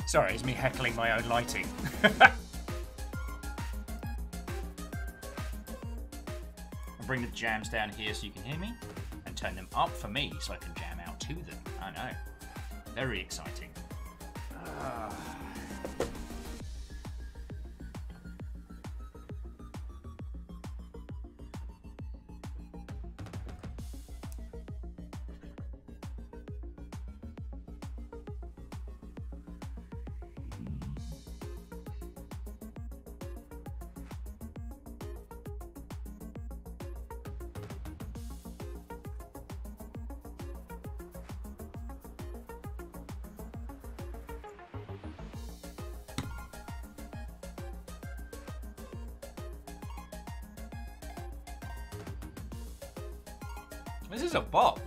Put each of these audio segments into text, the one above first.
Sorry, it's me heckling my own lighting. I'll bring the jams down here so you can hear me, and turn them up for me so I can jam out to them. I know. Very exciting. This is a bop.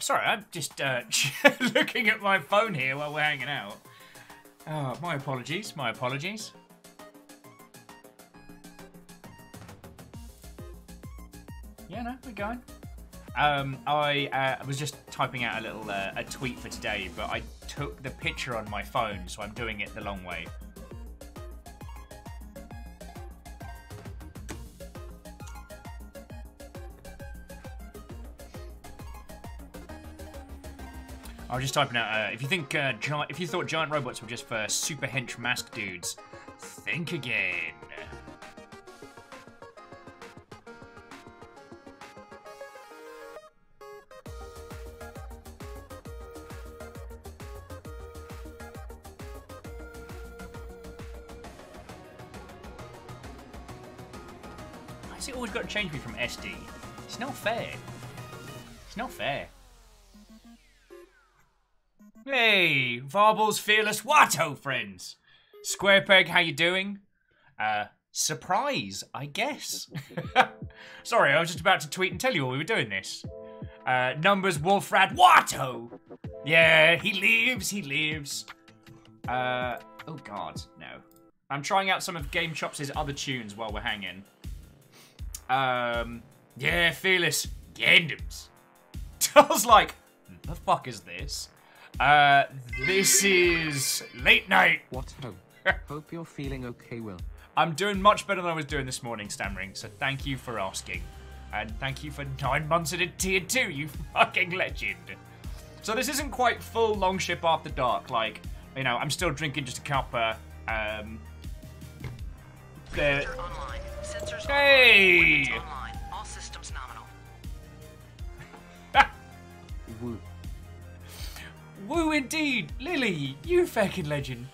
Sorry, I'm just looking at my phone here while we're hanging out. Oh, my apologies, my apologies. Yeah, no, we're going. I was just typing out a little a tweet for today, but I took the picture on my phone, so I'm doing it the long way. I was just typing out. If you thought giant robots were just for super hench mask dudes, think again. Why has it always got to change me from SD? It's not fair. It's not fair. Hey, Varble's fearless Watto friends. Squarepeg, how you doing? Surprise, I guess. Sorry, I was just about to tweet and tell you all we were doing this. Numbers Wolfrat Watto. Yeah, he lives. Oh god, no. I'm trying out some of Game Chops' other tunes while we're hanging. Yeah, fearless Gundams. I was like, the fuck is this? This is late night. What hope? Hope you're feeling okay, Will. I'm doing much better than I was doing this morning, Stammering, so thank you for asking. And thank you for 9 months at a tier 2, you fucking legend. So this isn't quite full Longship After Dark, like, you know, I'm still drinking just a cuppa. Sensor online. Sensors hey! online. Online. All systems nominal. Woo. Woo indeed! Lily, you fucking legend.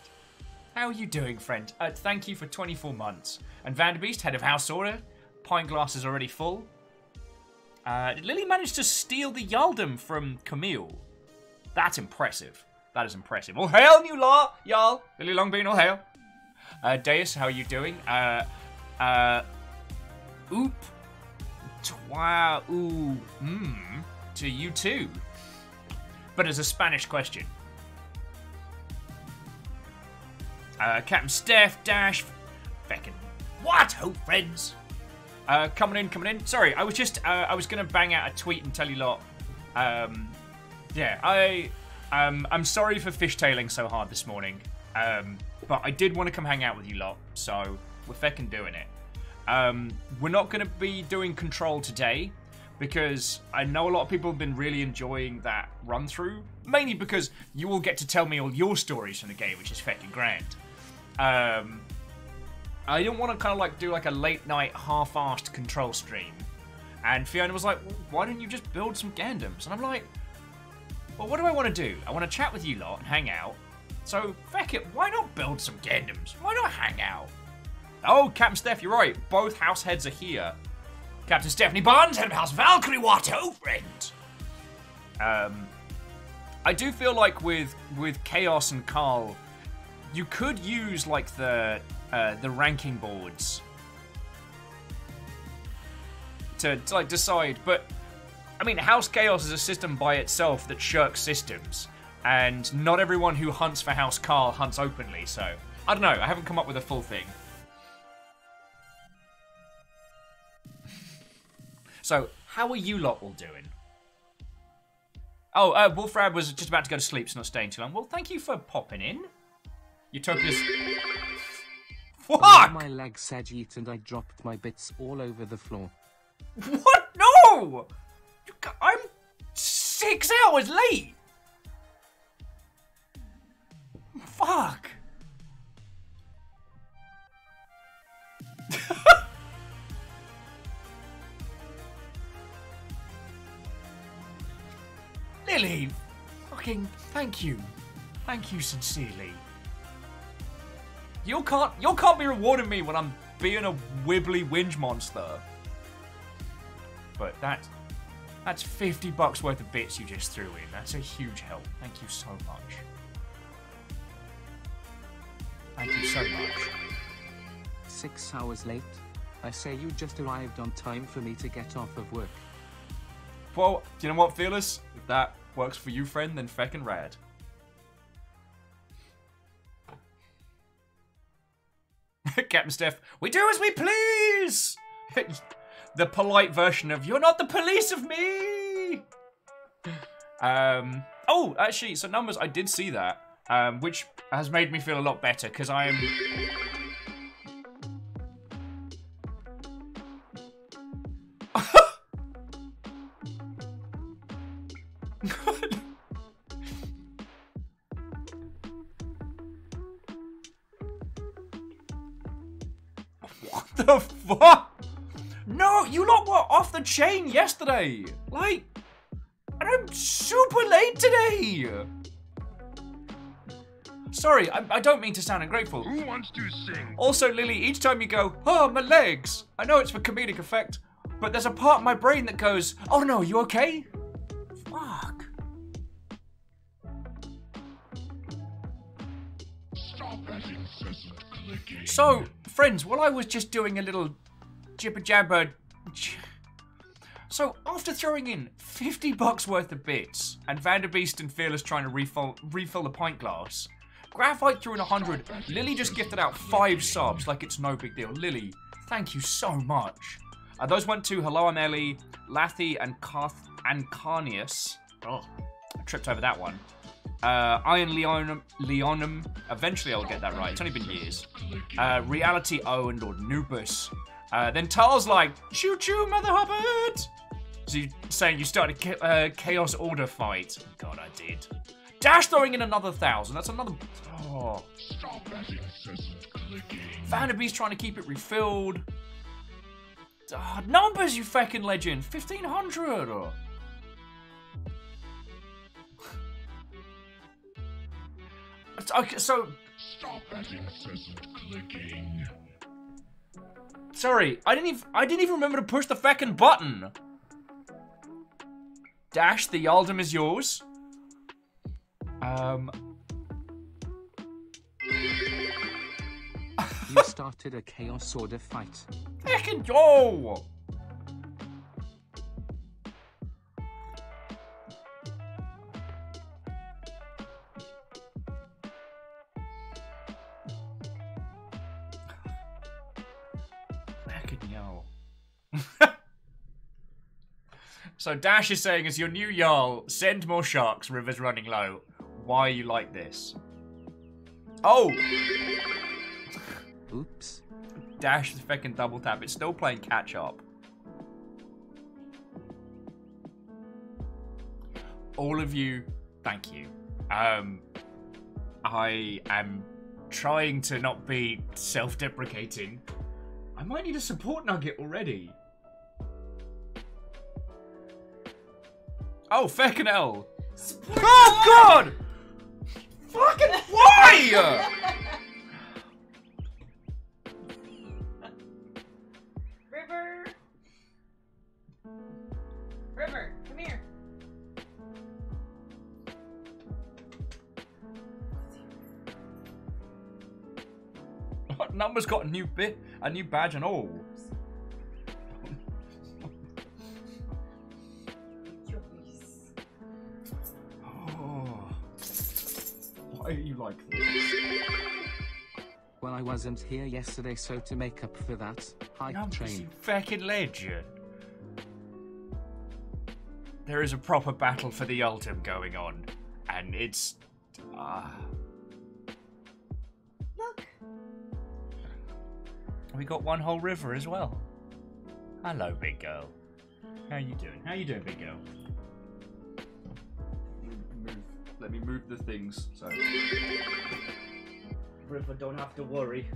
How are you doing, friend? Thank you for 24 months. And Vanderbeest, head of house order. Pint glass is already full. Lily managed to steal the Yaldum from Camille. That's impressive. That is impressive. All hail, new law, y'all. Lily Longbean, all hail. Deus, how are you doing? Oop. Twa, ooh, to you too. But as a Spanish question. Captain Steph, Dash, feckin' what? Ho, friends. Coming in. Sorry, I was just, I was gonna bang out a tweet and tell you lot. Yeah, I'm sorry for fishtailing so hard this morning. But I did want to come hang out with you lot, so we're feckin' doing it. We're not gonna be doing Control today, because I know a lot of people have been really enjoying that run through, mainly because you all get to tell me all your stories from the game, which is fucking grand. I didn't want to kind of like do like a late night half-assed control stream, and Fiona was like, well, why don't you just build some Gundams? And I'm like, well, what do I want to do? I want to chat with you lot and hang out. So, feck it, why not build some Gundams? Why not hang out? Oh, Captain Steph, you're right. Both house heads are here. Captain Stephanie Barnes, head of House Valkyrie, Watto, friend. I do feel like with Chaos and Carl, you could use like the ranking boards to like decide, but I mean, House Chaos is a system by itself that shirks systems, and not everyone who hunts for House Carl hunts openly, so I don't know, I haven't come up with a full thing. So, how are you lot all doing? Oh, Wolfrad was just about to go to sleep, so not staying too long. Well, thank you for popping in. Utopia's... Fuck! My leg said eat and I dropped my bits all over the floor. What? No! I'm 6 hours late! Fuck! Lily, fucking thank you. Thank you sincerely. You can't be rewarding me when I'm being a wibbly whinge monster. But that's $50 worth of bits you just threw in. That's a huge help. Thank you so much. Thank you so much. 6 hours late? I say you just arrived on time for me to get off of work. Well, do you know what, Fearless? If that works for you, friend, then feckin' rad. Captain Steph, we do as we please! The polite version of, you're not the police of me! Oh, actually, so numbers, I did see that, which has made me feel a lot better, because I am... What the fuck? No, you lot were off the chain yesterday. Like, and I'm super late today. Sorry, I don't mean to sound ungrateful. Who wants to sing? Also, Lily, each time you go, oh, my legs. I know it's for comedic effect, but there's a part of my brain that goes, oh no, you okay? Fuck. Stop that incessant clicking. So, friends, while I was just doing a little jibber jabber... So, after throwing in $50 worth of bits, and Vanderbeest and Fearless trying to refill the pint glass, Graphite threw in 100, Lily just gifted out 5 subs like it's no big deal. Lily, thank you so much. Those went to Hello, I'm Ellie, Lathy, and Carnius. Oh, I tripped over that one. Iron Leonum, eventually I'll get that right, it's only been years. Reality O and Lord Nubus. Then Tar's like, choo choo, Mother Hubbard! So you're saying you started Chaos Order fight. God, I did. Dash throwing in another 1,000, that's another... Oh. Stop that incessant clicking. Vanderbeest trying to keep it refilled. Numbers, you fucking legend! 1,500! Okay, so... Stop that incessant clicking. Sorry, I didn't even remember to push the feckin' button. Dash, the Yaldum is yours. You started a Chaos Order fight. Feckin' yo! Feckin' yo. So Dash is saying, as your new Jarl, send more sharks, river's running low. Why are you like this? Oh! Oops. Dash the feckin' double tap. It's still playing catch up. all of you, thank you. I am trying to not be self-deprecating. I might need a support nugget already. Oh, feckin' hell. Oh, God! Fucking why? River! River, come here. Number's got a new badge and all. Oh. Why are you like this? Well, I wasn't here yesterday, so to make up for that, I Numbers, you trained. fucking legend. There is a proper battle for the ultim going on, and it's Look. we got one whole river as well. Hello, big girl. How you doing? How you doing, big girl? Let me move the things so River don't have to worry.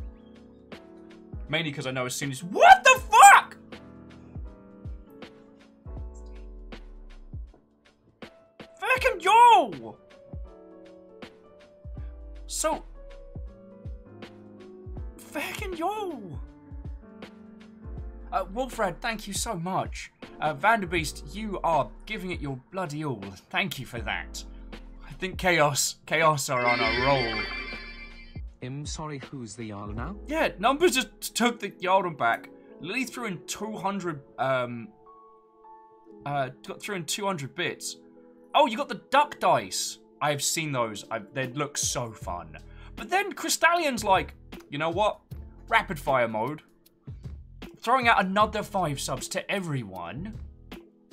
Mainly because I know as soon as what the fuck? Fucking yo! So fucking yo! Wolfred, thank you so much. Vanderbeast, you are giving it your bloody all. Thank you for that. I think Chaos are on a roll. Sorry, who's the Jarl now? Yeah, Numbers just took the Yarden back. Lily threw in 200, got through in 200 bits. Oh, you got the duck dice. I've seen those. They look so fun. But then Crystallion's like, you know what? Rapid fire mode. Throwing out another 5 subs to everyone.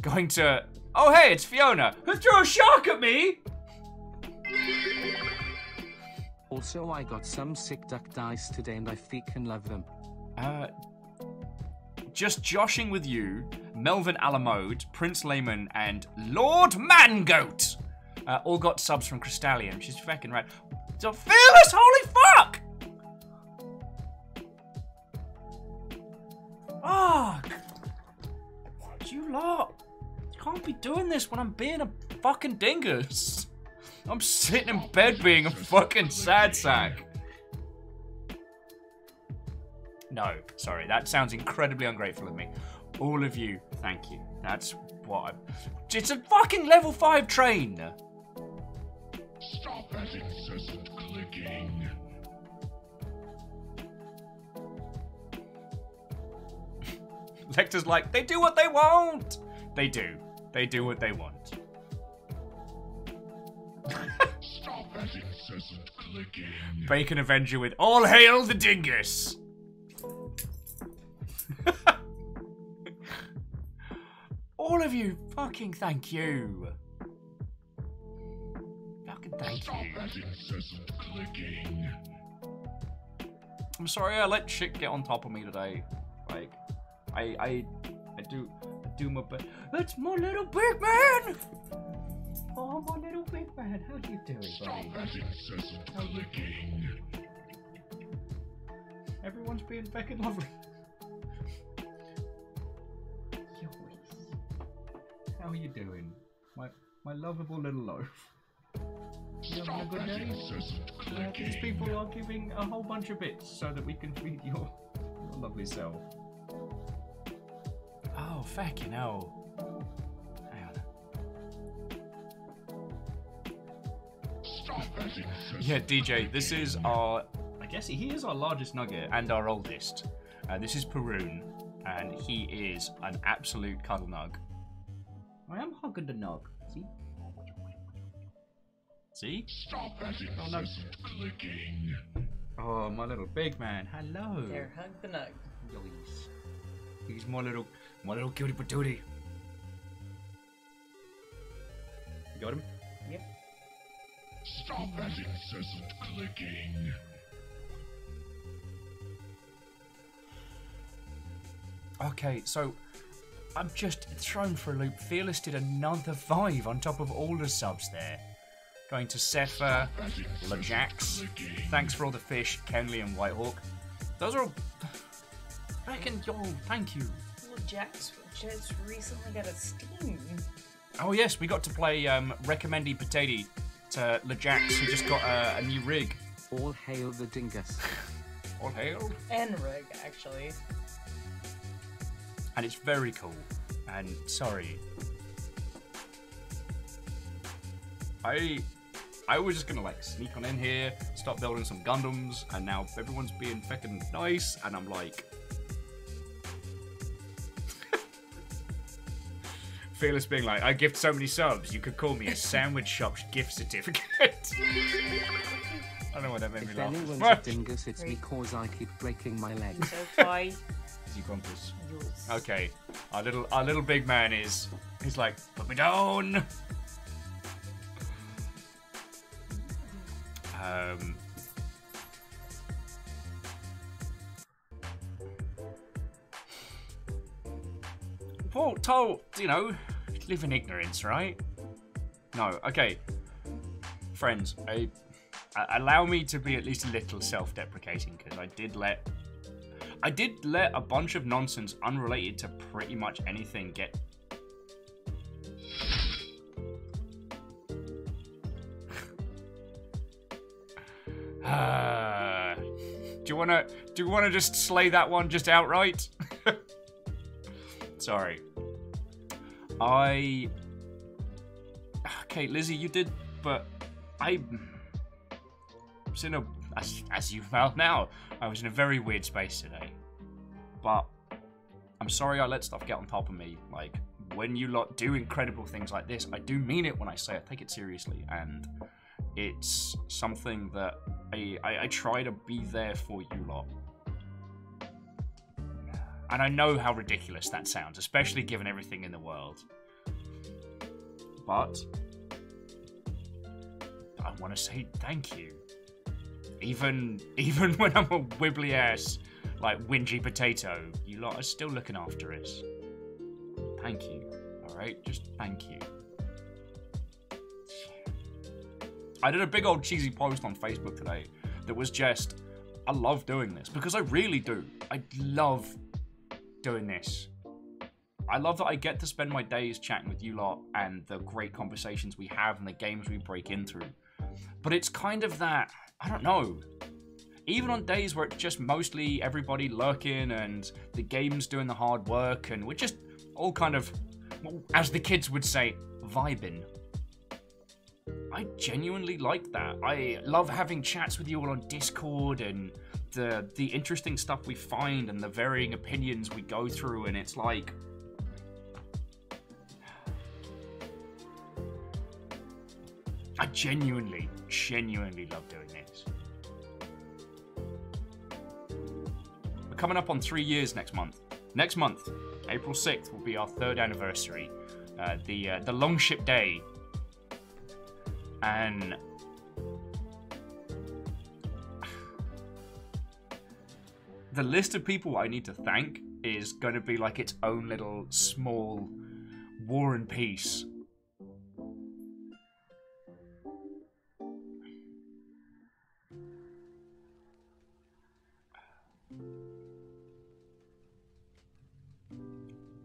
Going to... Oh, hey, it's Fiona. Who threw a shark at me? Also, I got some sick duck dice today and I freaking love them. Just joshing with you, Melvin Alamode, Prince Layman, and Lord Mangoat all got subs from Crystallion. She's fucking right. So Fearless, holy fuck! Fuck! You lot can't be doing this when I'm being a fucking dingus. I'm sitting in bed being a fucking sad sack. No, sorry, that sounds incredibly ungrateful of me. All of you, thank you. That's what I'm... It's a fucking level 5 train! Stop that incessant clicking. Lecter's like, they do what they want! They do. They do what they want. Stop that incessant clicking. Bacon Avenger with all hail the dingus! All of you, fucking thank you. Fucking thank Stop you. that incessant clicking. I'm sorry I let shit get on top of me today. Like, I do my best. That's my little big man! Oh, my little big man, how you doing, Stop buddy? that incessant clicking. Everyone's being fucking lovely. How are you doing? My lovable little loaf. You having a Stop good that day? incessant These clicking. people are giving a whole bunch of bits so that we can feed your lovely self. Oh, fucking hell. Hang on. Stop that incessant Yeah, DJ, this is clicking. our... I guess he is our largest nugget and our oldest. This is Perun, and he is an absolute cuddle nug. I am hugging the nug. See? See? Stop that Oh, no. incessant clicking. Oh, my little big man. Hello. There, hug the nug. Yois. He's my little cutie patootie. You got him? Yep. Stop that incessant clicking. Okay, so I'm just thrown for a loop. Fearless did another 5 on top of all the subs there. Going to Sepha, Lajax. Thanks for all the fish, Kenley and Whitehawk. Those are all... Reckon, yo, thank you. Well, Jax just recently got a Steam. Oh yes, we got to play Recommended Potato to Lajax, who just got a new rig. All hail the dingus. All hail. And rig, actually. And it's very cool. And sorry. I was just gonna like sneak on in here, start building some Gundams, and now everyone's being fucking nice, and I'm like... Fearless being like, I gift so many subs, you could call me a sandwich shop gift certificate. I don't know why that made me If laugh. anyone's a dingus, it's because I keep breaking my legs. So why? Is he grumpus? Yes. Okay, our little big man he's like, put me down. Well, told, you know, live in ignorance, right? No, okay. Friends, allow me to be at least a little self-deprecating, because I did let a bunch of nonsense unrelated to pretty much anything get... Do you wanna just slay that one just outright? Sorry. Okay, Lizzie, you did, but I was in a, as you found now, I was in a very weird space today. But I'm sorry I let stuff get on top of me. Like, when you lot do incredible things like this, I do mean it when I say it. Take it seriously, and it's something that I try to be there for you lot. And I know how ridiculous that sounds, especially given everything in the world. But I want to say thank you. Even when I'm a wibbly ass, like whingy potato, you lot are still looking after us. Thank you. Alright? Just thank you. I did a big old cheesy post on Facebook today that was just, I love doing this, because I really do. I love doing this. I love that I get to spend my days chatting with you lot and the great conversations we have and the games we break in through. But it's kind of that, I don't know, even on days where it's just mostly everybody lurking and the game's doing the hard work and we're just all kind of, as the kids would say, vibing. I genuinely like that. I love having chats with you all on Discord and the interesting stuff we find and the varying opinions we go through, and it's like... I genuinely love doing this. We're coming up on 3 years next month. Next month, April 6th, will be our 3rd anniversary. The Longship Day. And... the list of people I need to thank is going to be like its own little small war and peace.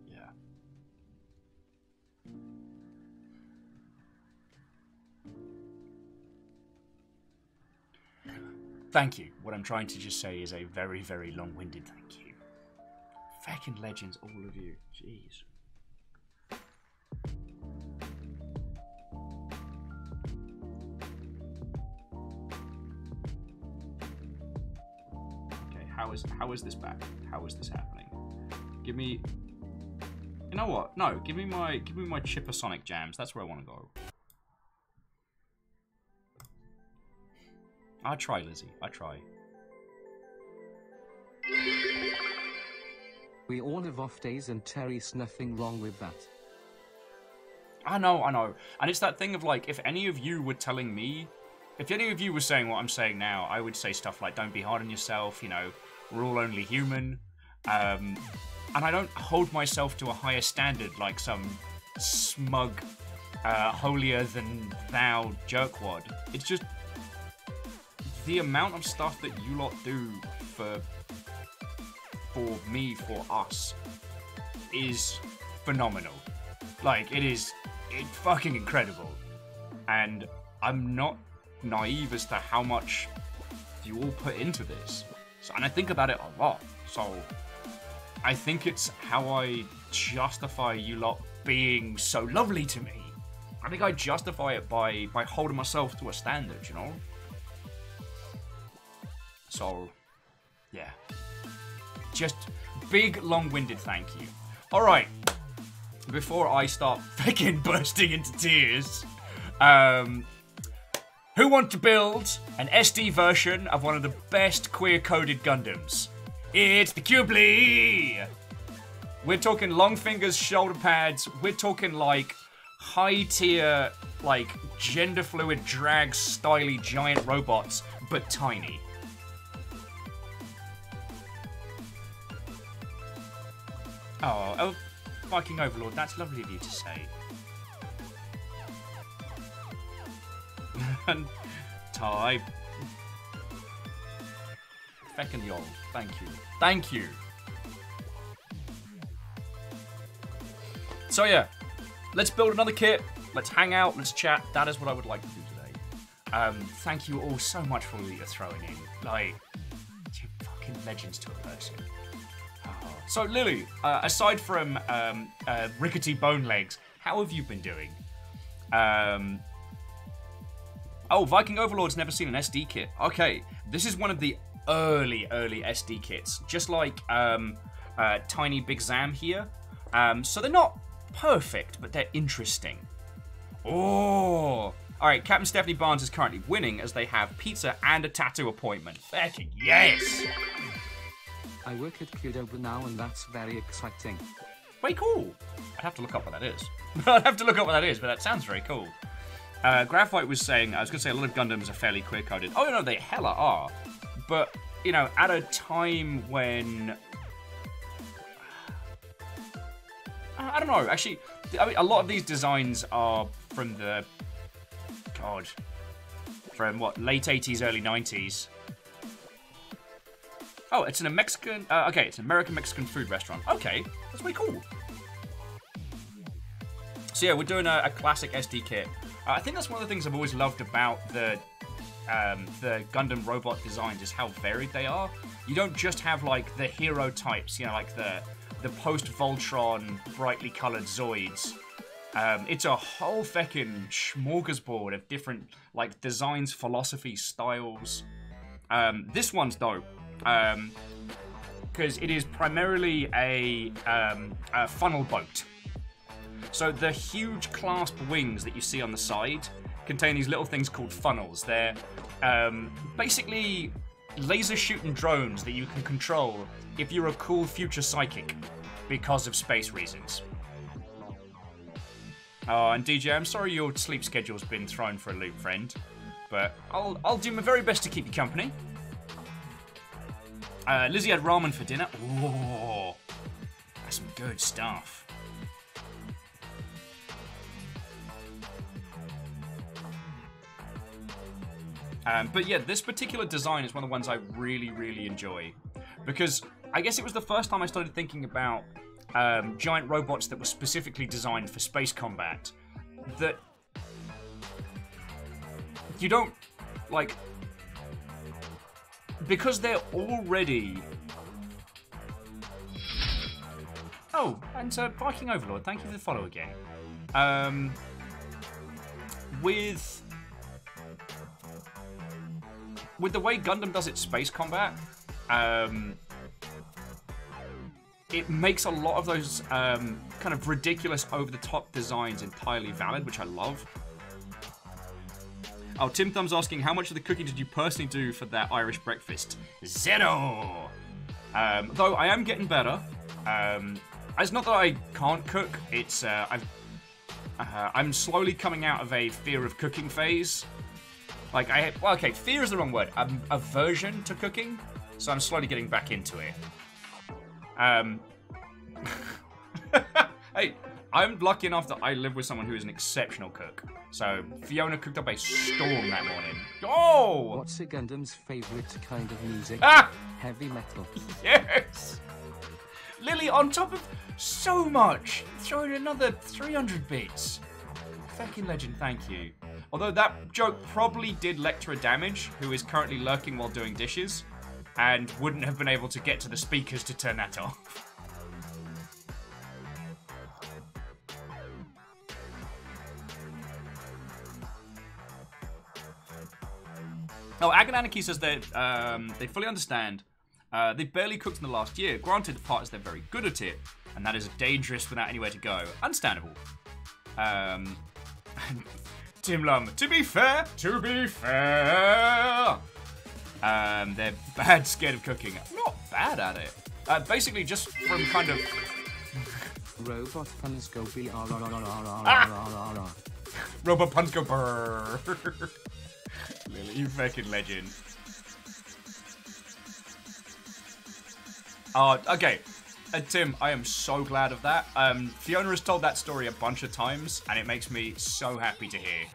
Yeah. Thank you. What I'm trying to just say is a very, very long-winded thank you. Feckin' legends, all of you. Jeez. Okay, how is this back? How is this happening? Give me... You know what? No, give me my Chippersonic jams. That's where I want to go. I try, Lizzie. I try. We all have off days, and Terry's nothing wrong with that. I know. And it's that thing of like, if any of you were telling me, if any of you were saying what I'm saying now, I would say stuff like, don't be hard on yourself, you know, we're all only human. and I don't hold myself to a higher standard like some smug, holier-than-thou jerkwad. It's just the amount of stuff that you lot do for me, for us, is phenomenal. Like, it's fucking incredible. And I'm not naive as to how much you all put into this. So, and I think about it a lot. So, I think it's how I justify you lot being so lovely to me. I think I justify it by holding myself to a standard, you know? So, yeah. Just big, long-winded thank you. Alright. Before I start freaking bursting into tears, who want to build an SD version of one of the best queer-coded Gundams? It's the Qubeley! We're talking long fingers, shoulder pads. We're talking like high-tier, like gender-fluid, drag-styly giant robots, but tiny. Oh, Viking Overlord, that's lovely of you to say. And type. Feckin' y'all. Thank you. Thank you. So yeah, let's build another kit. Let's hang out. Let's chat. That is what I would like to do today. Thank you all so much for all that you're throwing in. Like, you're fucking legends to a person. So Lily, aside from rickety bone legs, how have you been doing? Oh, Viking Overlord's never seen an SD kit. Okay, this is one of the early SD kits, just like Tiny Big Zam here. So they're not perfect, but they're interesting. Oh, all right. Captain Stephanie Barnes is currently winning as they have pizza and a tattoo appointment. Fucking yes! I work at Qubeley now, and that's very exciting. Very cool. I'd have to look up what that is. I'd have to look up what that is, but that sounds very cool. Graphite was saying, I was going to say a lot of Gundams are fairly queer-coded. Oh, no, they hella are. But, you know, at a time when... I don't know, actually, I mean, a lot of these designs are from the... God. From, what, late 80s, early 90s. Oh, it's a Mexican... okay, it's an American-Mexican food restaurant. Okay, that's pretty cool. So yeah, we're doing a classic SD kit. I think that's one of the things I've always loved about the Gundam robot designs is how varied they are. You don't just have, like, the hero types, you know, like the post-Voltron brightly coloured Zoids. It's a whole feckin' smorgasbord of different, like, designs, philosophy, styles. This one's dope. Because it is primarily a funnel boat. So the huge clasp wings that you see on the side contain these little things called funnels. They're basically laser shooting drones that you can control if you're a cool future psychic because of space reasons. Oh, and DJ, I'm sorry your sleep schedule's been thrown for a loop, friend, but I'll do my very best to keep you company. Lizzie had ramen for dinner. Oh, that's some good stuff. But yeah, this particular design is one of the ones I really, really enjoy. Because I guess it was the first time I started thinking about giant robots that were specifically designed for space combat. That you don't, like... Because they're already... Oh, and Viking Overlord, thank you for the follow again. With the way Gundam does its space combat, it makes a lot of those kind of ridiculous, over-the-top designs entirely valid, which I love. Oh, Tim Thumb's asking, how much of the cooking did you personally do for that Irish breakfast? Zero! Though I am getting better. It's not that I can't cook, it's I'm slowly coming out of a fear of cooking phase. Like, well, okay, fear is the wrong word. Aversion to cooking, so I'm slowly getting back into it. Hey, I'm lucky enough that I live with someone who is an exceptional cook. So Fiona cooked up a storm that morning. Oh! What's a Gundam's favorite kind of music? Ah! Heavy metal. Yes! Lily, on top of so much, throw in another 300 bits. Fucking legend, thank you. Although that joke probably did Lectra damage, who is currently lurking while doing dishes, and wouldn't have been able to get to the speakers to turn that off. Oh, Agananaki says that they fully understand. They've barely cooked in the last year. Granted, the part is they're very good at it, and that is dangerous without anywhere to go. Understandable. Tim Lum, to be fair, they're bad scared of cooking. Not bad at it. Basically, just from kind of... Robot puns go be Robot puns go brrr. Lily, you fucking legend. Oh, okay. Tim, I am so glad of that. Fiona has told that story a bunch of times, and it makes me so happy to hear.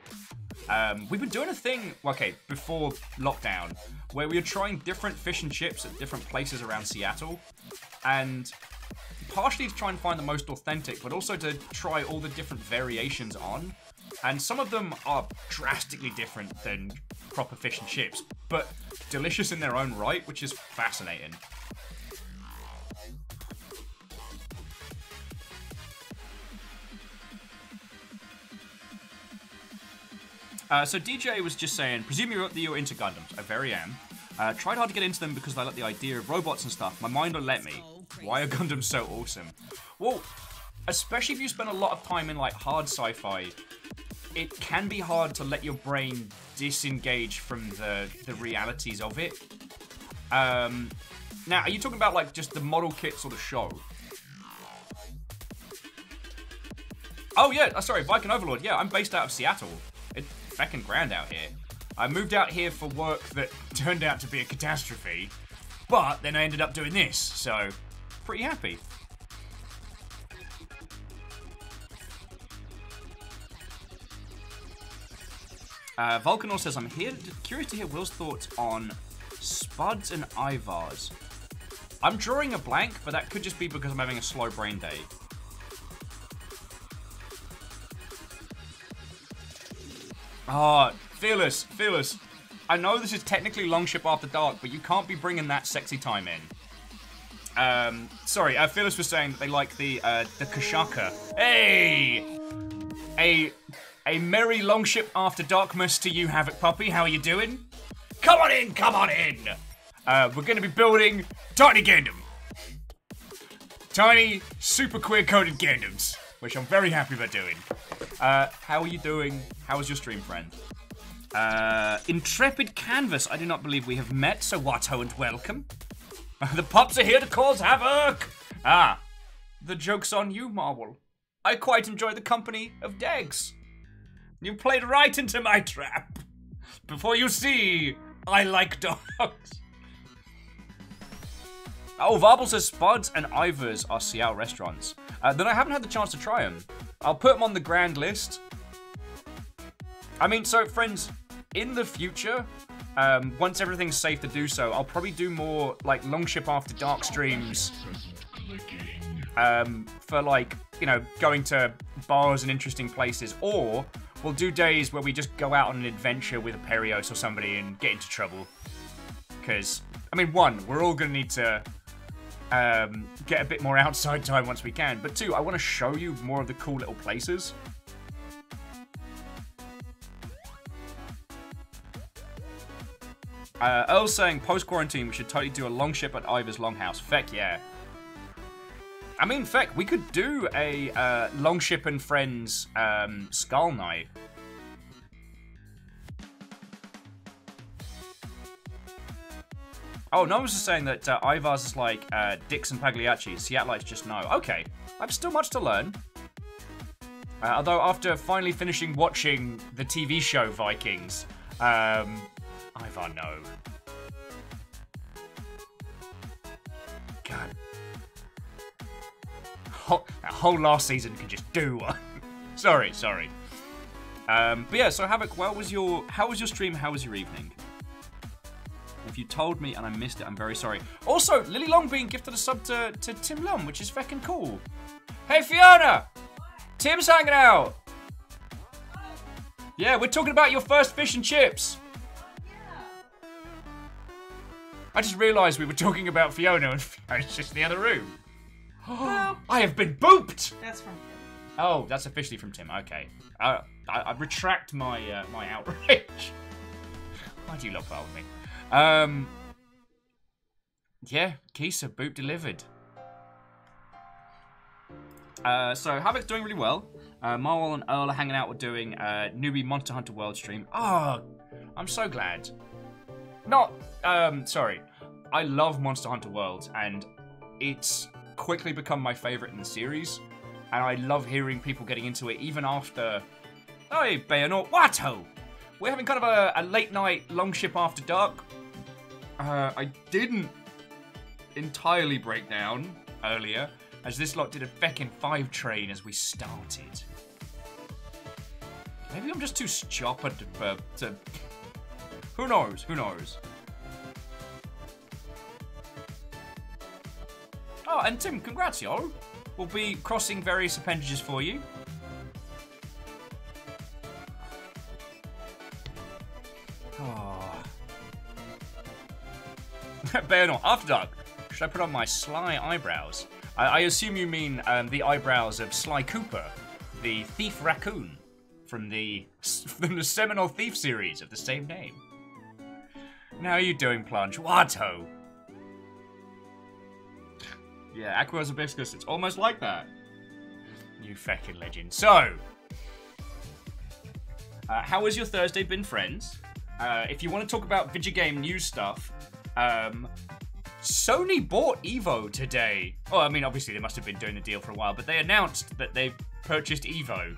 We've been doing a thing, okay, before lockdown, where we were trying different fish and chips at different places around Seattle, and partially to try and find the most authentic, but also to try all the different variations on. And some of them are drastically different than proper fish and chips, but delicious in their own right, which is fascinating. So DJ was just saying, presuming that you're into Gundams. I very am. Tried hard to get into them because I like the idea of robots and stuff. My mind won't let me. Why are Gundams so awesome? Well, especially if you spend a lot of time in like hard sci-fi, it can be hard to let your brain disengage from the realities of it. Now, are you talking about like just the model kits or the show? Oh yeah, sorry, Viking Overlord. Yeah, I'm based out of Seattle. It's fucking grand out here. I moved out here for work that turned out to be a catastrophe, but then I ended up doing this, so pretty happy. Vulcanor says, I'm curious to hear Will's thoughts on Spuds and Ivars. I'm drawing a blank, but that could just be because I'm having a slow brain day. Oh, Fearless. I know this is technically Longship After Dark, but you can't be bringing that sexy time in. Sorry, Fearless was saying that they like the Kashaka. Hey! A merry Longship After Darkmas to you, Havoc Puppy. How are you doing? Come on in! We're going to be building Tiny Gundam. Tiny, super queer-coded Gundams, which I'm very happy about doing. How are you doing? How was your stream, friend? Intrepid Canvas. I do not believe we have met, so Watto and welcome. The pups are here to cause havoc! Ah, the joke's on you, Marvel. I quite enjoy the company of Degs. You played right into my trap. Before you see, I like dogs. Oh, Varble says Spuds and Ivers are Seattle restaurants. Then I haven't had the chance to try them. I'll put them on the grand list. I mean, so friends, in the future, once everything's safe to do so, I'll probably do more like Longship After Dark streams. For like, you know, going to bars and interesting places, or we'll do days where we just go out on an adventure with a Perios or somebody and get into trouble. Because, I mean, one, we're all going to need to get a bit more outside time once we can, but two, I want to show you more of the cool little places. Earl's saying, post-quarantine, we should totally do a Longship at Ivor's Longhouse. Feck, yeah. I mean, feck, we could do a Longship and Friends Skull Night. Oh, no one was just saying that Ivar's is like Dix and Pagliacci. Seattleites just know. Okay, I have still much to learn. Although after finally finishing watching the TV show Vikings, Ivar, no. God. that whole last season can just do one. sorry. But yeah, so Havoc, how was your stream? How was your evening? If you told me and I missed it, I'm very sorry. Also, Lily Long being gifted a sub to Tim Lum, which is fucking cool. Hey, Fiona! Tim's hanging out! Yeah, we're talking about your first fish and chips. I just realised we were talking about Fiona and Fiona's just in the other room. I have been booped! That's from Tim. Oh, that's officially from Tim, okay. I retract my my outrage. Why do you laugh at me? Yeah, Kisa, boop delivered. So Havoc's doing really well. Marwell and Earl are hanging out. We're doing newbie Monster Hunter World stream. Oh, I'm so glad. Sorry. I love Monster Hunter World, and it's quickly become my favorite in the series. And I love hearing people getting into it, even after... Hey, Bayonor, Watto! We're having kind of a late night long ship after dark. I didn't entirely break down earlier, as this lot did a feckin' 5 train as we started. Maybe I'm just too stupid to... Who knows? Who knows? Oh, and Tim, congrats, yo. We'll be crossing various appendages for you. Oh. Bayonor, after dark. Should I put on my sly eyebrows? I assume you mean the eyebrows of Sly Cooper, the thief raccoon from the seminal Thief series of the same name. Now how are you doing, Plunge? Watto! Yeah, Aqua's Hibiscus, it's almost like that. You feckin' legend. So, how has your Thursday been, friends? If you want to talk about video game news stuff, Sony bought Evo today. Oh, I mean, obviously they must have been doing the deal for a while, but they announced that they've purchased Evo.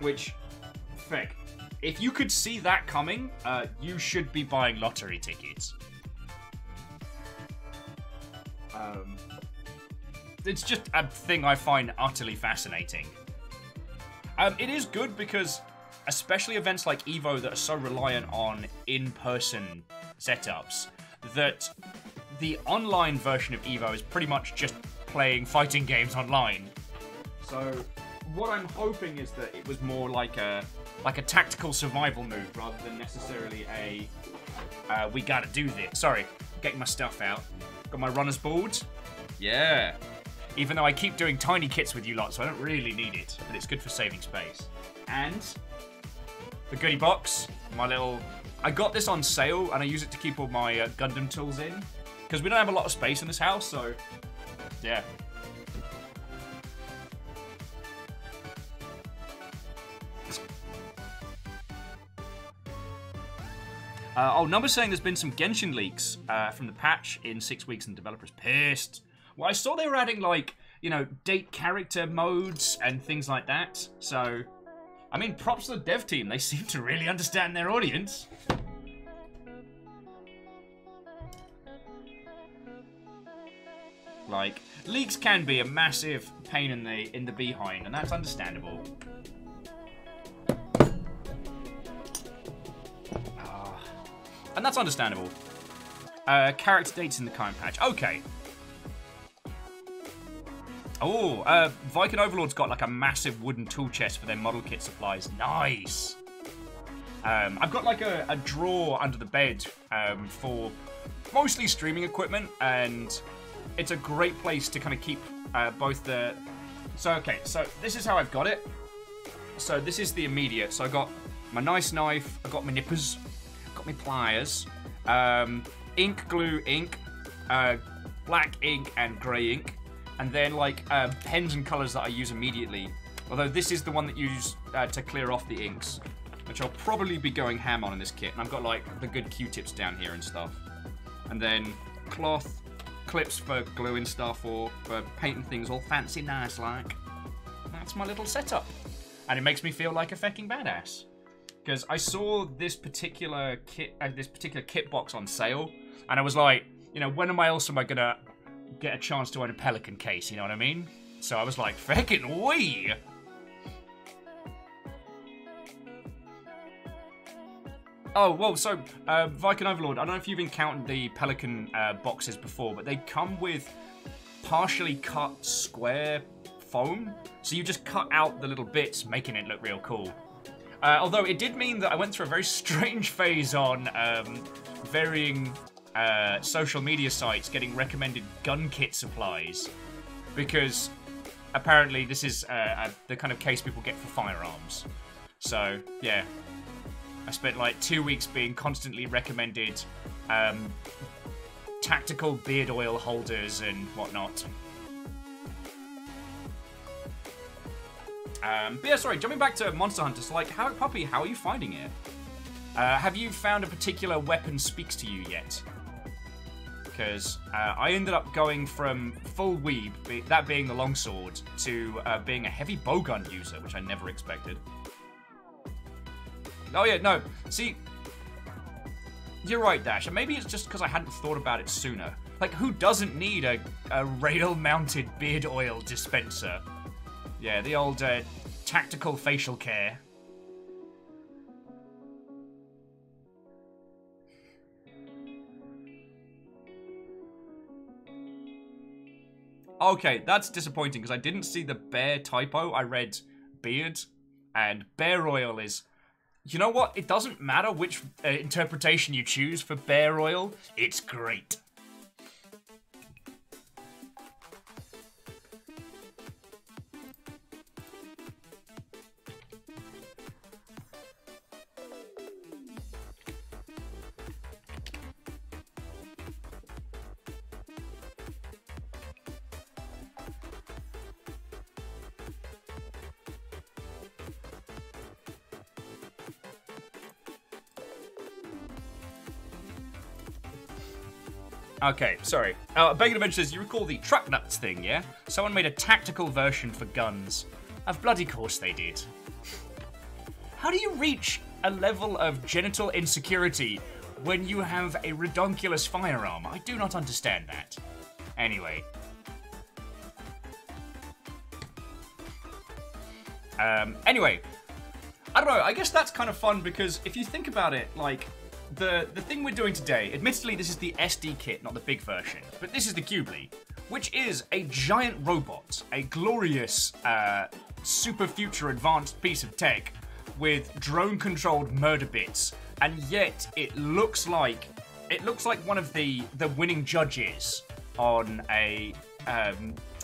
Which, feck, if you could see that coming, you should be buying lottery tickets. It's just a thing I find utterly fascinating. It is good because, especially events like Evo that are so reliant on in-person setups, that the online version of Evo is pretty much just playing fighting games online. So, what I'm hoping is that it was more like a tactical survival move rather than necessarily a we gotta do this. Sorry, getting my stuff out. Got my runner's board. Yeah. Even though I keep doing tiny kits with you lot, so I don't really need it, but it's good for saving space. And the goodie box, my little... I got this on sale, and I use it to keep all my Gundam tools in, because we don't have a lot of space in this house, so yeah. Number's saying there's been some Genshin leaks from the patch in 6 weeks, and the developer's pissed. Well, I saw they were adding, like, you know, date character modes and things like that. So, I mean, props to the dev team. They seem to really understand their audience. Like, leaks can be a massive pain in the behind, and that's understandable. And that's understandable. Character dates in the current patch. Okay. Oh, Viking Overlord's got like a massive wooden tool chest for their model kit supplies. Nice. I've got like a drawer under the bed for mostly streaming equipment, and it's a great place to kind of keep both the... So, okay, so this is how I've got it. So this is the immediate. So I got my nice knife, I got my nippers, got my pliers, ink, glue, ink, black ink, and grey ink. And then, like, pens and colours that I use immediately. Although this is the one that you use to clear off the inks, which I'll probably be going ham on in this kit. And I've got, like, the good Q-tips down here and stuff. And then cloth, clips for gluing stuff or for painting things all fancy nice like. That's my little setup. And it makes me feel like a fecking badass. Because I saw this particular kit box on sale, and I was like, you know, when else am I gonna get a chance to own a Pelican case, you know what I mean? So I was like, feckin' wee! Oh, well, so, Viking Overlord, I don't know if you've encountered the Pelican boxes before, but they come with partially cut square foam. So you just cut out the little bits, making it look real cool. Although it did mean that I went through a very strange phase on varying social media sites getting recommended gun kit supplies. Because apparently this is the kind of case people get for firearms. So, yeah. I spent like 2 weeks being constantly recommended tactical beard oil holders and whatnot. But yeah, sorry, jumping back to Monster Hunter, so like, Puppy, how are you finding it? Have you found a particular weapon speaks to you yet? Because I ended up going from full weeb, that being the longsword, to being a heavy bowgun user, which I never expected. Oh yeah, no, see, you're right, Dash, and maybe it's just because I hadn't thought about it sooner. Like, who doesn't need a rail-mounted beard oil dispenser? Yeah, the old tactical facial care. Okay, that's disappointing because I didn't see the bear typo. I read beard, and bear oil is... You know what? It doesn't matter which interpretation you choose for bear oil. It's great. Okay, sorry. Bacon Adventure says, you recall the truck nuts thing, yeah? Someone made a tactical version for guns. Of bloody course they did. How do you reach a level of genital insecurity when you have a redonkulous firearm? I do not understand that. Anyway. Anyway. I don't know, I guess that's kind of fun because if you think about it, like... The thing we're doing today, admittedly this is the SD kit, not the big version, but this is the Qubeley, which is a giant robot, a glorious, super future advanced piece of tech with drone-controlled murder bits, and yet it looks like one of the winning judges on a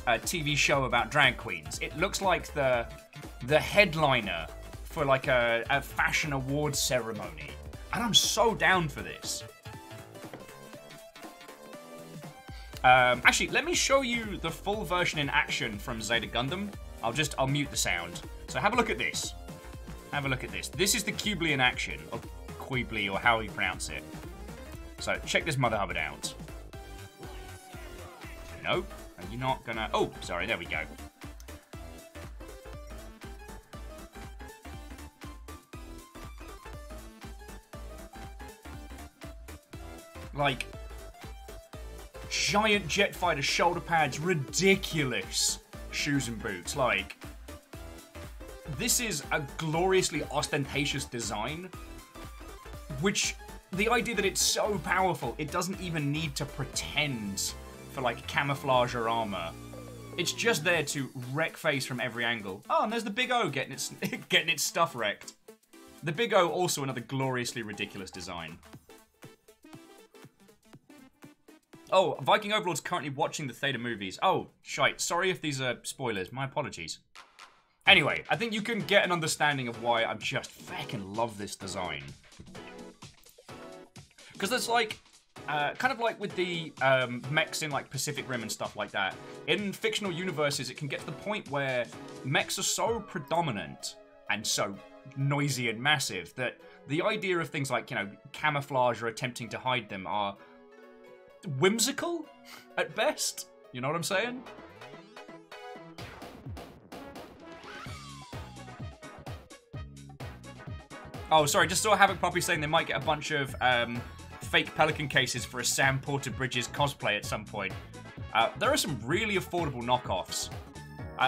TV show about drag queens. It looks like the headliner for like a fashion awards ceremony. And I'm so down for this. Actually, let me show you the full version in action from Zeta Gundam. I'll mute the sound. So have a look at this. Have a look at this. This is the Qubeley in action, or Qubeley, or how you pronounce it. So check this mother hubbard out. Nope. Are you not gonna... Oh, sorry, there we go. Like, giant jet fighter shoulder pads, ridiculous shoes and boots. Like, this is a gloriously ostentatious design, which, the idea that it's so powerful, it doesn't even need to pretend for, like, camouflage or armor. It's just there to wreck face from every angle. Oh, and there's the Big O getting its, getting its stuff wrecked. The Big O, also another gloriously ridiculous design. Oh, Viking Overlord's currently watching the Theta movies. Oh, shite. Sorry if these are spoilers. My apologies. Anyway, I think you can get an understanding of why I just fucking love this design. Because there's like, kind of like with the mechs in like Pacific Rim and stuff like that. In fictional universes, it can get to the point where mechs are so predominant and so noisy and massive that the idea of things like, you know, camouflage or attempting to hide them are whimsical at best. You know what I'm saying? Oh, sorry, just saw Havoc Poppy saying they might get a bunch of fake Pelican cases for a Sam Porter Bridges cosplay at some point. There are some really affordable knockoffs.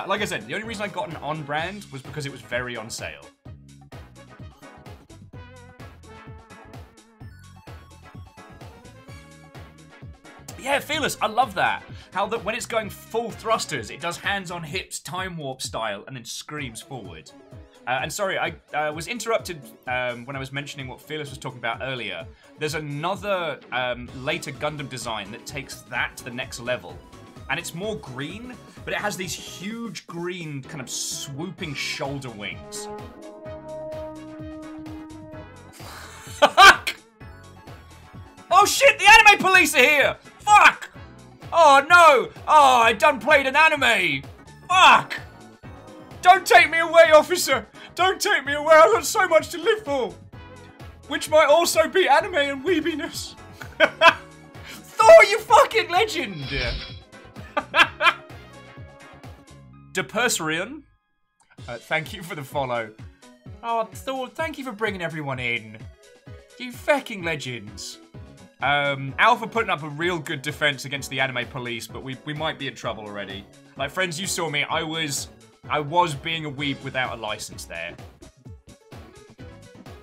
Like I said, the only reason I got an on-brand was because it was very on sale. Yeah, Fearless, I love that. How that when it's going full thrusters, it does hands on hips, time warp style, and then screams forward. And sorry, I was interrupted when I was mentioning what Fearless was talking about earlier. There's another later Gundam design that takes that to the next level. And it's more green, but it has these huge green kind of swooping shoulder wings. Fuck! Oh shit, the anime police are here! Fuck! Oh no! Oh, I done played an anime! Fuck! Don't take me away, officer! Don't take me away, I've got so much to live for! Which might also be anime and weebiness. Thor, you fucking legend! Deperserian, thank you for the follow. Oh, Thor, thank you for bringing everyone in. You fucking legends. Alpha putting up a real good defense against the anime police, but we might be in trouble already. Like, friends, you saw me. I was being a weeb without a license there.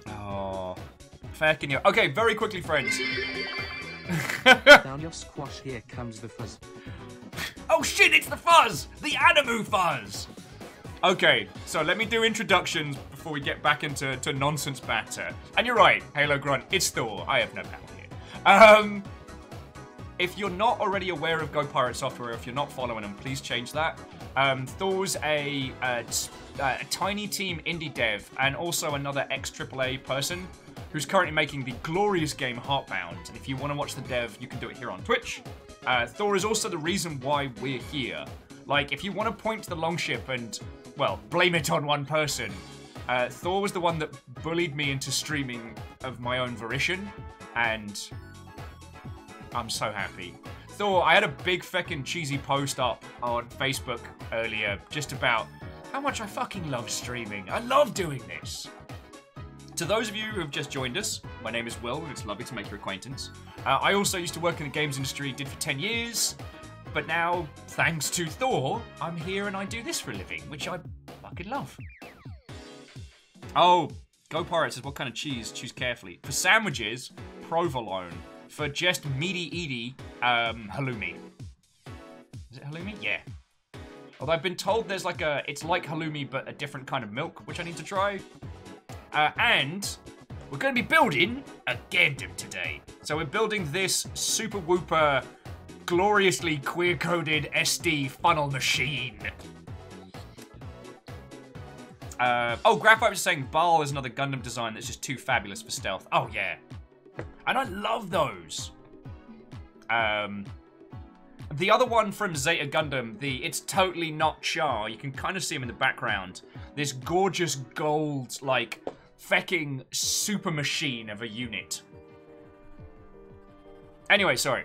Oh, fucking yeah. Okay, very quickly, friends. Down your squash, here comes the fuzz. Oh shit, it's the fuzz! The Animu fuzz! Okay, so let me do introductions before we get back into nonsense banter. And you're right, Halo Grunt, it's Thor. I have no power here. If you're not already aware of Go Pirate Software, if you're not following them, please change that. Thor's a tiny team indie dev and also another ex-AAA person who's currently making the glorious game Heartbound. And if you want to watch the dev, you can do it here on Twitch. Thor is also the reason why we're here. Like, if you want to point to the Longship and, well, blame it on one person, Thor was the one that bullied me into streaming of my own volition, and I'm so happy. Thor, I had a big feckin' cheesy post up on Facebook earlier just about how much I fucking love streaming. I love doing this. To those of you who have just joined us, my name is Will, and it's lovely to make your acquaintance. I also used to work in the games industry, did for 10 years, but now, thanks to Thor, I'm here and I do this for a living, which I fucking love. Oh, Go Pirates says, what kind of cheese? Choose carefully. For sandwiches, provolone. For just meaty, halloumi. Is it halloumi? Yeah. Although I've been told there's like it's like halloumi, but a different kind of milk, which I need to try. And we're going to be building a Gundam today. So we're building this super whooper, gloriously queer-coded SD funnel machine. Oh, Graphite was saying Baal is another Gundam design that's just too fabulous for stealth. Oh, yeah. And I love those. The other one from Zeta Gundam, it's totally not Char. You can kind of see him in the background. This gorgeous gold, like, fecking super machine of a unit. Anyway, sorry.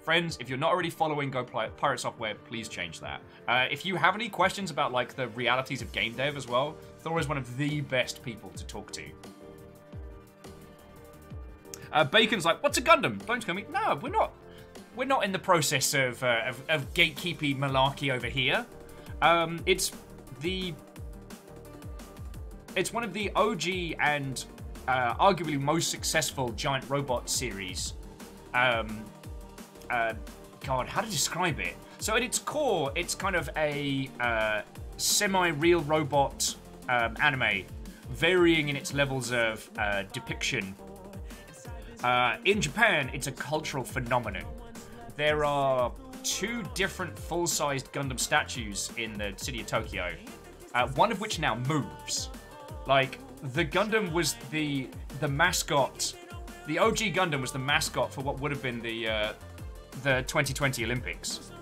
Friends, if you're not already following Go Pirate Software, please change that. If you have any questions about, like, the realities of game dev as well, Thor is one of the best people to talk to. Bacon's like, what's a Gundam? Don't tell me. No, we're not. We're not in the process of gatekeeping malarkey over here. It's one of the OG and arguably most successful giant robot series. God, how to describe it? So at its core, it's kind of a semi-real robot anime, varying in its levels of depiction. In Japan, it's a cultural phenomenon. There are 2 different full-sized Gundam statues in the city of Tokyo, one of which now moves. Like, the Gundam was the mascot. The OG Gundam was the mascot for what would have been the 2020 Olympics.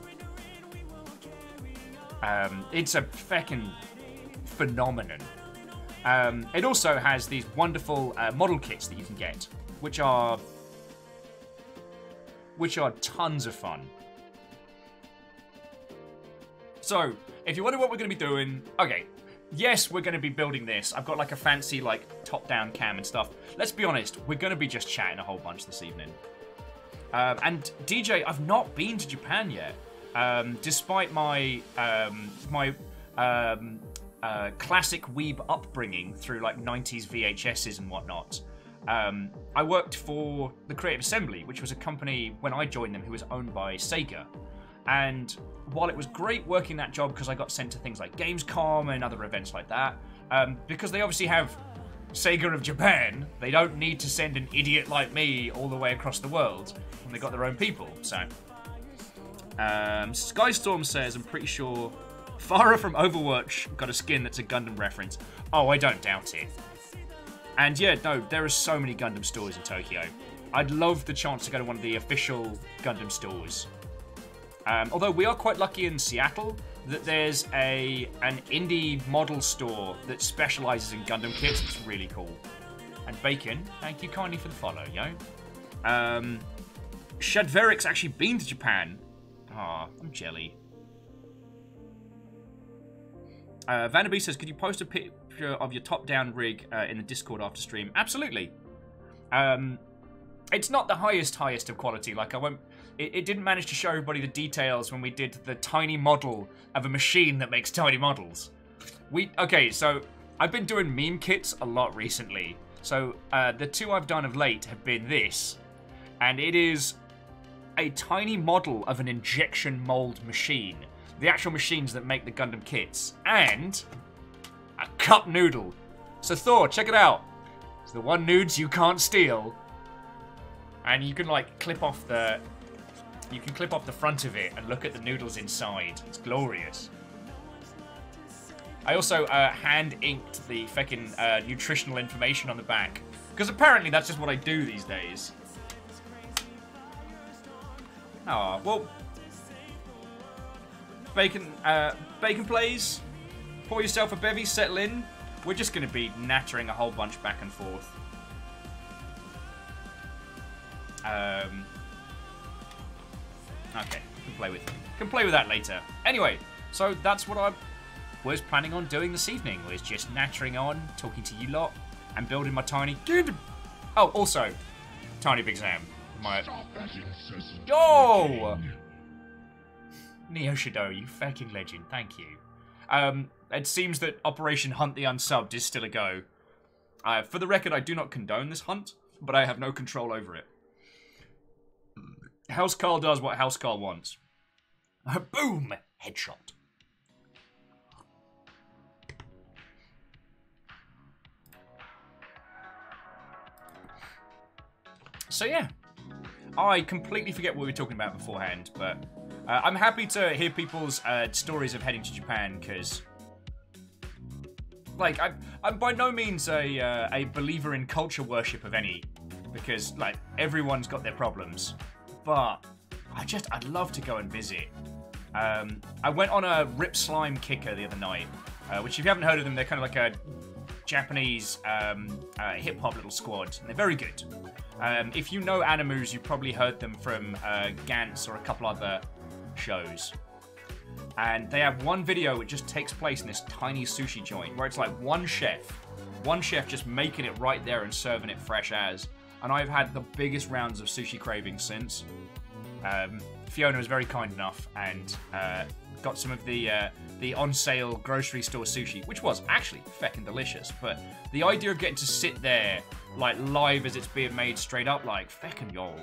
It's a feckin' phenomenon. It also has these wonderful model kits that you can get, which are tons of fun. So, if you wonder what we're going to be doing, okay, yes, we're going to be building this. I've got like a fancy like top-down cam and stuff. Let's be honest, we're going to be just chatting a whole bunch this evening. And DJ, I've not been to Japan yet. despite my classic weeb upbringing through like 90s VHSs and whatnot, I worked for the Creative Assembly, which was a company when I joined them who was owned by Sega. And while it was great working that job because I got sent to things like Gamescom and other events like that, because they obviously have Sega of Japan, they don't need to send an idiot like me all the way across the world when they got their own people. So, Skystorm says, I'm pretty sure Farah from Overwatch got a skin that's a Gundam reference. Oh, I don't doubt it. And yeah, no, there are so many Gundam stores in Tokyo. I'd love the chance to go to one of the official Gundam stores. Although we are quite lucky in Seattle that there's an indie model store that specializes in Gundam kits. It's really cool. And Bacon, thank you kindly for the follow, yo. Shadveric's actually been to Japan. Aw, I'm jelly. Vanderby says, could you post a picture of your top-down rig in the Discord after stream? Absolutely. It's not the highest of quality. Like, I won't... It didn't manage to show everybody the details when we did the tiny model of a machine that makes tiny models. Okay, so I've been doing meme kits a lot recently. So the two I've done of late have been this, and it is a tiny model of an injection mold machine. The actual machines that make the Gundam kits, and a cup noodle. So Thor, check it out. It's the one nudes you can't steal, and you can like clip off the front of it and look at the noodles inside. It's glorious. I also hand-inked the feckin' nutritional information on the back. Because apparently that's just what I do these days. Ah, well... Bacon plays. Pour yourself a bevy, settle in. We're just going to be nattering a whole bunch back and forth. Okay, can play with that later. Anyway, so that's what I was planning on doing this evening, was just nattering on, talking to you lot, and building my tiny Gundam. Oh, also, Tiny Big Sam. Yo! Neo Shadow, you fucking legend, thank you. It seems that Operation Hunt the Unsubbed is still a go. For the record, I do not condone this hunt, but I have no control over it. Housecarl does what Housecarl wants. Boom! Headshot. So yeah, I completely forget what we were talking about beforehand, but I'm happy to hear people's stories of heading to Japan, because, like, I'm by no means a believer in culture worship of any, because, like, everyone's got their problems. But I'd love to go and visit. I went on a Rip Slime Kicker the other night, which if you haven't heard of them, they're kind of like a Japanese hip-hop little squad, and they're very good. If you know Animus, you probably heard them from Gantz or a couple other shows. And they have one video which just takes place in this tiny sushi joint, where it's like one chef just making it right there and serving it fresh as. And I've had the biggest rounds of sushi cravings since. Fiona was very kind enough and got some of the on-sale grocery store sushi, which was actually feckin' delicious. But the idea of getting to sit there, like, live as it's being made straight up, like, feckin' y'all.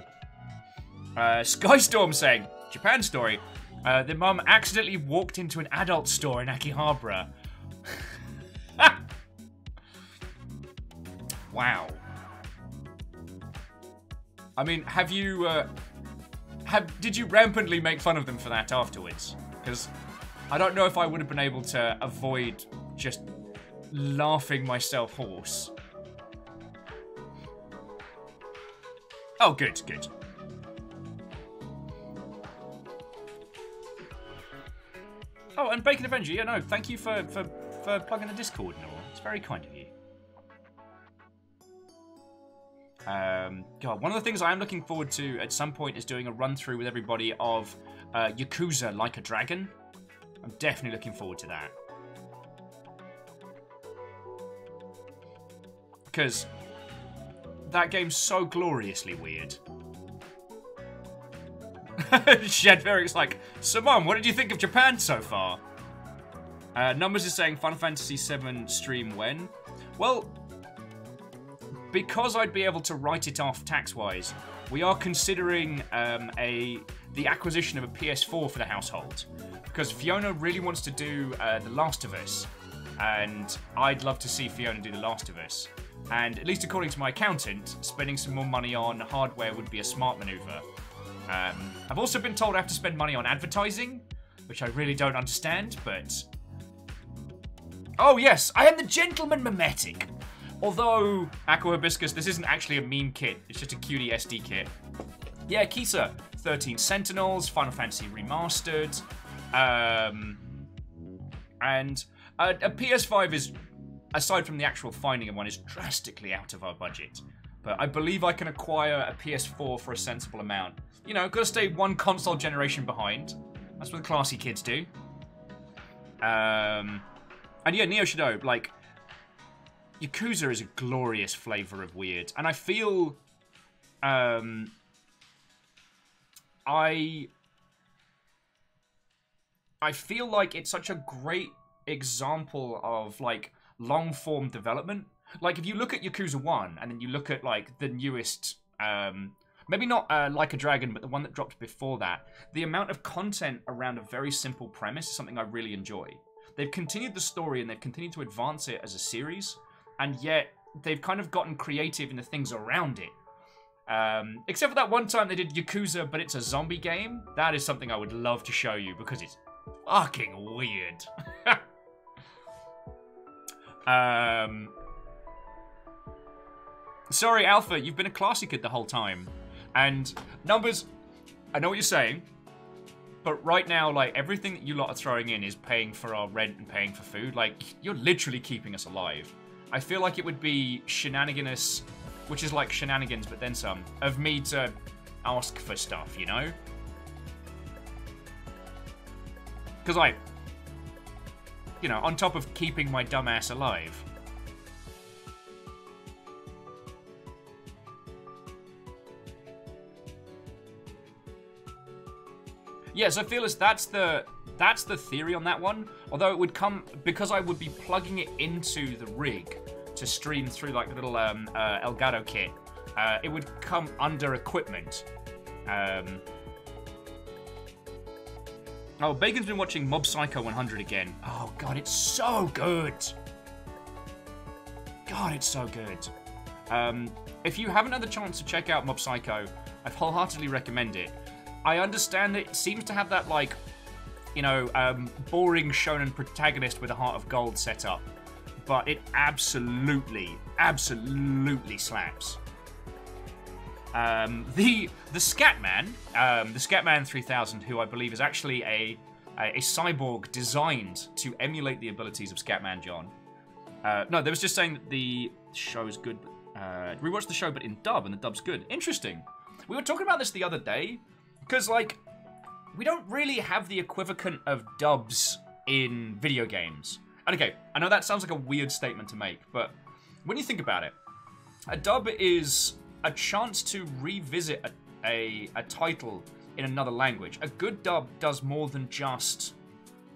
Skystorm saying, Japan story, their mum accidentally walked into an adult store in Akihabara. Wow. I mean, have you, did you rampantly make fun of them for that afterwards? Because I don't know if I would have been able to avoid just laughing myself hoarse. Oh, good, good. Oh, and Bacon Avenger, yeah, no, thank you for plugging the Discord and all. It's very kind of you. God, one of the things I am looking forward to at some point is doing a run-through with everybody of Yakuza Like a Dragon. I'm definitely looking forward to that. Because that game's so gloriously weird. Shed Ferric's like, Simon, what did you think of Japan so far? Numbers is saying Final Fantasy VII stream when? Well, because I'd be able to write it off tax-wise, we are considering the acquisition of a PS4 for the household. Because Fiona really wants to do The Last of Us. And I'd love to see Fiona do The Last of Us. And at least according to my accountant, spending some more money on hardware would be a smart maneuver. I've also been told I have to spend money on advertising, which I really don't understand, but... Oh yes, I am the Gentleman Mimetic! Although, Aqua Hibiscus, this isn't actually a meme kit, it's just a cutie SD kit. Yeah, Kisa, 13 Sentinels, Final Fantasy Remastered, and a PS5 is, aside from the actual finding of one, is drastically out of our budget. But I believe I can acquire a PS4 for a sensible amount. You know, gotta stay one console generation behind. That's what the classy kids do. And yeah, Neo Shadow, like, Yakuza is a glorious flavor of weird. And I feel, I feel like it's such a great example of, like, long-form development. Like, if you look at Yakuza 1, and then you look at, like, the newest, maybe not Like a Dragon, but the one that dropped before that, the amount of content around a very simple premise is something I really enjoy. They've continued the story, and they've continued to advance it as a series, and yet they've kind of gotten creative in the things around it. Except for that one time they did Yakuza, but it's a zombie game. That is something I would love to show you, because it's fucking weird. Sorry, Alpha, you've been a classy kid the whole time. And Numbers, I know what you're saying, but right now, like, everything that you lot are throwing in is paying for our rent and paying for food. Like, you're literally keeping us alive. I feel like it would be shenaniganous, which is like shenanigans, but then some, of me to ask for stuff, you know? Because I, you know, on top of keeping my dumbass alive. Yeah, so Fearless, that's the theory on that one. Although it would come, because I would be plugging it into the rig to stream through like the little Elgato kit, it would come under equipment. Oh, Bacon's been watching Mob Psycho 100 again. Oh god, it's so good. God, it's so good. If you haven't had the chance to check out Mob Psycho, I wholeheartedly recommend it. I understand that it seems to have that, like, you know, boring shonen protagonist with a heart of gold setup, but it absolutely slaps. The Scatman, the Scatman 3000, who I believe is actually a cyborg designed to emulate the abilities of Scatman John. No, they was just saying that the show is good. We watched the show, but in dub, and the dub's good. Interesting. We were talking about this the other day. Because, like, we don't really have the equivalent of dubs in video games. And okay, I know that sounds like a weird statement to make, but when you think about it, a dub is a chance to revisit a title in another language. A good dub does more than just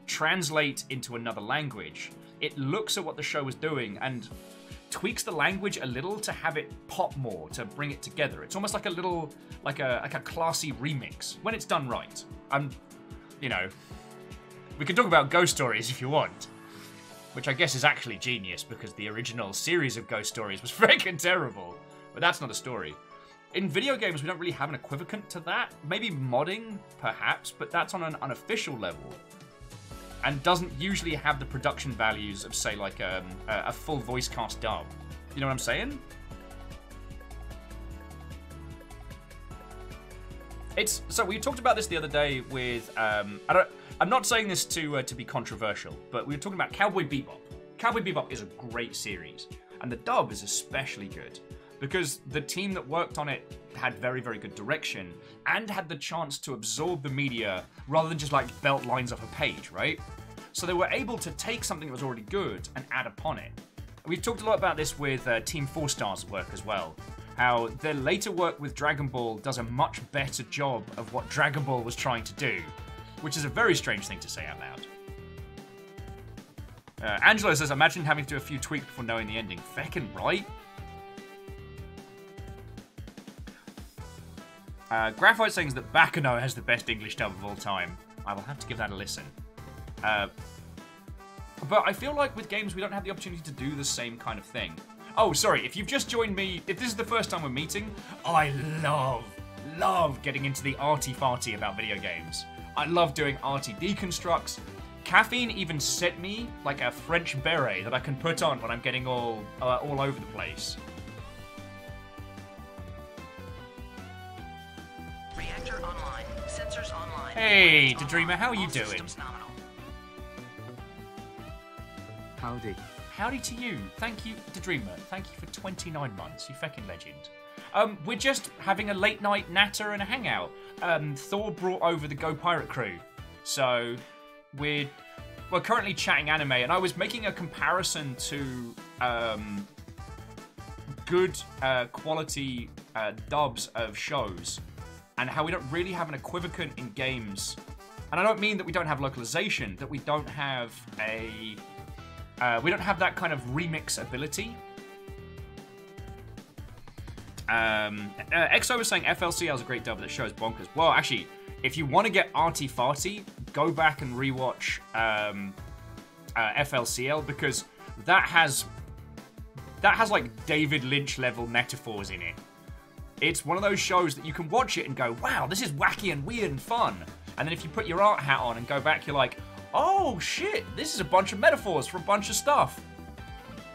translate into another language. It looks at what the show is doing and tweaks the language a little to have it pop more, to bring it together. It's almost like a little, like a classy remix when it's done right. And, you know, we can talk about Ghost Stories if you want, which I guess is actually genius because the original series of Ghost Stories was freaking terrible. But that's not a story. In video games, we don't really have an equivalent to that. Maybe modding, perhaps, but that's on an unofficial level. And doesn't usually have the production values of, say, like a full voice cast dub. You know what I'm saying? So we talked about this the other day with I'm not saying this to be controversial, but we were talking about Cowboy Bebop. Cowboy Bebop is a great series, and the dub is especially good because the team that worked on it had very, very good direction and had the chance to absorb the media rather than just like belt lines off a page, right? So they were able to take something that was already good and add upon it. We've talked a lot about this with Team 4 Star's work as well. how their later work with Dragon Ball does a much better job of what Dragon Ball was trying to do, which is a very strange thing to say out loud. Angelo says, imagine having to do a few tweaks before knowing the ending. Feckin' right? Graphite saying that Bakano has the best English dub of all time. I will have to give that a listen. But I feel like with games, we don't have the opportunity to do the same kind of thing. Oh, sorry, if you've just joined me, if this is the first time we're meeting, I love getting into the arty-farty about video games. I love doing arty deconstructs. Caffeine even sent me like a French beret that I can put on when I'm getting all over the place. Reactor online. Sensors online. Hey, Voltage Dadreamer, online. how are you All doing? systems nominal. Howdy. Howdy to you. Thank you, Dadreamer. Thank you for 29 months. You feckin' legend. We're just having a late night natter and a hangout. Thor brought over the Go Pirate crew. So we're currently chatting anime, and I was making a comparison to good quality dubs of shows, and how we don't really have an equivalent in games. And I don't mean that we don't have localization, that we don't have that kind of remix ability. XO was saying FLCL is a great dub, that show is bonkers. Well, actually, if you want to get arty-farty, go back and rewatch FLCL, because that has like David Lynch level metaphors in it. It's one of those shows that you can watch it and go, wow, this is wacky and weird and fun. And then if you put your art hat on and go back, you're like, oh shit, this is a bunch of metaphors for a bunch of stuff.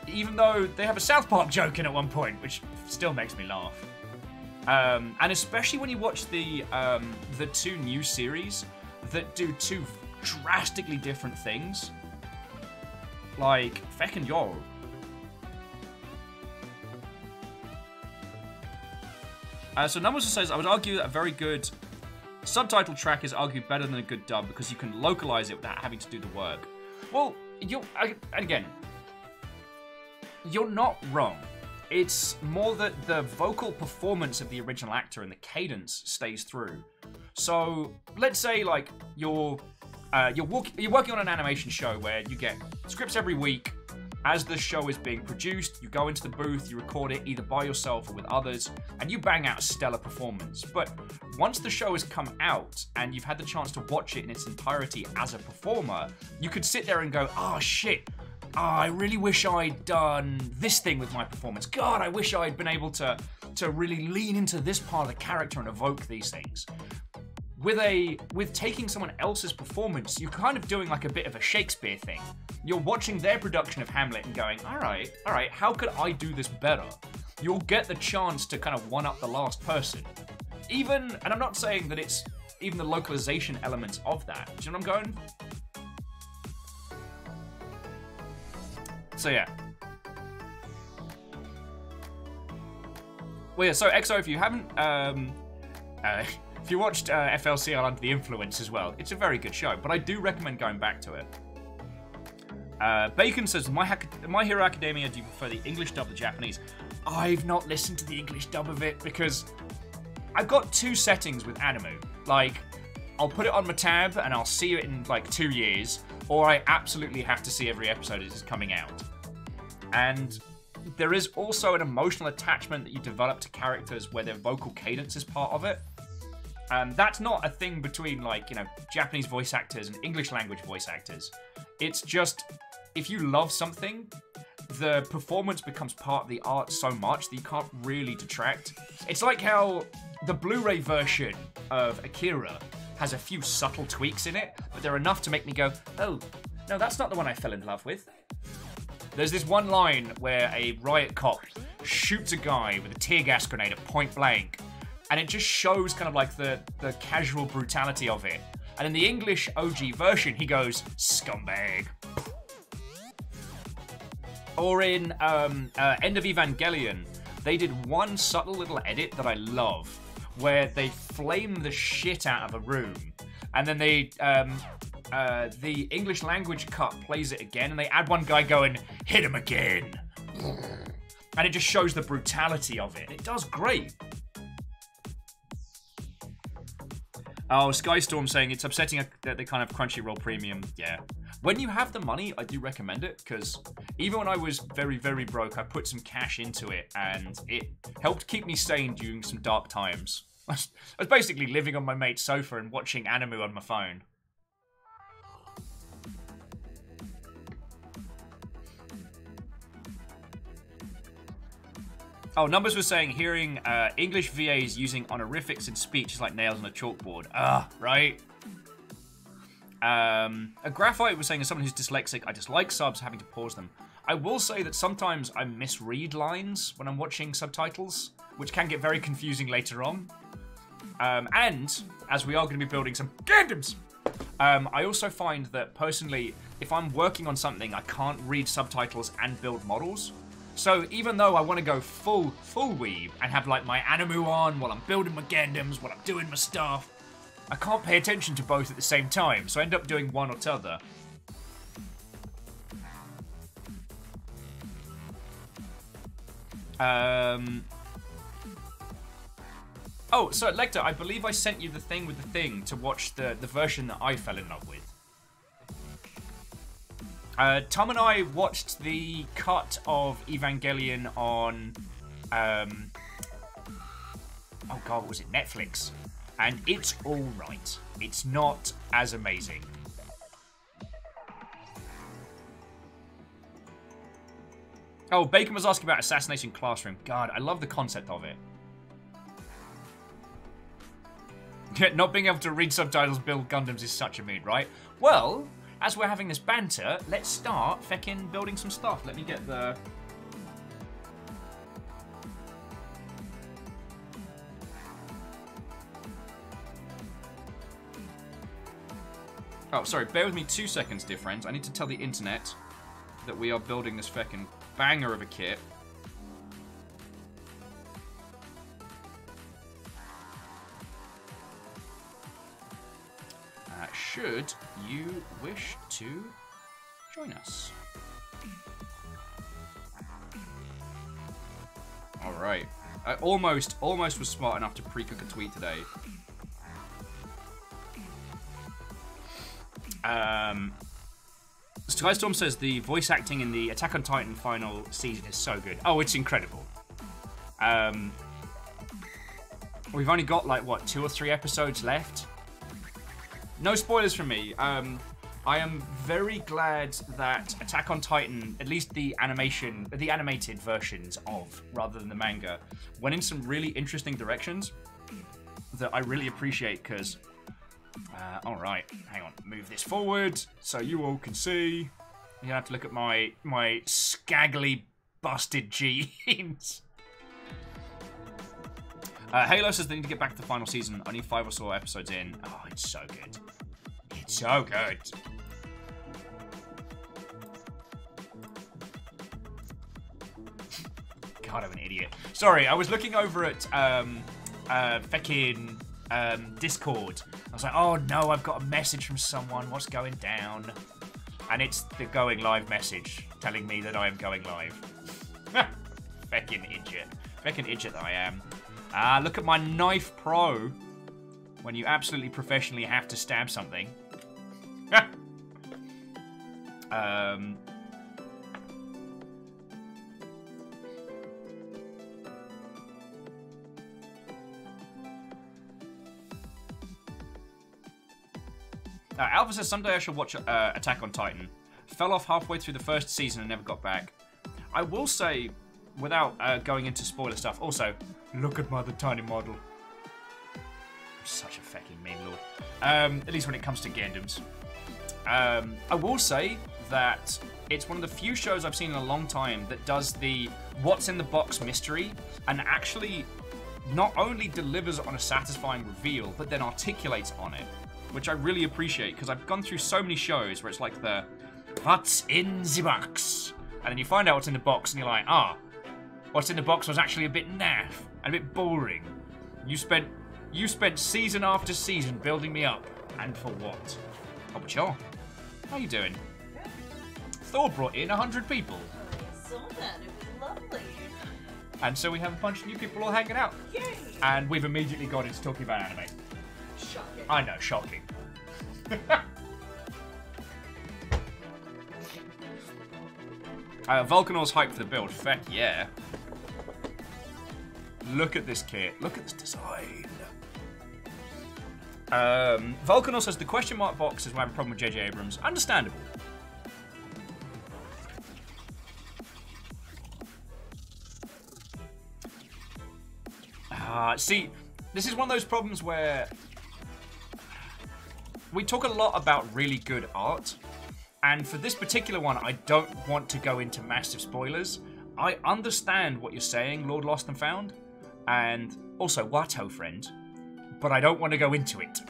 Even though they have a South Park joke in at one point, which still makes me laugh. And especially when you watch the two new series that do two drastically different things. Like, feckin' yo. So Numbers says, I would argue that a very good subtitle track is argued better than a good dub because you can localize it without having to do the work. Well, again, you're not wrong. It's more that the vocal performance of the original actor and the cadence stays through. So let's say like you're working on an animation show where you get scripts every week. As the show is being produced, you go into the booth, you record it either by yourself or with others, and you bang out a stellar performance. But once the show has come out and you've had the chance to watch it in its entirety as a performer, you could sit there and go, oh shit, I really wish I'd done this thing with my performance. God, I wish I'd been able to really lean into this part of the character and evoke these things. With taking someone else's performance, you're kind of doing like a bit of a Shakespeare thing. You're watching their production of Hamlet and going, all right, how could I do this better? You'll get the chance to kind of one-up the last person. And I'm not saying that it's even the localization elements of that. Do you know what I'm going? So yeah. Well yeah, so EXO, if you haven't, if you watched FLCL Under the Influence as well, it's a very good show, but I do recommend going back to it. Bacon says, My Hero Academia, do you prefer the English dub or the Japanese? I've not listened to the English dub of it because I've got two settings with anime. Like, I'll put it on my tab and I'll see it in like 2 years, or I absolutely have to see every episode as it's coming out. And there is also an emotional attachment that you develop to characters where their vocal cadence is part of it. That's not a thing between, like, you know, Japanese voice actors and English language voice actors. It's just, if you love something, the performance becomes part of the art so much that you can't really detract. It's like how the Blu-ray version of Akira has a few subtle tweaks in it, but they're enough to make me go, oh, no, that's not the one I fell in love with. There's this one line where a riot cop shoots a guy with a tear gas grenade at point blank, and it just shows kind of like the casual brutality of it. And in the English OG version, he goes, scumbag. Or in End of Evangelion, they did one subtle little edit that I love, where they flame the shit out of a room, and then they, the English language cut plays it again, and they add one guy going, hit him again. And it just shows the brutality of it. It does great. Oh, Skystorm saying it's upsetting that they can't have Crunchyroll Premium. Yeah. When you have the money, I do recommend it, because even when I was very, very broke, I put some cash into it, and it helped keep me sane during some dark times. I was basically living on my mate's sofa and watching anime on my phone. Oh, Numbers was saying hearing English VAs using honorifics in speech is like nails on a chalkboard. Right? A Graphite was saying, as someone who's dyslexic, I dislike subs having to pause them. I will say that sometimes I misread lines when I'm watching subtitles, which can get very confusing later on. And, as we are going to be building some Gundams, I also find that, personally, if I'm working on something, I can't read subtitles and build models. So even though I want to go full weeb and have like my anime on while I'm building my Gundams, while I'm doing my stuff, I can't pay attention to both at the same time, so I end up doing one or t'other. Oh, so Lecter, I believe I sent you the thing with the thing to watch the version that I fell in love with. Tom and I watched the cut of Evangelion on, oh god, what was it? Netflix. And it's alright. It's not as amazing. Oh, Bacon was asking about Assassination Classroom. God, I love the concept of it. Not being able to read subtitles build Gundams is such a mood, right? Well, as we're having this banter, let's start feckin' building some stuff. Let me get the... Oh, sorry, bear with me 2 seconds, dear friends. I need to tell the internet that we are building this feckin' banger of a kit. Should you wish to join us. Alright. I almost was smart enough to pre-cook a tweet today. Skystorm says the voice acting in the Attack on Titan final season is so good. Oh, it's incredible. We've only got like, what, 2 or 3 episodes left? No spoilers from me. I am very glad that Attack on Titan, at least the animated versions of, rather than the manga, went in some really interesting directions that I really appreciate, because... alright, hang on, move this forward so you all can see. You have to look at my scaggly, busted jeans. Halo says they need to get back to the final season. Only 5 or so episodes in. Oh, it's so good. It's so good. God, I'm an idiot. Sorry, I was looking over at feckin' Discord. I was like, oh no, I've got a message from someone. What's going down? And it's the going live message telling me that I am going live. Feckin' idiot. Feckin' idiot that I am. Ah, look at my knife pro. When you absolutely professionally have to stab something. Alpha says someday I shall watch Attack on Titan. Fell off halfway through the first season and never got back. I will say, without going into spoiler stuff, also, look at the tiny model. I'm such a fucking meme lord. At least when it comes to Gundams. I will say that it's one of the few shows I've seen in a long time that does the what's in the box mystery and actually not only delivers on a satisfying reveal, but then articulates on it, which I really appreciate, because I've gone through so many shows where it's like the what's in the box, and then you find out what's in the box and you're like, what's in the box was actually a bit naff and a bit boring. You spent season after season building me up, and for what? Oh, but sure. How you doing? Thor brought in 100 people. I saw that. It was lovely. And so we have a bunch of new people all hanging out. Yay! And we've immediately got into talking about anime. Shocking. I know, shocking. Volcanor's hyped for the build. Feck yeah. Look at this kit. Look at this design. Volcanor says the question mark box is why I have a problem with J.J. Abrams. Understandable. See, this is one of those problems where we talk a lot about really good art, and for this particular one, I don't want to go into massive spoilers. I understand what you're saying, Lord Lost and Found, and also Watto friend, but I don't want to go into it.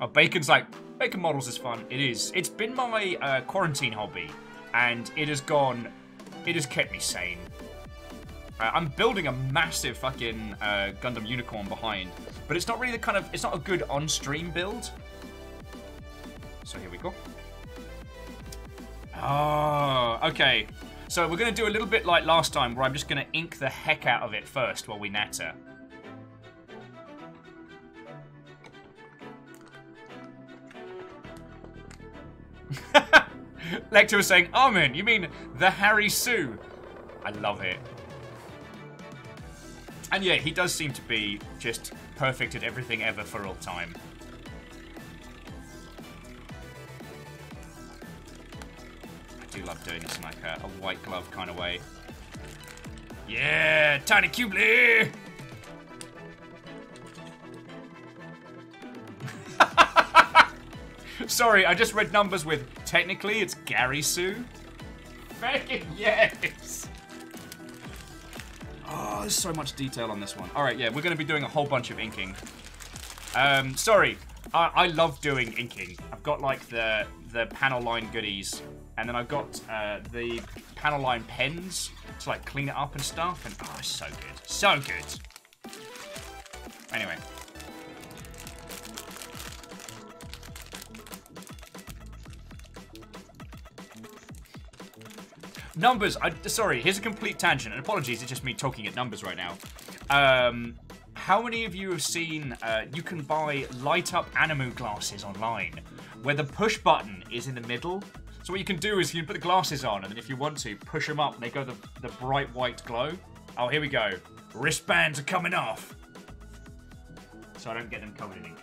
Oh, Bacon's like, Bacon Models is fun. It is. It's been my quarantine hobby, and it has kept me sane. I'm building a massive fucking Gundam unicorn behind, but it's not really it's not a good on-stream build. So here we go. Oh, okay. So we're going to do a little bit like last time, where I'm just going to ink the heck out of it first while we natter. Lecter was saying, Armin, you mean the Harry Sue? I love it. And yeah, he does seem to be just perfect at everything ever for all time. I do love doing this in like a white glove kind of way. Yeah, tiny Qubeley! Sorry, I just read numbers with, technically it's Gary Sue. Fucking yes! Oh, there's so much detail on this one. Alright, yeah, we're going to be doing a whole bunch of inking. Sorry, I love doing inking. I've got like the panel line goodies, and then I've got the panel line pens to like clean it up and stuff, and oh, it's so good. So good. Anyway. Numbers, sorry, here's a complete tangent, and apologies, it's just me talking at numbers right now. How many of you have seen, you can buy light-up Animu glasses online, where the push button is in the middle? So what you can do is you can put the glasses on, and then if you want to, push them up, and they go the bright white glow. Oh, here we go. Wristbands are coming off. So I don't get them covered in ink.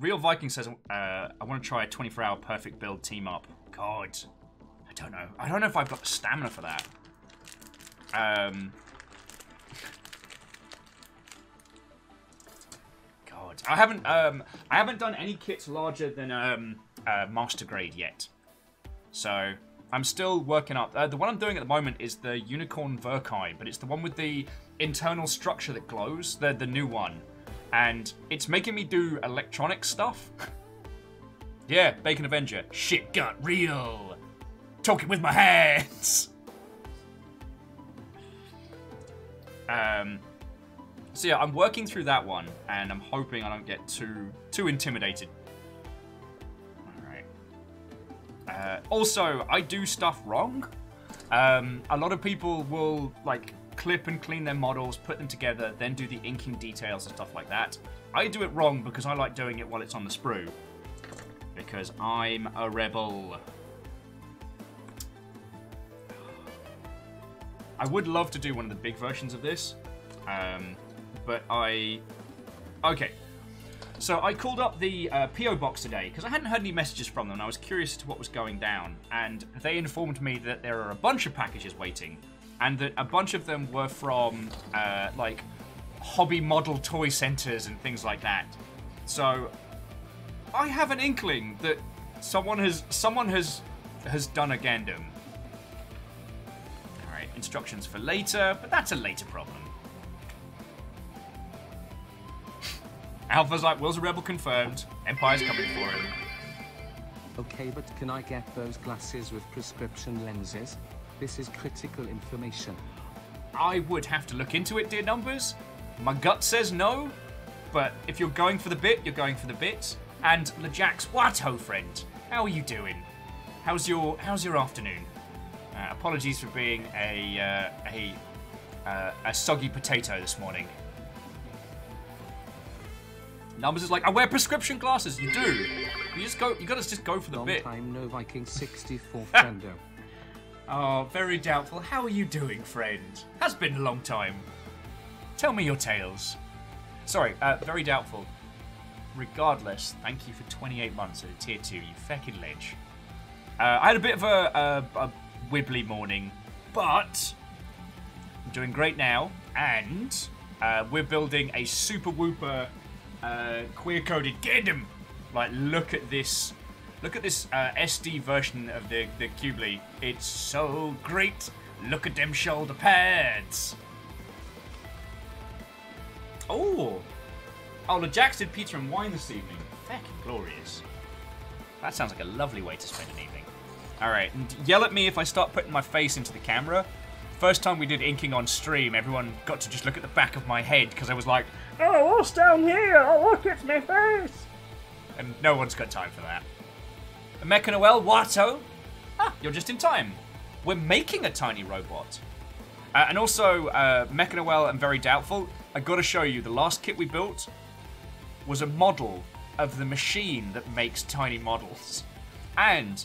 Real Viking says, I want to try a 24-hour perfect build team up. God, I don't know. I don't know if I've got the stamina for that. God, I haven't done any kits larger than master grade yet. So I'm still working up. The one I'm doing at the moment is the Unicorn Verkai, but it's the one with the internal structure that glows. The new one. And it's making me do electronic stuff. Yeah, Bacon Avenger. Shit got real. Talking with my hands. So yeah, I'm working through that one, and I'm hoping I don't get too intimidated. Alright. Also, I do stuff wrong. A lot of people will, like, clip and clean their models, put them together, then do the inking details and stuff like that. I do it wrong because I like doing it while it's on the sprue. Because I'm a rebel. I would love to do one of the big versions of this, but okay. So I called up the PO box today because I hadn't heard any messages from them and I was curious as to what was going down, and they informed me that there are a bunch of packages waiting, and that a bunch of them were from like hobby model toy centers and things like that. So I have an inkling that someone has done a Gundam. All right, instructions for later, but that's a later problem. Alpha's like, Will's a rebel confirmed. Empire's coming for him. Okay, but can I get those glasses with prescription lenses? This is critical information. I would have to look into it, dear Numbers. My gut says no, but if you're going for the bit, you're going for the bit. And LeJack's Watto friend, how are you doing? How's your afternoon? Apologies for being a soggy potato this morning. Numbers is like, I wear prescription glasses. You do. You gotta just go for the Long bit. time no Viking 64 friendo. Oh, very doubtful. How are you doing, friend? Has been a long time. Tell me your tales. Sorry, very doubtful. Regardless, thank you for 28 months at a tier 2, you feckin' ledge. I had a bit of a wibbly morning, but I'm doing great now, and we're building a super whooper queer-coded Gundam. Like, look at this SD version of the Qubeley. It's so great. Look at them shoulder pads. Oh, the Jax did pizza and wine this evening. Fucking glorious. That sounds like a lovely way to spend an evening. All right, and yell at me if I start putting my face into the camera. First time we did inking on stream, everyone got to just look at the back of my head because I was like, oh, what's down here? Oh, look, it's my face. And no one's got time for that. Mechanoel, Watto? Ah, you're just in time. We're making a tiny robot. And also, Mechanoel and Very Doubtful, I gotta show you, the last kit we built was a model of the machine that makes tiny models. And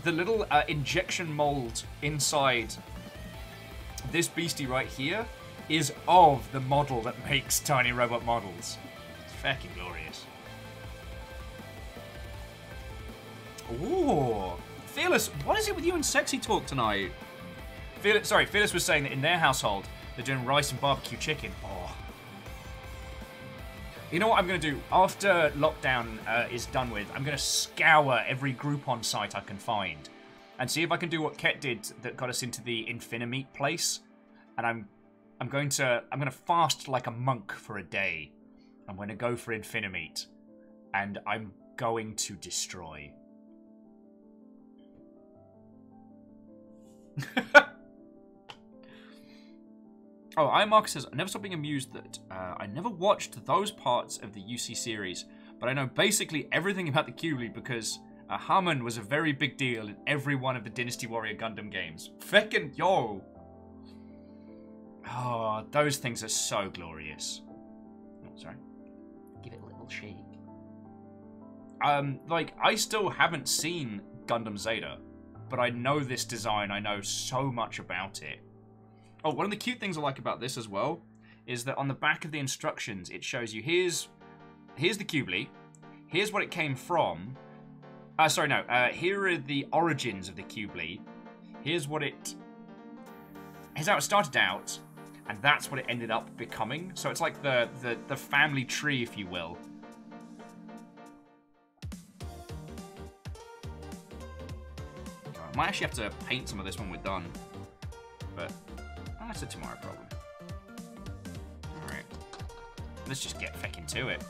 the little injection mold inside this beastie right here is of the model that makes tiny robot models. It's fucking glorious. Ooh. Fearless, what is it with you and Sexy Talk tonight? Fearless was saying that in their household, they're doing rice and barbecue chicken. Oh. You know what I'm going to do? After lockdown is done with, I'm going to scour every Groupon site I can find and see if I can do what Ket did that got us into the Infinimeat place. And I'm going to fast like a monk for a day. I'm going to go for Infinimeat. And I'm going to destroy. Oh, Ironmark says, I never stopped being amused that I never watched those parts of the UC series, but I know basically everything about the Qubeley because Harmon was a very big deal in every one of the Dynasty Warrior Gundam games. Feckin' yo! Oh, those things are so glorious. Oh, sorry. Give it a little shake. Like, I still haven't seen Gundam Zeta, but I know this design, I know so much about it. Oh, one of the cute things I like about this as well is that on the back of the instructions, it shows you, here's the Qubeley, here's what it came from, here are the origins of the Qubeley, here's how it started out, and that's what it ended up becoming. So it's like the family tree, if you will. I might actually have to paint some of this when we're done, but that's a tomorrow problem. Alright. Let's just get feckin' to it.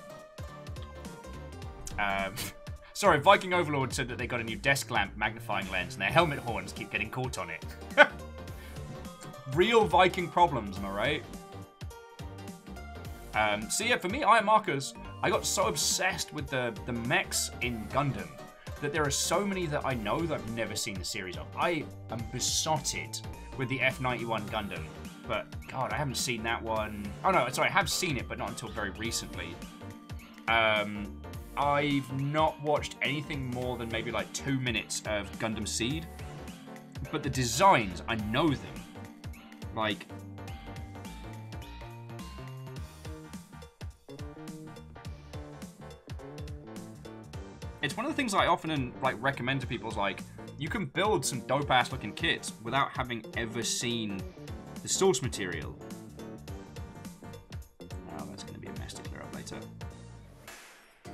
Sorry, Viking Overlord said that they got a new desk lamp magnifying lens and their helmet horns keep getting caught on it. Real Viking problems, am I right? So yeah, for me, Iron Markers, I got so obsessed with the mechs in Gundam that there are so many that I know that I've never seen the series of. I am besotted with the F91 Gundam, but God, I haven't seen that one. Oh no, sorry, I have seen it, but not until very recently. I've not watched anything more than maybe like 2 minutes of Gundam Seed, but the designs, I know them. Like, it's one of the things I often recommend to people is like, you can build some dope-ass looking kits without having ever seen the source material. Oh, that's going to be a mess to clear up later.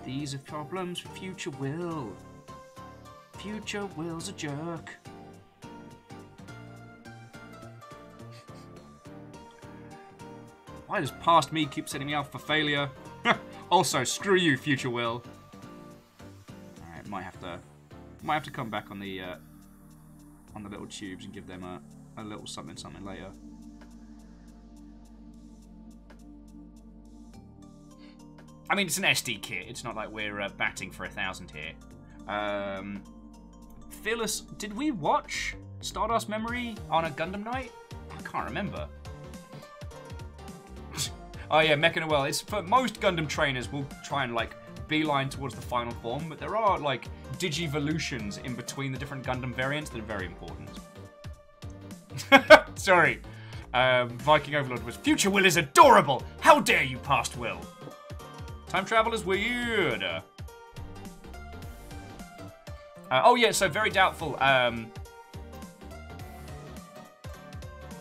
These are problems for Future Will. Future Will's a jerk. Why does past me keep setting me up for failure? Also, screw you, Future Will. Alright, might have to come back on the little tubes and give them a little something later. I mean, it's an SD kit. It's not like we're batting for 1,000 here. Fearless, did we watch Stardust Memory on a Gundam night? I can't remember. Oh yeah, Mechanoel. It's for most Gundam trainers will try and like beeline towards the final form, but there are like digivolutions in between the different Gundam variants that are very important. Sorry. Viking Overlord was Future Will is adorable! How dare you, past Will? Time travel is weird. Oh yeah, so very doubtful.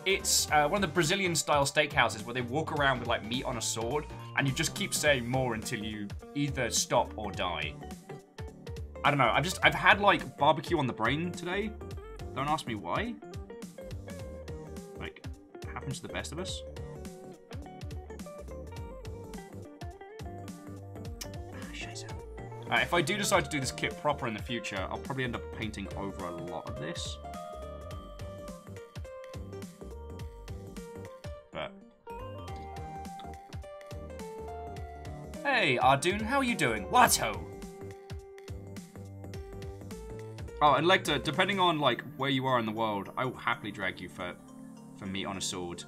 It's one of the Brazilian-style steakhouses where they walk around with like meat on a sword, and you just keep saying more until you either stop or die. I don't know. I've had like barbecue on the brain today. Don't ask me why. Like, it happens to the best of us. If I do decide to do this kit proper in the future, I'll probably end up painting over a lot of this. But... Hey, Ardoon, how are you doing? Watto! Oh, and Lecter, depending on, like, where you are in the world, I will happily drag you for meat on a sword.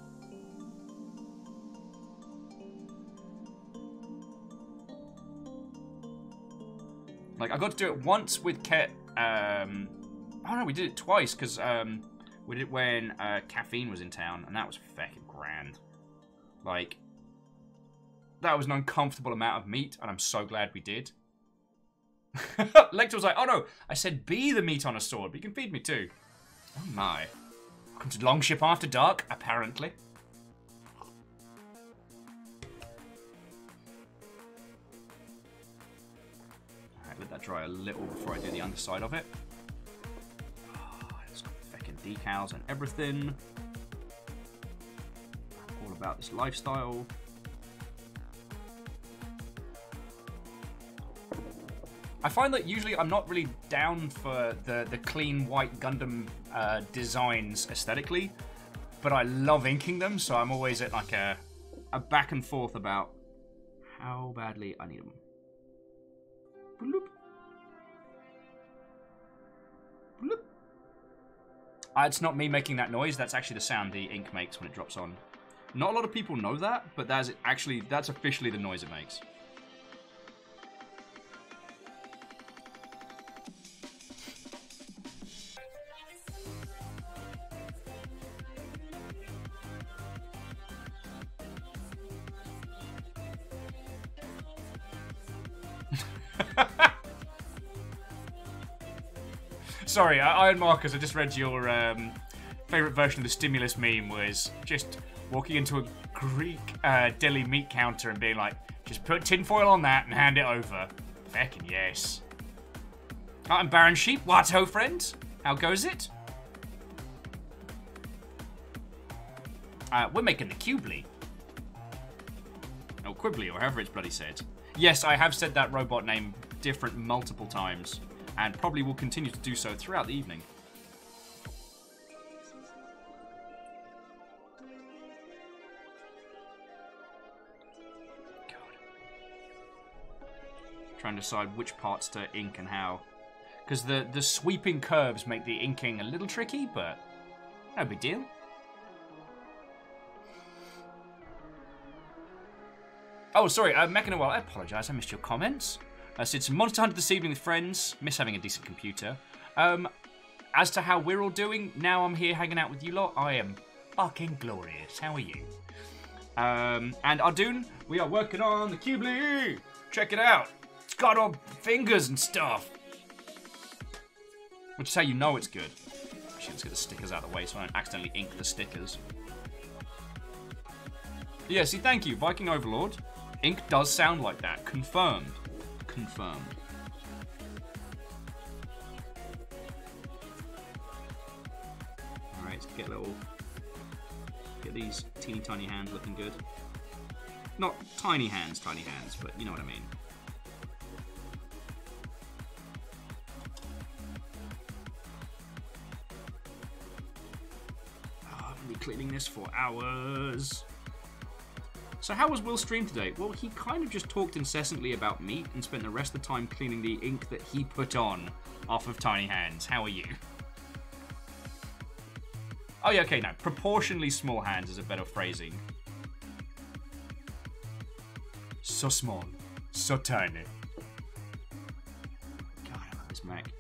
Like, I got to do it once with Ket. Oh no, we did it twice, because we did it when Caffeine was in town, and that was fucking grand. Like, that was an uncomfortable amount of meat, and I'm so glad we did. Lecter was like, oh no, I said be the meat on a sword, but you can feed me too. Oh my. Welcome to Longship After Dark, apparently. Let that dry a little before I do the underside of it. Oh, it's got fucking decals and everything. All about this lifestyle. I find that usually I'm not really down for the clean white Gundam designs aesthetically, but I love inking them, so I'm always at like a back and forth about how badly I need them. Bloop. Bloop. It's not me making that noise, that's actually the sound the ink makes when it drops on. Not a lot of people know that, but that's officially the noise it makes. Sorry, Iron Marcus, I just read your favourite version of the stimulus meme was just walking into a Greek deli meat counter and being like, just put tinfoil on that and hand it over. Feckin' yes. I'm Baron Sheep. What ho, friends? How goes it? We're making the Qubeley. Oh, Qubeley, or however it's bloody said. Yes, I have said that robot name different multiple times, and probably will continue to do so throughout the evening. God. Trying to decide which parts to ink and how. Because the sweeping curves make the inking a little tricky, but no big deal. Oh, sorry, Mechanoel, I apologise, I missed your comments. I did some Monster Hunter this evening with friends, miss having a decent computer. As to how we're all doing, now I'm here hanging out with you lot, I am fucking glorious. How are you? And Ardoon, we are working on the Qubeley! Check it out! It's got all fingers and stuff! Which is how you know it's good. Actually, let's get the stickers out of the way so I don't accidentally ink the stickers. Yeah, see, thank you, Viking Overlord. Ink does sound like that. Confirmed. Confirmed. Alright, get these teeny tiny hands looking good. Not tiny hands, but you know what I mean. Oh, I'm gonna be cleaning this for hours. So how was Will's stream today? Well, he kind of just talked incessantly about meat and spent the rest of the time cleaning the ink that he put on off of Tiny Hands. How are you? Oh yeah, okay, no. Proportionally small hands is a better phrasing. So small. So tiny. God, I love this Mac.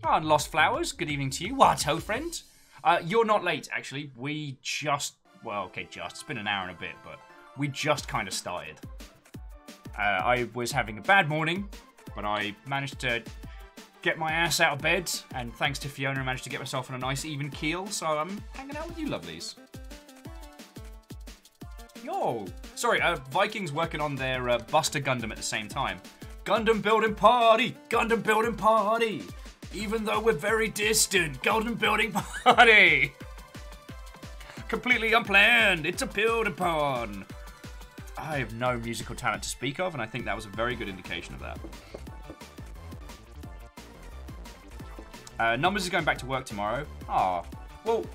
Oh, and Lost Flowers, good evening to you. Watto, friend. You're not late, actually. We just... Well, okay, just. It's been an hour and a bit, but we just kind of started. I was having a bad morning, but I managed to get my ass out of bed, and thanks to Fiona, I managed to get myself on a nice even keel, so I'm hanging out with you lovelies. Yo! Sorry, Vikings working on their Buster Gundam at the same time. Gundam building party! Gundam building party! Even though we're very distant, Gundam building party! Completely unplanned, it's a building pun! I have no musical talent to speak of, and I think that was a very good indication of that. Numbers is going back to work tomorrow. Ah, well...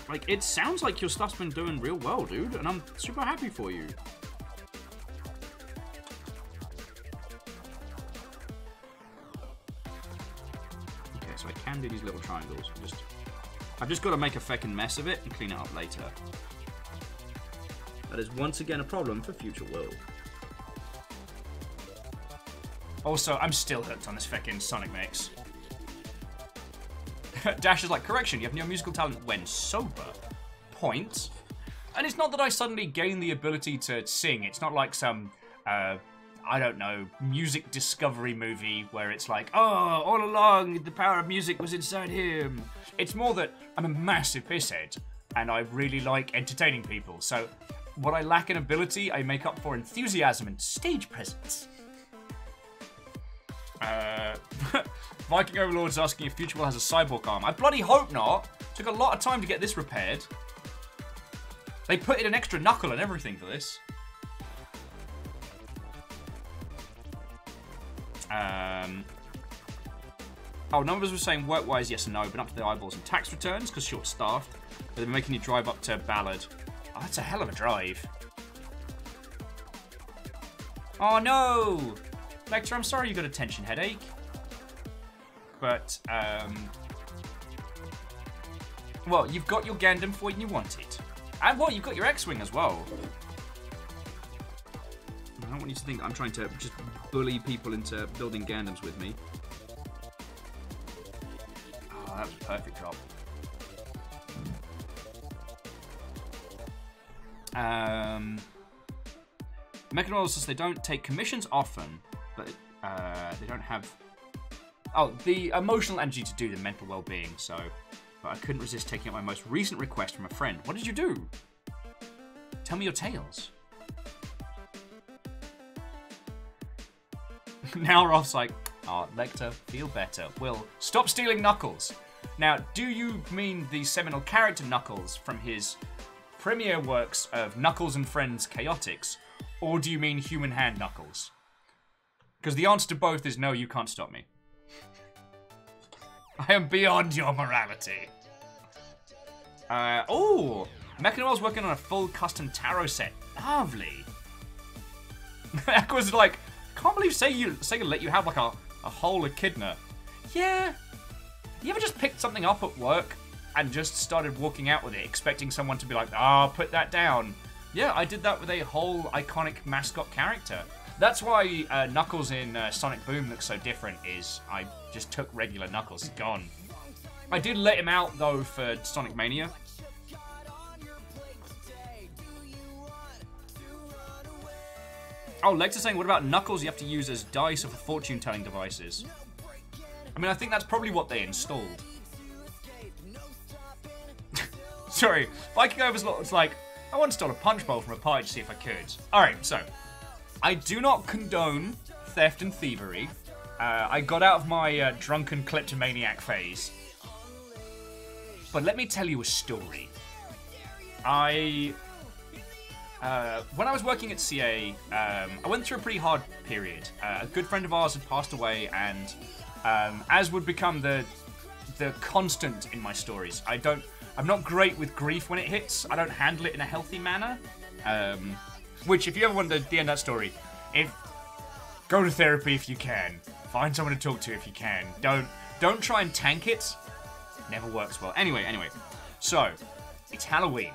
Like, it sounds like your stuff's been doing real well, dude, and I'm super happy for you. Okay, so I can do these little triangles. I've just got to make a feckin' mess of it and clean it up later. That is once again a problem for future Will. Also, I'm still hooked on this feckin' Sonic mix. Dash is like, correction, you have no musical talent when sober. Point. And it's not that I suddenly gain the ability to sing. It's not like some, I don't know, music discovery movie where it's like, oh, all along the power of music was inside him. It's more that I'm a massive pisshead and I really like entertaining people. So what I lack in ability, I make up for enthusiasm and stage presence. Viking Overlord's asking if Future Will has a cyborg arm. I bloody hope not. Took a lot of time to get this repaired. They put in an extra knuckle and everything for this. Oh, Numbers was saying work-wise, yes and no, but up to the eyeballs and tax returns because short-staffed. But they're making you drive up to Ballard. Oh, that's a hell of a drive. Oh no! Lecter, I'm sorry you got a tension headache. But, well, you've got your Gundam for when you want it. And, well, you've got your X-Wing as well. I don't want you to think I'm trying to just bully people into building Gundams with me. Oh, that was a perfect job. Mechanol says they don't take commissions often, but they don't have... Oh, the emotional energy to do the mental well-being, so... But I couldn't resist taking up my most recent request from a friend. What did you do? Tell me your tales. Now Rolf's like, oh, Lecter, feel better. Will, stop stealing Knuckles. Now, do you mean the seminal character Knuckles from his premiere works of Knuckles and Friends Chaotix, or do you mean Human Hand Knuckles? Because the answer to both is no, you can't stop me. I am beyond your morality. Oh, Mechanol's working on a full custom tarot set. Lovely. Aqua's like, can't believe Sega let you have like a whole echidna. Yeah. You ever just picked something up at work and just started walking out with it, expecting someone to be like, ah, put that down. Yeah, I did that with a whole iconic mascot character. That's why Knuckles in Sonic Boom looks so different, is I just took regular Knuckles, he's gone. I did let him out, though, for Sonic Mania. Oh, Lex is saying, what about Knuckles you have to use as dice for fortune-telling devices? I mean, I think that's probably what they installed. Sorry, Viking Overlord's like, I once stole a punch bowl from a party to see if I could. Alright, so, I do not condone theft and thievery. I got out of my drunken kleptomaniac phase. But let me tell you a story. I when I was working at CA, I went through a pretty hard period. A good friend of ours had passed away, and as would become the constant in my stories, I'm not great with grief when it hits. I don't handle it in a healthy manner. Which, if you ever wondered the end of that story, go to therapy if you can. Find someone to talk to if you can. Don't try and tank it. Never works well. Anyway. So, it's Halloween.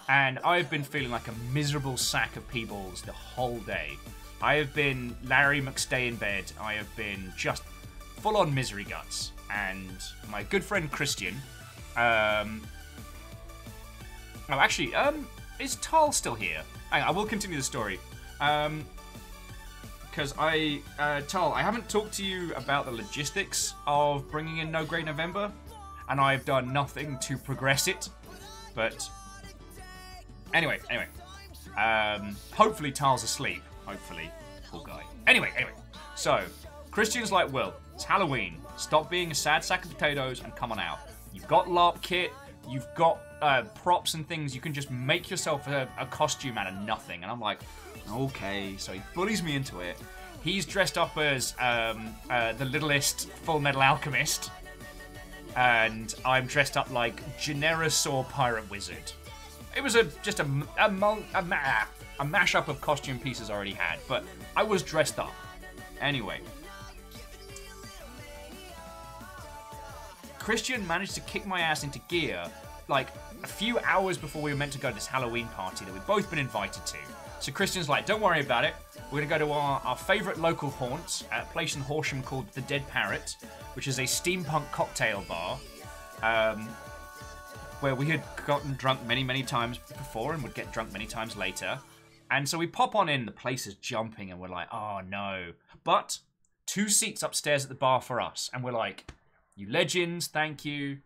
And I've been feeling like a miserable sack of pea-balls the whole day. I have been Larry McStay in bed. I have been just full-on misery guts. And my good friend Christian... is Tal still here? I will continue the story. Because Tal, I haven't talked to you about the logistics of bringing in No Grey November, and I've done nothing to progress it. But anyway, hopefully Tal's asleep. Hopefully, poor guy. Anyway, so Christian's like, Will, it's Halloween. Stop being a sad sack of potatoes and come on out. You've got LARP kit. You've got props and things. You can just make yourself a costume out of nothing. And I'm like, okay. So he bullies me into it. He's dressed up as the littlest Full Metal Alchemist. And I'm dressed up like Generosaur Pirate Wizard. It was just a mashup of costume pieces I already had. But I was dressed up. Anyway. Christian managed to kick my ass into gear like a few hours before we were meant to go to this Halloween party that we've both been invited to. So Christian's like, don't worry about it. We're going to go to our favourite local haunts, a place in Horsham called The Dead Parrot, which is a steampunk cocktail bar, where we had gotten drunk many, many times before and would get drunk many times later. And so we pop on in, the place is jumping, and we're like, oh no. But 2 seats upstairs at the bar for us, and we're like... You legends, thank you.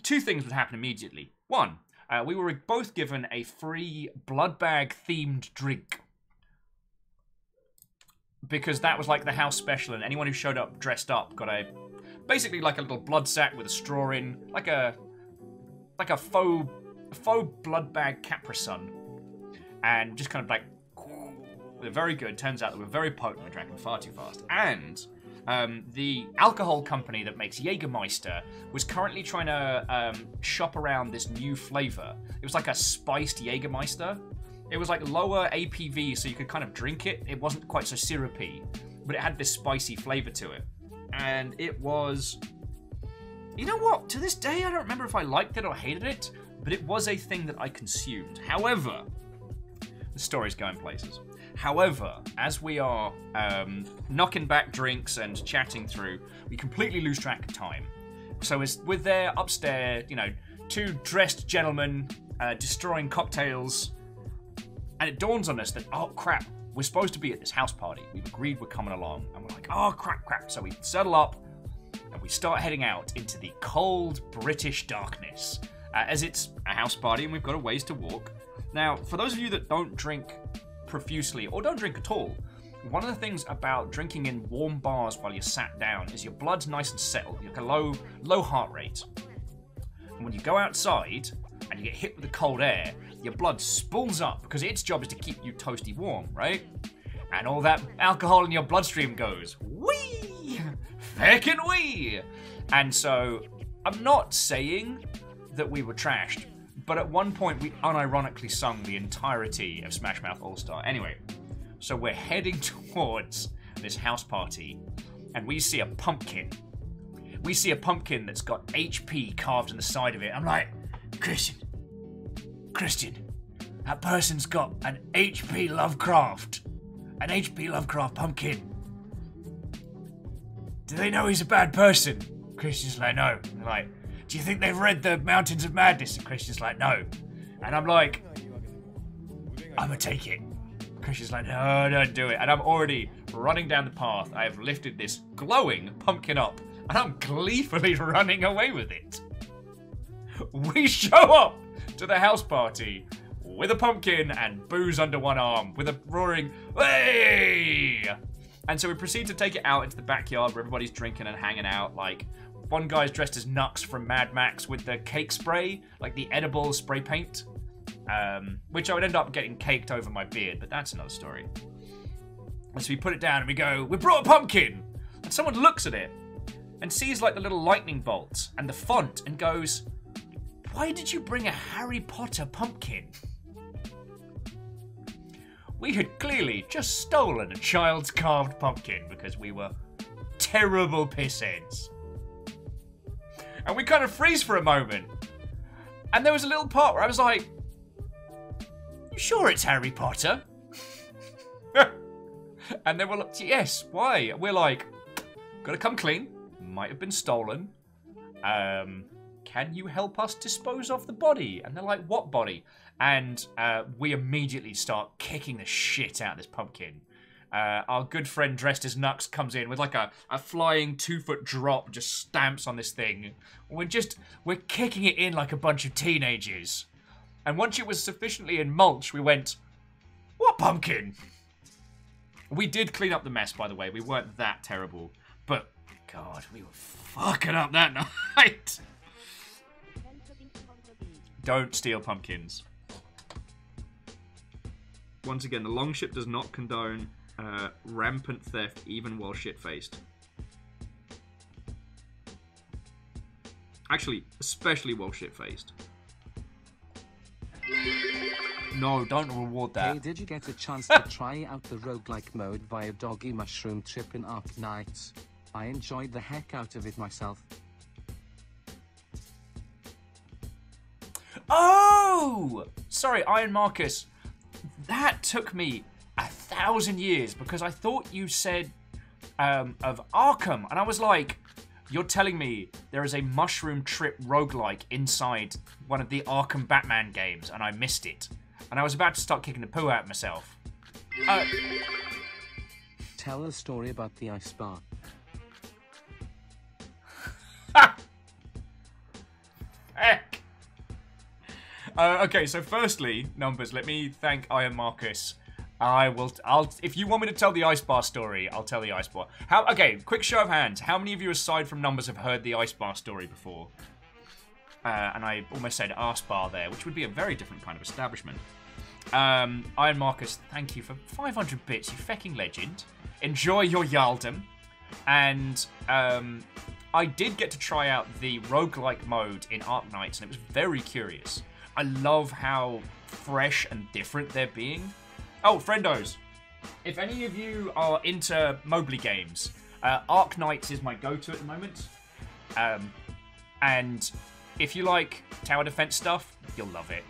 2 things would happen immediately. 1, we were both given a free blood bag themed drink. Because that was like the house special, and anyone who showed up dressed up got basically like a little blood sack with a straw in, like a faux blood bag Capri Sun. And just kind of like, they're very good. Turns out they were very potent. We drank them far too fast. And... the alcohol company that makes Jägermeister was currently trying to shop around this new flavor. It was like a spiced Jägermeister. It was like lower APV, so you could kind of drink it. It wasn't quite so syrupy, but it had this spicy flavor to it. And it was... You know what? To this day, I don't remember if I liked it or hated it, but it was a thing that I consumed. However, the story's going places. However, as we are knocking back drinks and chatting through, we completely lose track of time. So we're there upstairs, 2 dressed gentlemen destroying cocktails, and it dawns on us that, oh crap, we're supposed to be at this house party. We've agreed we're coming along, and we're like, oh crap. So we settle up, and we start heading out into the cold British darkness, as it's a house party and we've got a ways to walk. Now, for those of you that don't drink profusely or don't drink at all, one of the things about drinking in warm bars while you're sat down is your blood's nice and settled. You have a low heart rate. And when you go outside and you get hit with the cold air, your blood spools up because its job is to keep you toasty warm, right? And all that alcohol in your bloodstream goes, wee! Feckin' wee! And so, I'm not saying that we were trashed, but at one point, we unironically sung the entirety of Smash Mouth All-Star. Anyway, so we're heading towards this house party, and we see a pumpkin. We see a pumpkin that's got HP carved in the side of it. I'm like, Christian, that person's got an HP Lovecraft pumpkin. Do they know he's a bad person? Christian's like, no. I'm like, do you think they've read the Mountains of Madness? And Christian's like, no. And I'm like, I'm gonna take it. Christian's like, no, don't do it. And I'm already running down the path. I have lifted this glowing pumpkin up, and I'm gleefully running away with it. We show up to the house party with a pumpkin and booze under one arm, with a roaring, hey! And so we proceed to take it out into the backyard where everybody's drinking and hanging out, like... One guy's dressed as Nux from Mad Max with the cake spray, like the edible spray paint. which I would end up getting caked over my beard, but that's another story. And so we put it down and we go, we brought a pumpkin! And someone looks at it and sees like the little lightning bolts and the font and goes, why did you bring a Harry Potter pumpkin? We had clearly just stolen a child's carved pumpkin because we were terrible pissheads. And we kind of freeze for a moment. And there was a little part where I was like, you sure it's Harry Potter? And they were like, yes, why? We're like, gotta come clean. Might have been stolen. Can you help us dispose of the body? And they're like, what body? And we immediately start kicking the shit out of this pumpkin. Our good friend dressed as Nux comes in with like a flying 2-foot drop, just stamps on this thing. We're kicking it in like a bunch of teenagers. And once it was sufficiently in mulch, we went, what pumpkin? We did clean up the mess, by the way. We weren't that terrible. But, God, we were fucking up that night. Don't steal pumpkins. Once again, the Longship does not condone rampant theft, even while shit-faced. Actually, especially while shit-faced. No, don't reward that. Hey, did you get a chance to try out the roguelike mode via Doggy Mushroom Trip in Ark Knights? I enjoyed the heck out of it myself. Oh! Sorry, Iron Marcus. That took me 1,000 years because I thought you said of Arkham. And I was like, you're telling me there is a Mushroom Trip roguelike inside one of the Arkham Batman games and I missed it. And I was about to start kicking the poo out of myself. Tell a story about the ice bar. Heck. Okay, so firstly, Numbers, let me thank Iron Marcus. If you want me to tell the ice bar story, I'll tell the ice bar. Okay, quick show of hands. How many of you aside from Numbers have heard the ice bar story before? And I almost said arse bar there, which would be a very different kind of establishment. Iron Marcus, thank you for 500 bits, you fecking legend. Enjoy your Yaldom. And I did get to try out the roguelike mode in Ark Knights, and it was very curious. I love how fresh and different they're being. Oh, friendos, if any of you are into Mobley games, Ark Knights is my go-to at the moment. And if you like tower defense stuff, you'll love it.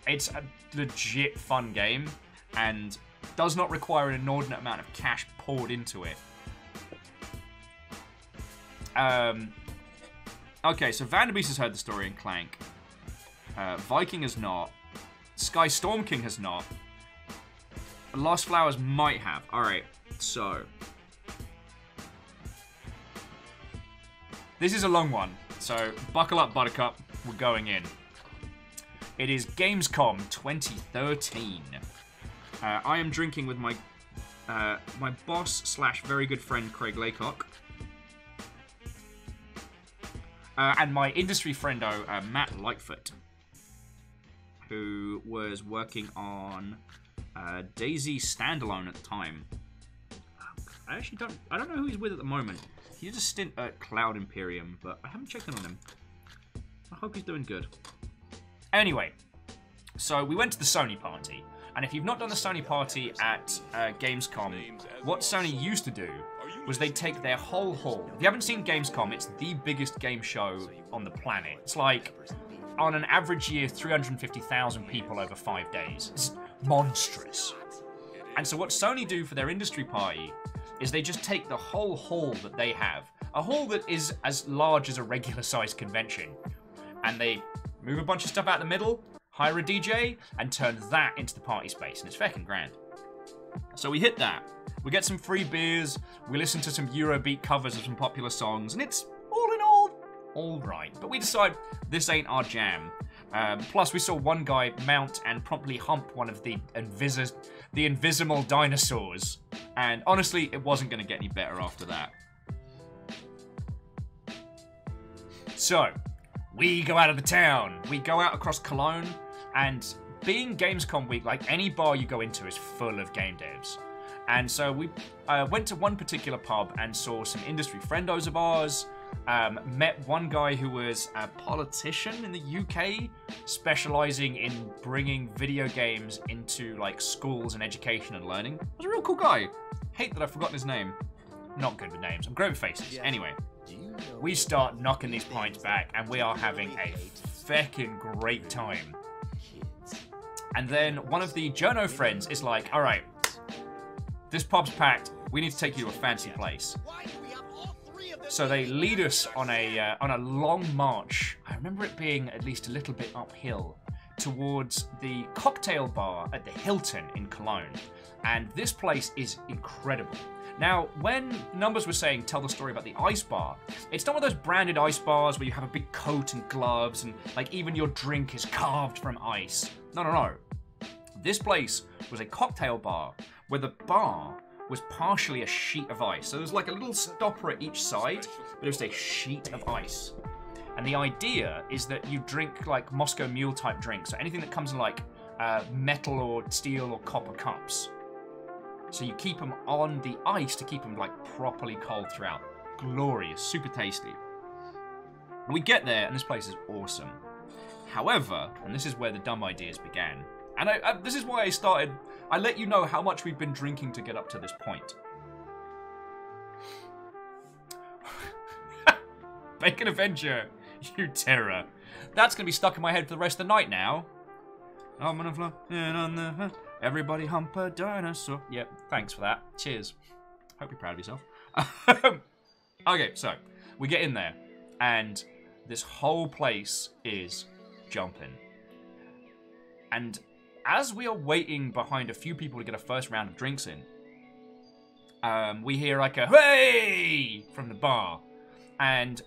It's a legit fun game and does not require an inordinate amount of cash poured into it. Okay, so Vanderbeest has heard the story in Clank. Viking has not. Sky Storm King has not. Lost Flowers might have. Alright, so. This is a long one, so buckle up, Buttercup. We're going in. It is Gamescom 2013. I am drinking with my my boss / very good friend Craig Laycock. And my industry friendo, Matt Lightfoot, who was working on DayZ Standalone at the time. I don't know who he's with at the moment. He did a stint at Cloud Imperium, but I haven't checked in on him. I hope he's doing good. Anyway, so we went to the Sony party, and if you've not done the Sony party at Gamescom, what Sony used to do was they'd take their whole hall. If you haven't seen Gamescom, it's the biggest game show on the planet. It's like, on an average year, 350,000 people over 5 days. It's monstrous. And so what Sony do for their industry party is they just take the whole hall that they have, a hall that is as large as a regular-sized convention, and they move a bunch of stuff out the middle, hire a DJ, and turn that into the party space, and it's feckin' grand. So we hit that. We get some free beers, we listen to some Eurobeat covers of some popular songs, and it's, all in all right. But we decide this ain't our jam. Plus, we saw one guy mount and promptly hump one of the invisible dinosaurs. And honestly, it wasn't going to get any better after that. So, we go out of the town. We go out across Cologne, and being Gamescom week, like any bar you go into is full of game devs. And so we went to one particular pub and saw some industry friendos of ours. Met one guy who was a politician in the UK, specializing in bringing video games into like schools and education and learning. He was a real cool guy. Hate that I've forgotten his name. Not good with names. I'm great with faces. Anyway, we start knocking these pints back, and we are having a feckin' great time. And then one of the journo friends is like, all right, this pub's packed. We need to take you to a fancy place. So they lead us on a long march. I remember it being at least a little bit uphill towards the cocktail bar at the Hilton in Cologne. And this place is incredible. Now, when Numbers was saying tell the story about the ice bar, it's not one of those branded ice bars where you have a big coat and gloves and like even your drink is carved from ice. No. This place was a cocktail bar where the bar was partially a sheet of ice. So there was like a little stopper at each side, but it was a sheet of ice. And the idea is that you drink like Moscow Mule type drinks, so anything that comes in like metal or steel or copper cups. So you keep them on the ice to keep them like properly cold throughout. Glorious, super tasty. We get there and this place is awesome. However, and this is where the dumb ideas began, and this is why I let you know how much we've been drinking to get up to this point. Bacon Avenger, you terror. That's going to be stuck in my head for the rest of the night now. I'm gonna fly in on the... Everybody hump a dinosaur. Yep, thanks for that. Cheers. Hope you're proud of yourself. Okay, so we get in there, and this whole place is jumping. And as we are waiting behind a few people to get a first round of drinks in, we hear like a "Hey!" from the bar. And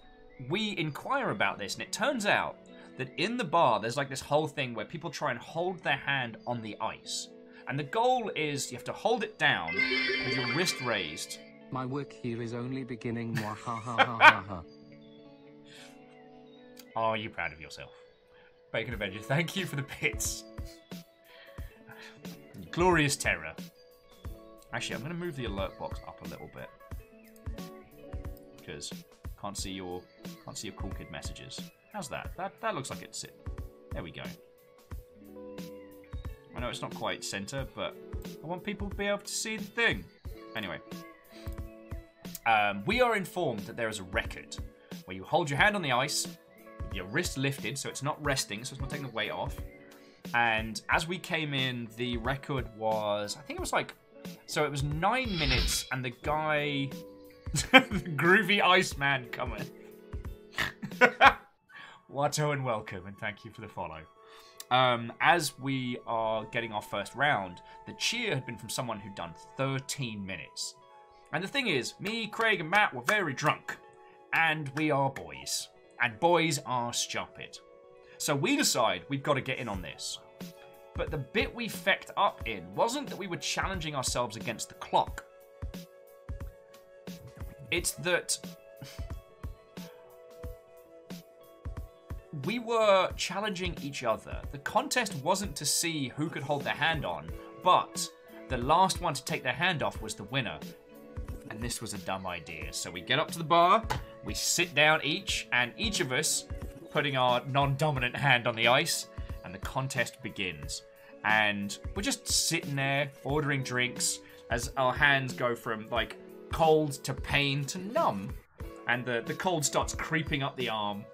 we inquire about this, and it turns out that in the bar, there's like this whole thing where people try and hold their hand on the ice. And the goal is you have to hold it down with your wrist raised. My work here is only beginning. Mwahahaha. Are you proud of yourself? Bacon Avenger, thank you for the bits. Glorious terror. Actually, I'm going to move the alert box up a little bit. Because can't see your cool kid messages. How's that? That looks like it's it. There we go. I know it's not quite center, but I want people to be able to see the thing. Anyway. We are informed that there is a record where you hold your hand on the ice, with your wrist lifted, so it's not resting, so it's not taking the weight off. And as we came in, the record was, I think it was like, so it was 9 minutes, and the guy, the groovy Iceman coming. Watto and welcome, and thank you for the follow. As we are getting our first round, the cheer had been from someone who'd done 13 minutes. And the thing is, me, Craig, and Matt were very drunk. And we are boys. And boys are stupid. So we decide we've got to get in on this. But the bit we fecked up in wasn't that we were challenging ourselves against the clock. It's that we were challenging each other. The contest wasn't to see who could hold their hand on, but the last one to take their hand off was the winner. And this was a dumb idea. So we get up to the bar, we sit down each, and each of us putting our non-dominant hand on the ice, and the contest begins. And we're just sitting there, ordering drinks, as our hands go from, like, cold to pain to numb. And the cold starts creeping up the arm.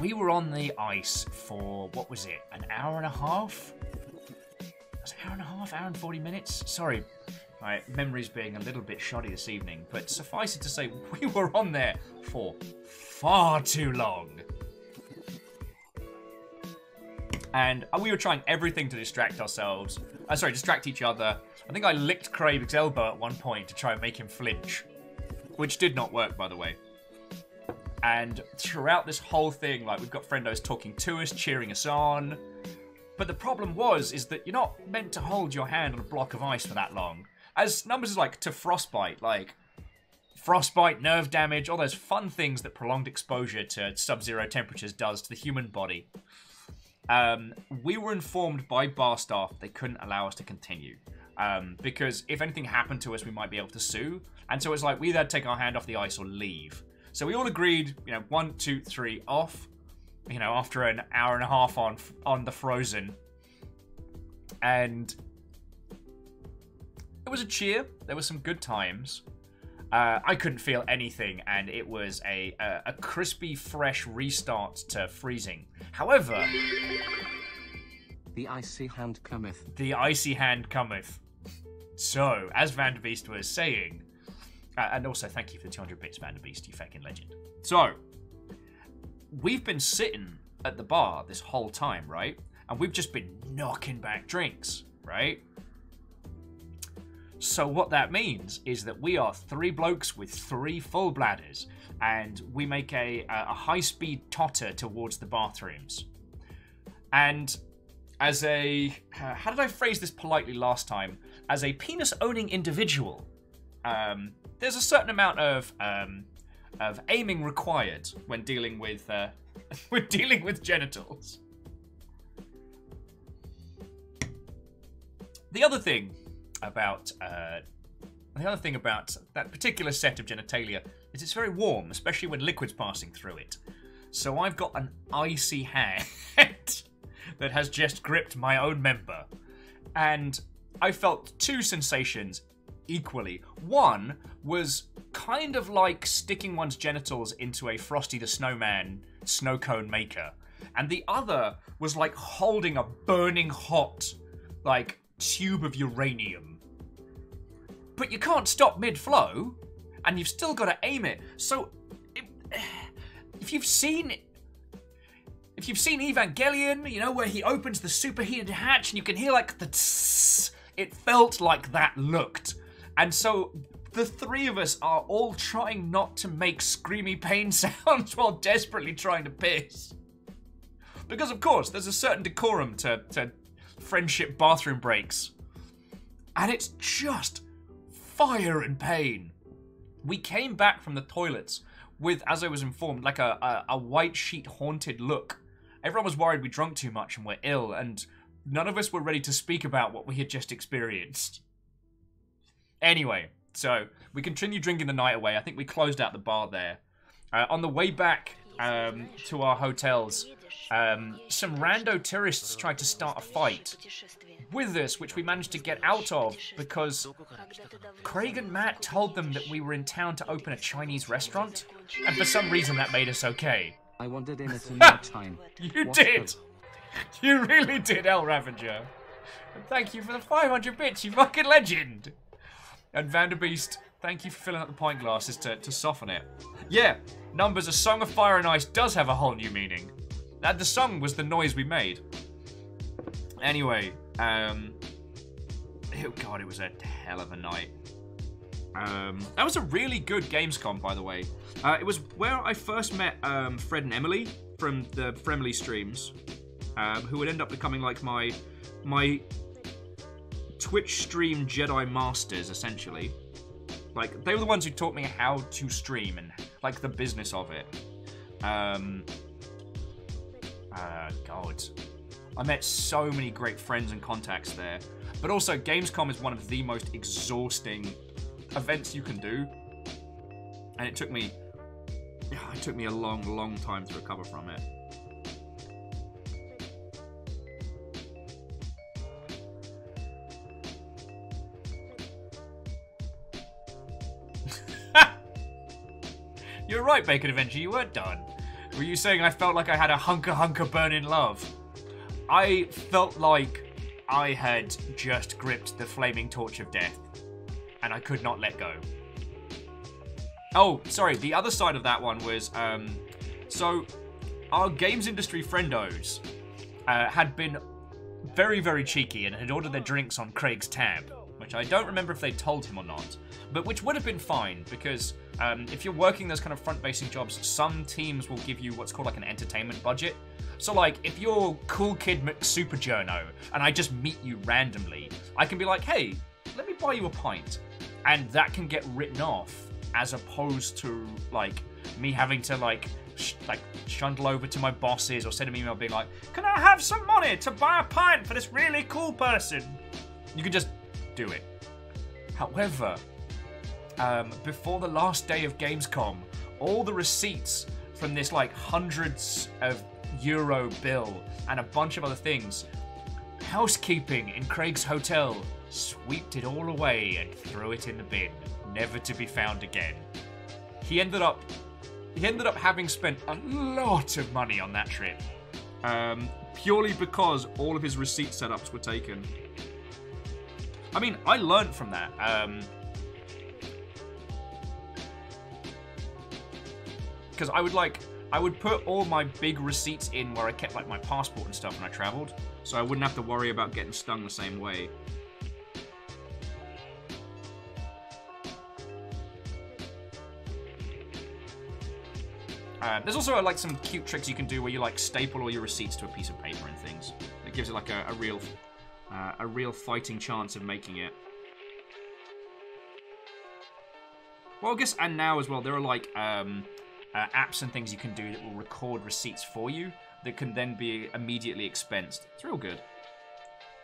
We were on the ice for, what was it, an hour and a half? Was it an hour and a half, hour and 40 minutes? Sorry, my memory's being a little bit shoddy this evening, but suffice it to say, we were on there for far too long. And we were trying everything to distract ourselves. Distract each other. I think I licked Craig's elbow at one point to try and make him flinch. Which did not work, by the way. And throughout this whole thing, like, we've got friendos talking to us, cheering us on. But the problem is that you're not meant to hold your hand on a block of ice for that long. As Numbers is like to frostbite, nerve damage, all those fun things that prolonged exposure to sub-zero temperatures does to the human body. we were informed by bar staff they couldn't allow us to continue. Because if anything happened to us, we might be able to sue. And so it's like we either had to take our hand off the ice or leave. So we all agreed, 1, 2, 3, off. After an hour and a half on the Frozen. And it was a cheer. There were some good times. I couldn't feel anything, and it was a crispy, fresh restart to freezing. However... The icy hand cometh. The icy hand cometh. So, as Vanderbeest was saying... and also, thank you for the 200 bits, Vanderbeest, you fucking legend. So, we've been sitting at the bar this whole time, right? And we've just been knocking back drinks, right? So what that means is that we are 3 blokes with 3 full bladders, and we make a high-speed totter towards the bathrooms. And as a... how did I phrase this politely last time? As a penis-owning individual, there's a certain amount of aiming required when dealing with genitals. The other thing about that particular set of genitalia is it's very warm, especially when liquid's passing through it. So I've got an icy hand that has just gripped my own member, and I felt 2 sensations equally. One was kind of like sticking one's genitals into a Frosty the Snowman snow cone maker, and the other was like holding a burning hot tube of uranium. But you can't stop mid-flow, and you've still got to aim it. So, if you've seen Evangelion, where he opens the superheated hatch and you can hear the tss, it felt like that looked. And so the 3 of us are all trying not to make screamy pain sounds while desperately trying to piss. Because of course, there's a certain decorum to friendship bathroom breaks. And it's just fire and pain. We came back from the toilets with, as I was informed, a white sheet haunted look. Everyone was worried we drunk too much and were ill, and none of us were ready to speak about what we had just experienced. Anyway, so we continued drinking the night away. I think we closed out the bar there. On the way back to our hotels, some rando tourists tried to start a fight with us, which we managed to get out of because Craig and Matt told them that we were in town to open a Chinese restaurant, and for some reason that made us okay. I wandered in at a new time. You did! You really did, El Ravager. And thank you for the 500 bits, you fucking legend! And Vanderbeest, thank you for filling up the pint glasses to soften it. Yeah, Numbers, A Song of Fire and Ice does have a whole new meaning. And the song was the noise we made. Anyway, oh god, it was a hell of a night. That was a really good Gamescom, by the way. It was where I first met Fred and Emily from the Fremley streams, who would end up becoming my Twitch stream Jedi Masters, essentially. They were the ones who taught me how to stream and the business of it. God. I met so many great friends and contacts there. But also, Gamescom is one of the most exhausting events you can do. And it took me a long, long time to recover from it. You're right, Bacon Avenger, you weren't done. Were you saying I felt like I had a hunker burning love? I felt like I had just gripped the flaming torch of death, and I could not let go. Oh, sorry, the other side of that one was, so our games industry friendos had been very, very cheeky and had ordered their drinks on Craig's tab, which I don't remember if they told him or not, but which would have been fine, because if you're working those kind of front-facing jobs, some teams will give you what's called an entertainment budget. So if you're Cool Kid McSuperjourno and I just meet you randomly, I can be like, hey, let me buy you a pint. And that can get written off, as opposed to me having to like shundle over to my bosses or send an email being like, can I have some money to buy a pint for this really cool person? You can just do it. However, before the last day of Gamescom, all the receipts from this like hundreds of euro bill and a bunch of other things, housekeeping in Craig's hotel sweeped it all away and threw it in the bin, never to be found again. He ended up having spent a lot of money on that trip, purely because all of his receipt setups were taken. I mean, I learned from that. Because I would put all my big receipts in where I kept like my passport and stuff when I traveled, so I wouldn't have to worry about getting stung the same way. There's also like some cute tricks you can do where you like staple all your receipts to a piece of paper and things. It gives it like a real fighting chance of making it. Well, I guess, and now as well, there are like apps and things you can do that will record receipts for you that can then be immediately expensed. It's real good.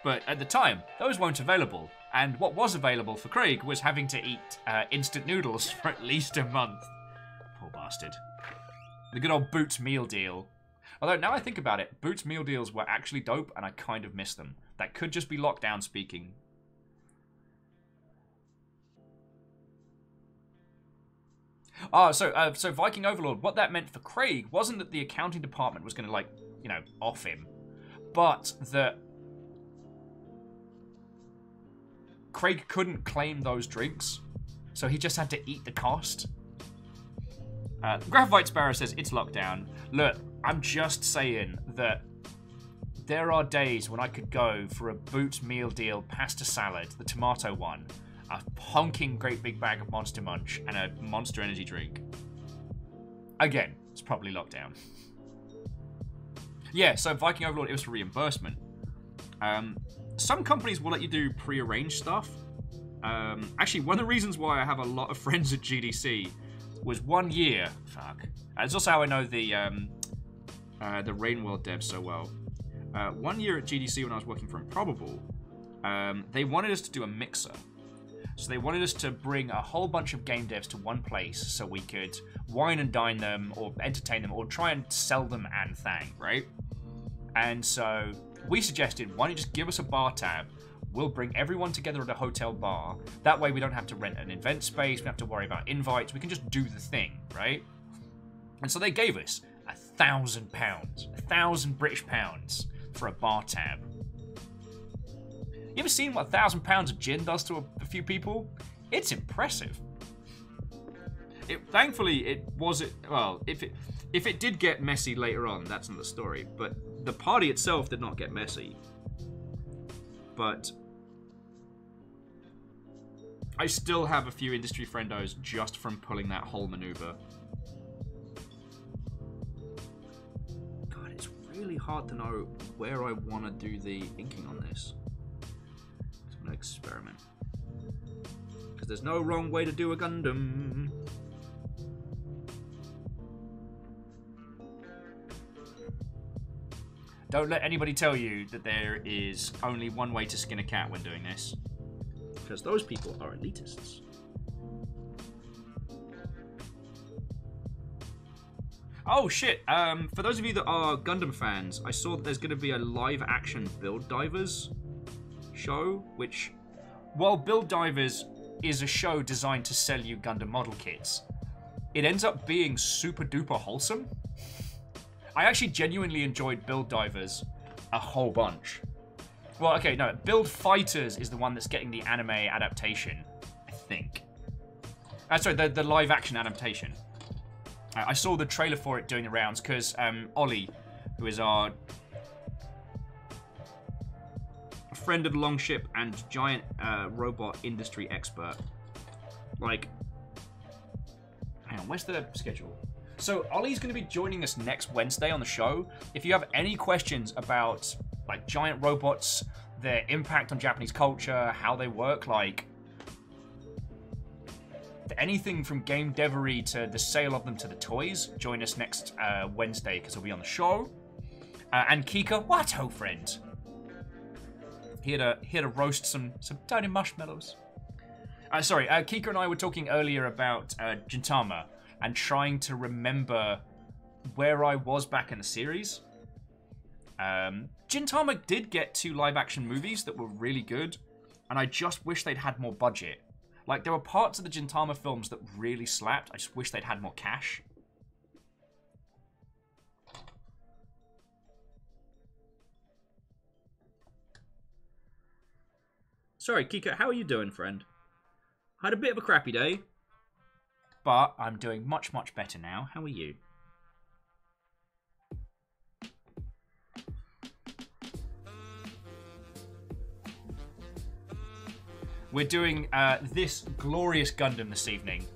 But at the time, those weren't available. And what was available for Craig was having to eat instant noodles for at least a month. Poor bastard. The good old Boots meal deal. Although, now I think about it, Boots meal deals were actually dope, and I kind of miss them. That could just be lockdown speaking. So Viking Overlord, what that meant for Craig wasn't that the accounting department was going to, like, you know, off him, but that Craig couldn't claim those drinks, so he just had to eat the cost. Graphite Sparrow says, it's lockdown. Look, I'm just saying that there are days when I could go for a Boots meal deal pasta salad, the tomato one, a honking great big bag of Monster Munch, and a Monster Energy drink. Again, it's probably lockdown. Yeah, so Viking Overlord, it was for reimbursement. Some companies will let you do pre-arranged stuff. Actually, one of the reasons why I have a lot of friends at GDC was 1 year. Fuck. It's also how I know the Rain World devs so well. 1 year at GDC when I was working for Improbable, they wanted us to do a mixer. So they wanted us to bring a whole bunch of game devs to one place so we could wine and dine them or entertain them or try and sell them and thang, right? And so we suggested, why don't you just give us a bar tab? We'll bring everyone together at a hotel bar. That way we don't have to rent an event space. We don't have to worry about invites. We can just do the thing, right? And so they gave us £1,000, 1,000 British pounds for a bar tab. You ever seen what £1,000 of gin does to a few people? It's impressive. Thankfully, it wasn't. Well, if it did get messy later on, that's another story. But the party itself did not get messy. But I still have a few industry friendos just from pulling that whole maneuver. God, it's really hard to know where I want to do the inking on this. I'm going to experiment. Because there's no wrong way to do a Gundam. Don't let anybody tell you that there is only one way to skin a cat when doing this. Because those people are elitists. Oh shit, for those of you that are Gundam fans, I saw that there's going to be a live action Build Divers show, which, while Build Divers is a show designed to sell you Gundam model kits, it ends up being super duper wholesome. I actually genuinely enjoyed Build Divers a whole bunch. Well, okay, no, Build Fighters is the one that's getting the anime adaptation, I think. Sorry, the live action adaptation. I saw the trailer for it doing the rounds because Ollie, who is our friend of the Longship and giant robot industry expert, like, hang on, where's the schedule? So Ollie's going to be joining us next Wednesday on the show. If you have any questions about like giant robots, their impact on Japanese culture, how they work, like, anything from game devery to the sale of them to the toys, join us next Wednesday because we'll be on the show. And Kika, Watto friend. Here to roast some tiny marshmallows. Kika and I were talking earlier about Gintama and trying to remember where I was back in the series. Gintama did get 2 live-action movies that were really good, and I just wish they'd had more budget. Like, there were parts of the Gintama films that really slapped. I just wish they'd had more cash. Sorry, Kika, how are you doing, friend? I had a bit of a crappy day, but I'm doing much, much better now. How are you? We're doing this glorious Gundam this evening.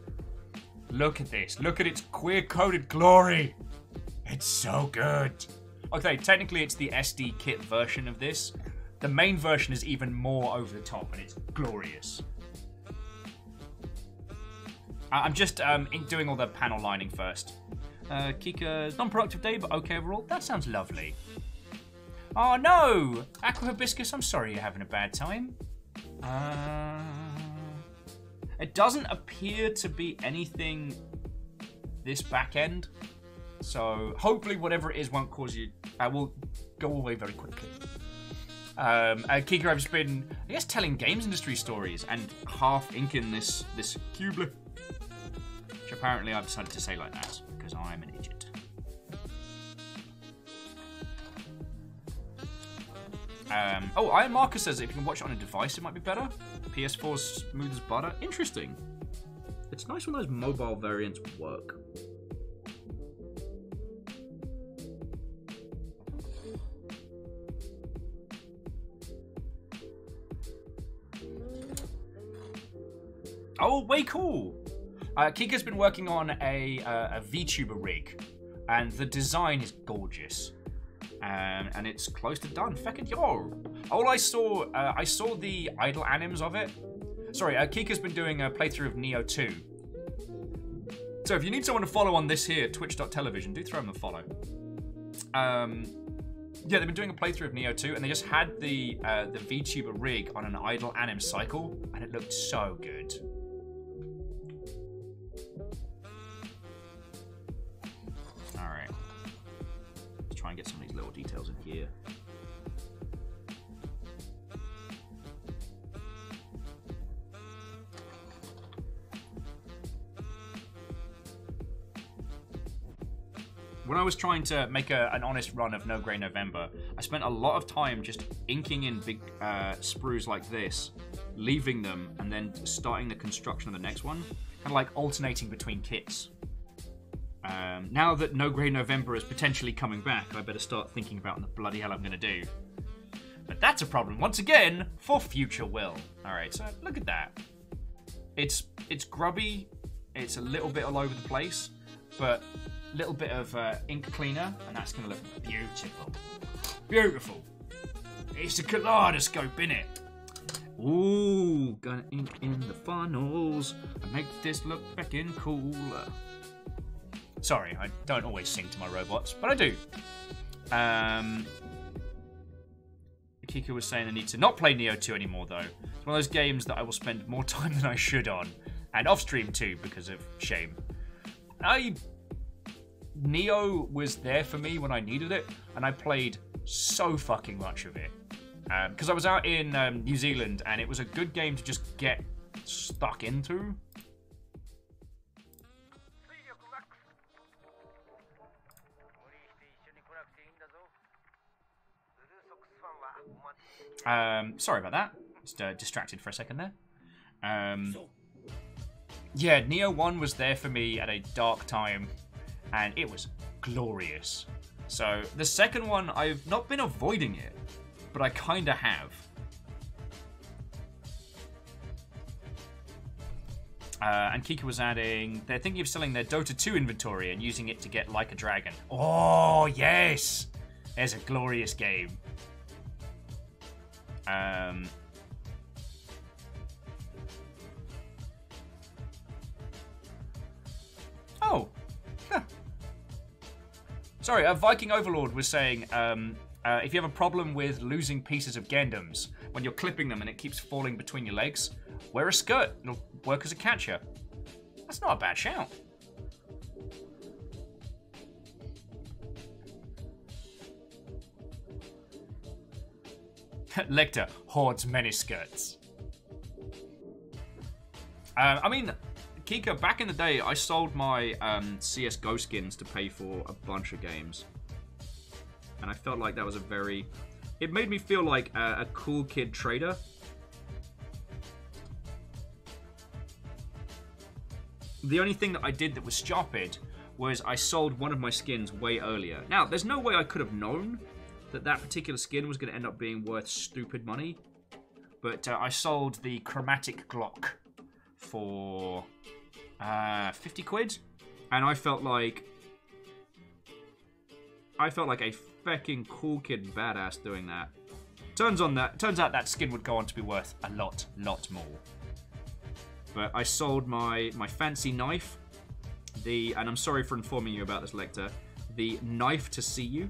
Look at this. Look at its queer-coded glory. It's so good. Okay, technically it's the SD kit version of this. The main version is even more over the top, and it's glorious. I'm just doing all the panel lining first. Kika's non-productive day, but okay overall. That sounds lovely. Oh no! Aqua Hibiscus, I'm sorry you're having a bad time. It doesn't appear to be anything this back end. So hopefully whatever it is won't cause you... will go away very quickly. Kika, I've just been, I guess, telling games industry stories and half inking this Qubeley. Which apparently I've decided to say like that because I'm an idiot. Iron Marker says if you can watch it on a device, it might be better. PS4's smooth as butter. Interesting. It's nice when those mobile variants work. Oh, way cool! Kika's been working on a VTuber rig, and the design is gorgeous. And it's close to done. Feckin' yo! All I saw the idle animes of it. Sorry, Kika's been doing a playthrough of Neo 2. So if you need someone to follow on this here, twitch.tv, do throw them a follow. Yeah, they've been doing a playthrough of Neo 2, and they just had the VTuber rig on an idle anim cycle, and it looked so good. Alright. Let's try and get some of these little details in here. When I was trying to make an honest run of No Grey November, I spent a lot of time just inking in big sprues like this, leaving them, and then starting the construction of the next one, kind of like alternating between kits. Now that No Grey November is potentially coming back, I better start thinking about what the bloody hell I'm going to do. But that's a problem, once again, for future Will. Alright, so look at that. It's grubby, it's a little bit all over the place, but a little bit of ink cleaner, and that's going to look beautiful. Beautiful. It's a kaleidoscope, innit? Ooh, gonna ink in the funnels and make this look fucking cool. Sorry, I don't always sing to my robots, but I do. Kika was saying I need to not play Neo 2 anymore, though. It's one of those games that I will spend more time than I should on, and off stream too, because of shame. Neo was there for me when I needed it, and I played so fucking much of it. Because I was out in New Zealand, and it was a good game to just get stuck into. Sorry about that. Just distracted for a second there. Yeah, Neo 1 was there for me at a dark time, and it was glorious. So, the second one, I've not been avoiding it, but I kinda have. And Kika was adding, they're thinking of selling their Dota 2 inventory and using it to get Like a Dragon. Oh, yes! There's a glorious game. Sorry, Viking Overlord was saying if you have a problem with losing pieces of Gundams when you're clipping them and it keeps falling between your legs, wear a skirt. It'll work as a catcher. That's not a bad shout. Lecter hoards many skirts. I mean, Kika, back in the day, I sold my CSGO skins to pay for a bunch of games. And I felt like that was a very... It made me feel like a cool kid trader. The only thing that I did that was stupid was I sold one of my skins way earlier. Now, there's no way I could have known that that particular skin was going to end up being worth stupid money. But I sold the Chromatic Glock for 50 quid. And I felt like a fecking cool kid and badass doing that. Turns out that skin would go on to be worth a lot more. But I sold my fancy knife, and I'm sorry for informing you about this, Lecter, the knife to see you.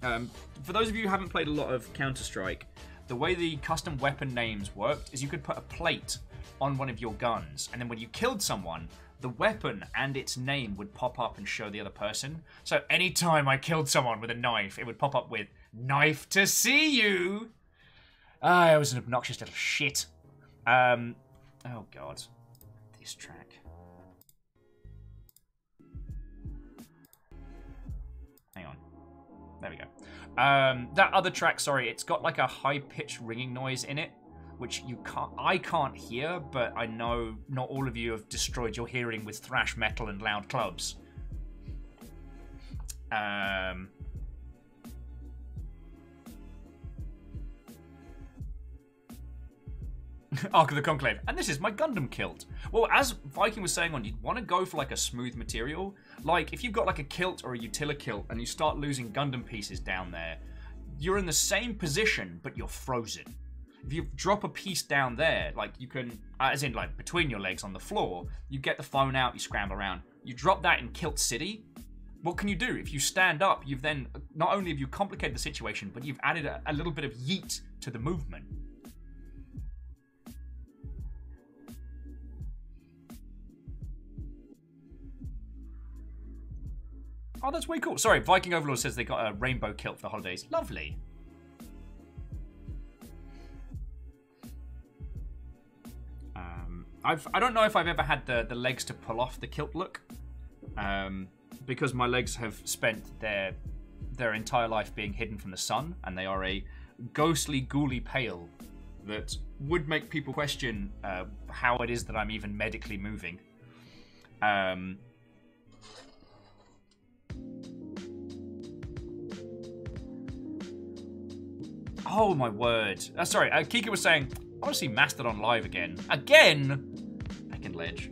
For those of you who haven't played a lot of Counter-Strike, the way the custom weapon names worked is you could put a plate on one of your guns, and then when you killed someone, the weapon and its name would pop up and show the other person. So anytime I killed someone with a knife, it would pop up with, "Knife to see you!" I was an obnoxious little shit. Oh god. This track. Hang on. There we go. That other track, sorry, it's got like a high-pitched ringing noise in it, which I can't hear, but I know not all of you have destroyed your hearing with thrash metal and loud clubs. Ark of the Conclave. And this is my Gundam kilt. Well, as Viking was saying you'd want to go for like a smooth material. Like, if you've got like a kilt or a Utila kilt and you start losing Gundam pieces down there, you're in the same position, but you're frozen. If you drop a piece down there, like you can, as in like between your legs on the floor, you get the phone out, you scramble around. You drop that in Kilt City, what can you do? If you stand up, you've then, not only have you complicated the situation, but you've added a little bit of yeet to the movement. Oh, that's way cool. Sorry, Viking Overlord says they got a rainbow kilt for the holidays. Lovely. I don't know if I've ever had the legs to pull off the kilt look, because my legs have spent their entire life being hidden from the sun, and they are a ghostly, ghouly pale that would make people question how it is that I'm even medically moving. Oh my word. Sorry, Kika was saying, I want to see Mastodon live again. Again? Fucking ledge.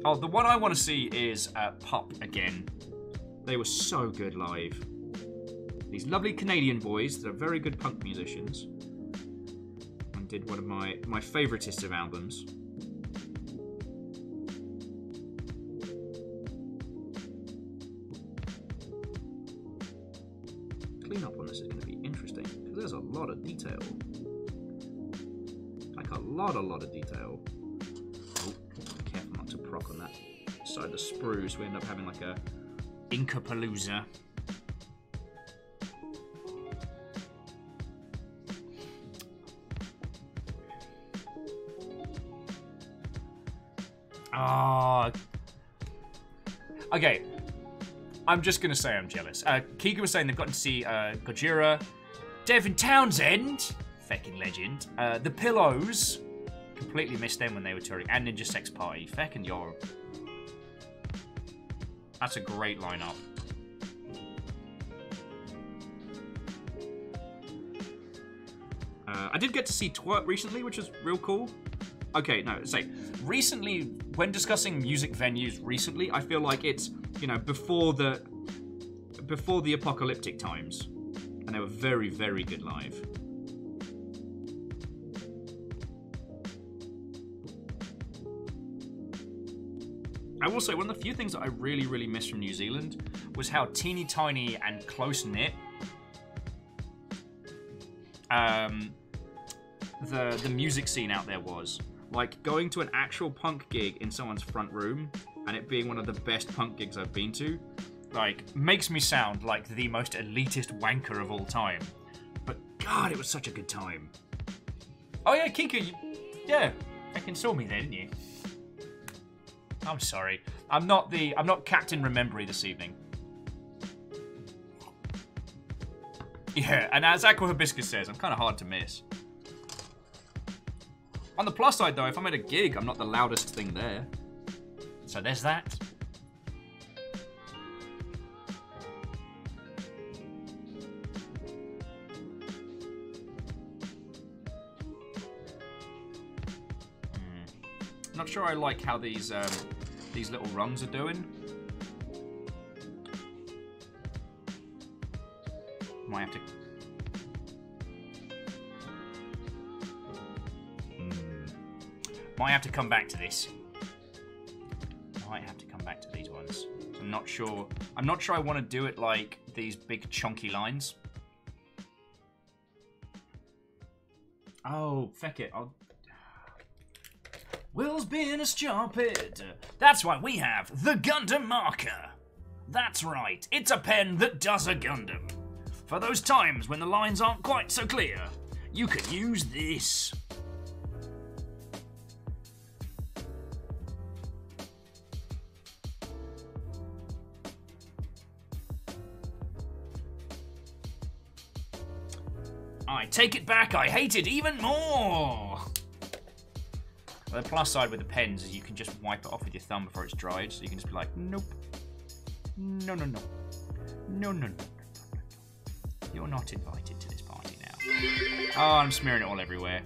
Oh, the one I want to see is Pup again. They were so good live. These lovely Canadian boys that are very good punk musicians. And did one of my favoritist of albums. Clean up on this is going to be interesting, because there's a lot of detail. Like a lot of detail. Oh, be careful not to proc on that side of the sprues. We end up having like a Inkapalooza. Ah. Okay. I'm just going to say I'm jealous. Kika was saying they've gotten to see Gojira, Devin Townsend, feckin' legend, The Pillows, completely missed them when they were touring, and Ninja Sex Party, feckin' yo. That's a great lineup. I did get to see Twerk recently, which was real cool. Okay, no, say, recently, when discussing music venues recently, I feel like it's, you know, before the apocalyptic times. And they were very, very good live. I will say, one of the few things that I really, really missed from New Zealand was how teeny tiny and close-knit the music scene out there was. Like, going to an actual punk gig in someone's front room, and it being one of the best punk gigs I've been to, like, makes me sound like the most elitist wanker of all time. But, God, it was such a good time. Oh, yeah, Kika, yeah, fucking saw me there, didn't you? I'm sorry. I'm not Captain Remembery this evening. Yeah, and as Aqua Hibiscus says, I'm kind of hard to miss. On the plus side, though, if I'm at a gig, I'm not the loudest thing there. So there's that. Not sure I like how these little rungs are doing. Might have to. Might have to come back to this. Might have to come back to these ones. I'm not sure. I'm not sure I want to do it like these big chunky lines. Oh, feck it. Will's being a stupid. That's why we have the Gundam marker. That's right, it's a pen that does a Gundam. For those times when the lines aren't quite so clear, you can use this. I take it back, I hate it even more. The plus side with the pens is you can just wipe it off with your thumb before it's dried, so you can just be like, nope. No, no, no. No, no, no, no, no, no. You're not invited to this party now. Oh, I'm smearing it all everywhere.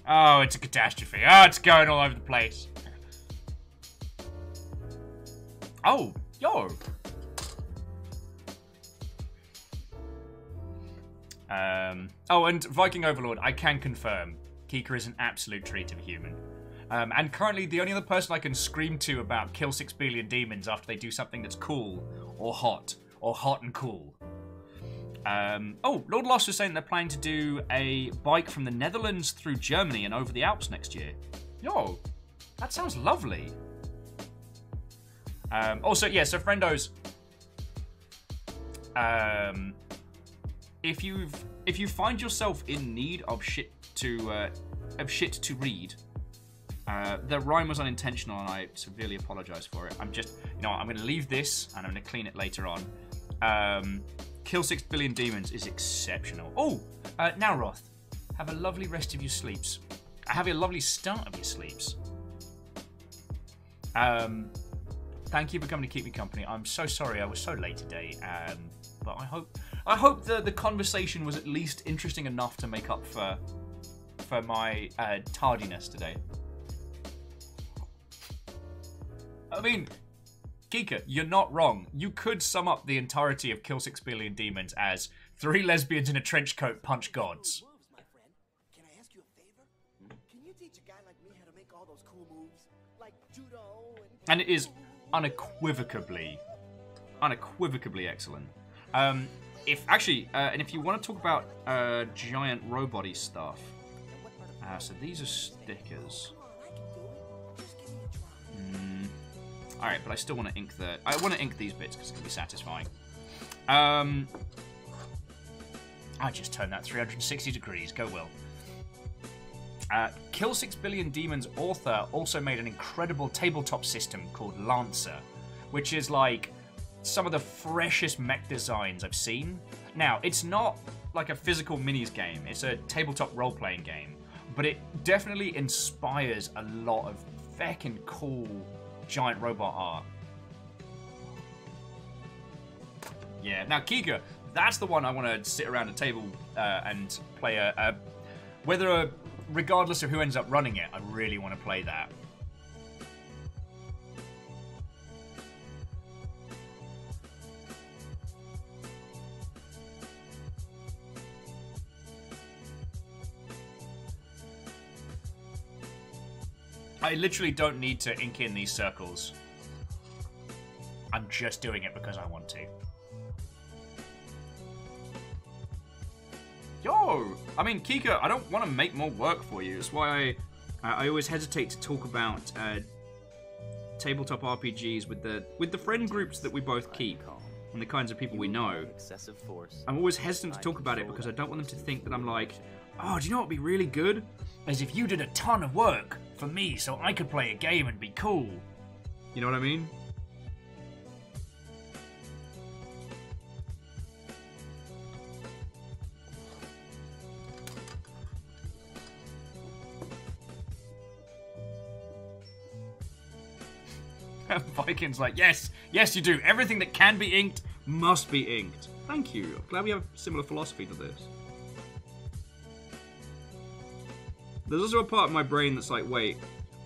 Oh, it's a catastrophe. Oh, it's going all over the place. Oh, yo. Oh, and Viking Overlord, I can confirm, Kika is an absolute treat of a human. And currently, the only other person I can scream to about kill 6 billion demons after they do something that's cool, or hot and cool. Oh, Lord Lost was saying they're planning to do a bike from the Netherlands through Germany and over the Alps next year. Yo, that sounds lovely. Also, yeah, so friendos, if you find yourself in need of shit to read. The rhyme was unintentional and I severely apologise for it. I'm just, I'm going to leave this and I'm going to clean it later on. Kill 6 billion demons is exceptional. Oh, now Roth, have a lovely rest of your sleeps. Have a lovely start of your sleeps. Thank you for coming to keep me company. I'm so sorry I was so late today, but I hope the conversation was at least interesting enough to make up for my tardiness today. I mean, Kika, you're not wrong. You could sum up the entirety of Kill 6 Billion Demons as 3 lesbians in a trench coat punch gods. My friend, can I ask you a favor? Can you teach a guy like me how to make all those cool moves? Like judo and it is unequivocally excellent. If you want to talk about giant robot-y stuff, so these are stickers. Alright, but I still want to ink I want to ink these bits because it's going to be satisfying. I just turned that 360 degrees. Go Will. Kill 6 Billion Demons author also made an incredible tabletop system called Lancer, which is like some of the freshest mech designs I've seen. Now, it's not like a physical minis game. It's a tabletop role-playing game. But it definitely inspires a lot of feckin' cool giant robot art. Yeah, now Kika, that's the one I want to sit around a table and play regardless of who ends up running it, I really want to play that. I literally don't need to ink in these circles. I'm just doing it because I want to. Yo! I mean, Kika, I don't want to make more work for you. That's why I always hesitate to talk about tabletop RPGs with the friend groups that we both keep and the kinds of people we know. I'm always hesitant to talk about it because I don't want them to think that I'm like, oh, do you know what would be really good? As if you did a ton of work for me so I could play a game and be cool. You know what I mean? Vikings like, yes, yes you do. Everything that can be inked must be inked. Thank you. I'm glad we have a similar philosophy to this. There's also a part of my brain that's like, wait,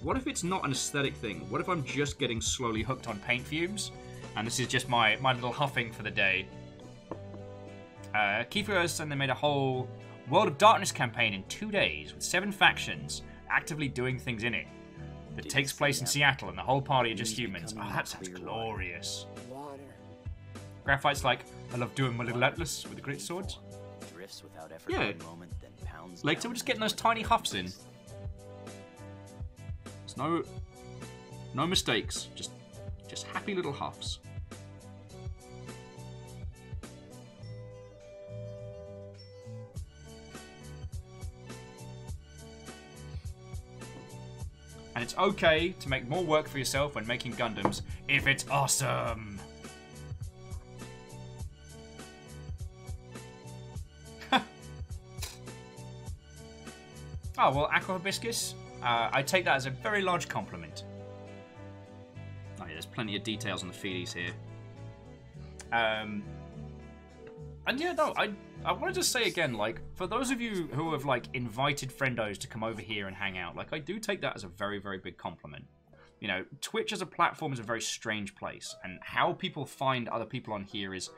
what if it's not an aesthetic thing? What if I'm just getting slowly hooked on paint fumes? And this is just my little huffing for the day. Kiefer said they made a whole World of Darkness campaign in 2 days with 7 factions actively doing things in it. That takes place in Seattle, and the whole party are just humans. Oh, that sounds glorious. Graphite's like, I love doing my little atlas with the great swords. Yeah. Later, we're just getting those tiny huffs in. There's no mistakes. Just happy little huffs. And it's okay to make more work for yourself when making Gundams if it's awesome. Oh, well, Aqua Hibiscus, I take that as a very large compliment. Oh, yeah, there's plenty of details on the feedies here. And yeah, no, I wanted to say again, like, for those of you who have, like, invited friendos to come over here and hang out, like, I do take that as a very, very big compliment. You know, Twitch as a platform is a very strange place, and how people find other people on here is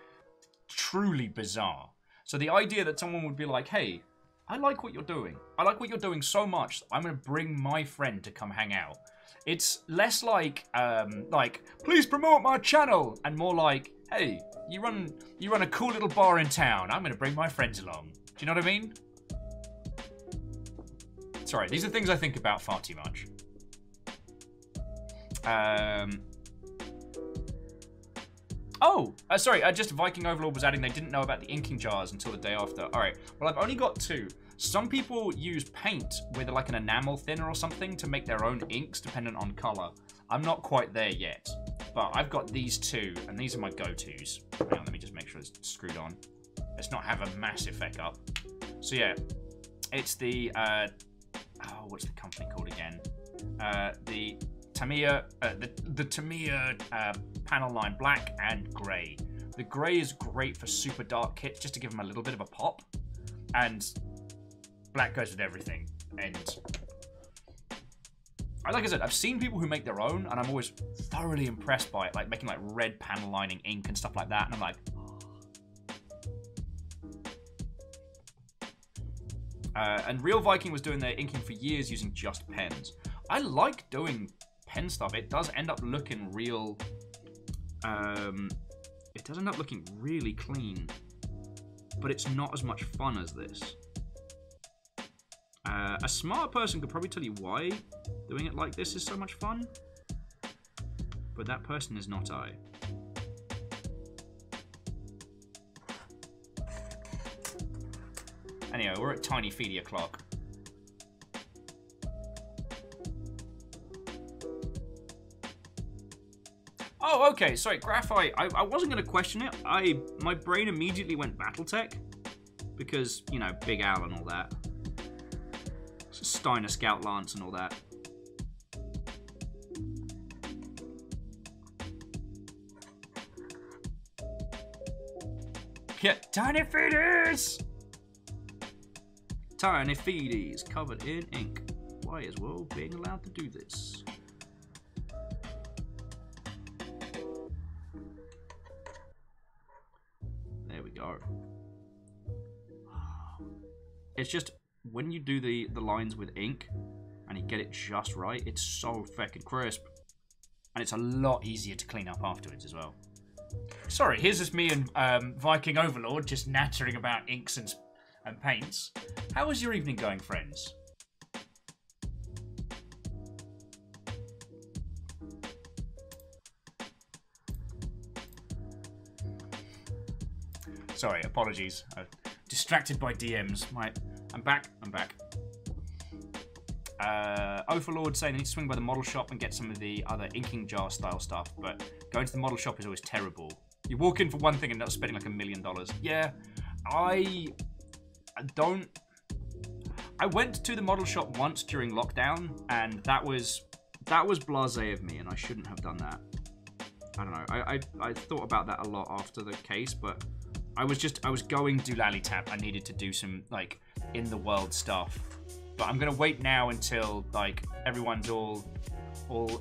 truly bizarre. So the idea that someone would be like, hey, I like what you're doing. I like what you're doing so much, I'm going to bring my friend to come hang out. It's less like, please promote my channel, and more like, hey, you run a cool little bar in town. I'm going to bring my friends along. Do you know what I mean? Sorry, these are things I think about far too much. Sorry, just Viking Overlord was adding they didn't know about the inking jars until the day after. Alright, well, I've only got 2. Some people use paint with like an enamel thinner or something to make their own inks dependent on color. I'm not quite there yet, but I've got these 2, and these are my go-tos. Hang on, let me just make sure it's screwed on. Let's not have a massive feck up. So yeah, it's the, what's the company called again? The Tamiya, the Tamiya panel line black and grey. The grey is great for super dark kits, just to give them a little bit of a pop, and black goes with everything. And like I said, I've seen people who make their own, and I'm always thoroughly impressed by it, like making like red panel lining ink and stuff like that, and I'm like, and Real Viking was doing their inking for years using just pens. I like doing pen stuff. It does end up looking real, it does end up looking really clean, but it's not as much fun as this. A smart person could probably tell you why doing it like this is so much fun, but that person is not I. Anyway, we're at Tiny Feedy o'clock. Oh, okay, sorry, Graphite. I wasn't going to question it. My brain immediately went Battletech, because, you know, Big Al and all that. Steiner Scout Lance and all that. Get Tiny Feedies! Tiny Feedies covered in ink. Why is World being allowed to do this? There we go. It's just, when you do the lines with ink, and you get it just right, it's so fucking crisp. And it's a lot easier to clean up afterwards as well. Sorry, here's just me and Viking Overlord just nattering about inks and paints. How is your evening going, friends? Sorry, apologies. Distracted by DMs. I'm back. Overlord saying they need to swing by the model shop and get some of the other inking jar style stuff, but going to the model shop is always terrible. You walk in for one thing and end up spending like $1 million. Yeah, I went to the model shop once during lockdown, and that was blasé of me, and I shouldn't have done that. I don't know. I thought about that a lot after the case, but I was going to Lally Tap. I needed to do some like in the world stuff. But I'm gonna wait now until like everyone's all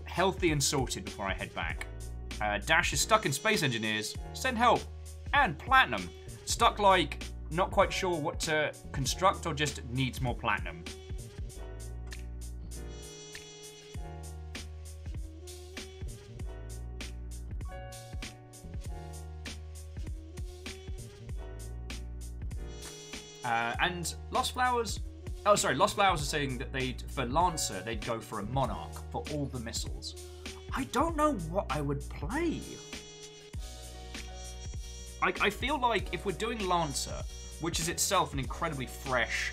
healthy and sorted before I head back. Dash is stuck in Space Engineers. Send help. And Platinum. Stuck like not quite sure what to construct or just needs more platinum. And Lost Flowers. Oh, sorry. Lost Flowers are saying that for Lancer, they'd go for a Monarch for all the missiles. I don't know what I would play. I feel like if we're doing Lancer, which is itself an incredibly fresh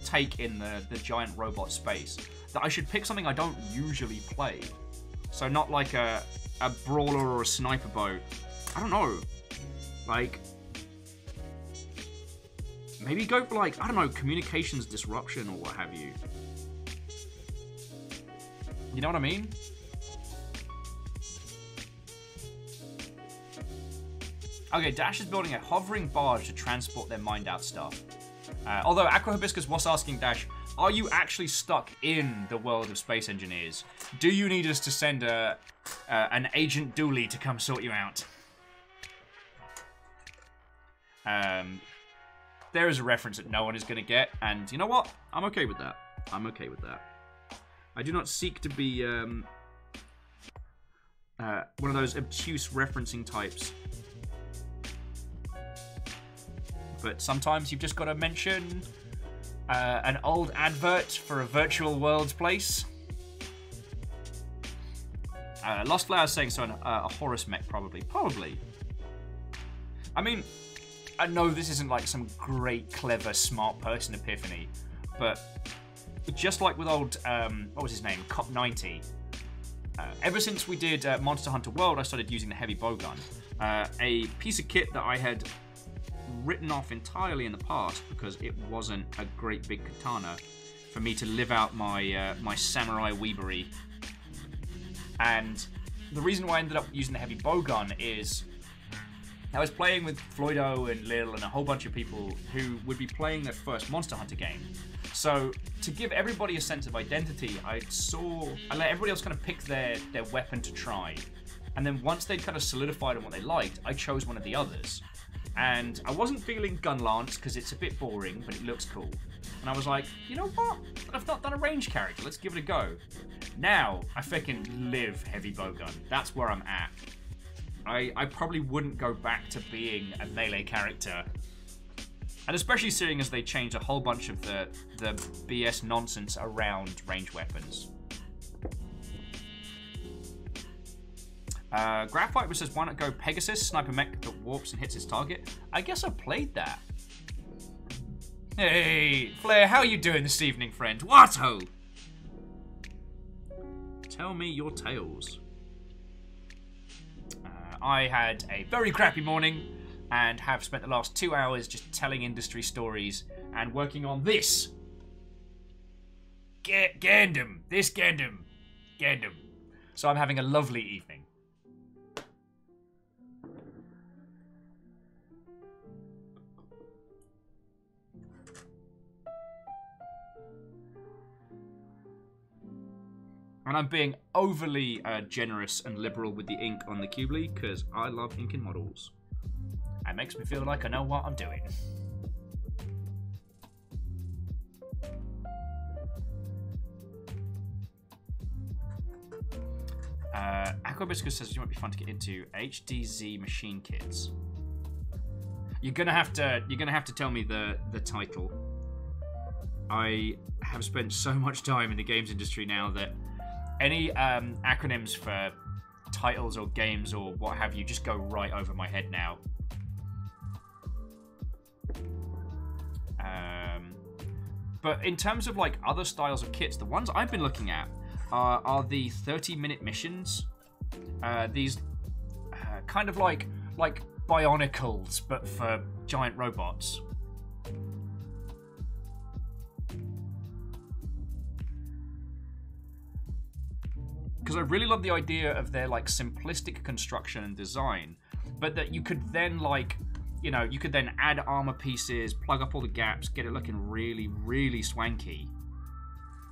take in the giant robot space, that I should pick something I don't usually play. So not like a brawler or a sniper boat. I don't know. Like, maybe go for like, I don't know, communications disruption or what have you. You know what I mean? Okay, Dash is building a hovering barge to transport their mined out stuff. Although Aqua Hibiscus was asking Dash, are you actually stuck in the world of Space Engineers? Do you need us to send an Agent Dooley to come sort you out? There is a reference that no one is going to get, and you know what? I'm okay with that. I'm okay with that. I do not seek to be one of those obtuse referencing types. But sometimes you've just got to mention an old advert for a virtual world's place. Lost Flowers saying so, a Horus mech probably. Probably. I mean, I know this isn't like some great, clever, smart person epiphany, but just like with old, what was his name? Cop 90. Ever since we did Monster Hunter World, I started using the heavy bowgun. A piece of kit that I had written off entirely in the past because it wasn't a great big katana for me to live out my my samurai weebery. And the reason why I ended up using the heavy bowgun is I was playing with Floydo and Lil and a whole bunch of people who would be playing their first Monster Hunter game. So to give everybody a sense of identity, I let everybody else kind of pick their weapon to try. And then once they'd kind of solidified on what they liked, I chose one of the others. And I wasn't feeling Gun Lance because it's a bit boring, but it looks cool. And I was like, you know what? I've not done a range character. Let's give it a go. Now, I freaking live heavy bowgun. That's where I'm at. I probably wouldn't go back to being a melee character. And especially seeing as they changed a whole bunch of the BS nonsense around range weapons. Graphite says, why not go Pegasus, sniper mech that warps and hits its target? I guess I played that. Hey, Flair, how you doing this evening, friend? What-ho? Tell me your tales. I had a very crappy morning and have spent the last 2 hours just telling industry stories and working on this. Gundam. This Gundam. So I'm having a lovely evening. And I'm being overly generous and liberal with the ink on the Qubeley because I love inking models. It makes me feel like I know what I'm doing. Aquabiscus says you might be fun to get into HDZ machine kits. You're gonna have to tell me the title. I have spent so much time in the games industry now that any acronyms for titles or games or what have you just go right over my head now. But in terms of like other styles of kits, the ones I've been looking at are the 30-minute missions. These kind of like Bionicles, but for giant robots. Because I really love the idea of their like simplistic construction and design, but that you could then like, you know, you could then add armor pieces, plug up all the gaps, get it looking really, really swanky.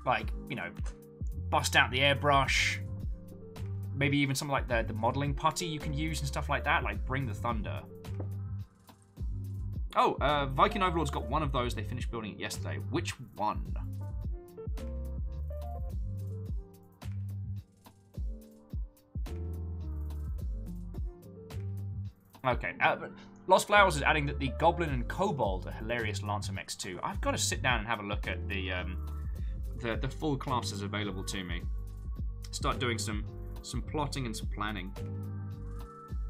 Like, you know, bust out the airbrush, maybe even something like the modeling putty you can use and stuff like that, like bring the thunder. Oh, Viking Overlord's got one of those. They finished building it yesterday. Which one? Okay, Lost Flowers is adding that the Goblin and Kobold are hilarious Lancer mechs too. I've got to sit down and have a look at the full classes available to me. Start doing some plotting and some planning.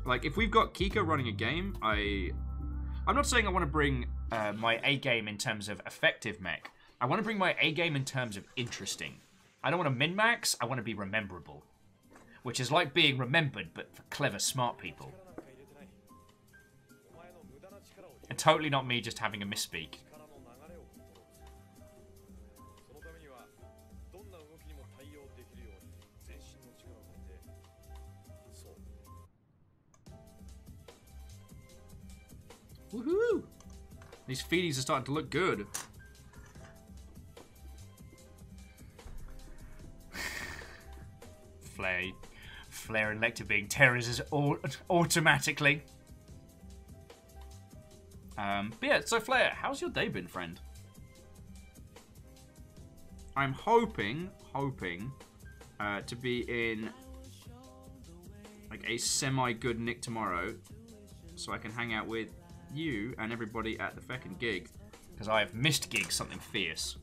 Like, if we've got Kika running a game, I'm not saying I want to bring my A game in terms of effective mech. I want to bring my A game in terms of interesting. I don't want to min-max, I want to be rememberable. Which is like being remembered, but for clever, smart people. And totally not me just having a misspeak. Woohoo! These feedies are starting to look good. Flare and Lecter being terrorists automatically. But yeah, so Flare, how's your day been, friend? I'm hoping to be in like a semi-good nick tomorrow, so I can hang out with you and everybody at the feckin' gig, because I have missed gigs something fierce.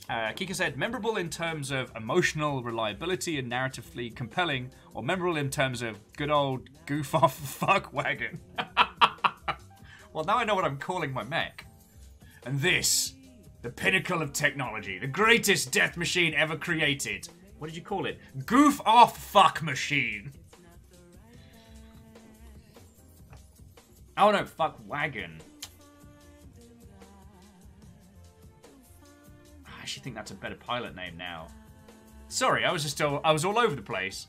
Kika said, memorable in terms of emotional reliability and narratively compelling, or memorable in terms of good old goof-off fuck wagon. Well, now I know what I'm calling my mech. And this, the pinnacle of technology, the greatest death machine ever created. What did you call it? Goof-off fuck machine. Oh no, fuck wagon. I actually think that's a better pilot name now. Sorry, I was all over the place.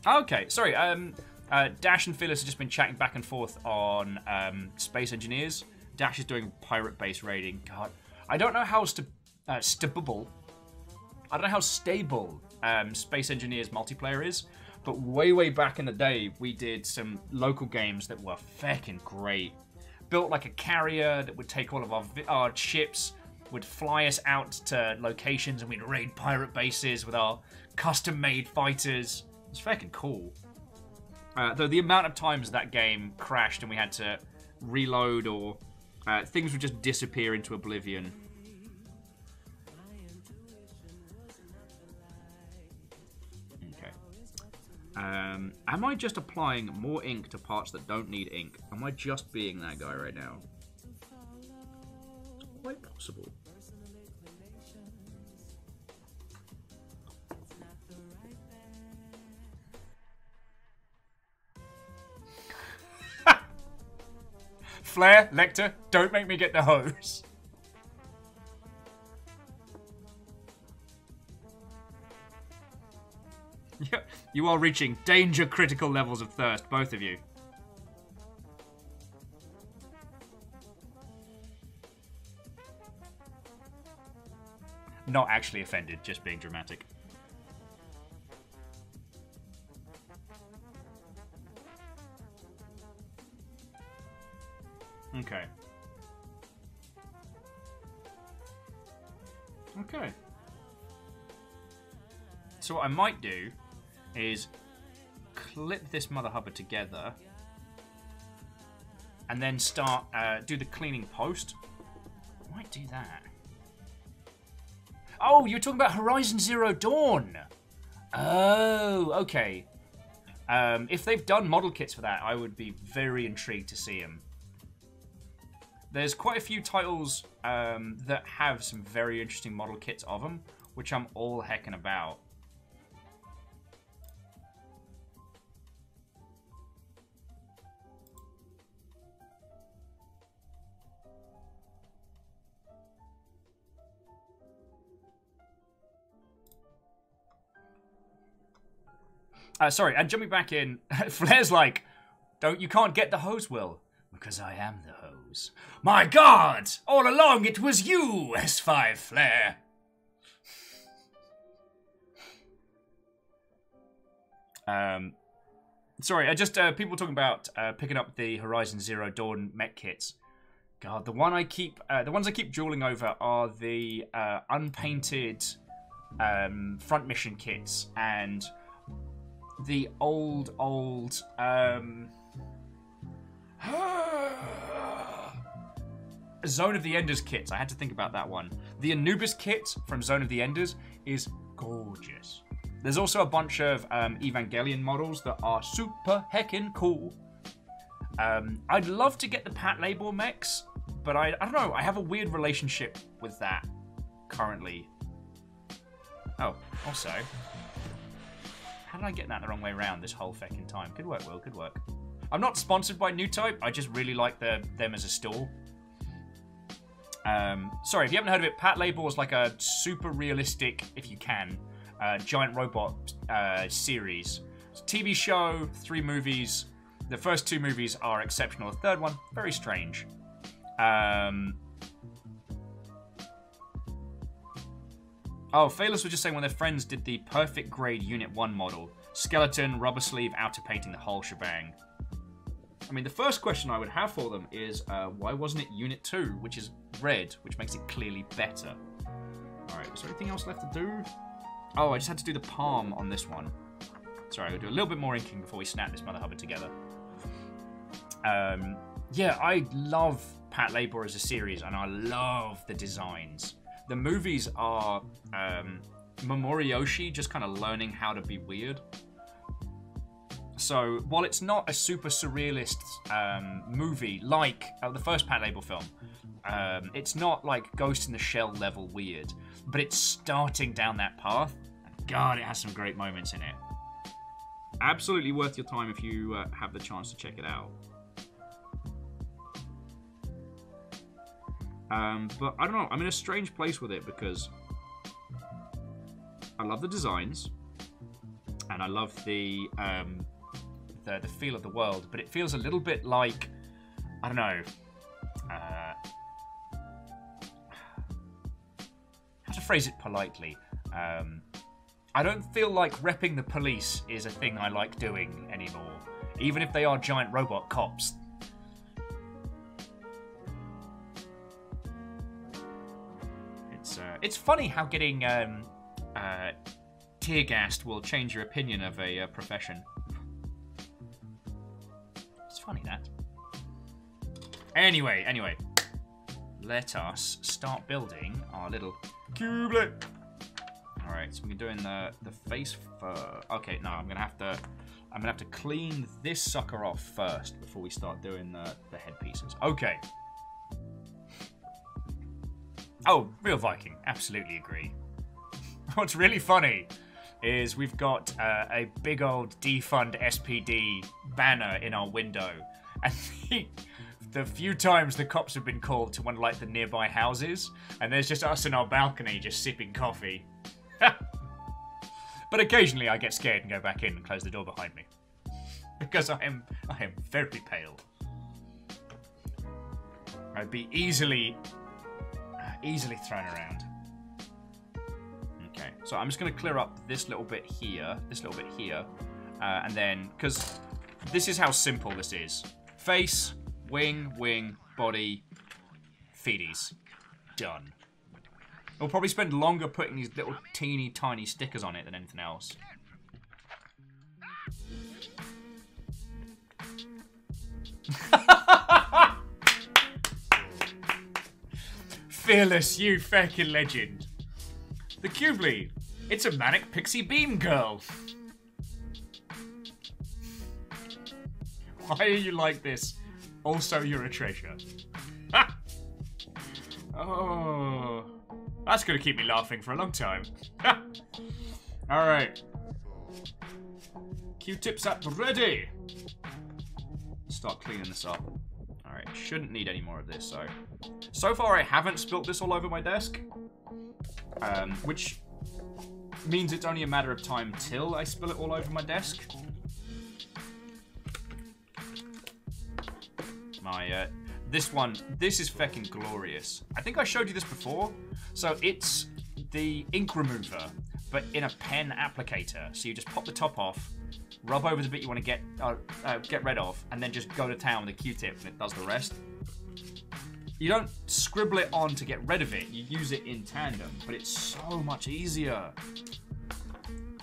Okay, sorry. Dash and Phyllis have just been chatting back and forth on Space Engineers. Dash is doing pirate-based raiding. God, I don't know how stable. I don't know how stable Space Engineers multiplayer is. But way back in the day, we did some local games that were feckin' great. Built like a carrier that would take all of our ships, would fly us out to locations, and we'd raid pirate bases with our custom-made fighters. It's feckin' cool. Though the amount of times that game crashed and we had to reload, or things would just disappear into oblivion. Am I just applying more ink to parts that don't need ink? Am I just being that guy right now? It's quite possible. Flare, Lecter, don't make me get the hose. You are reaching danger critical levels of thirst, both of you. Not actually offended, just being dramatic. Okay. Okay. So what I might do is clip this mother hubba together and then start do the cleaning post. I might do that. Oh, you're talking about Horizon Zero Dawn. Oh, okay. If they've done model kits for that, I would be very intrigued to see them. There's quite a few titles that have some very interesting model kits of them, which I'm all heckin' about. Sorry, and jumping back in, Flair's like, you can't get the hose, Will. Because I am the hose. My God! All along it was you, S5 Flair! Sorry, people talking about picking up the Horizon Zero Dawn mech kits. God, the ones I keep drooling over are the unpainted front mission kits and the old Zone of the Enders kits. I had to think about that one. The Anubis kit from Zone of the Enders is gorgeous. There's also a bunch of Evangelion models that are super heckin' cool. I'd love to get the Pat Labor mechs, but I don't know. I have a weird relationship with that currently. Oh, also, how did I get that the wrong way around this whole feckin' time? Good work, Will. Good work. I'm not sponsored by New Type. I just really like them as a store. Sorry, if you haven't heard of it, Pat Labor is like a super realistic, if you can, giant robot series. It's a TV show, 3 movies. The first 2 movies are exceptional. The third one, very strange. Oh, Phalos was just saying one of their friends did the perfect grade Unit 1 model. Skeleton, rubber sleeve, outer painting, the whole shebang. I mean, the first question I would have for them is, why wasn't it Unit 2, which is red, which makes it clearly better? Alright, was there anything else left to do? Oh, I just had to do the palm on this one. Sorry, I'll do a little bit more inking before we snap this mother hubba together. Yeah, I love Pat Labor as a series, and I love the designs. The movies are Momorioshi just kind of learning how to be weird. So, while it's not a super surrealist movie like the first Pat Labor film, it's not like Ghost in the Shell level weird, but it's starting down that path. And God, it has some great moments in it. Absolutely worth your time if you have the chance to check it out. But I don't know, I'm in a strange place with it because I love the designs and I love the feel of the world, but it feels a little bit like, I don't know, how to phrase it politely. I don't feel like repping the police is a thing I like doing anymore, even if they are giant robot cops. It's funny how getting tear gassed will change your opinion of a profession. It's funny, that. Anyway, let us start building our little Qubeley. All right, so we're doing the face first. Okay, no, I'm gonna have to clean this sucker off first before we start doing the head pieces. Okay. Oh, Real Viking, absolutely agree. What's really funny is we've got a big old defund SPD banner in our window, and the few times the cops have been called to one of like the nearby houses, and there's just us in our balcony just sipping coffee. But occasionally I get scared and go back in and close the door behind me because I am very pale. I'd be easily thrown around. Okay, so I'm just going to clear up this little bit here, and then, because this is how simple this is. Face, wing, body, feeties. Done. We'll probably spend longer putting these little teeny tiny stickers on it than anything else. Fearless, you fucking legend. The Qubeley. It's a manic pixie beam girl. Why are you like this? Also, you're a treasure. Oh, that's gonna keep me laughing for a long time. Alright. Q-tips at the ready. Start cleaning this up. Alright, shouldn't need any more of this, so far I haven't spilt this all over my desk. Which means it's only a matter of time till I spill it all over my desk. This is feckin' glorious. I think I showed you this before. So it's the ink remover, but in a pen applicator. So you just pop the top off, rub over the bit you want to get rid of, and then just go to town with a Q-tip, and it does the rest. You don't scribble it on to get rid of it. You use it in tandem, but it's so much easier.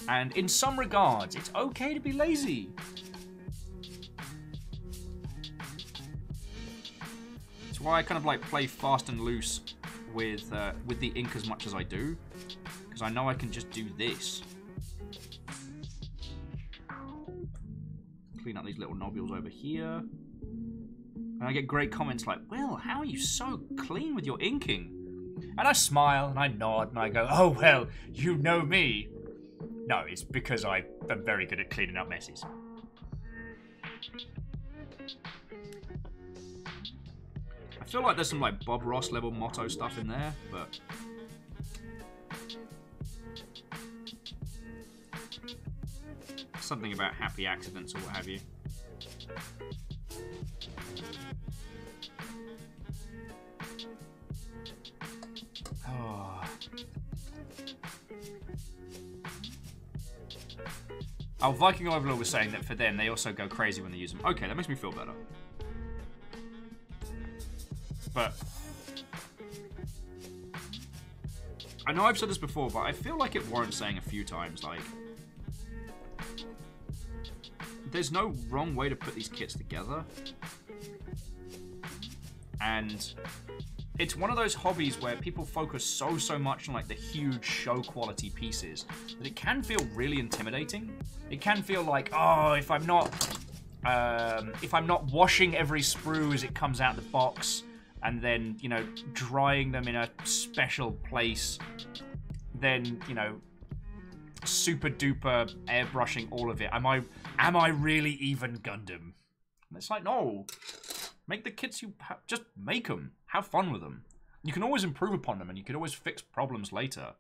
And in some regards, it's okay to be lazy. It's why I kind of like play fast and loose with the ink as much as I do, because I know I can just do this. Clean up these little nobules over here. And I get great comments like, "Will, how are you so clean with your inking?" And I smile and I nod and I go, "Oh, well, you know me." No, it's because I am very good at cleaning up messes. I feel like there's some like Bob Ross level motto stuff in there, but something about happy accidents or what have you. Oh, Viking Overlord was saying that for them, they also go crazy when they use them. Okay, that makes me feel better. But I know I've said this before, but I feel like it warrants saying a few times, like, there's no wrong way to put these kits together. And it's one of those hobbies where people focus so much on like the huge show quality pieces that it can feel really intimidating. It can feel like, oh, if I'm not washing every sprue as it comes out the box and then, you know, drying them in a special place, then, you know, super duper airbrushing all of it. Am I really even Gundam? And it's like, no. Make the kits just make them. Have fun with them. You can always improve upon them and you can always fix problems later.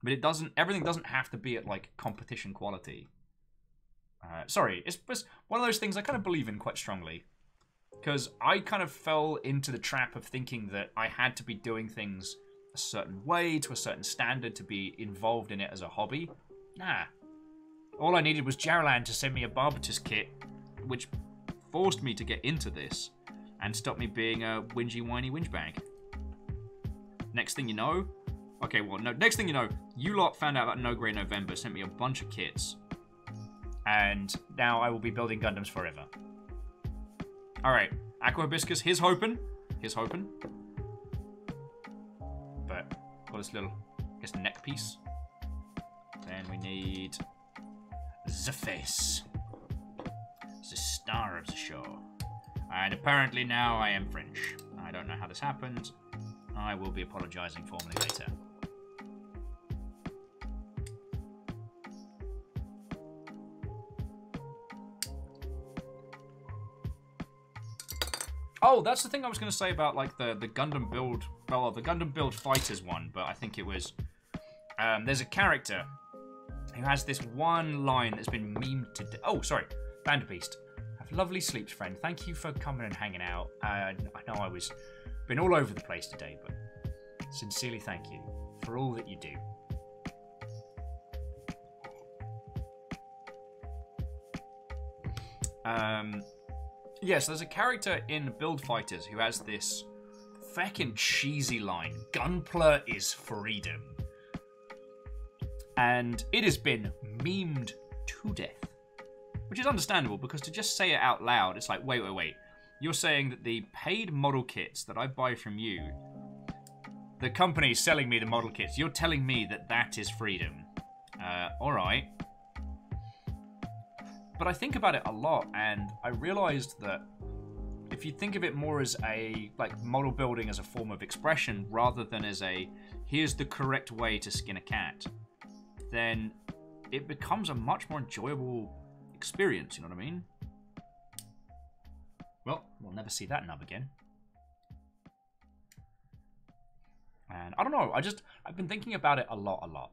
But everything doesn't have to be at like competition quality. Sorry, it's one of those things I kind of believe in quite strongly. Because I kind of fell into the trap of thinking that I had to be doing things a certain way, to a certain standard, to be involved in it as a hobby. Nah. All I needed was Jaralan to send me a Barbatus kit, which forced me to get into this and stop me being a whingy whiny whinge bag. Next thing you know, okay, well, no, next thing you know, you lot found out about No Grey November, sent me a bunch of kits, and now I will be building Gundams forever. Alright, Aqua Hibiscus, here's hoping. But, got this little, I guess, neck piece. Then we need the face. The star of the show. And apparently now I am French. I don't know how this happened. I will be apologizing formally later. Oh, that's the thing I was going to say about like the Gundam build, well, the Gundam build fighters one, but I think it was, there's a character who has this one line that's been memed to oh, sorry, Vanderbeast. Have lovely sleeps, friend. Thank you for coming and hanging out. I know I was been all over the place today, but sincerely thank you for all that you do. Yes, there's a character in Build Fighters who has this feckin' cheesy line. Gunpla is freedom. And it has been memed to death. Which is understandable, because to just say it out loud, it's like, wait. You're saying that the paid model kits that I buy from you, the company selling me the model kits, you're telling me that that is freedom. Alright. But I think about it a lot, and I realized that if you think of it more as a, like, model building as a form of expression, rather than as a, here's the correct way to skin a cat, then it becomes a much more enjoyable experience, you know what I mean? Well, we'll never see that nub again. And I don't know, I've been thinking about it a lot.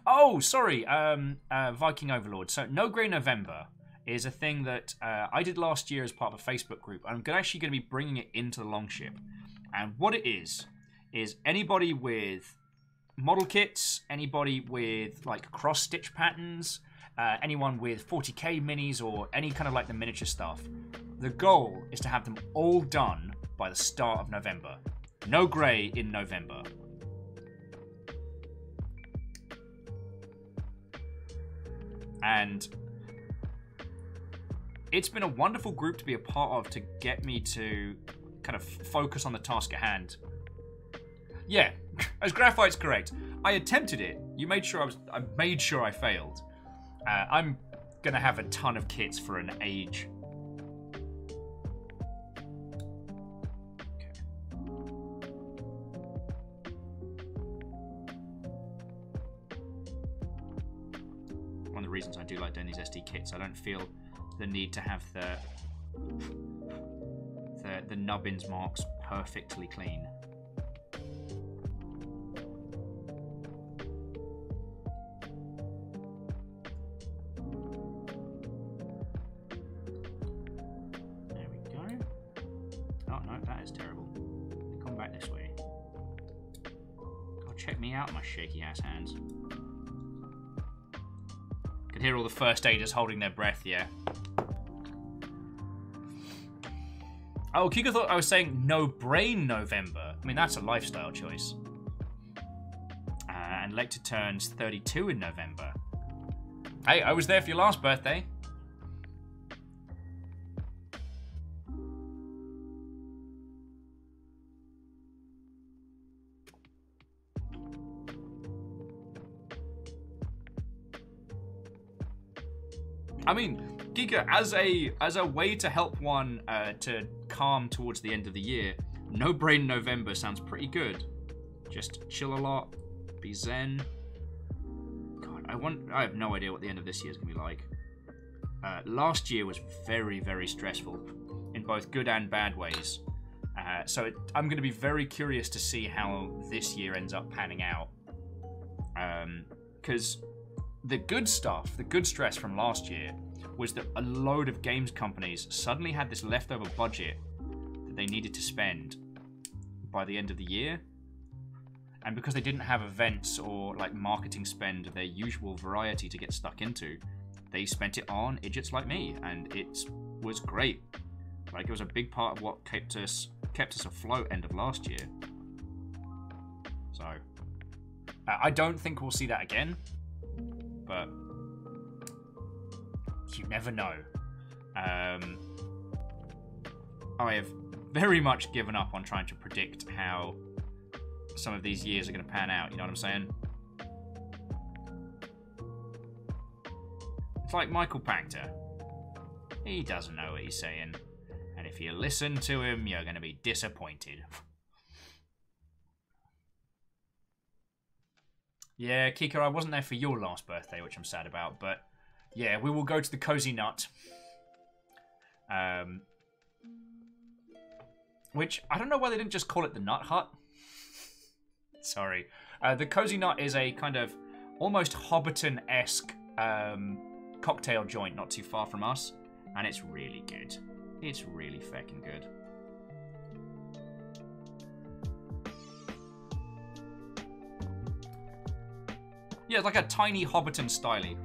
Oh, sorry, Viking Overlord. So, No Grey November is a thing that I did last year as part of a Facebook group. I'm actually going to be bringing it into the Longship. And what it is anybody with model kits, anybody with, like, cross-stitch patterns, anyone with 40k minis, or any kind of, like, the miniature stuff. The goal is to have them all done by the start of November. No grey in November. And it's been a wonderful group to be a part of to get me to kind of focus on the task at hand. Yeah, as Graphite's correct. I attempted it. I made sure I failed. I'm gonna have a ton of kits for an age. Okay. One of the reasons I do like doing these SD kits, I don't feel the need to have the nubbins marks perfectly clean. Out my shaky ass hands. Can hear all the first aiders holding their breath, yeah. Oh, Kiko thought I was saying no brain November. I mean, that's a lifestyle choice. And Lecter turns 32 in November. Hey, I was there for your last birthday. I mean, Giga, as a way to help one to calm towards the end of the year, No Brain November sounds pretty good. Just chill a lot, be zen. God, I have no idea what the end of this year is gonna be like. Last year was very, very stressful in both good and bad ways. So I'm gonna be very curious to see how this year ends up panning out. Because the good stuff, the good stress from last year, was that a load of games companies suddenly had this leftover budget that they needed to spend by the end of the year. And because they didn't have events or like marketing spend of their usual variety to get stuck into, they spent it on idiots like me, and it was great. Like, it was a big part of what kept us afloat end of last year. So I don't think we'll see that again, but you never know. I have very much given up on trying to predict how some of these years are going to pan out, you know what I'm saying? It's like Michael Pachter. He doesn't know what he's saying, and if you listen to him, you're going to be disappointed. Yeah, Kika, I wasn't there for your last birthday, which I'm sad about, but yeah, we will go to the Cozy Nut. Which, I don't know why they didn't just call it the Nut Hut. Sorry. The Cozy Nut is a kind of almost Hobbiton-esque cocktail joint not too far from us, and it's really good. It's really feckin' good. Yeah, it's like a tiny Hobbiton stylie.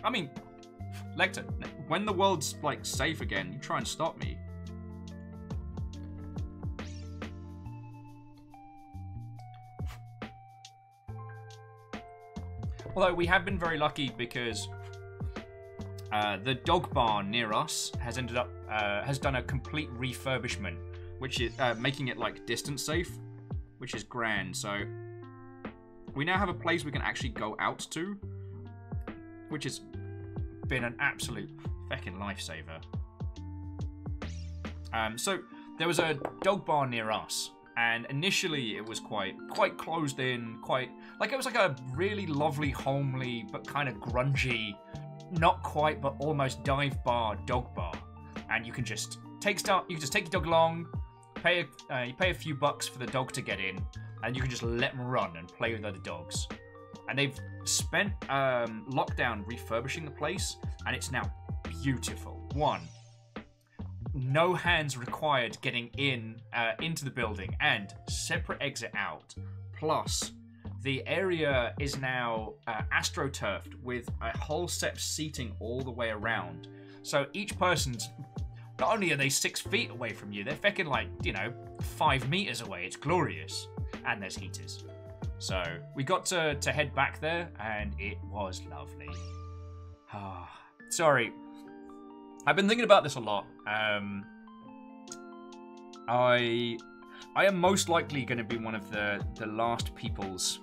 I mean, Lecter, when the world's like safe again, you try and stop me. Although we have been very lucky because the dog barn near us has ended up has done a complete refurbishment, which is making it like distance safe, which is grand. So we now have a place we can actually go out to, which has been an absolute feckin' lifesaver. So there was a dog barn near us, and initially it was quite closed in, it was like a really lovely, homely, but kind of grungy, not quite, but almost dive bar, dog bar. And you can just take your dog along, you pay a few bucks for the dog to get in, and you can just let them run and play with other dogs. And they've spent lockdown refurbishing the place, and it's now beautiful. One, no hands required getting into the building, and separate exit out. Plus, the area is now astroturfed with a whole set of seating all the way around. So each person's, not only are they 6 feet away from you, they're feckin' like, 5 meters away. It's glorious. And there's heaters. So we got to head back there, and it was lovely. Sorry. I've been thinking about this a lot. I am most likely going to be one of the last peoples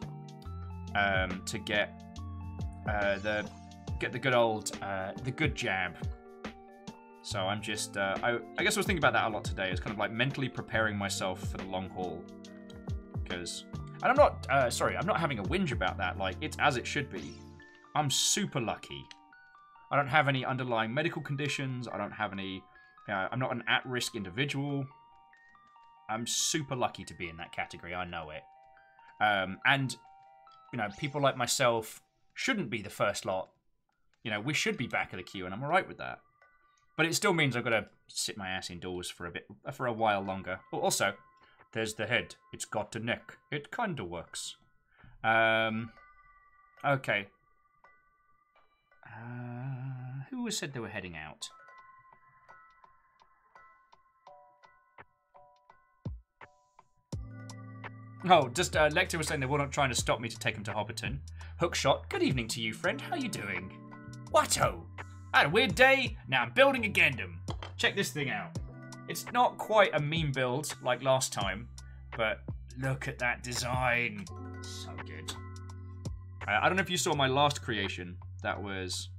to get the good old the good jab. So I'm just I guess I was thinking about that a lot today. It's kind of like mentally preparing myself for the long haul. Because, and I'm not sorry, I'm not having a whinge about that. Like, it's as it should be. I'm super lucky. I don't have any underlying medical conditions. I don't have any. I'm not an at-risk individual. I'm super lucky to be in that category. I know it. And people like myself shouldn't be the first lot. We should be back of the queue, and I'm alright with that. But it still means I've got to sit my ass indoors for a while longer. Oh, also, there's the head. It's got the neck. It kinda works. Okay. Who said they were heading out? Oh, just Lecter was saying they were not trying to stop me to take him to Hobbiton. Hookshot, good evening to you, friend. How you doing? Watto! I had a weird day. Now I'm building a Gundam. Check this thing out. It's not quite a meme build like last time, but look at that design. So good. I don't know if you saw my last creation. That was...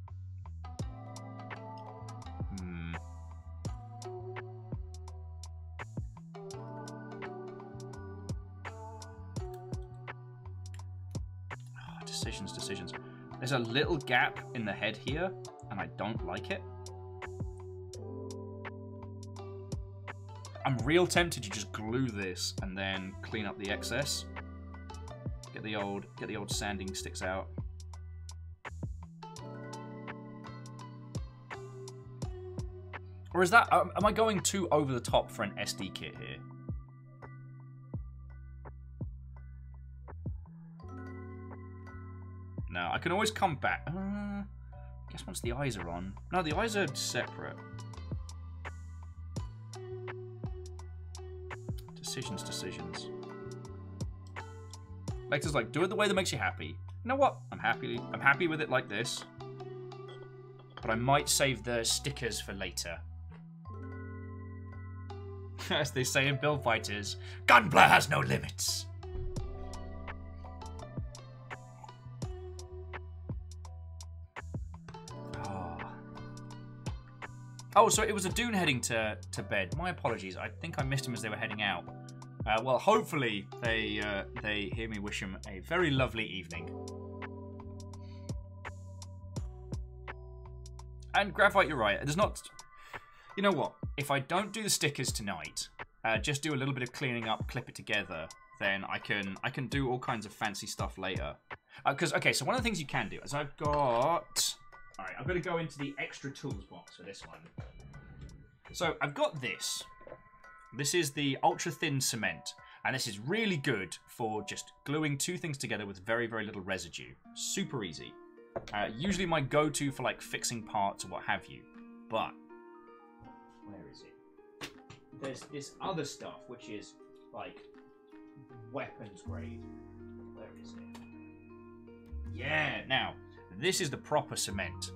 Decisions. There's a little gap in the head here, and I don't like it. I'm real tempted to just glue this and then clean up the excess. Get the old sanding sticks out. Or is that... am I going too over the top for an SD kit here? No, I can always come back. I guess once the eyes are on... No, the eyes are separate. Decisions. Lecter's like, do it the way that makes you happy. You know what? I'm happy with it like this. But I might save the stickers for later. As they say in Build Fighters, Gunpla has no limits. Oh, so it was a Dune heading to bed. My apologies. I think I missed him as they were heading out. Well, hopefully they hear me wish him a very lovely evening. And Graphite, you're right. There's not... You know what? If I don't do the stickers tonight, just do a little bit of cleaning up, clip it together, then I can do all kinds of fancy stuff later. Because, okay, so one of the things you can do is I've got... Alright, I'm going to go into the extra tools box for this one. So, I've got this. This is the ultra thin cement. And this is really good for just gluing two things together with very, very little residue. Super easy. Usually my go-to for like fixing parts or what have you. But, where is it? There's this other stuff which is like weapons grade. Where is it? Yeah, now, this is the proper cement.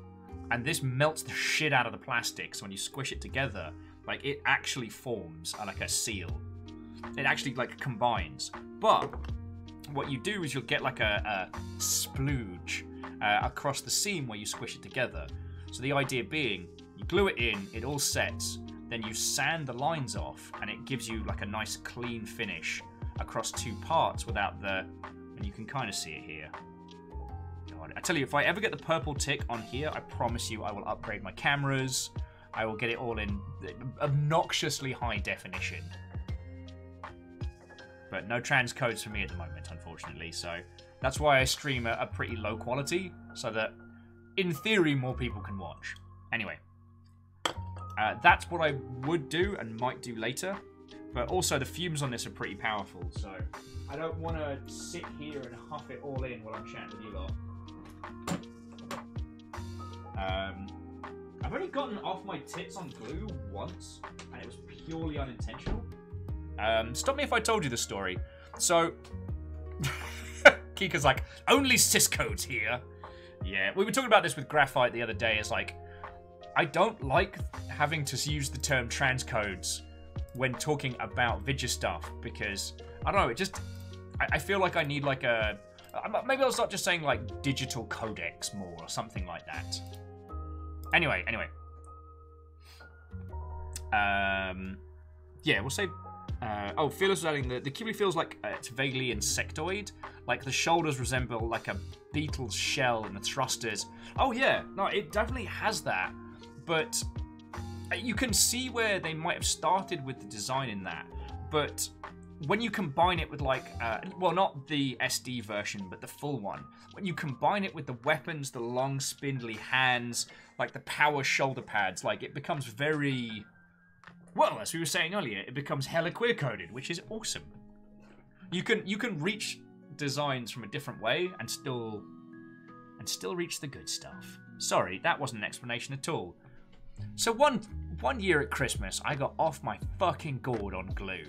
And this melts the shit out of the plastic, so when you squish it together, like, it actually forms like a seal. It actually, like, combines. But what you do is you'll get like a splooge across the seam where you squish it together. So the idea being, you glue it in, it all sets, then you sand the lines off, and it gives you like a nice clean finish across two parts without the... And you can kind of see it here. God, I tell you, if I ever get the purple tick on here, I promise you I will upgrade my cameras. I will get it all in obnoxiously high definition. But no transcodes for me at the moment, unfortunately, so that's why I stream at a pretty low quality, so that, in theory, more people can watch. Anyway, that's what I would do and might do later, but also the fumes on this are pretty powerful, so I don't want to sit here and huff it all in while I'm chatting with you lot. I've only gotten off my tits on glue once, and it was purely unintentional. Stop me if I told you the story. So, Kika's like, only syscodes here. Yeah, we were talking about this with Graphite the other day. It's like, I don't like having to use the term transcodes when talking about video stuff because, I don't know, it just, I feel like I need like a, maybe I'll start just saying like digital codecs more or something like that. Anyway. Yeah, we'll say... oh, Fearless was adding the Qubeley feels like it's vaguely insectoid. Like the shoulders resemble like a beetle's shell and the thrusters. Oh yeah, no, it definitely has that. But you can see where they might have started with the design in that. But when you combine it with like, well, not the SD version, but the full one. When you combine it with the weapons, the long spindly hands, like the power shoulder pads, like it becomes very... Well, as we were saying earlier, it becomes hella queer-coded, which is awesome. You can reach designs from a different way and still reach the good stuff. Sorry, that wasn't an explanation at all. So one year at Christmas, I got off my fucking gourd on glue.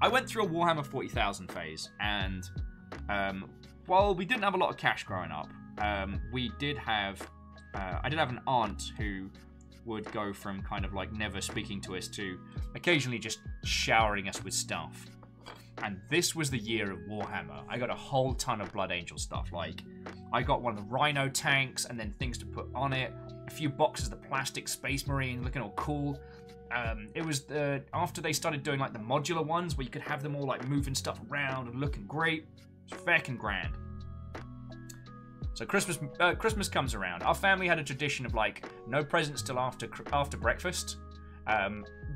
I went through a Warhammer 40,000 phase, and while we didn't have a lot of cash growing up, we did have I did have an aunt who would go from kind of like never speaking to us to occasionally just showering us with stuff. And this was the year of Warhammer. I got a whole ton of Blood Angel stuff. Like, I got one of the Rhino tanks and then things to put on it. A few boxes of the plastic Space Marine looking all cool. It was after they started doing like the modular ones where you could have them all like moving stuff around and looking great. It's feckin' grand. So Christmas comes around. Our family had a tradition of like no presents till after breakfast,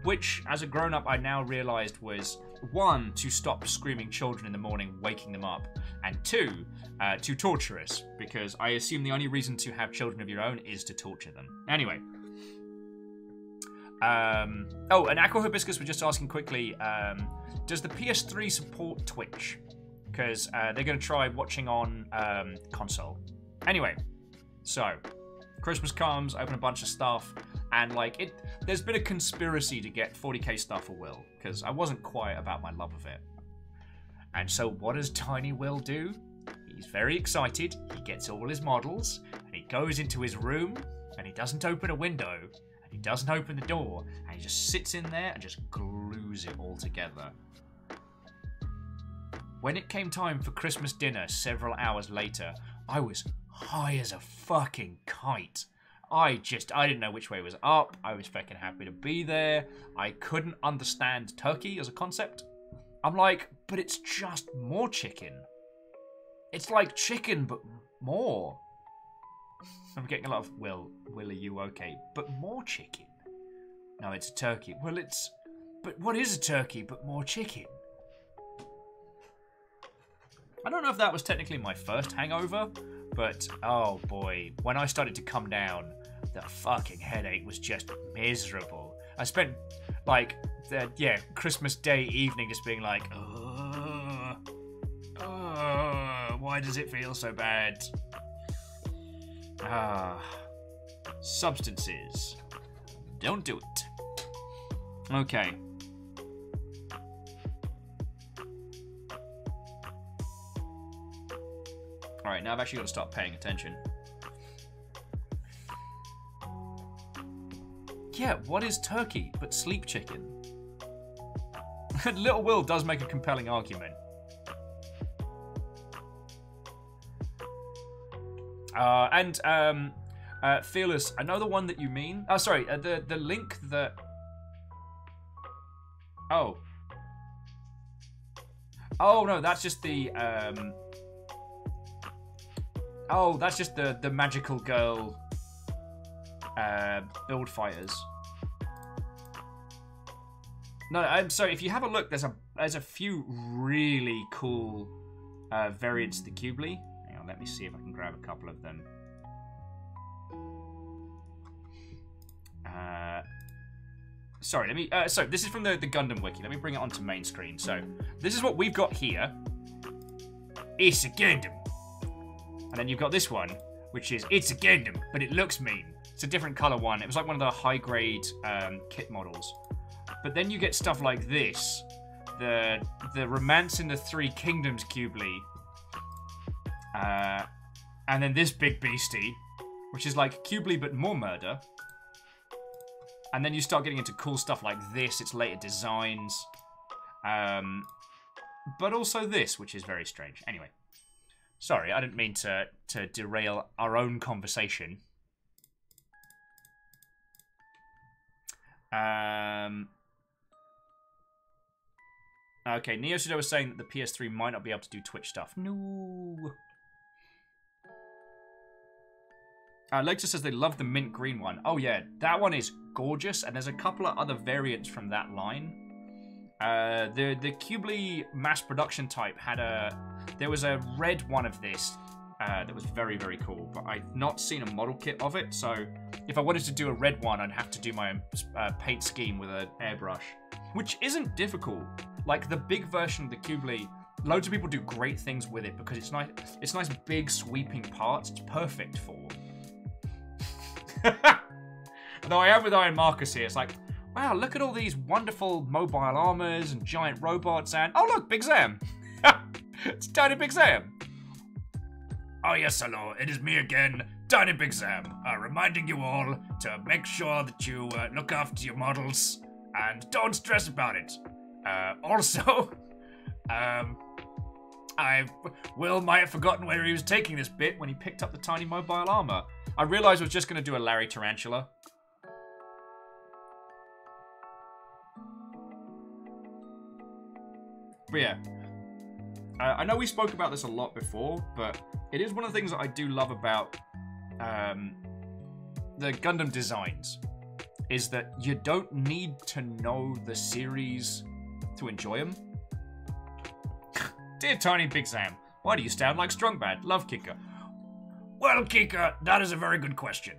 which as a grown-up I now realised was one, to stop screaming children in the morning, waking them up, and two, to torture us, because I assume the only reason to have children of your own is to torture them. Anyway. Oh, and Aqua Hibiscus was just asking quickly, does the PS3 support Twitch? Because they're going to try watching on console. Anyway, so Christmas comes, open a bunch of stuff, and like there's been a conspiracy to get 40k stuff for Will, because I wasn't quiet about my love of it. And so what does Tiny Will do? He's very excited, he gets all his models, and he goes into his room, and he doesn't open a window, and he doesn't open the door, and he just sits in there and just glues it all together. When it came time for Christmas dinner several hours later, I was high as a fucking kite. I didn't know which way was up. I was fucking happy to be there. I couldn't understand turkey as a concept. I'm like, but it's just more chicken. It's like chicken, but more. I'm getting a lot of, Will, are you okay? But more chicken. No, it's a turkey. Well, but what is a turkey but more chicken? I don't know if that was technically my first hangover, but oh boy, when I started to come down, the fucking headache was just miserable. I spent like, Christmas Day evening just being like, why does it feel so bad? Substances. Don't do it. Okay. Alright, now I've actually got to start paying attention. Yeah, what is turkey but sleep chicken? Little Will does make a compelling argument. Fearless, I know the one that you mean. Oh, sorry, the link that... Oh. Oh, no, that's just the, Oh, that's just the magical girl, build fighters. No, I'm sorry, if you have a look, there's a few really cool, variants of the Qubeley. Hang on, let me see if I can grab a couple of them. Sorry, let me. So this is from the Gundam wiki. Let me bring it onto main screen. So this is what we've got here. It's a Gundam, and then you've got this one, which is it's a Gundam, but it looks mean. It's a different color one. It was like one of the high grade kit models. But then you get stuff like this, the Romance in the Three Kingdoms Qubeley, and then this big beastie, which is like Qubeley but more murder. And then you start getting into cool stuff like this, its later designs. But also this, which is very strange. Anyway. Sorry, I didn't mean to derail our own conversation. Okay, Neoshido was saying that the PS3 might not be able to do Twitch stuff. No. Lecter says they love the mint green one. Oh yeah, that one is gorgeous, and there's a couple of other variants from that line. The Qubeley mass production type had there was a red one of this that was very, very cool, but I've not seen a model kit of it, so if I wanted to do a red one, I'd have to do my own paint scheme with an airbrush, which isn't difficult. Like the big version of the Qubeley, loads of people do great things with it because it's nice big sweeping parts. It's perfect for. Though I am with Iron Marcus here, it's like, wow, look at all these wonderful mobile armors and giant robots and... Oh, look, Big Zam! It's Tiny Big Zam! Oh, yes, hello, it is me again, Tiny Big Zam, reminding you all to make sure that you look after your models and don't stress about it. Also, Will might have forgotten where he was taking this bit when he picked up the tiny mobile armor. I realized I was just going to do a Larry Tarantula. But yeah. I know we spoke about this a lot before, but it is one of the things that I do love about the Gundam designs, is that you don't need to know the series to enjoy them. Dear Tiny Big Sam, why do you sound like Strongbad? Love Kika. Well, Kika, that is a very good question.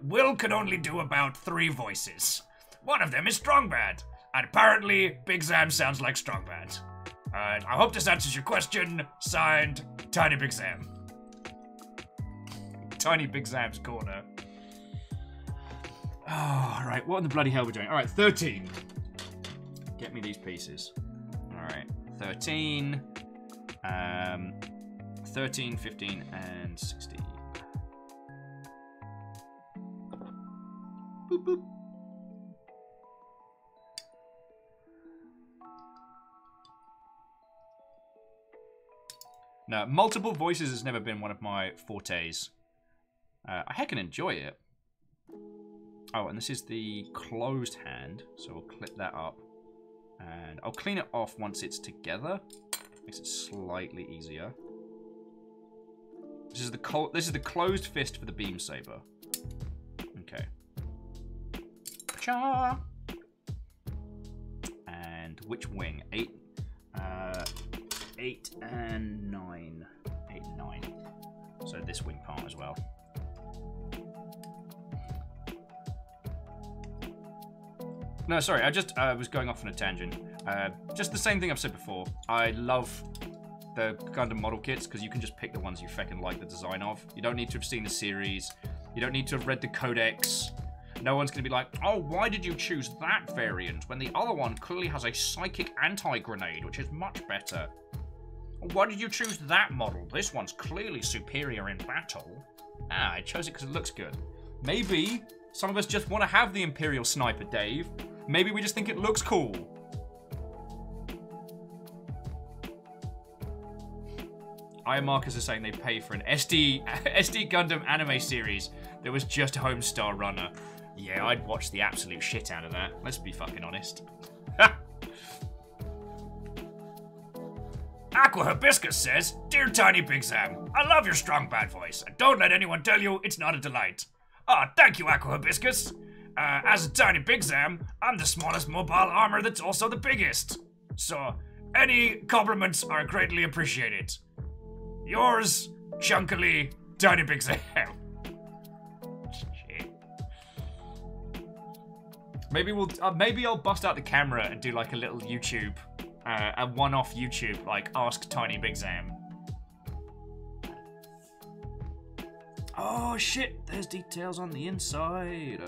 Will can only do about 3 voices. One of them is Strongbad, and apparently Big Sam sounds like Strongbad. I hope this answers your question. Signed, Tiny Big Sam. Tiny Big Sam's corner. Oh, alright, what in the bloody hell are we doing? Alright, 13. Get me these pieces. Alright, 13. 13, 15, and 16. Boop, boop. No, multiple voices has never been one of my fortes. I heckin' enjoy it. Oh, and this is the closed hand, so we'll clip that up. And I'll clean it off once it's together. Makes it slightly easier. This is the closed fist for the beam saber. Okay. Cha. And which wing? 8 and 9. 8 and 9. So this wing part as well. No, sorry, I just was going off on a tangent. Just the same thing I've said before. I love the Gundam model kits because you can just pick the ones you feckin' like the design of. You don't need to have seen the series. You don't need to have read the codex. No one's going to be like, oh, why did you choose that variant when the other one clearly has a psychic anti-grenade, which is much better? Why did you choose that model? This one's clearly superior in battle. Ah, I chose it because it looks good. Maybe some of us just want to have the Imperial Sniper, Dave. Maybe we just think it looks cool. Iron Markers are saying they pay for an SD Gundam anime series that was just Homestar Runner. Yeah, I'd watch the absolute shit out of that. Let's be fucking honest. Aqua Hibiscus says, Dear Tiny Big Sam, I love your strong bad voice, and don't let anyone tell you it's not a delight. Ah, thank you, Aqua Hibiscus. As a Tiny Big Sam, I'm the smallest mobile armor that's also the biggest. So, any compliments are greatly appreciated. Yours, chunkily, Tiny Big Sam. Shit. Maybe I'll bust out the camera and do like a little YouTube, a one-off YouTube, like Ask Tiny Big Sam. Oh shit! There's details on the inside.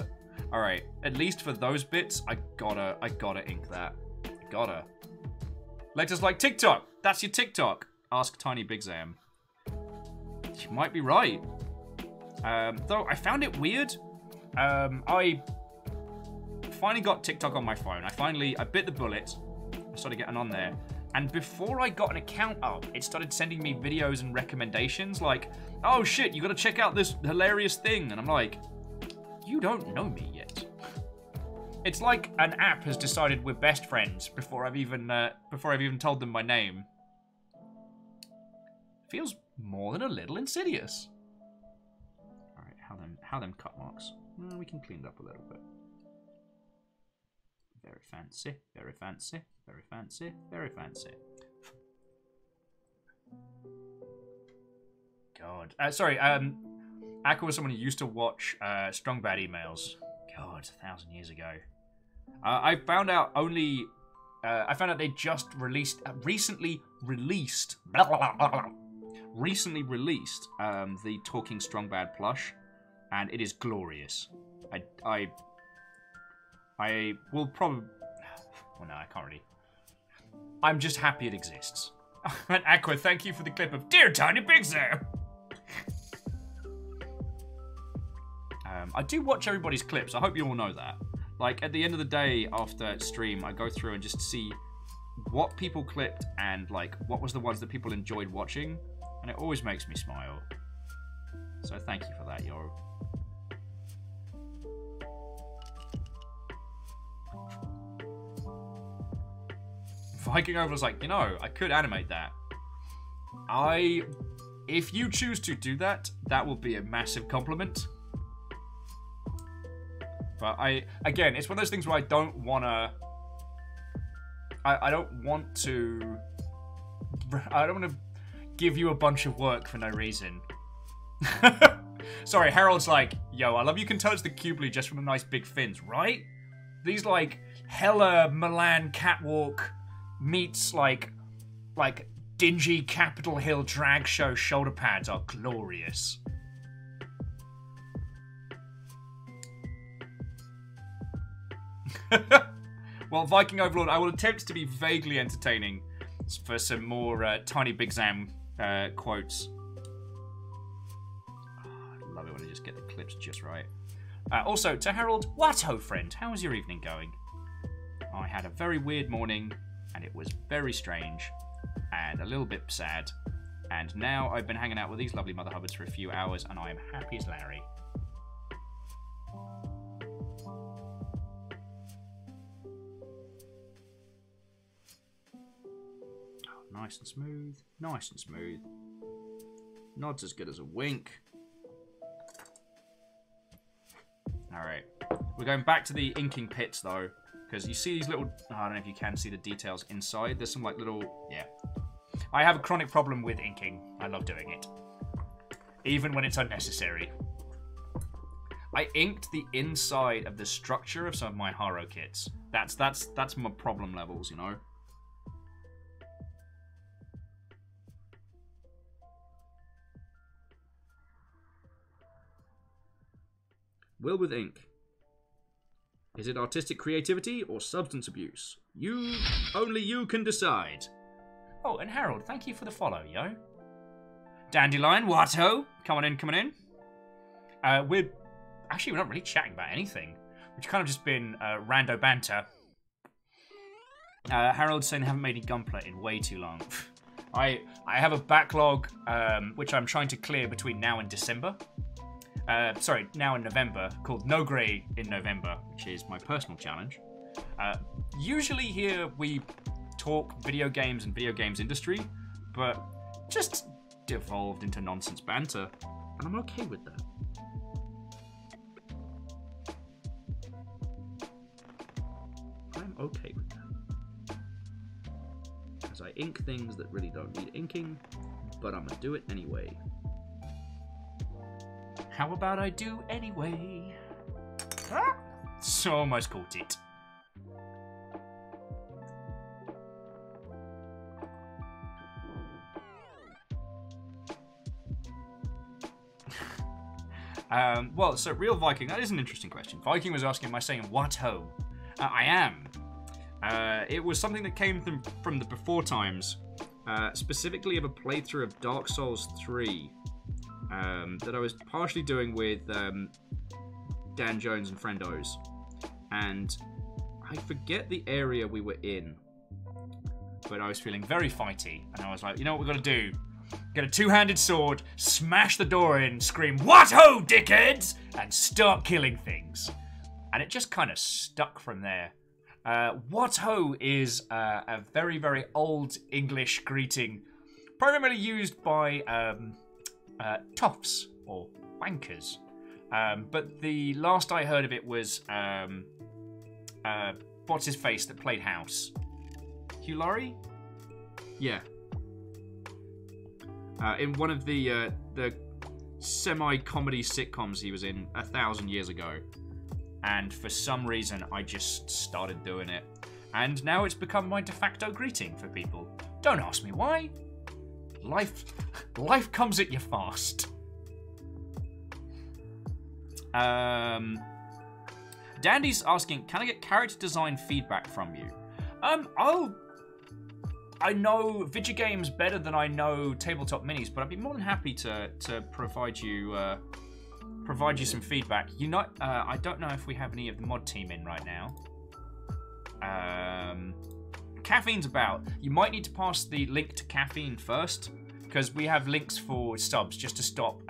All right, at least for those bits, I gotta ink that. I gotta. Lecter's like TikTok. That's your TikTok. Ask Tiny Big Sam. You might be right. Though I found it weird. I finally got TikTok on my phone. I bit the bullet. I started getting on there. And before I got an account up, it started sending me videos and recommendations like, oh shit, you gotta check out this hilarious thing. And I'm like, you don't know me yet. It's like an app has decided we're best friends before I've even told them my name. Feels more than a little insidious. All right, how them cut marks? We can clean it up a little bit. Very fancy, very fancy, very fancy, very fancy. God, sorry. Aqua was someone who used to watch Strong Bad Emails. God, 1,000 years ago. I found out they just recently released the Talking Strong Bad plush, and it is glorious. I will probably. Well, no, I can't really. I'm just happy it exists. And Aqua, thank you for the clip of Dear Tiny Big Sam. I do watch everybody's clips. I hope you all know that. Like, at the end of the day, after stream, I go through and just see what people clipped and, like, what was the ones that people enjoyed watching. And it always makes me smile. So thank you for that, yo. Viking Over was like, you know, I could animate that. If you choose to do that, that will be a massive compliment. But again, it's one of those things where I don't want to give you a bunch of work for no reason. Sorry, Harold's like, yo, I love you can tell it's the Qubeley just from the nice big fins, right? These, like, hella Milan catwalk meets, like dingy Capitol Hill drag show shoulder pads are glorious. Well, Viking Overlord, I will attempt to be vaguely entertaining for some more Tiny Big Sam quotes. Oh, I love it when I just get the clips just right. Also, to Harold, what ho friend, how was your evening going? I had a very weird morning, and it was very strange, and a little bit sad, and now I've been hanging out with these lovely Mother Hubbards for a few hours, and I am happy as Larry. Nice and smooth. Nice and smooth. Nod's as good as a wink. Alright. We're going back to the inking pits, though. Because you see these little... Oh, I don't know if you can see the details inside. There's some, like, little... Yeah. I have a chronic problem with inking. I love doing it. Even when it's unnecessary. I inked the inside of the structure of some of my Haro kits. That's my problem levels, you know? Will with ink. Is it artistic creativity or substance abuse? Only you can decide. Oh, and Harold, thank you for the follow, yo. Dandelion, Watto, coming in. We're not really chatting about anything. We've kind of just been rando banter. Harold's saying I haven't made any gunplay in way too long. I have a backlog which I'm trying to clear between now and December. Now in November, called No Grey in November, which is my personal challenge. Usually here we talk video games and video games industry, but just devolved into nonsense banter, and I'm okay with that. I'm okay with that. As I ink things that really don't need inking, but I'm gonna do it anyway. How about I do anyway? Ah! So almost caught it. Well, so real Viking, that is an interesting question. Viking was asking, am I saying what ho? I am. It was something that came from the before times, specifically of a playthrough of Dark Souls 3 that I was partially doing with Dan Jones and Friendos. And I forget the area we were in, but I was feeling very fighty, and I was like, you know what we're going to do? Get a two-handed sword, smash the door in, scream, "What ho, dickheads!" and start killing things. And it just kind of stuck from there. What ho is a very, very old English greeting, primarily used by toffs or wankers. But the last I heard of it was what's his face that played House? Hugh Laurie? Yeah. In one of the semi-comedy sitcoms he was in 1,000 years ago. And for some reason, I just started doing it. And now it's become my de facto greeting for people. Don't ask me why. Life comes at you fast. Dandy's asking, can I get character design feedback from you? I know video games better than I know tabletop minis, but I'd be more than happy to provide you some feedback. I don't know if we have any of the mod team in right now. Caffeine's about. You might need to pass the link to Caffeine first, because we have links for subs just to stop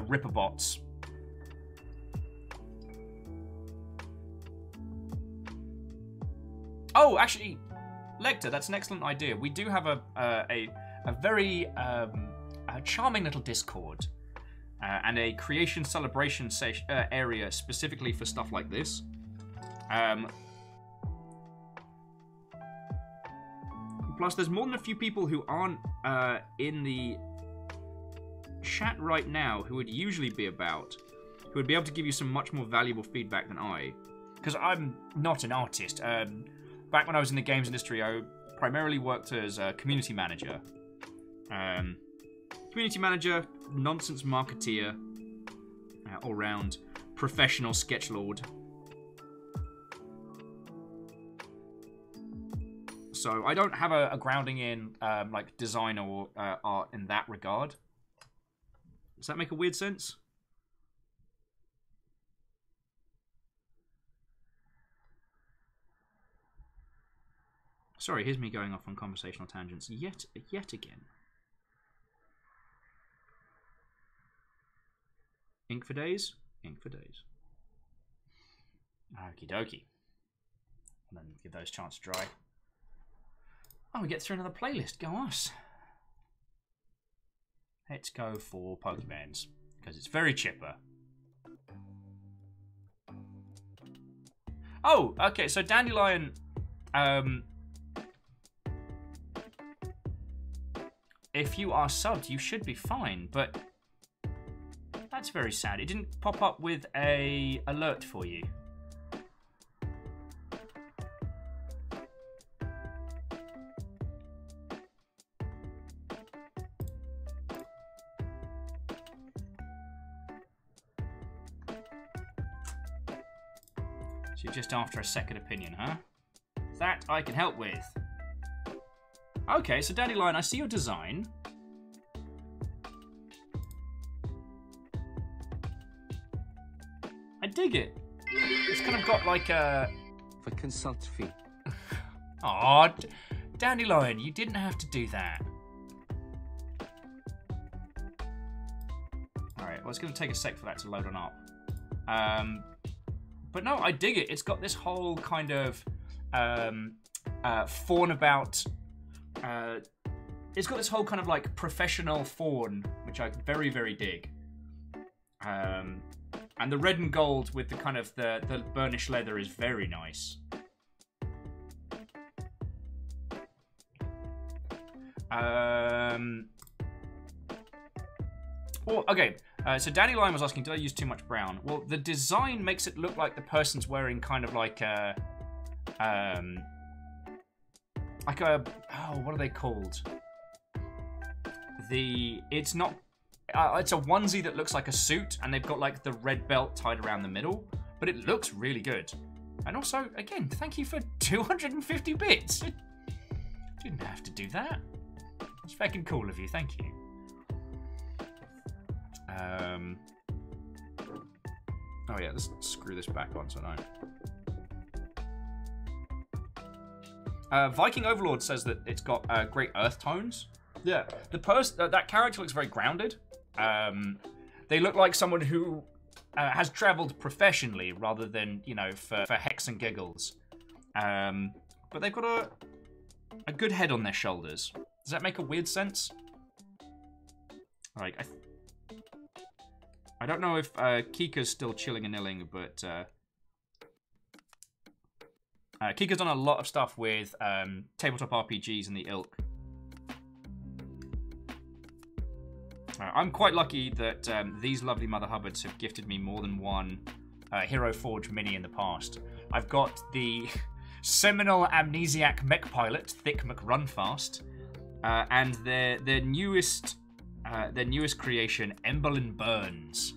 Ripper bots. Oh, actually, Lecter, that's an excellent idea. We do have a very charming little Discord and a creation celebration area specifically for stuff like this. Plus, there's more than a few people who aren't in the chat right now who would usually be about, who would be able to give you some much more valuable feedback than I. Because I'm not an artist. Back when I was in the games industry, I primarily worked as a community manager. Nonsense marketeer, all-round professional sketchlord. So I don't have a grounding in like design or art in that regard. Does that make a weird sense? Sorry, here's me going off on conversational tangents yet again. Ink for days? Ink for days. Okie dokie. And then give those a chance to dry. Oh, we get through another playlist. Go us. Let's go for Pokebands, because it's very chipper. Oh, okay, so Dandelion... if you are subbed, you should be fine, but that's very sad. It didn't pop up with a alert for you. So you're just after a second opinion, huh? That I can help with. Okay, so Dandelion, I see your design. I dig it. It's kind of got like a... For consult fee. Aw, Dandelion, you didn't have to do that. Alright, well, it's going to take a sec for that to load on up. But no, I dig it. It's got this whole kind of fawn about... it's got this whole kind of like professional fawn, which I very, very dig. And the red and gold with the kind of the burnished leather is very nice. Oh, okay. So Danny Lyon was asking, did I use too much brown? Well, the design makes it look like the person's wearing kind of like a, oh, what are they called? It's not, it's a onesie that looks like a suit, and they've got like the red belt tied around the middle, but it looks really good. And also, again, thank you for 250 bits. Didn't have to do that. It's fucking cool of you, thank you. Oh yeah, let's screw this back on so I don't. Viking Overlord says that it's got great earth tones. Yeah, that character looks very grounded. They look like someone who has travelled professionally rather than, you know, for hex and giggles. But they've got a good head on their shoulders. Does that make a weird sense? Like, I don't know if Kika's still chilling and illing, but Kika's done a lot of stuff with tabletop RPGs and the ilk. I'm quite lucky that these lovely Mother Hubbards have gifted me more than one Hero Forge mini in the past. I've got the seminal amnesiac mech pilot, Thick McRunfast, and their newest creation, Emberlyn Burns,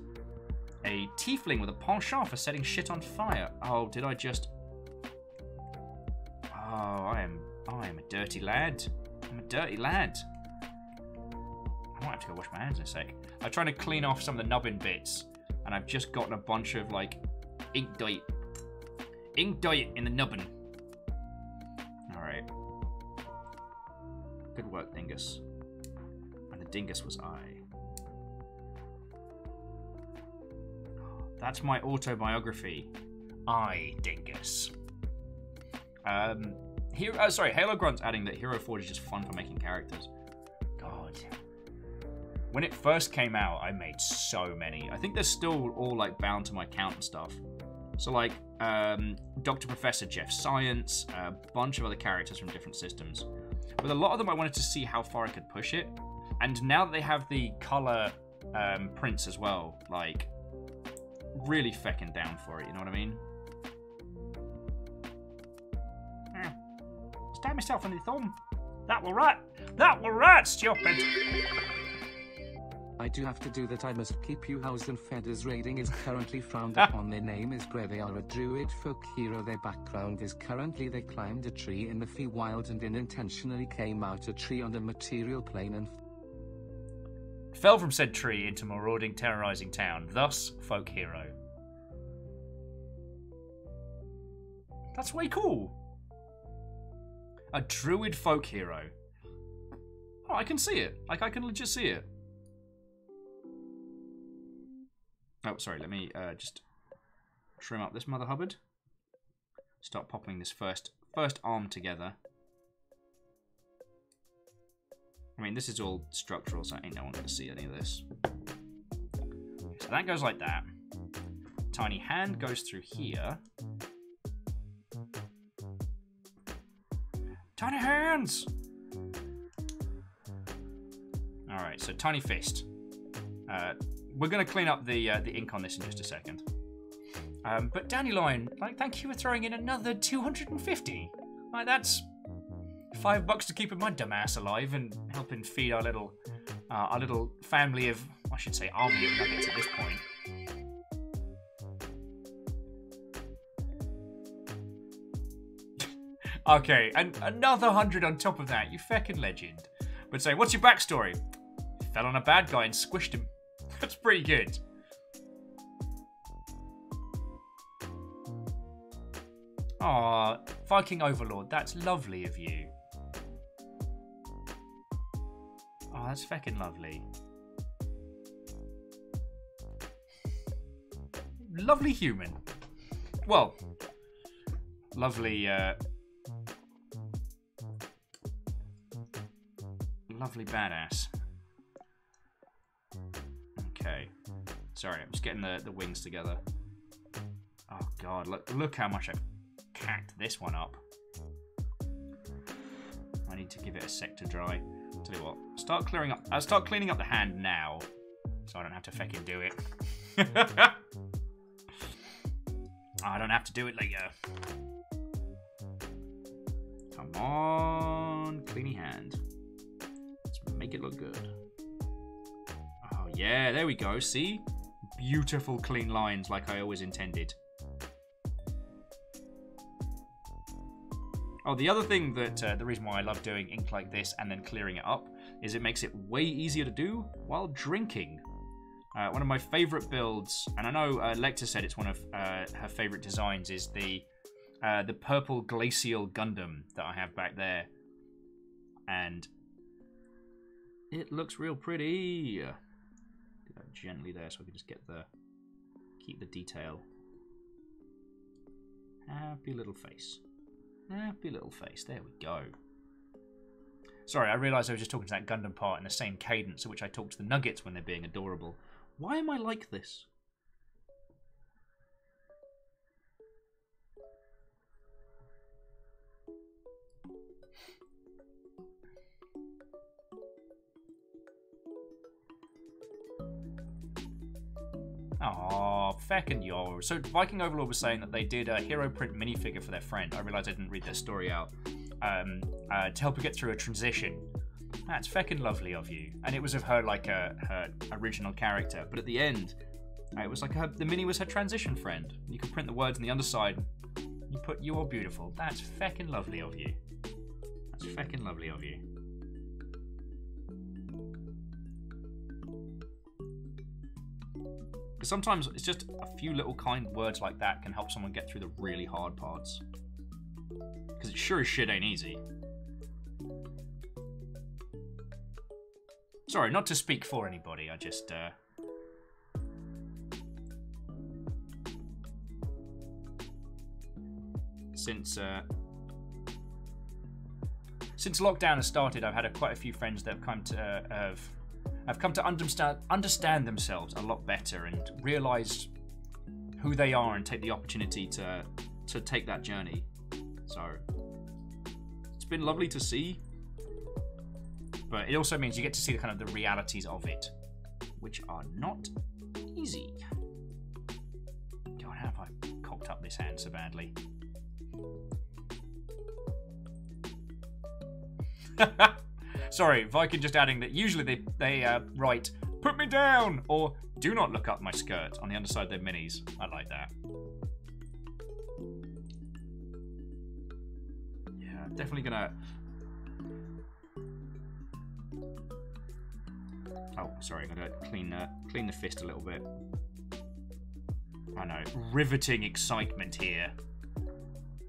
a tiefling with a penchant for setting shit on fire. Oh, did I just? Oh, I am a dirty lad. I'm a dirty lad. I might have to go wash my hands in a sec. I'm trying to clean off some of the nubbin bits, and I've just gotten a bunch of like ink dye in the nubbin. All right. Good work, Dingus. And the Dingus was I. That's my autobiography. I, Dingus. Halo Grunt's adding that Hero Forge is just fun for making characters. God. When it first came out, I made so many. I think they're still all like bound to my account and stuff. So like Dr. Professor Jeff Science, a bunch of other characters from different systems. With a lot of them, I wanted to see how far I could push it. And now that they have the color prints as well, like, really feckin' down for it, you know what I mean? Stab myself in the thumb. That will right, stupid. I do have to do that. I must keep you housed and fed, as raiding is currently frowned upon. Their name is Grey. They are a druid folk hero. Their background is currently they climbed a tree in the Feywild and unintentionally came out a tree on the material plane and fell from said tree into marauding, terrorizing town. Thus, folk hero. That's way cool. A druid folk hero. Oh, I can see it. Like, I can legit see it. Oh, sorry, let me just trim up this Mother Hubbard. Start popping this first arm together. I mean, this is all structural, so ain't no one gonna see any of this. So that goes like that. Tiny hand goes through here. Tiny hands! Alright, so tiny fist. We're going to clean up the ink on this in just a second. But Dandelion, like, thank you for throwing in another 250. Like, that's $5 to keeping my dumb ass alive and helping feed our little family of, I should say, army of nuggets at this point. Okay, and another 100 on top of that. You feckin' legend. But say, what's your backstory? Fell on a bad guy and squished him. That's pretty good. Aw, Viking Overlord, that's lovely of you. Oh, that's feckin' lovely. Lovely human. Well, lovely, lovely badass. Okay. Sorry, I'm just getting the wings together. Oh god, look how much I've cacked this one up. I need to give it a sec to dry. Tell you what, start cleaning up the hand now, so I don't have to feckin' do it. I don't have to do it later. Come on, cleany hand. Let's make it look good. Oh yeah, there we go, see? Beautiful clean lines like I always intended. Oh, the other thing that, the reason why I love doing ink like this and then clearing it up is it makes it way easier to do while drinking. One of my favourite builds, and I know Lecter said it's one of her favourite designs, is the purple glacial Gundam that I have back there. And it looks real pretty. Do that gently there so I can just keep the detail. Happy little face. Happy little face. There we go. Sorry, I realised I was just talking to that Gundam part in the same cadence at which I talk to the Nuggets when they're being adorable. Why am I like this? Aww, feckin' yo. So Viking Overlord was saying that they did a hero print minifigure for their friend. I realised I didn't read their story out. To help her get through a transition. That's feckin' lovely of you. And it was of her, like, her original character. But at the end, it was like the mini was her transition friend. You could print the words on the underside. You put, "You are beautiful." That's feckin' lovely of you. That's feckin' lovely of you. Because sometimes it's just a few little kind words like that can help someone get through the really hard parts. Because it sure as shit ain't easy. Sorry, not to speak for anybody, I just, Since lockdown has started, I've had quite a few friends that have come to understand themselves a lot better and realise who they are and take the opportunity to take that journey. So, it's been lovely to see. But it also means you get to see the kind of the realities of it, which are not easy. God, how have I cocked up this hand so badly? Sorry, Viking just adding that usually they write, "Put me down," or "Do not look up my skirt" on the underside of their minis. I like that. Yeah, I'm definitely gonna... Oh, sorry, I'm gonna clean the fist a little bit. I know, riveting excitement here.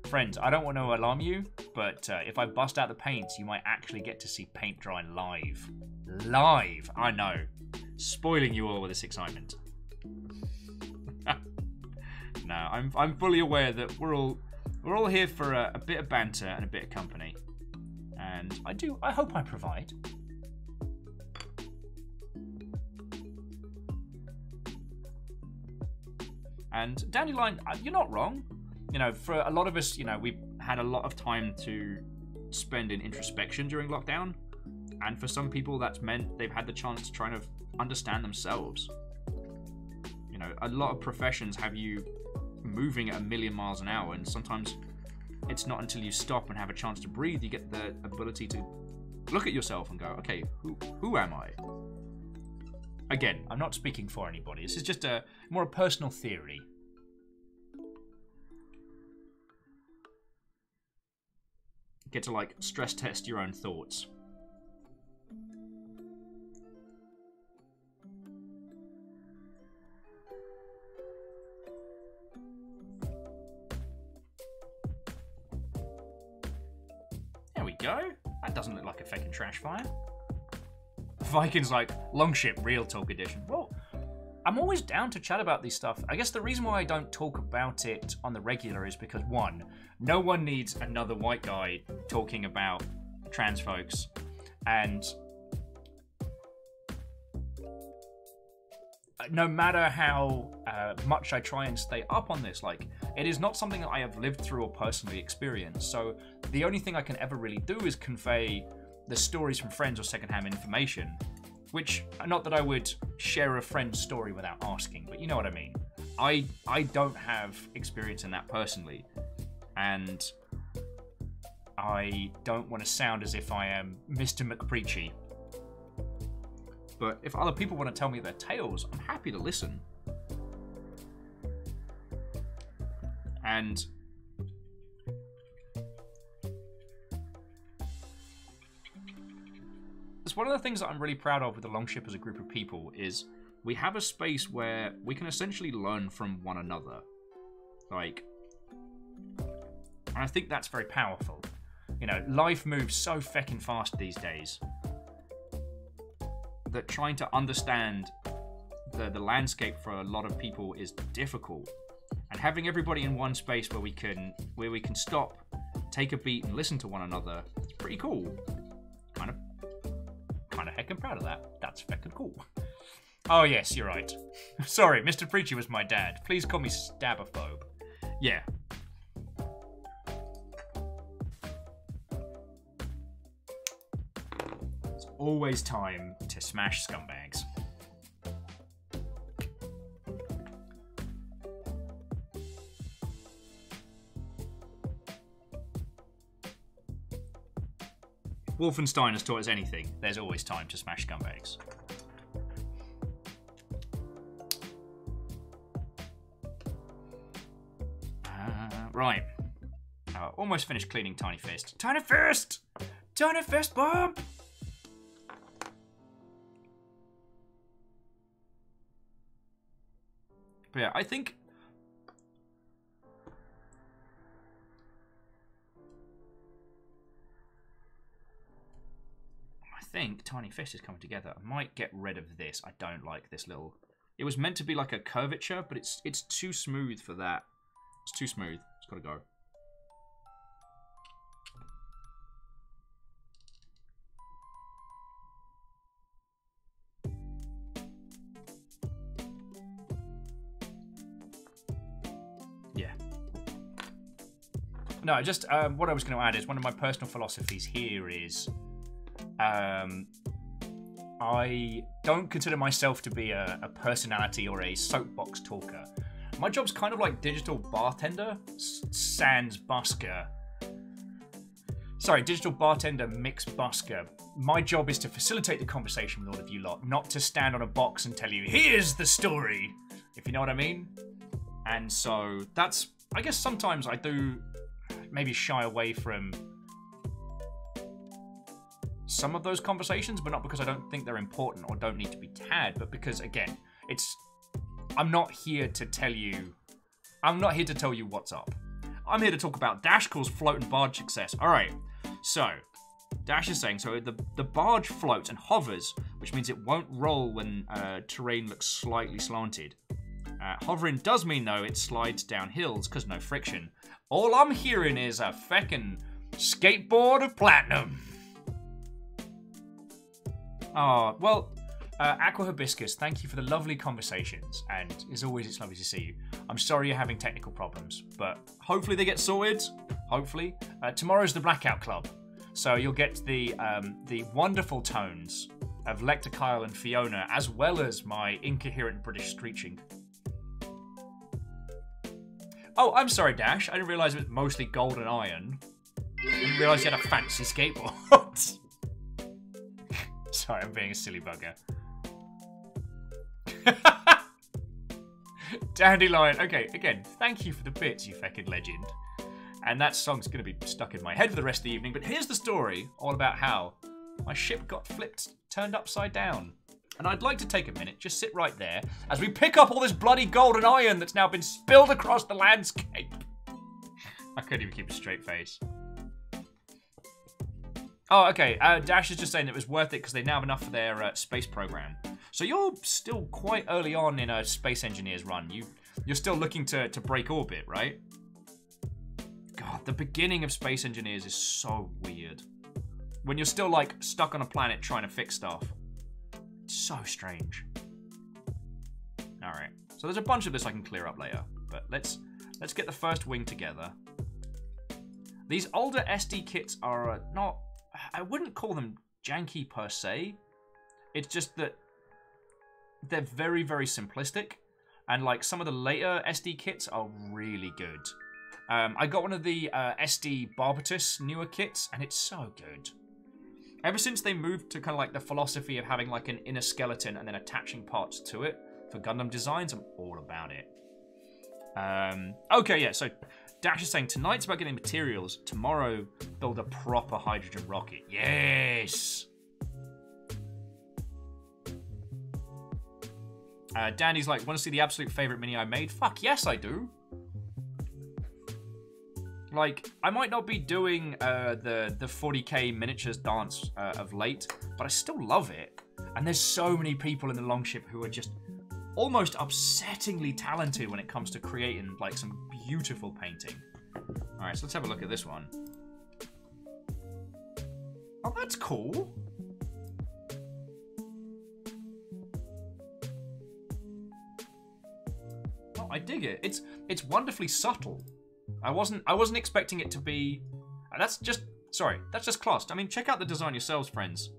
Friends, I don't want to alarm you, but if I bust out the paints, you might actually get to see paint dry live. Live, I know. Spoiling you all with this excitement. No, I'm fully aware that we're all here for a bit of banter and a bit of company. And I hope I provide. And Dandelion, you're not wrong. You know, for a lot of us, you know, we've had a lot of time to spend in introspection during lockdown. And for some people, that's meant they've had the chance to try and understand themselves. You know, a lot of professions have you moving at 1,000,000 miles an hour, and sometimes it's not until you stop and have a chance to breathe, you get the ability to look at yourself and go, okay, who am I? Again, I'm not speaking for anybody. This is just more a personal theory. get to like stress test your own thoughts. There we go. That doesn't look like a fucking trash fire. Vikings like Longship Real Talk Edition. Well, I'm always down to chat about these stuff. I guess the reason why I don't talk about it on the regular is because, one, no one needs another white guy talking about trans folks, and no matter how much I try and stay up on this, like, it is not something that I have lived through or personally experienced, so the only thing I can ever really do is convey the stories from friends or secondhand information, which, not that I would share a friend's story without asking, but you know what I mean. I don't have experience in that personally, and I don't want to sound as if I am Mr. McPreachy. But if other people want to tell me their tales, I'm happy to listen. And it's one of the things that I'm really proud of with the Longship as a group of people is we have a space where we can essentially learn from one another. Like, and I think that's very powerful. You know, life moves so feckin' fast these days that trying to understand the landscape for a lot of people is difficult. And having everybody in one space where we can stop, take a beat, and listen to one another, it's pretty cool. Kind of heckin' proud of that. That's feckin' cool. Oh yes, you're right. Sorry, Mr. Preacher was my dad. Please call me stabophobe. Yeah. It's always time to smash scumbags. Wolfenstein has taught us anything. There's always time to smash scumbags. Right. Almost finished cleaning Tiny Fist. Tiny Fist! Tiny Fist bomb! But yeah, I think Tiny Fist is coming together. I might get rid of this. I don't like this little... It was meant to be like a curvature, but it's too smooth for that. It's too smooth. It's got to go. Yeah. No, just what I was going to add is one of my personal philosophies here is I don't consider myself to be a personality or a soapbox talker. My job's kind of like digital bartender, sans busker. Sorry, digital bartender mix busker. My job is to facilitate the conversation with all of you lot, not to stand on a box and tell you, here's the story, if you know what I mean. And so that's, I guess sometimes I do maybe shy away from some of those conversations, but not because I don't think they're important or don't need to be had, but because, again, I'm not here to tell you what's up. I'm here to talk about Dashcool's float and barge success. Alright, so, Dash is saying, so the barge floats and hovers, which means it won't roll when terrain looks slightly slanted. Hovering does mean, though, it slides down hills, because no friction. All I'm hearing is a feckin' skateboard of platinum. Oh, well, Aqua Hibiscus, thank you for the lovely conversations, and as always, it's lovely to see you. I'm sorry you're having technical problems, but hopefully they get sorted. Hopefully. Tomorrow's the Blackout Club, so you'll get the wonderful tones of Lecter, Kyle, and Fiona, as well as my incoherent British screeching. Oh, I'm sorry, Dash. I didn't realise it was mostly gold and iron. I didn't realise you had a fancy skateboard. Sorry, I'm being a silly bugger. Dandelion. Okay, again, thank you for the bits, you feckin' legend. And that song's going to be stuck in my head for the rest of the evening. But here's the story all about how my ship got turned upside down. And I'd like to take a minute, just sit right there, as we pick up all this bloody gold and iron that's now been spilled across the landscape. I couldn't even keep a straight face. Oh, okay. Dash is just saying it was worth it because they now have enough for their space program. So you're still quite early on in a space engineer's run. You're still looking to break orbit, right? God, the beginning of space engineers is so weird. When you're still like stuck on a planet trying to fix stuff. It's so strange. All right. So there's a bunch of this I can clear up later, but let's get the first wing together. These older SD kits are not. I wouldn't call them janky per se. It's just that they're very, very simplistic. And like some of the later SD kits are really good. I got one of the SD Barbatus newer kits, and it's so good. Ever since they moved to kind of like the philosophy of having like an inner skeleton and then attaching parts to it for Gundam designs, I'm all about it. Okay, yeah, so Dash is saying tonight's about getting materials. Tomorrow, build a proper hydrogen rocket. Yes! Danny's like, want to see the absolute favorite mini I made? Fuck yes, I do. Like, I might not be doing the 40k miniatures dance of late, but I still love it. And there's so many people in the Longship who are just almost upsettingly talented when it comes to creating like some beautiful painting. All right, so let's have a look at this one. Oh, that's cool. Oh, I dig it. It's wonderfully subtle. I wasn't expecting it to be. That's just classed. I mean, check out the design yourselves, friends.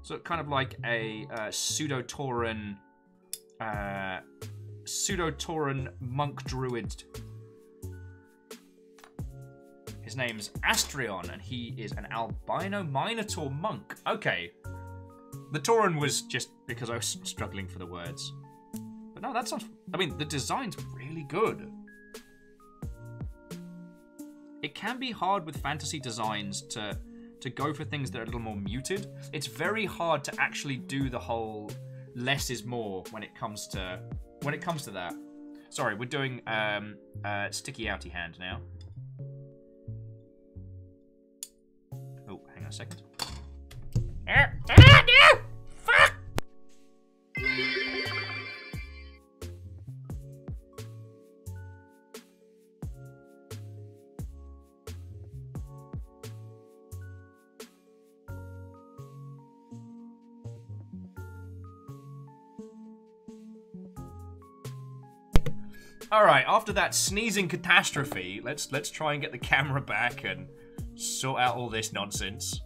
So kind of like a pseudo-Tauran monk druid. His name's Astrion, and he is an albino Minotaur monk. Okay. The Tauran was just because I was struggling for the words. But no, that sounds. I mean, the design's really good. It can be hard with fantasy designs to go for things that are a little more muted. It's very hard to actually do the whole less is more when it comes to that. Sorry, we're doing sticky outy hand now. Oh, hang on a second. Fuck! All right, after that sneezing catastrophe, let's try and get the camera back and sort out all this nonsense.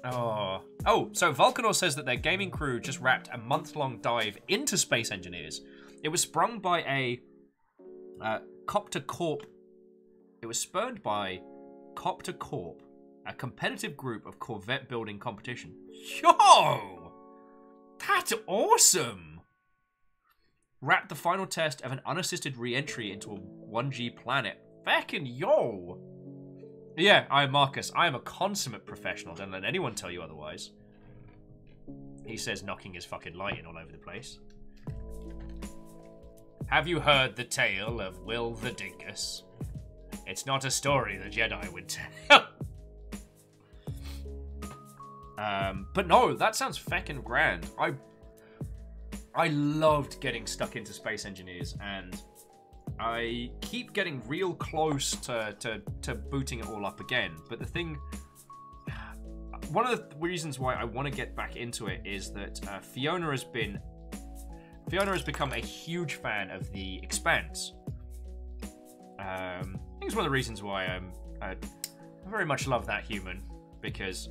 Oh, so Vulcanor says that their gaming crew just wrapped a month-long dive into Space Engineers. It was sprung by a Copter Corp. It was spurned by Copter Corp, a competitive group of Corvette building competition. Yo! That's awesome! Wrapped the final test of an unassisted re-entry into a 1G planet. Feckin' yo! Yeah, I am Marcus. I am a consummate professional. Don't let anyone tell you otherwise. He says, knocking his fucking lighting all over the place. Have you heard the tale of Will the Dingus? It's not a story the Jedi would tell. But no, that sounds feckin' grand. I loved getting stuck into Space Engineers, and I keep getting real close to booting it all up again. But the thing, one of the reasons why I want to get back into it is that Fiona has become a huge fan of The Expanse. I think it's one of the reasons why I very much love that human, because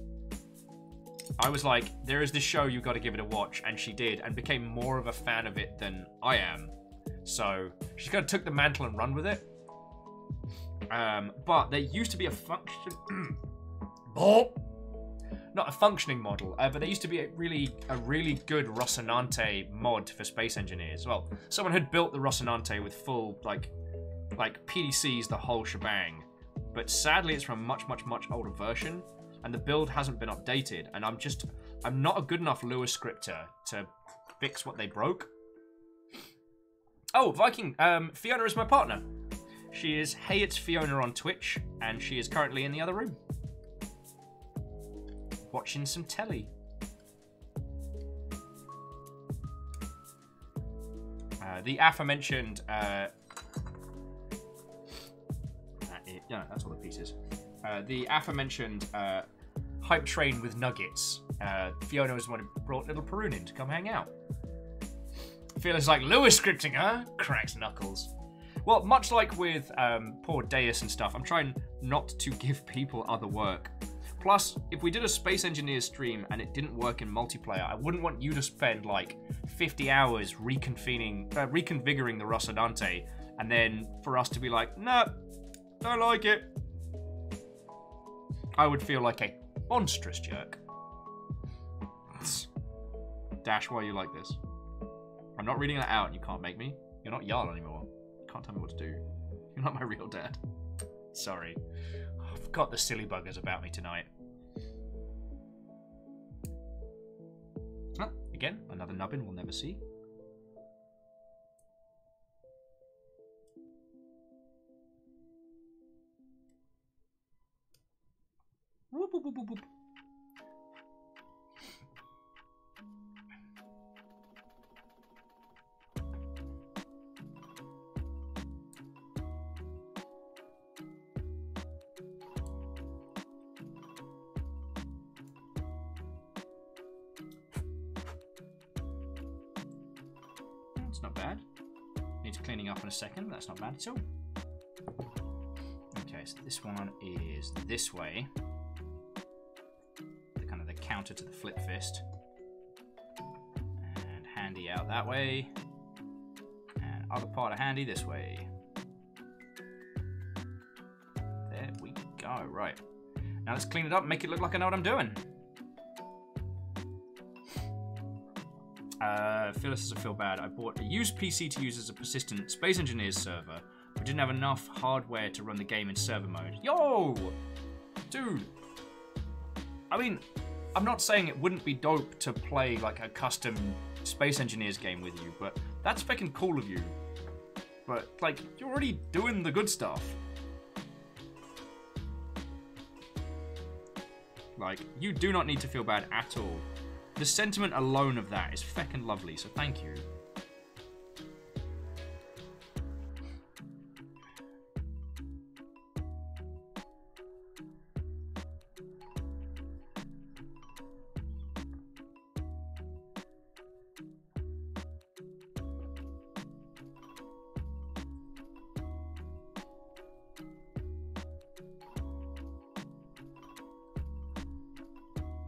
I was like, there is this show, you've got to give it a watch, and she did, and became more of a fan of it than I am. So she kind of took the mantle and run with it. But there used to be a not a functioning model, but there used to be a really good Rocinante mod for Space Engineers. Well, someone had built the Rocinante with full like like PDCs, the whole shebang. But sadly, it's from a much, much, much older version, and the build hasn't been updated. And I'm not a good enough Lua scripter to fix what they broke. Oh, Viking, Fiona is my partner. She is Hey It's Fiona on Twitch, and she is currently in the other room. Watching some telly. The aforementioned, yeah, that's all the pieces. The aforementioned hype train with nuggets. Fiona was the one who brought little Perun in to come hang out. Feels like Lewis scripting, huh? Cracks knuckles. Well, much like with poor Deus and stuff, I'm trying not to give people other work. Plus, if we did a Space Engineers stream and it didn't work in multiplayer, I wouldn't want you to spend like 50 hours reconfiguring the Rocinante, and then for us to be like, nah, don't like it. I would feel like a monstrous jerk. Dash, why are you like this? I'm not reading that out, and you can't make me. You're not Jarl anymore. You can't tell me what to do. You're not my real dad. Sorry. I've got the silly buggers about me tonight. Oh, again, another nubbin we'll never see. Whoop, whoop, whoop, whoop, whoop. That's not bad. Needs cleaning up in a second, but that's not bad at all. Okay, so this one is this way. Kind of the counter to the flip fist. And handy out that way. And other part of handy this way. There we go, right. Now let's clean it up and make it look like I know what I'm doing. Phyllis doesn't feel bad. I bought a used PC to use as a persistent Space Engineers server, but didn't have enough hardware to run the game in server mode. Yo! Dude! I mean, I'm not saying it wouldn't be dope to play like a custom Space Engineers game with you, but that's fucking cool of you. But, like, you're already doing the good stuff. Like, you do not need to feel bad at all. The sentiment alone of that is feckin' lovely, so thank you.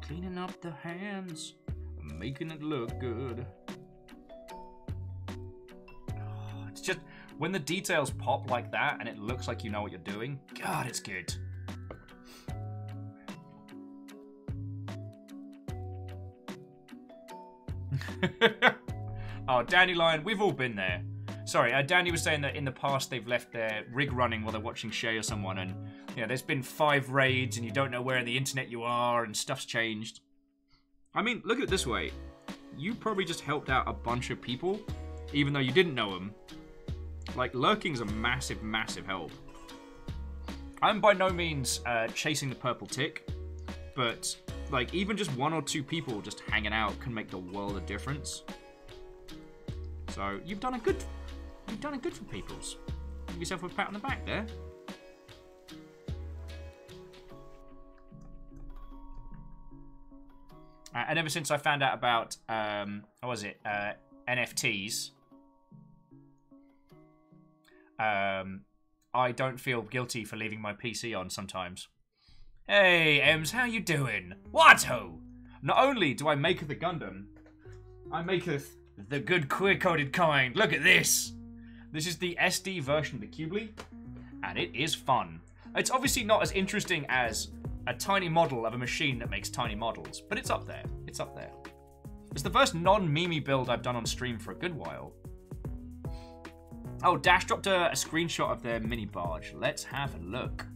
Cleaning up the hands, making it look good. Oh, it's just, when the details pop like that and it looks like you know what you're doing, God, it's good. Oh, Dandelion, we've all been there. Sorry, Danny was saying that in the past they've left their rig running while they're watching Shay or someone, and you know, there's been 5 raids and you don't know where on the internet you are and stuff's changed. I mean, look at it this way. You probably just helped out a bunch of people, even though you didn't know them. Like, lurking's a massive, massive help. I'm by no means chasing the purple tick, but like, even just 1 or 2 people just hanging out can make the world of difference. So, you've done a good for peoples. Give yourself a pat on the back there. And ever since I found out about, what was it, NFTs, I don't feel guilty for leaving my PC on sometimes. Hey, Ems, how you doing? What-ho? Not only do I maketh the Gundam, I maketh the good queer-coded kind. Look at this. This is the SD version of the Qubeley, and it is fun. It's obviously not as interesting as a tiny model of a machine that makes tiny models, but it's up there. It's up there. It's the first non-memey build I've done on stream for a good while. Oh, Dash dropped a screenshot of their mini barge. Let's have a look.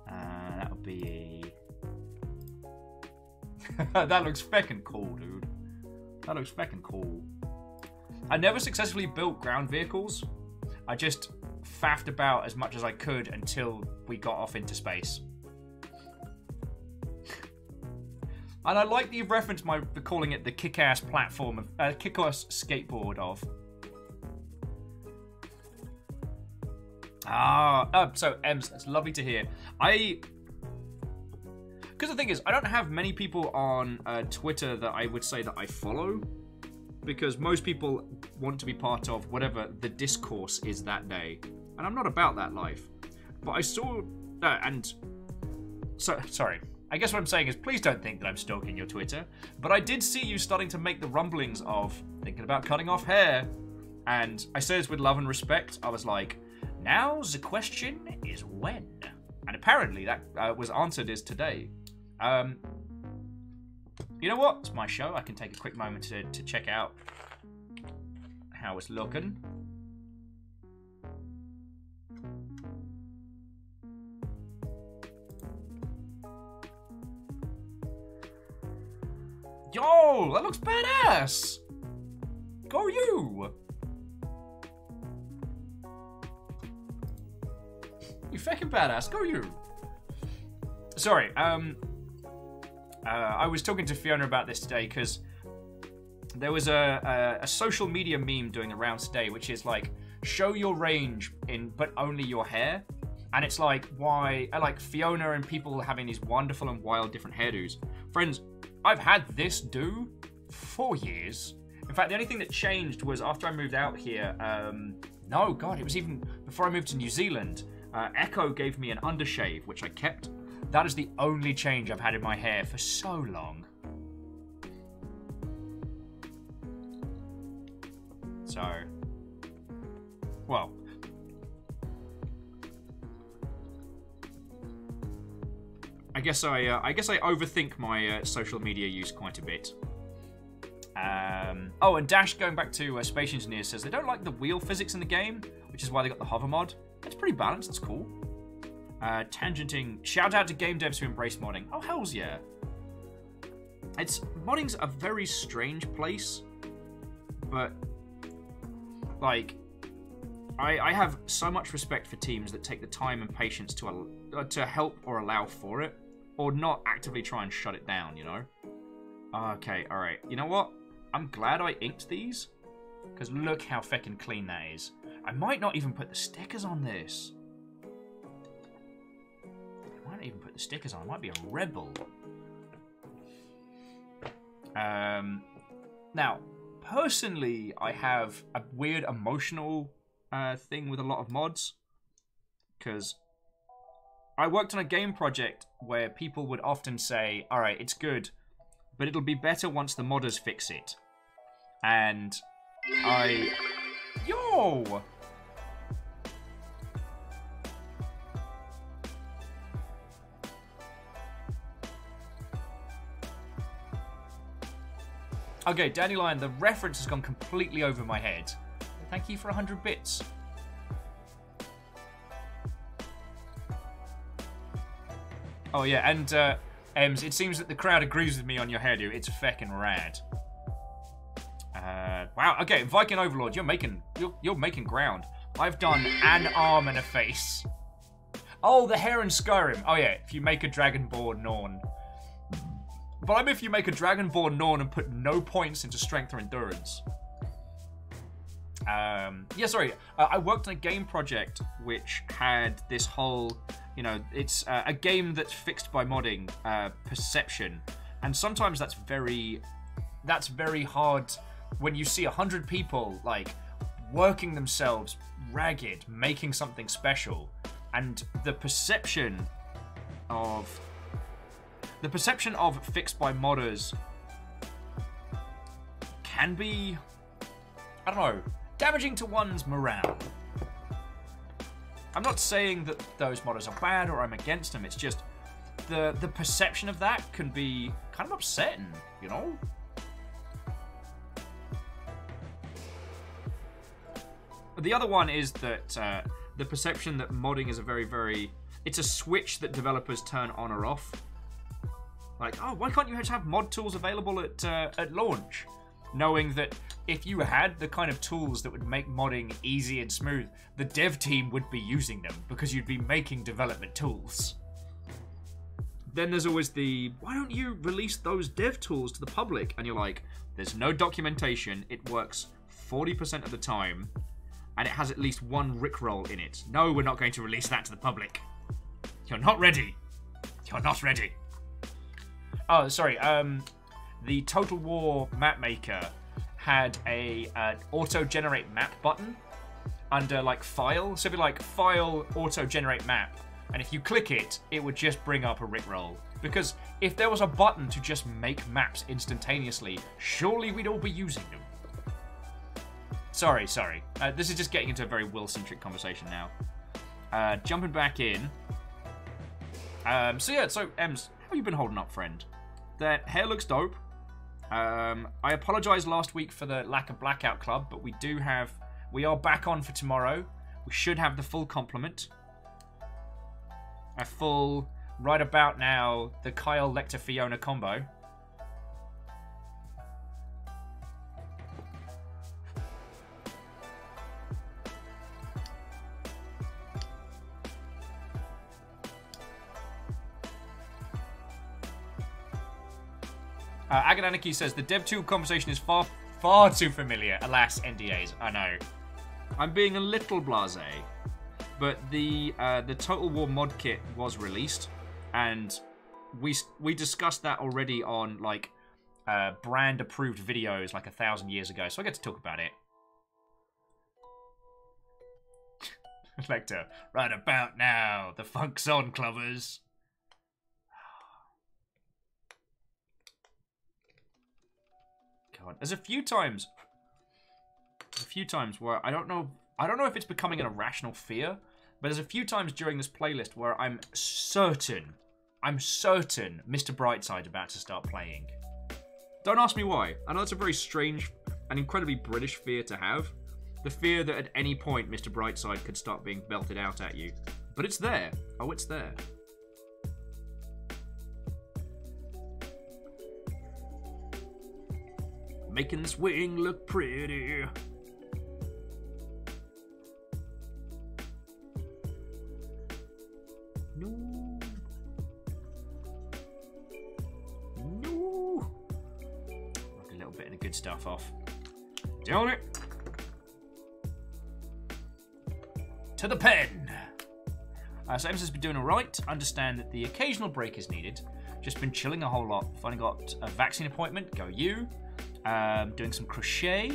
That'll be... That looks feckin' cool, dude. That looks feckin' cool. I never successfully built ground vehicles. I just faffed about as much as I could until we got off into space. And I like that you've referenced my calling it the kick-ass platform of kick-ass skateboard of. So Ems, it's lovely to hear. Because the thing is, I don't have many people on Twitter that I would say that I follow, because most people want to be part of whatever the discourse is that day, and I'm not about that life. But I saw, sorry. I guess what I'm saying is, please don't think that I'm stalking your Twitter, but I did see you starting to make the rumblings of thinking about cutting off hair, and I say this with love and respect. I was like, now the question is when, and apparently that was answered is today. You know what? It's my show. I can take a quick moment to check out how it's looking. Yo, that looks badass! Go you! You fucking badass, go you! Sorry, I was talking to Fiona about this today because there was a social media meme doing the rounds today, which is like, show your range but only your hair. And it's like, why, like Fiona and people having these wonderful and wild different hairdos. Friends, I've had this do 4 years. In fact, the only thing that changed was after I moved out here. No, God, it was even before I moved to New Zealand. Echo gave me an undershave, which I kept. That is the only change I've had in my hair for so long. So, well. I guess I overthink my social media use quite a bit. Oh, and Dash, going back to Space Engineer, says they don't like the wheel physics in the game, which is why they got the hover mod. It's pretty balanced, it's cool. Tangenting, shout out to game devs who embrace modding. Oh, hells yeah. Modding's a very strange place, but, like, I have so much respect for teams that take the time and patience to help or allow for it, or not actively try and shut it down, you know? Okay, alright. You know what? I'm glad I inked these, because look how feckin' clean that is. I might not even put the stickers on this. I might not even put the stickers on. I might be a rebel. Now, personally, I have a weird emotional thing with a lot of mods, because I worked on a game project where people would often say, alright, it's good, but it'll be better once the modders fix it. And Yo! Okay, Dandelion, the reference has gone completely over my head. Thank you for 100 bits. Oh yeah, and Ems, it seems that the crowd agrees with me on your hairdo. It's feckin' rad. Wow. Okay, Viking Overlord, you're making ground. I've done an arm and a face. Oh, the hair in Skyrim. Oh yeah, if you make a Dragonborn Norn. But I'm if you make a Dragonborn Norn and put no points into strength or endurance. Yeah, sorry. I worked on a game project which had this whole, you know, it's a game that's fixed by modding perception, and sometimes that's very hard when you see 100 people like working themselves ragged, making something special, and the perception of fixed by modders can be, I don't know, damaging to one's morale. I'm not saying that those modders are bad or I'm against them, it's just the perception of that can be kind of upsetting, you know? The other one is that the perception that modding is a it's a switch that developers turn on or off. Like, oh, why can't you just have mod tools available at launch? Knowing that if you had the kind of tools that would make modding easy and smooth, the dev team would be using them because you'd be making development tools. Then there's always the, why don't you release those dev tools to the public? And you're like, there's no documentation, it works 40% of the time, and it has at least one rickroll in it. No, we're not going to release that to the public. You're not ready. You're not ready. Oh, sorry, the Total War map maker had a auto-generate map button under, like, File. So it'd be like, File, auto-generate map. And if you click it, it would just bring up a rickroll. Because if there was a button to just make maps instantaneously, surely we'd all be using them. Sorry. This is just getting into a very Will-centric conversation now. Jumping back in. So Ems, how have you been holding up, friend? That hair looks dope. I apologized last week for the lack of Blackout Club, but we are back on for tomorrow. We should have the full complement. A full, right about now, the Kyle Lecter Fiona combo. Agananiki says, the DevTool conversation is far too familiar. Alas, NDAs. I know. I'm being a little blasé. But the Total War mod kit was released, and we discussed that already on, like, brand-approved videos, like, 1,000 years ago, so I get to talk about it. Lecter, right about now, the funk's on, clubbers. God, there's a few times where I don't know if it's becoming an irrational fear, but there's a few times during this playlist where I'm certain Mr. Brightside's about to start playing. Don't ask me why. I know it's a very strange and incredibly British fear to have. The fear that at any point Mr. Brightside could start being belted out at you. But it's there. Oh, it's there. Making this wing look pretty. No. Knock a little bit of the good stuff off. Down it. To the pen. So Ems has been doing alright. Understand that the occasional break is needed. Just been chilling a whole lot. Finally got a vaccine appointment. Go you. Doing some crochet.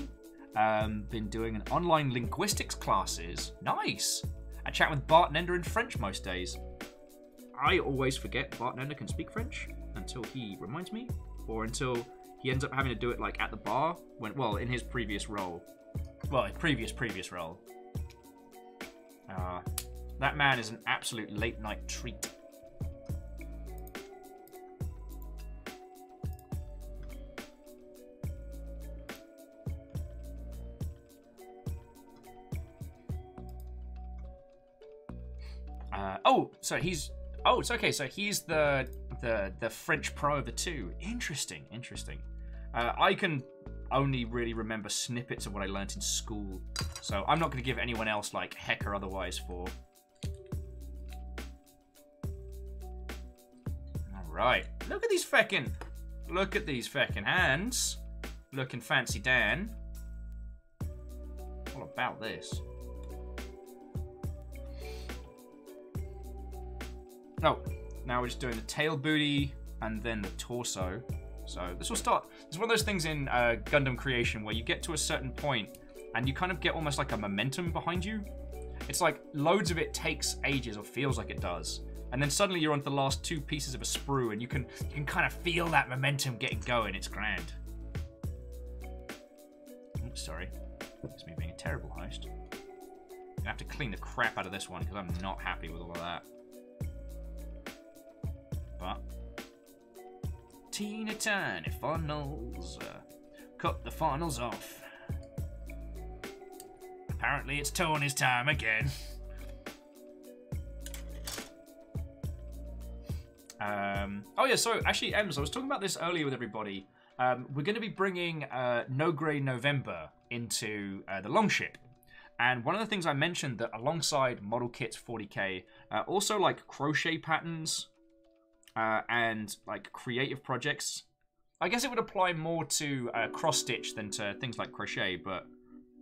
Been doing an online linguistics classes. Nice. I chat with Bart Nender in French most days. I always forget Bart Nender can speak French until he reminds me, or until he ends up having to do it like at the bar in his previous role. Well, his previous role. That man is an absolute late night treat. It's okay. So he's the French pro of the two. Interesting. I can only really remember snippets of what I learnt in school, so I'm not going to give anyone else like heck or otherwise for. All right, look at these feckin' hands, looking fancy Dan. All about this. Oh, now we're just doing the tail booty and then the torso. So this will start. It's one of those things in Gundam creation where you get to a certain point and you kind of get almost like a momentum behind you. It's like loads of it takes ages, or feels like it does, and then suddenly you're on the last two pieces of a sprue and you can kind of feel that momentum getting going. It's grand. Oops, sorry. It's me being a terrible host. I have to clean the crap out of this one because I'm not happy with all of that. But teeny tiny funnels, cut the funnels off. Apparently it's Tony's time again. Oh yeah, so actually, Ems, I was talking about this earlier with everybody. We're going to be bringing No Grey November into the Longship. And one of the things I mentioned that alongside model kits 40k, also like crochet patterns and like creative projects. I guess it would apply more to cross-stitch than to things like crochet, but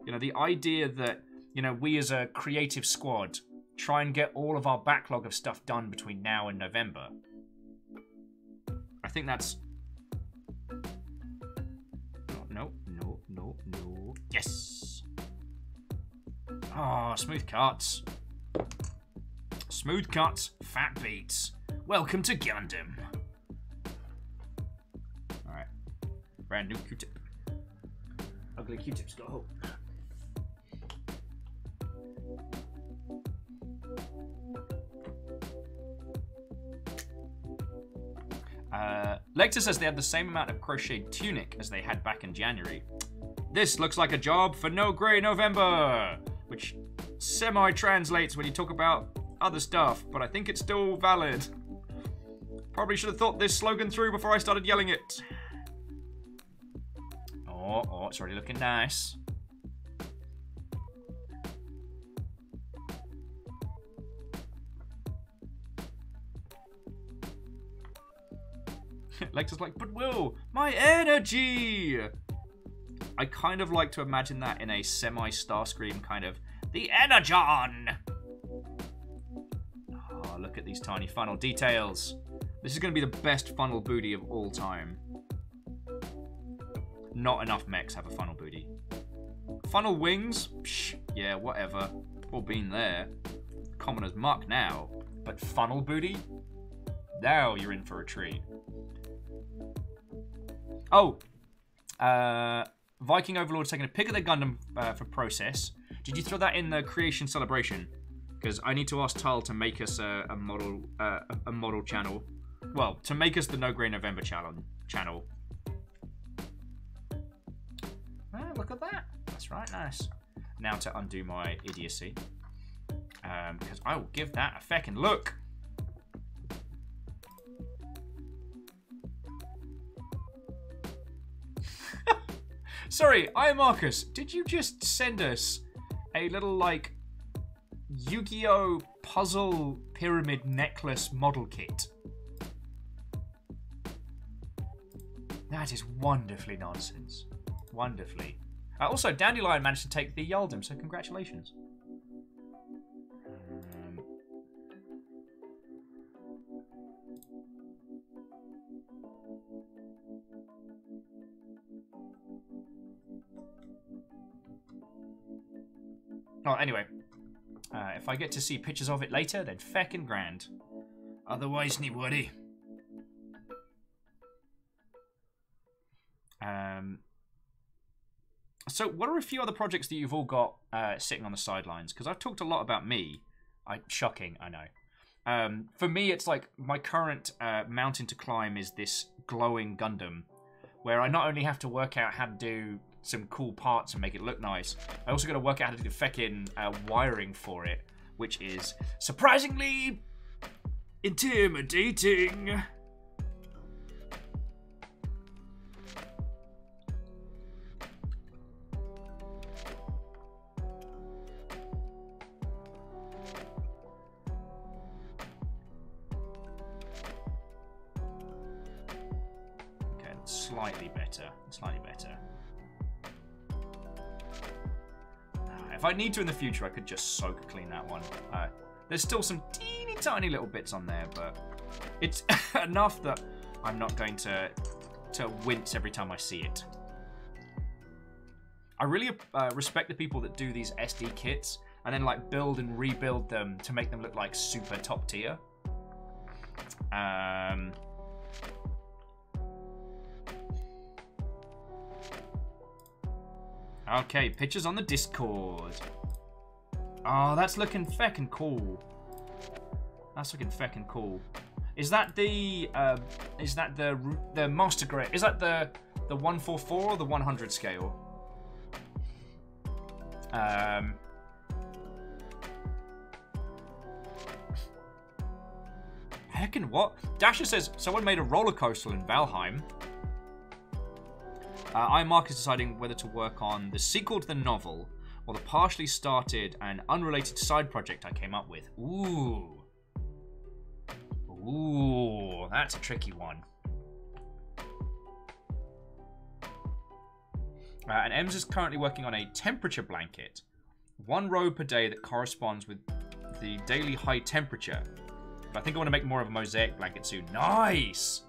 you know, the idea that, you know, we as a creative squad try and get all of our backlog of stuff done between now and November. I think that's... No. Yes! Oh, smooth cuts. Smooth cuts, fat beats. Welcome to Gundam. Alright. Brand new Q-tip. Ugly Q-tips go home. Lecter says they have the same amount of crocheted tunic as they had back in January. This looks like a job for No Grey November, which semi-translates when you talk about other stuff, but I think it's still valid. Probably should have thought this slogan through before I started yelling it. Oh, it's already looking nice. Lecter's like, but Will, my energy! I kind of like to imagine that in a semi-Starscream kind of, the Energon! Oh, look at these tiny funnel details. This is going to be the best funnel booty of all time. Not enough mechs have a funnel booty. Funnel wings? Psh, yeah, whatever. All been there. Common as muck now. But funnel booty? Now you're in for a treat. Oh, Viking Overlord's taking a pic of their Gundam for process. Did you throw that in the creation celebration? Because I need to ask Tal to make us a model channel. Well, to make us the No Grey November channel. Ah, look at that. That's right, nice. Now to undo my idiocy. Because I will give that a feckin' look. Sorry, I am Marcus. Did you just send us a little, like, Yu-Gi-Oh! Puzzle pyramid necklace model kit? That is wonderfully nonsense. Wonderfully. Also, Dandelion managed to take the Yaldum, so congratulations. Oh, anyway. If I get to see pictures of it later, then feckin' grand. Otherwise, ni worry. So, what are a few other projects that you've all got sitting on the sidelines? Because I've talked a lot about me. Shocking, I know. For me, it's like my current mountain to climb is this glowing Gundam, where I not only have to work out how to do some cool parts and make it look nice, I also got to work out how to do feckin' wiring for it, which is surprisingly intimidating. Okay, that's slightly better. Slightly better. If I need to in the future, I could just soak clean that one. There's still some teeny tiny little bits on there, but it's enough that I'm not going to wince every time I see it. I really respect the people that do these SD kits and then like build and rebuild them to make them look like super top tier. Okay, pictures on the Discord. Oh, that's looking feckin' cool. That's looking feckin' cool. Is that the master grade? Is that the 144 or the 100 scale? Heckin' what? Dasher says, someone made a roller coaster in Valheim. Mark is deciding whether to work on the sequel to the novel or the partially started and unrelated side project I came up with. Ooh. Ooh, that's a tricky one. And Ems is currently working on a temperature blanket. 1 row per day that corresponds with the daily high temperature. But I think I want to make more of a mosaic blanket soon. Nice!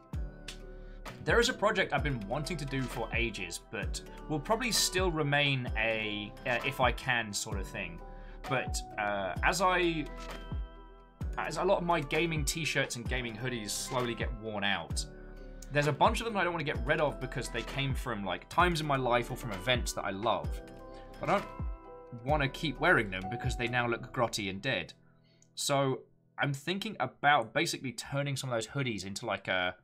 There is a project I've been wanting to do for ages, but will probably still remain a if I can sort of thing. But as a lot of my gaming t-shirts and gaming hoodies slowly get worn out, there's a bunch of them I don't want to get rid of because they came from like times in my life or from events that I love. But I don't want to keep wearing them because they now look grotty and dead. So I'm thinking about basically turning some of those hoodies into like a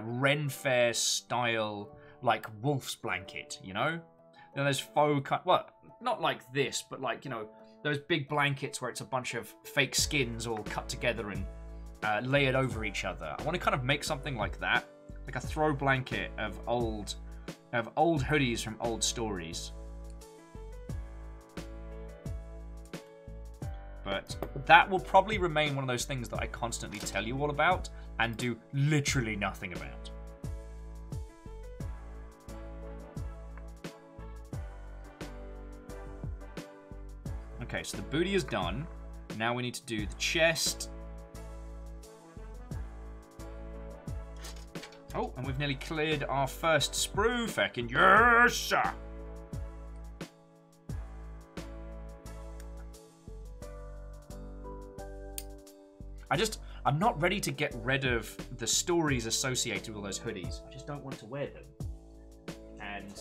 Ren Fair style like wolf's blanket, you know? You know those faux cut, well, not like this, but like, you know, those big blankets where it's a bunch of fake skins all cut together and layered over each other. I want to kind of make something like that, like a throw blanket of old hoodies from old stories. But that will probably remain one of those things that I constantly tell you all about and do literally nothing about. Okay, so the booty is done. Now we need to do the chest. Oh, and we've nearly cleared our first sprue. Feckin' yes, sir. I'm not ready to get rid of the stories associated with all those hoodies. I just don't want to wear them. And,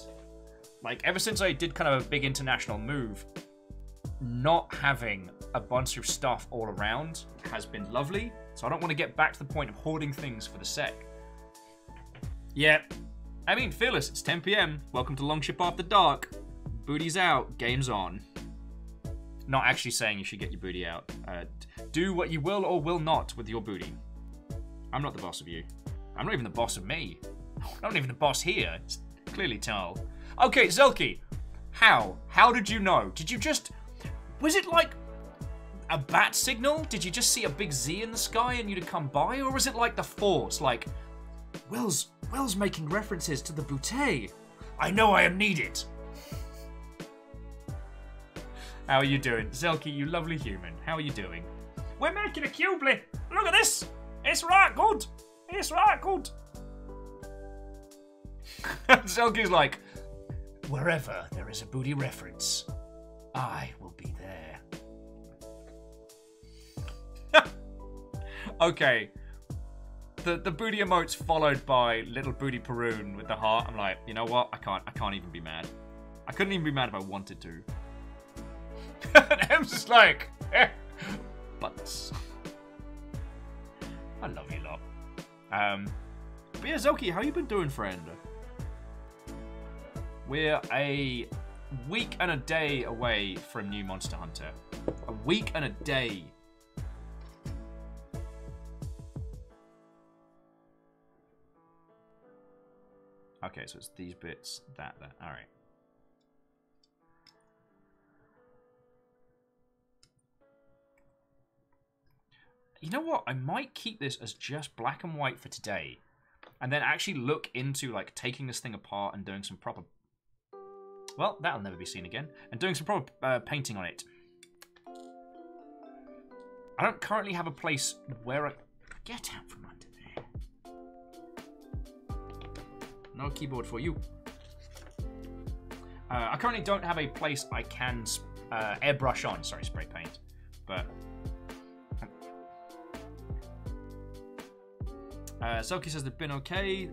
like, ever since I did kind of a big international move, not having a bunch of stuff all around has been lovely. So I don't want to get back to the point of hoarding things for the sec. Yeah. I mean, Fearless, it's 10 PM. Welcome to Longship After Dark. Booty's out, game's on. Not actually saying you should get your booty out. Do what you will or will not with your booty. I'm not the boss of you. I'm not even the boss of me. I'm not even the boss here. It's clearly Tal. Okay, Zelky. How? How did you know? Did you just... Was it like a bat signal? Did you just see a big Z in the sky and you'd come by? Or was it like the Force? Like, Will's making references to the bootay. I know I am needed. How are you doing? Zelky, you lovely human. How are you doing? We're making a Qubeley. Look at this. It's right good. It's right good. Zelky's like, wherever there is a booty reference, I will be there. Okay. The booty emote's followed by little booty Peroon with the heart. I'm like, you know what? I can't even be mad. I couldn't even be mad if I wanted to. And Em's just like, butts. I love you lot. But yeah, Zelky, how you been doing, friend? We're a week and a day away from new Monster Hunter. A week and a day. Okay, so it's these bits, that. Alright. You know what? I might keep this as just black and white for today. And then actually look into, like, taking this thing apart and doing some proper... Well, that'll never be seen again. And doing some proper painting on it. I don't currently have a place where I... Get out from under there. No keyboard for you. I currently don't have a place I can airbrush on. Sorry, spray paint. But... Zelky says they've been okay.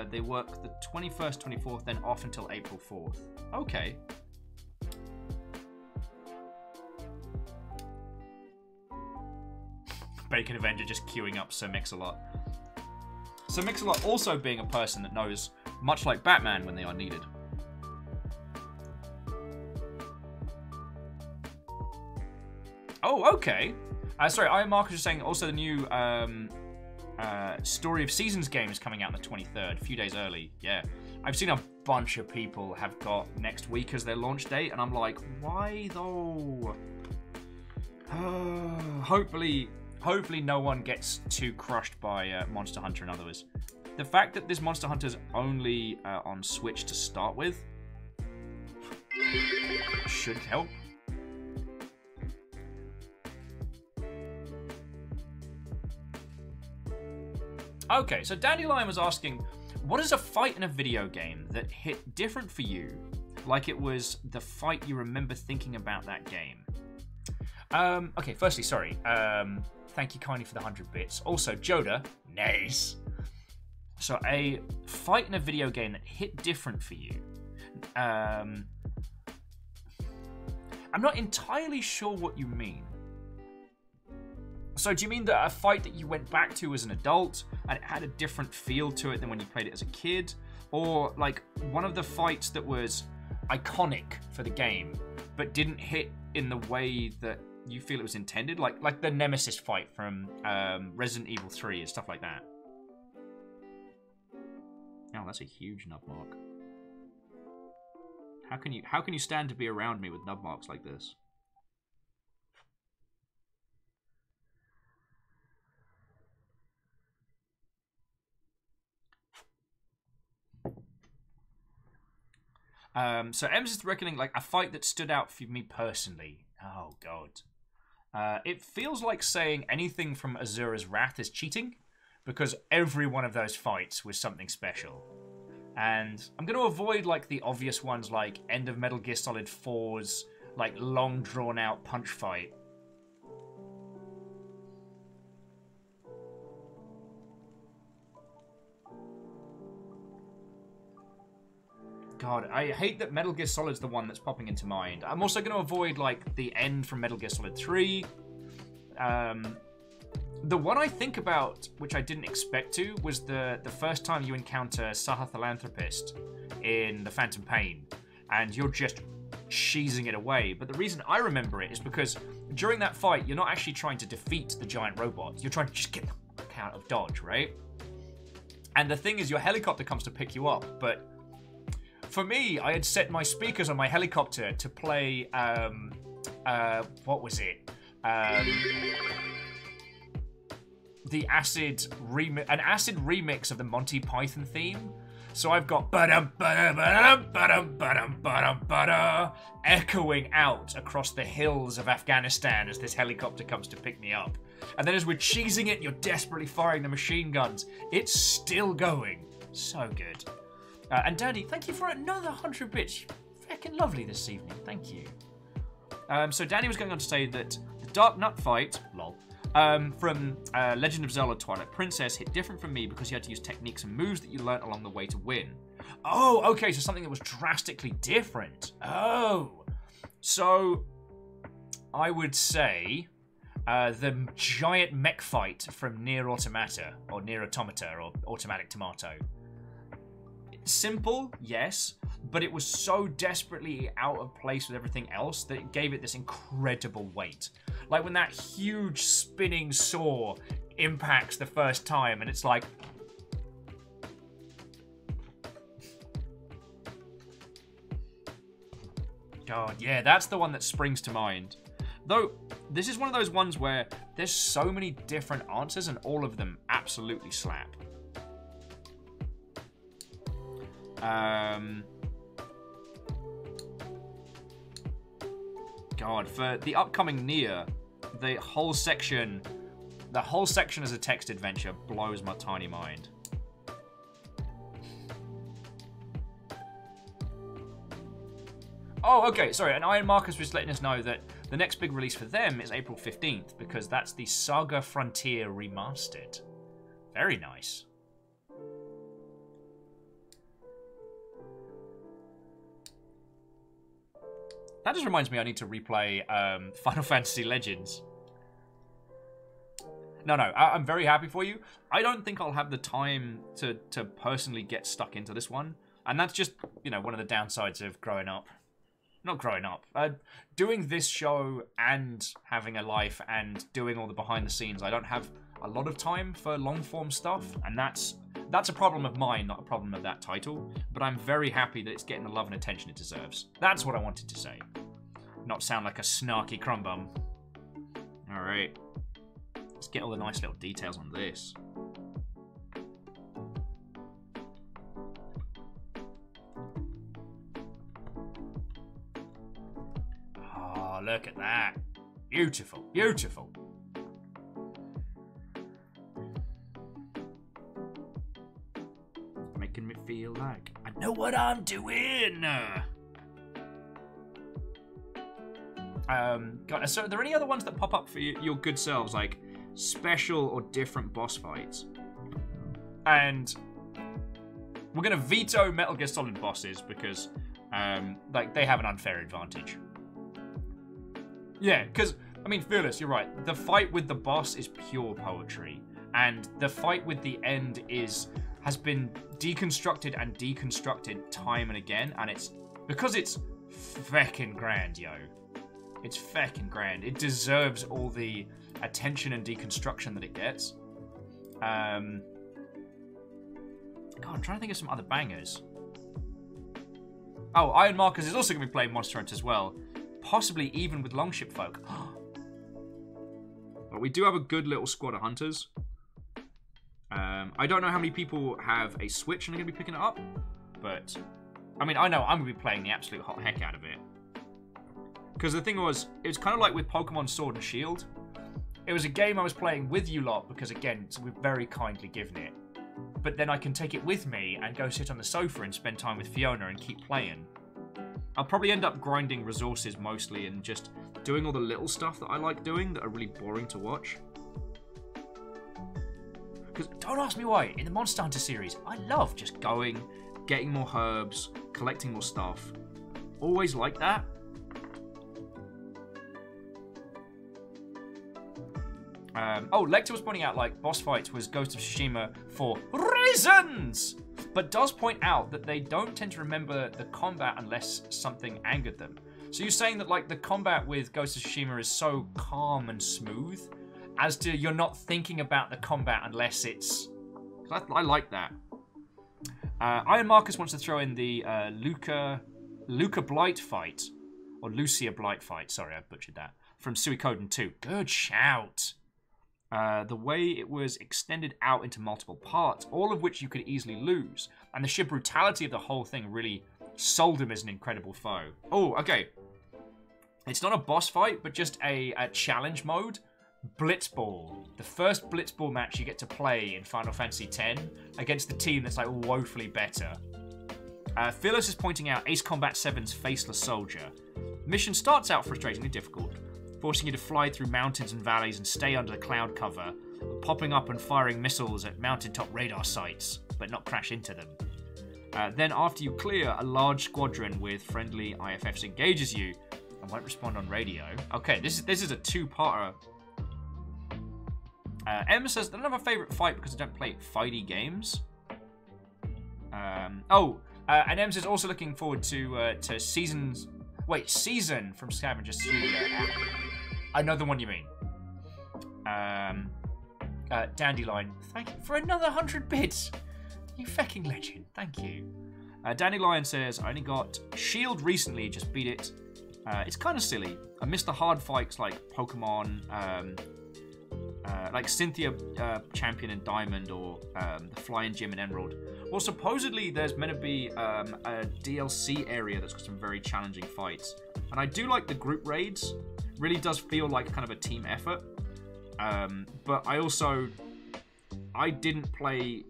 They work the 21st, 24th, then off until April 4th. Okay. Bacon Avenger just queuing up Sir Mix-a-Lot. Sir Mix-a-Lot also being a person that knows, much like Batman, when they are needed. Oh, okay. Sorry, I am Marcus is saying also the new Story of Seasons game is coming out on the 23rd, a few days early. Yeah. I've seen a bunch of people have got next week as their launch date, and I'm like, why though? Hopefully no one gets too crushed by Monster Hunter and others. The fact that this Monster Hunter's only on Switch to start with should help. Okay, so Dandelion was asking, what is a fight in a video game that hit different for you, like it was the fight you remember thinking about that game? Okay, firstly, sorry. Thank you kindly for the 100 bits. Also, Joda, nice. So, a fight in a video game that hit different for you. I'm not entirely sure what you mean. So do you mean that a fight that you went back to as an adult and it had a different feel to it than when you played it as a kid? Or like one of the fights that was iconic for the game but didn't hit in the way that you feel it was intended? Like the Nemesis fight from Resident Evil 3 and stuff like that. Oh, that's a huge nub mark. How can you stand to be around me with nub marks like this? So Ems is reckoning like a fight that stood out for me personally. Oh god. It feels like saying anything from Azura's Wrath is cheating, because every one of those fights was something special. And I'm going to avoid like the obvious ones like end of Metal Gear Solid 4's like long drawn out punch fight. God, I hate that Metal Gear Solid's the one that's popping into mind. I'm also going to avoid, like, the end from Metal Gear Solid 3. The one I think about, which I didn't expect to, was the first time you encounter Saha Philanthropist in The Phantom Pain, and you're just cheesing it away. But the reason I remember it is because during that fight, you're not actually trying to defeat the giant robot. You're trying to just get the fuck out of dodge, right? And the thing is, your helicopter comes to pick you up, but for me, I had set my speakers on my helicopter to play, what was it? An acid remix of the Monty Python theme. So I've got echoing out across the hills of Afghanistan as this helicopter comes to pick me up. And then as we're cheesing it, you're desperately firing the machine guns. It's still going. So good. And Danny, thank you for another 100 bits. Fucking lovely this evening. Thank you. So Danny was going on to say that the Dark Nut fight, lol, from Legend of Zelda Twilight Princess hit different from me because you had to use techniques and moves that you learnt along the way to win. Oh, okay, so something that was drastically different. Oh. So I would say the giant mech fight from Nier Automata, or Nier Automata, or Automatic Tomato. Simple, yes, but it was so desperately out of place with everything else that it gave it this incredible weight. Like when that huge spinning saw impacts the first time and it's like... God, yeah, that's the one that springs to mind. Though, this is one of those ones where there's so many different answers and all of them absolutely slap. God, for the upcoming Nier, the whole section as a text adventure blows my tiny mind. Oh, okay, sorry, and Iron Marcus was letting us know that the next big release for them is April 15th, because that's the Saga Frontier Remastered. Very nice. That just reminds me I need to replay Final Fantasy Legends. No, I'm very happy for you. I don't think I'll have the time to personally get stuck into this one. And that's just, you know, one of the downsides of growing up. not growing up, doing this show and having a life and doing all the behind the scenes, I don't have a lot of time for long form stuff, and that's a problem of mine, not a problem of that title, but I'm very happy that it's getting the love and attention it deserves. That's what I wanted to say. Not sound like a snarky crumbum. Alright. Let's get all the nice little details on this. Oh, look at that. Beautiful, beautiful. Making me feel like I know what I'm doing. God, so are there any other ones that pop up for your good selves, like special or different boss fights? And we're gonna veto Metal Gear Solid bosses because, like, they have an unfair advantage. Yeah, because I mean, Fearless, you're right. The fight with the boss is pure poetry, and the fight with the end has been deconstructed and deconstructed time and again, and it's because it's feckin' grand, yo. It's feckin' grand. It deserves all the attention and deconstruction that it gets. God, I'm trying to think of some other bangers. Oh, Iron Marcus is also going to be playing Monster Hunter as well. Possibly even with Longship Folk. But we do have a good little squad of hunters. I don't know how many people have a Switch and are going to be picking it up. But, I mean, I know I'm going to be playing the absolute hot heck out of it. Because the thing was, it was kind of like with Pokemon Sword and Shield. It was a game I was playing with you lot because, again, we've very kindly given it. But then I can take it with me and go sit on the sofa and spend time with Fiona and keep playing. I'll probably end up grinding resources mostly and just doing all the little stuff that I like doing that are really boring to watch. Because don't ask me why, in the Monster Hunter series, I love just going, getting more herbs, collecting more stuff. Always like that. Oh, Lecter was pointing out, like, boss fights was Ghost of Tsushima for reasons! But does point out that they don't tend to remember the combat unless something angered them. So you're saying that, like, the combat with Ghost of Tsushima is so calm and smooth as to you're not thinking about the combat unless it's... I like that. Iron Marcus wants to throw in the Luca Blight fight. Or Lucia Blight fight. Sorry, I butchered that. From Suikoden 2. Good shout. The way it was extended out into multiple parts, all of which you could easily lose. And the sheer brutality of the whole thing really sold him as an incredible foe. Oh, okay. It's not a boss fight, but just a challenge mode. Blitzball. The first Blitzball match you get to play in Final Fantasy X against the team that's like woefully better. Phyllis is pointing out Ace Combat 7's Faceless Soldier. The mission starts out frustratingly difficult, forcing you to fly through mountains and valleys and stay under the cloud cover, popping up and firing missiles at mountaintop radar sites, but not crash into them. Then after you clear, a large squadron with friendly IFFs engages you and won't respond on radio. Okay, this is a two-parter. Emma says, I don't have a favourite fight because I don't play fighty games. And Em says also looking forward to Season from Scavenger Studio. I know the one you mean. Dandelion, thank you for another 100 bits. You fucking legend, thank you. Dandelion says, I only got Shield recently, just beat it. It's kind of silly. I missed the hard fights like Pokemon, like Cynthia Champion and Diamond, or the Flying Gym and Emerald. Well, supposedly there's meant to be a DLC area that's got some very challenging fights. And I do like the group raids. Really does feel like kind of a team effort. But I didn't play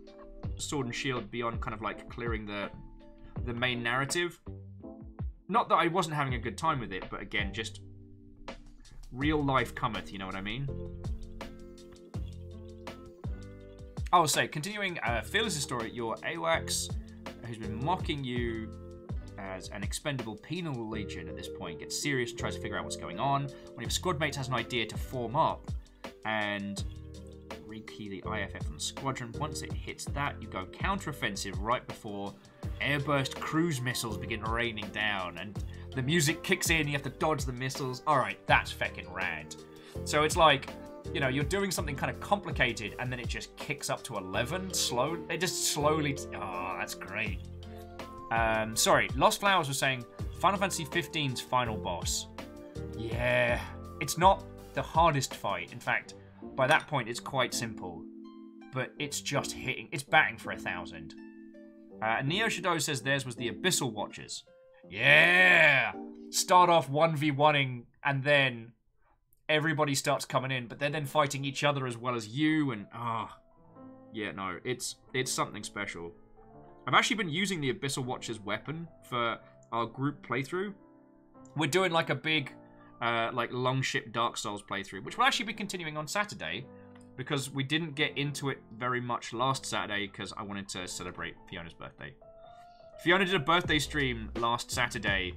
Sword and Shield beyond kind of like clearing the main narrative. Not that I wasn't having a good time with it, but again, just real life cometh, you know what I mean? I'll say, continuing Fearless' story, your AWACS, who's been mocking you as an expendable penal legion at this point, gets serious and tries to figure out what's going on. One of your squad mates has an idea to form up and rekey the IFF on the squadron. Once it hits that, you go counteroffensive right before airburst cruise missiles begin raining down. And The music kicks in, you have to dodge the missiles. Alright, that's feckin' rad. So it's like, you know, you're doing something kind of complicated and then it just kicks up to 11 slow. It just slowly... Oh, that's great. Sorry, Lost Flowers was saying Final Fantasy 15's final boss. Yeah, it's not the hardest fight. In fact, by that point, it's quite simple. But it's just hitting. It's batting for 1,000. Neo Shadow says theirs was the Abyssal Watchers. Yeah! Start off 1v1ing and then everybody starts coming in, but they're then fighting each other as well as you, and yeah, no, it's something special. I've actually been using the Abyssal Watcher's weapon for our group playthrough. We're doing like a big like Longship Dark Souls playthrough, which will actually be continuing on Saturday, because we didn't get into it very much last Saturday because I wanted to celebrate Fiona's birthday. Fiona did a birthday stream last Saturday,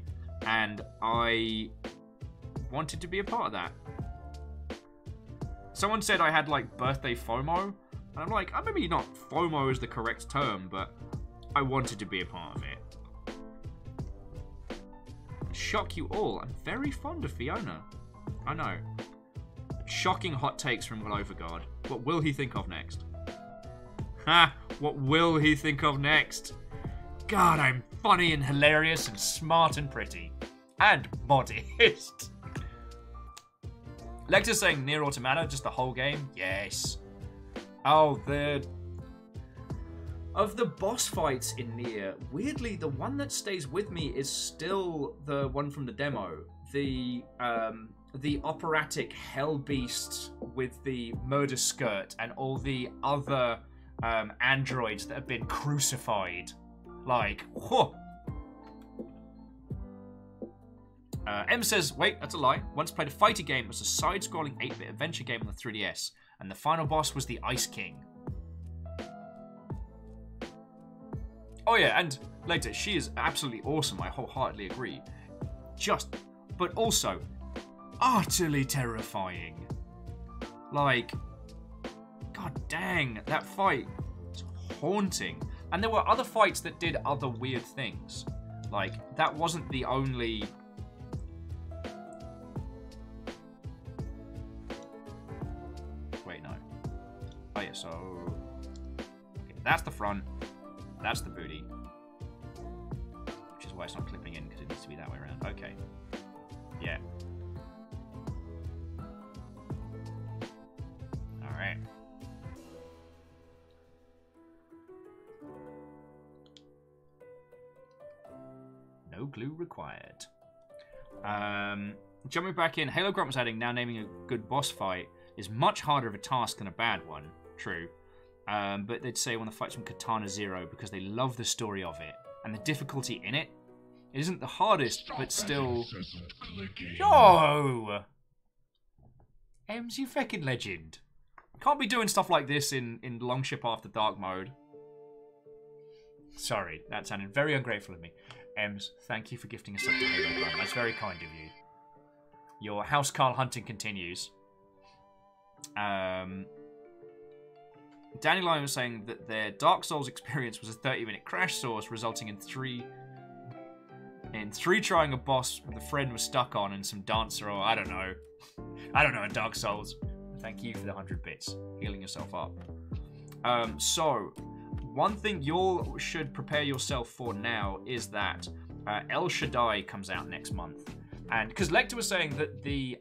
and I wanted to be a part of that. Someone said I had, like, birthday FOMO, and I'm like, maybe not FOMO is the correct term, but I wanted to be a part of it. Shock you all, I'm very fond of Fiona. I know. Shocking hot takes from Overguard. What will he think of next? Ha! What will he think of next? God, I'm funny and hilarious and smart and pretty. And modest. Lecter's saying Nier Automata, just the whole game? Yes. Oh, of the boss fights in Nier, weirdly, the one that stays with me is still the one from the demo. The operatic hell beast with the murder skirt and all the other androids that have been crucified. Like, whoa. M says, wait, that's a lie. Once played a fighter game. It was a side-scrolling 8-bit adventure game on the 3DS. And the final boss was the Ice King. Oh yeah, and later, she is absolutely awesome. I wholeheartedly agree. But also, utterly terrifying. Like, god dang, that fight is haunting. And there were other fights that did other weird things. Like, that wasn't the only... Wait, no. Oh yeah, so... Okay, that's the front. That's the booty. Which is why it's not clipping in, because it needs to be that way around. Okay. Yeah. Alright. No glue required. Jumping back in, Halo Grunt was adding, now naming a good boss fight is much harder of a task than a bad one. True. But they'd say one of the fights from Katana Zero because they love the story of it. And the difficulty in it isn't the hardest, but still... Yo! Ems, you feckin' legend. Can't be doing stuff like this in Longship After Dark mode. Sorry, that sounded very ungrateful of me. Ems, thank you for gifting us up to Halo Grunt. That's very kind of you. Your housecarl hunting continues. Danny Lyon was saying that their Dark Souls experience was a 30-minute crash source, resulting in three trying a boss the friend was stuck on and some dancer or I don't know in Dark Souls. Thank you for the 100 bits, healing yourself up. So one thing you should prepare yourself for now is that El Shaddai comes out next month. And because Lecter was saying that the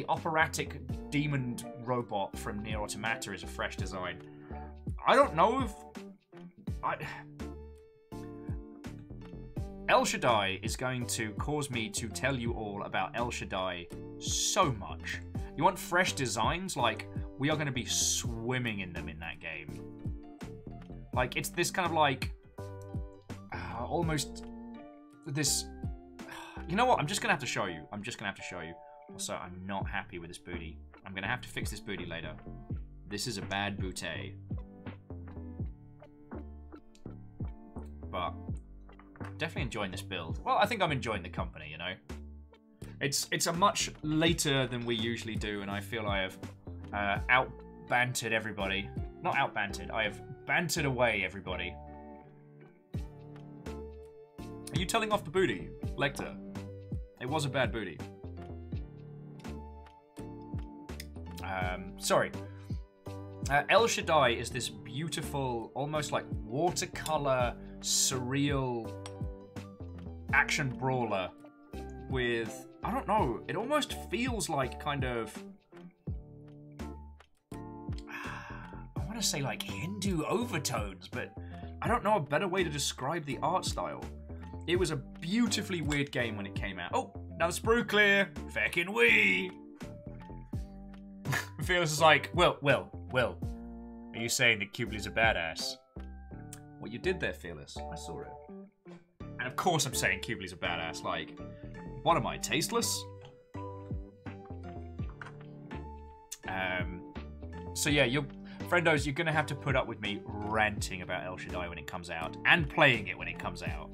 operatic demon robot from Nier Automata is a fresh design. I don't know if... El Shaddai is going to cause me to tell you all about El Shaddai so much. You want fresh designs? Like, we are going to be swimming in them in that game. Like, it's this kind of like... almost... this... You know what? I'm just going to have to show you. Also, I'm not happy with this booty. I'm going to have to fix this booty later. This is a bad booty. But definitely enjoying this build. Well, I think I'm enjoying the company, you know. It's a much later than we usually do, and I feel I have out-bantered everybody. Not out-bantered. I have bantered away everybody. Are you telling off the booty, Lecter? It was a bad booty. Sorry. El Shaddai is this beautiful, almost like watercolor, surreal action brawler with, I don't know, it almost feels like kind of, I want to say like Hindu overtones, but I don't know a better way to describe the art style. It was a beautifully weird game when it came out. Oh, now the sprue clear. Feckin' wee. Fearless is like, Will, are you saying that Qubeley's a badass? What you did there, Fearless, I saw it. And of course I'm saying Qubeley's a badass, like, what am I, tasteless? So yeah, friendos, you're gonna have to put up with me ranting about El Shaddai when it comes out, and playing it when it comes out.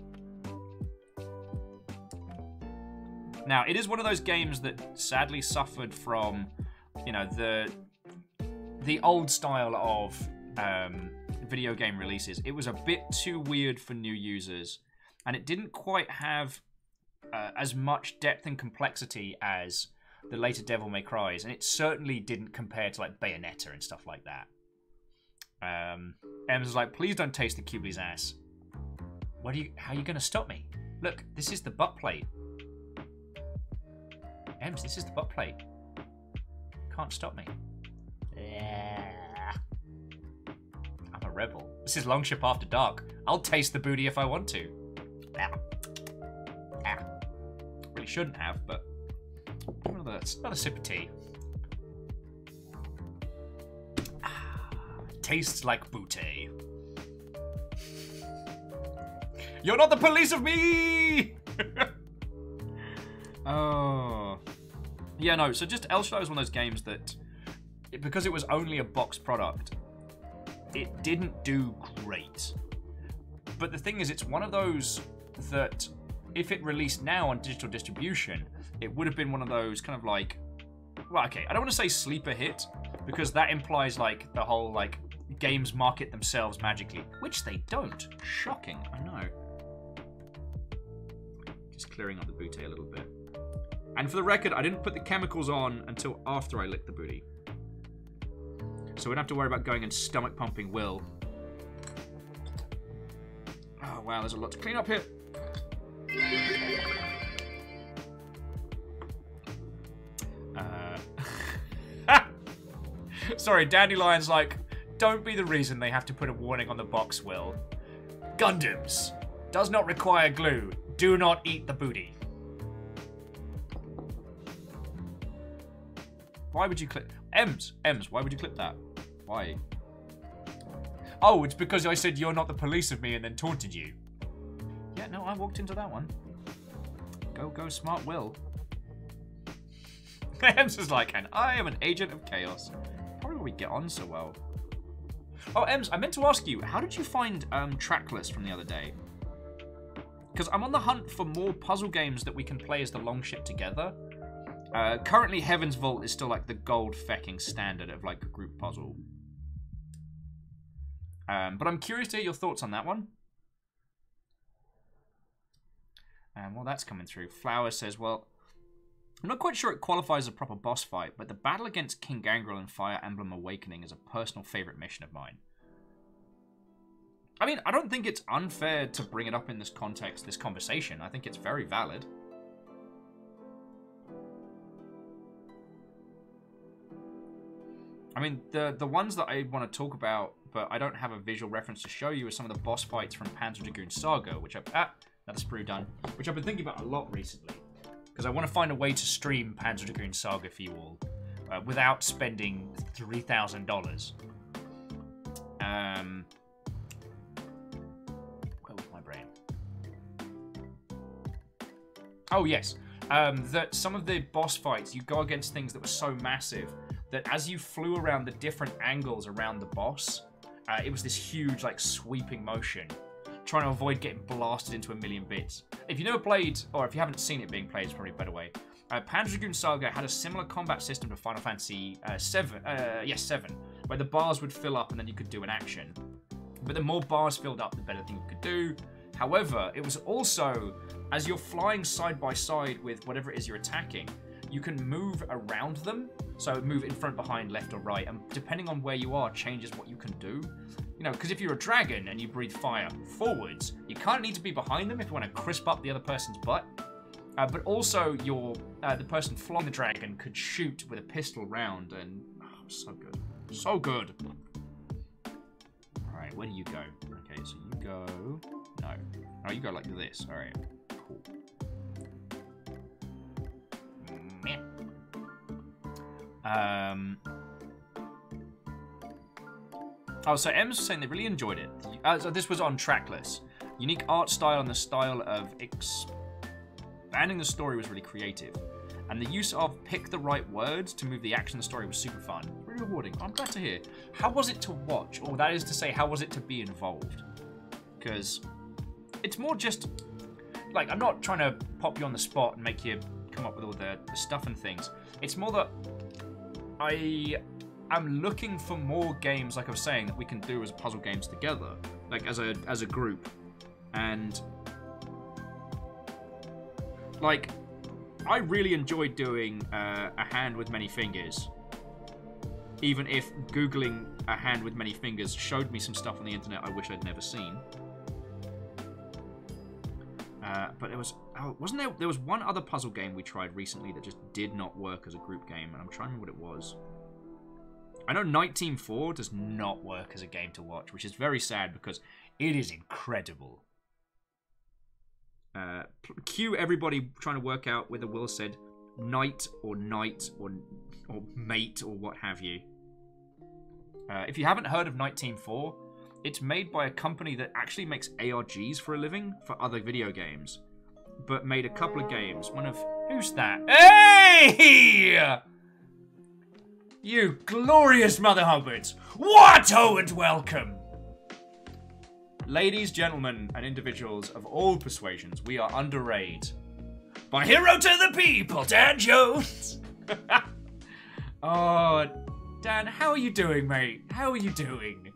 Now, it is one of those games that sadly suffered from, you know, the old style of video game releases. It was a bit too weird for new users, and it didn't quite have as much depth and complexity as the later Devil May Cry's, and it certainly didn't compare to like Bayonetta and stuff like that. Ems was like, please don't taste the Qubeley's ass. How are you gonna stop me? Look, this is the butt plate. Ems, this is the butt plate. Can't stop me. I'm a rebel. This is Longship After Dark. I'll taste the booty if I want to. Really shouldn't have, but another sip of tea. Tastes like booty. You're not the police of me! Oh. Yeah, no, so just El Shaddai was one of those games that, because it was only a box product, it didn't do great. But the thing is, it's one of those that, if it released now on digital distribution, it would have been one of those kind of like, well, okay, I don't want to say sleeper hit, because that implies like the whole like games market themselves magically, which they don't. Shocking, I know. Just clearing up the booty a little bit. And for the record, I didn't put the chemicals on until after I licked the booty. So we don't have to worry about going and stomach pumping Will. Oh wow, there's a lot to clean up here. Sorry, Dandelion's like, don't be the reason they have to put a warning on the box, Will. Gundams. Does not require glue. Do not eat the booty. Why would you clip... Ems, why would you clip that? Why? Oh, it's because I said you're not the police of me and then taunted you. Yeah, no, I walked into that one. Go, smart Will. Ems is like, and I am an agent of chaos. Probably why we get on so well. Oh, Ems, I meant to ask you, how did you find Trackless from the other day? Because I'm on the hunt for more puzzle games that we can play as the Longship together. Currently, Heaven's Vault is still like the gold fecking standard of like a group puzzle. But I'm curious to hear your thoughts on that one. And while that's coming through, Flower says, well, I'm not quite sure it qualifies as a proper boss fight, but the battle against King Gangrel in Fire Emblem Awakening is a personal favorite mission of mine. I mean, I don't think it's unfair to bring it up in this context, this conversation. I think it's very valid. I mean, the ones that I want to talk about, but I don't have a visual reference to show you, are some of the boss fights from Panzer Dragoon Saga, which I've... another sprue done. Which I've been thinking about a lot recently. Because I want to find a way to stream Panzer Dragoon Saga for you all. Without spending $3,000. Where was my brain? Oh, yes. That some of the boss fights, you go against things that were so massive that as you flew around the different angles around the boss, it was this huge, like, sweeping motion, trying to avoid getting blasted into a million bits. If you never played, or if you haven't seen it being played, it's probably a better way. Panzer Dragoon Saga had a similar combat system to Final Fantasy 7, where the bars would fill up and then you could do an action. But the more bars filled up, the better thing you could do. However, it was also, as you're flying side by side with whatever it is you're attacking, you can move around them. So move in front, behind, left or right, and depending on where you are, changes what you can do. You know, because if you're a dragon and you breathe fire forwards, you kind of need to be behind them if you want to crisp up the other person's butt. But also, the person flying the dragon could shoot with a pistol round, and so good. So good. Alright, where do you go? Okay, so you go... No. Oh, you go like this. Alright, cool. Meh. Oh, so Em's saying they really enjoyed it. So this was on Trackless. Unique art style and the style of expanding the story was really creative. And the use of pick the right words to move the action of the story was super fun. Really rewarding. I'm glad to hear. How was it to watch? Or that is to say, how was it to be involved? Because it's more just... Like, I'm not trying to pop you on the spot and make you come up with all the stuff and things. It's more that I'm looking for more games, like I was saying, that we can do as puzzle games together, like as a group, and like I really enjoyed doing a hand with many fingers, even if googling a hand with many fingers showed me some stuff on the internet I wish I'd never seen. But it was, wasn't there? There was one other puzzle game we tried recently that just did not work as a group game, and I'm trying to remember what it was. I know Night Team 4 does not work as a game to watch, which is very sad because it is incredible. Cue everybody trying to work out whether Will said night or mate or what have you. If you haven't heard of Night Team 4, it's made by a company that actually makes ARGs for a living for other video games, but made a couple of games. One of... Who's that? Hey! You glorious Mother Hubbards! What-o and welcome! Ladies, gentlemen, and individuals of all persuasions, we are under raid by Hero to the People, Dan Jones! Oh, Dan, how are you doing, mate? How are you doing?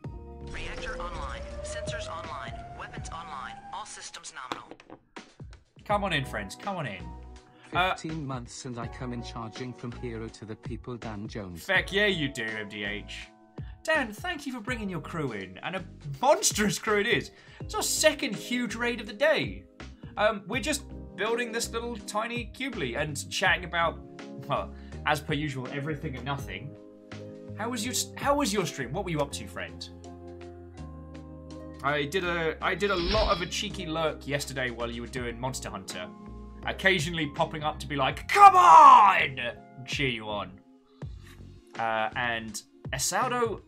Reactor online. Sensors online. Weapons online. All systems nominal. Come on in, friends. Come on in. 15 months and I come in charging from Hero to the People, Dan Jones. Feck yeah, you do, MDH. Dan, thank you for bringing your crew in, and a monstrous crew it is. It's our second huge raid of the day. We're just building this little tiny Qubeley and chatting about, well, as per usual, everything and nothing. How was your stream? What were you up to, friend? I did a lot of a cheeky lurk yesterday while you were doing Monster Hunter, occasionally popping up to be like, "Come on!" and cheer you on. And Esaudo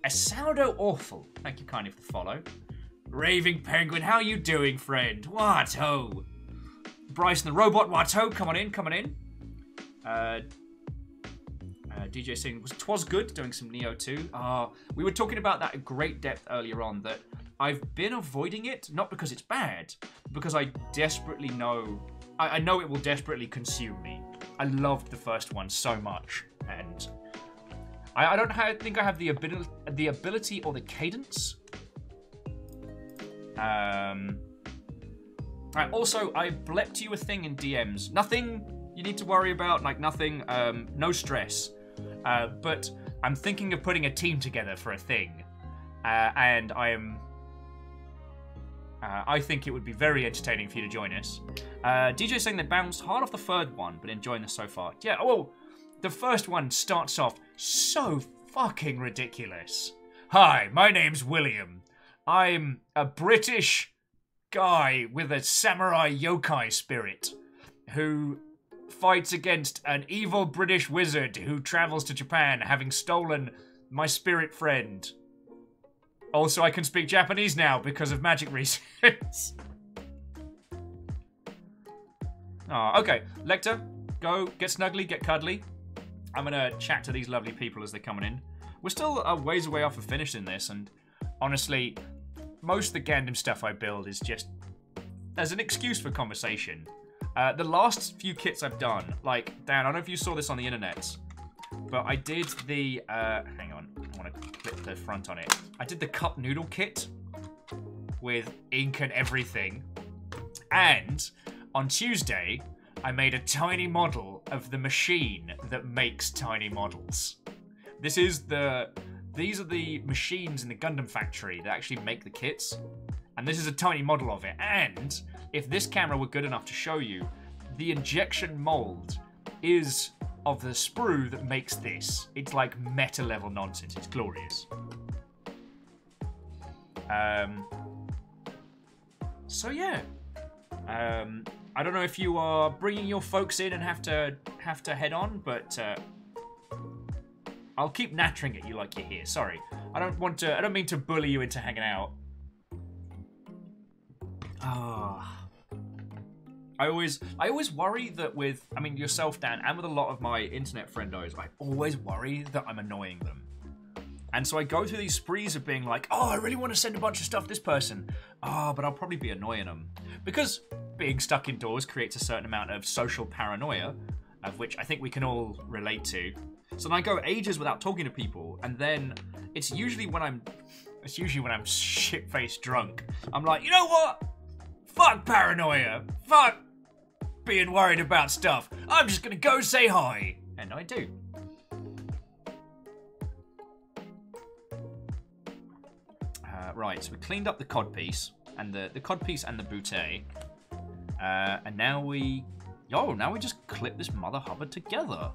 Awful, thank you kindly for the follow. Raving Penguin, how you doing, friend? What-ho? Bryson the Robot, what-ho? Come on in, come on in. DJ saying, "'Twas good doing some Neo 2. We were talking about that at great depth earlier on, that I've been avoiding it, not because it's bad, because I desperately know, I know it will desperately consume me. I loved the first one so much, and I don't think I have the ability or the cadence. Also, I blepped you a thing in DMs. Nothing you need to worry about, like nothing, no stress. But I'm thinking of putting a team together for a thing, and I think it would be very entertaining for you to join us. DJ saying they bounced hard off the third one, but enjoying this so far. Yeah, well, the first one starts off so fucking ridiculous. Hi, my name's William. I'm a British guy with a samurai yokai spirit who fights against an evil British wizard who travels to Japan, having stolen my spirit friend. Also, I can speak Japanese now because of magic reasons. Oh, okay. Lecter, go get snuggly, get cuddly. I'm gonna chat to these lovely people as they're coming in. We're still a ways away off of finishing this, and honestly, most of the Gundam stuff I build is just as an excuse for conversation. The last few kits I've done, like, Dan, I don't know if you saw this on the internet, but I did the, hang on, I want to clip the front on it. I did the cup noodle kit with ink and everything. And on Tuesday, I made a tiny model of the machine that makes tiny models. These are the machines in the Gundam factory that actually make the kits. And this is a tiny model of it. And if this camera were good enough to show you, the injection mold is of the sprue that makes this. It's like meta level nonsense. It's glorious. So yeah. I don't know if you are bringing your folks in and have to head on, but I'll keep nattering at you like you're here. Sorry, I don't mean to bully you into hanging out. I always worry that with yourself, Dan, and with a lot of my internet friendos, I always worry that I'm annoying them. And so I go through these sprees of being like, oh, I really want to send a bunch of stuff to this person. But I'll probably be annoying them. Because being stuck indoors creates a certain amount of social paranoia, of which I think we can all relate to. So then I go ages without talking to people, and then it's usually when I'm shit-faced drunk. I'm like, you know what? Fuck paranoia. Fuck being worried about stuff. I'm just gonna go say hi. And I do. Right, so we cleaned up the codpiece and the codpiece and the bootay, and now we just clip this mother hubbard together.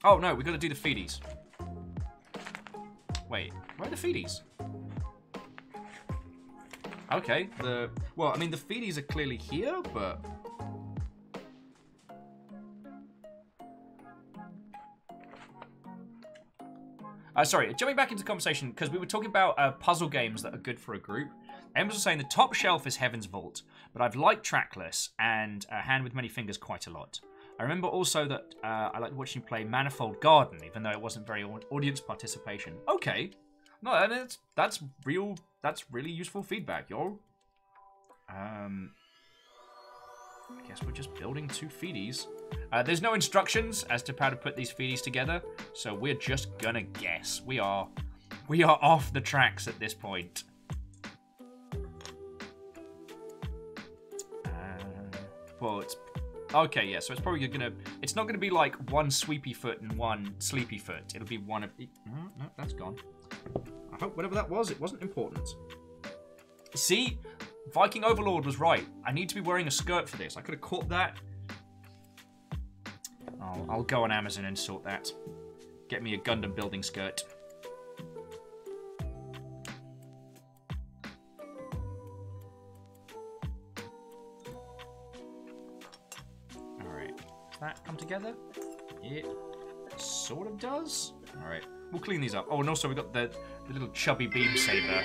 Oh no, we got to do the feedies. Wait, where are the feedies? Okay, the feedies are clearly here, but. Sorry, jumping back into the conversation, because we were talking about puzzle games that are good for a group. Ems was saying the top shelf is Heaven's Vault, but I've liked Trackless and Hand with Many Fingers quite a lot. I remember also that I liked watching you play Manifold Garden, even though it wasn't very audience participation. Okay. No, that's really useful feedback, yo. I guess we're just building two feedies. There's no instructions as to how to put these feedies together, so we're just gonna guess. We are off the tracks at this point. Okay, yeah. So it's probably it's not gonna be like one sweepy foot and one sleepy foot. It'll be one of. No, that's gone. I hope whatever that was, it wasn't important. See, Viking Overlord was right. I need to be wearing a skirt for this. I could have caught that. I'll go on Amazon and sort that. Get me a Gundam building skirt. Alright. Does that come together? It sort of does. Alright. We'll clean these up. Oh, and also we got the little chubby beam saber.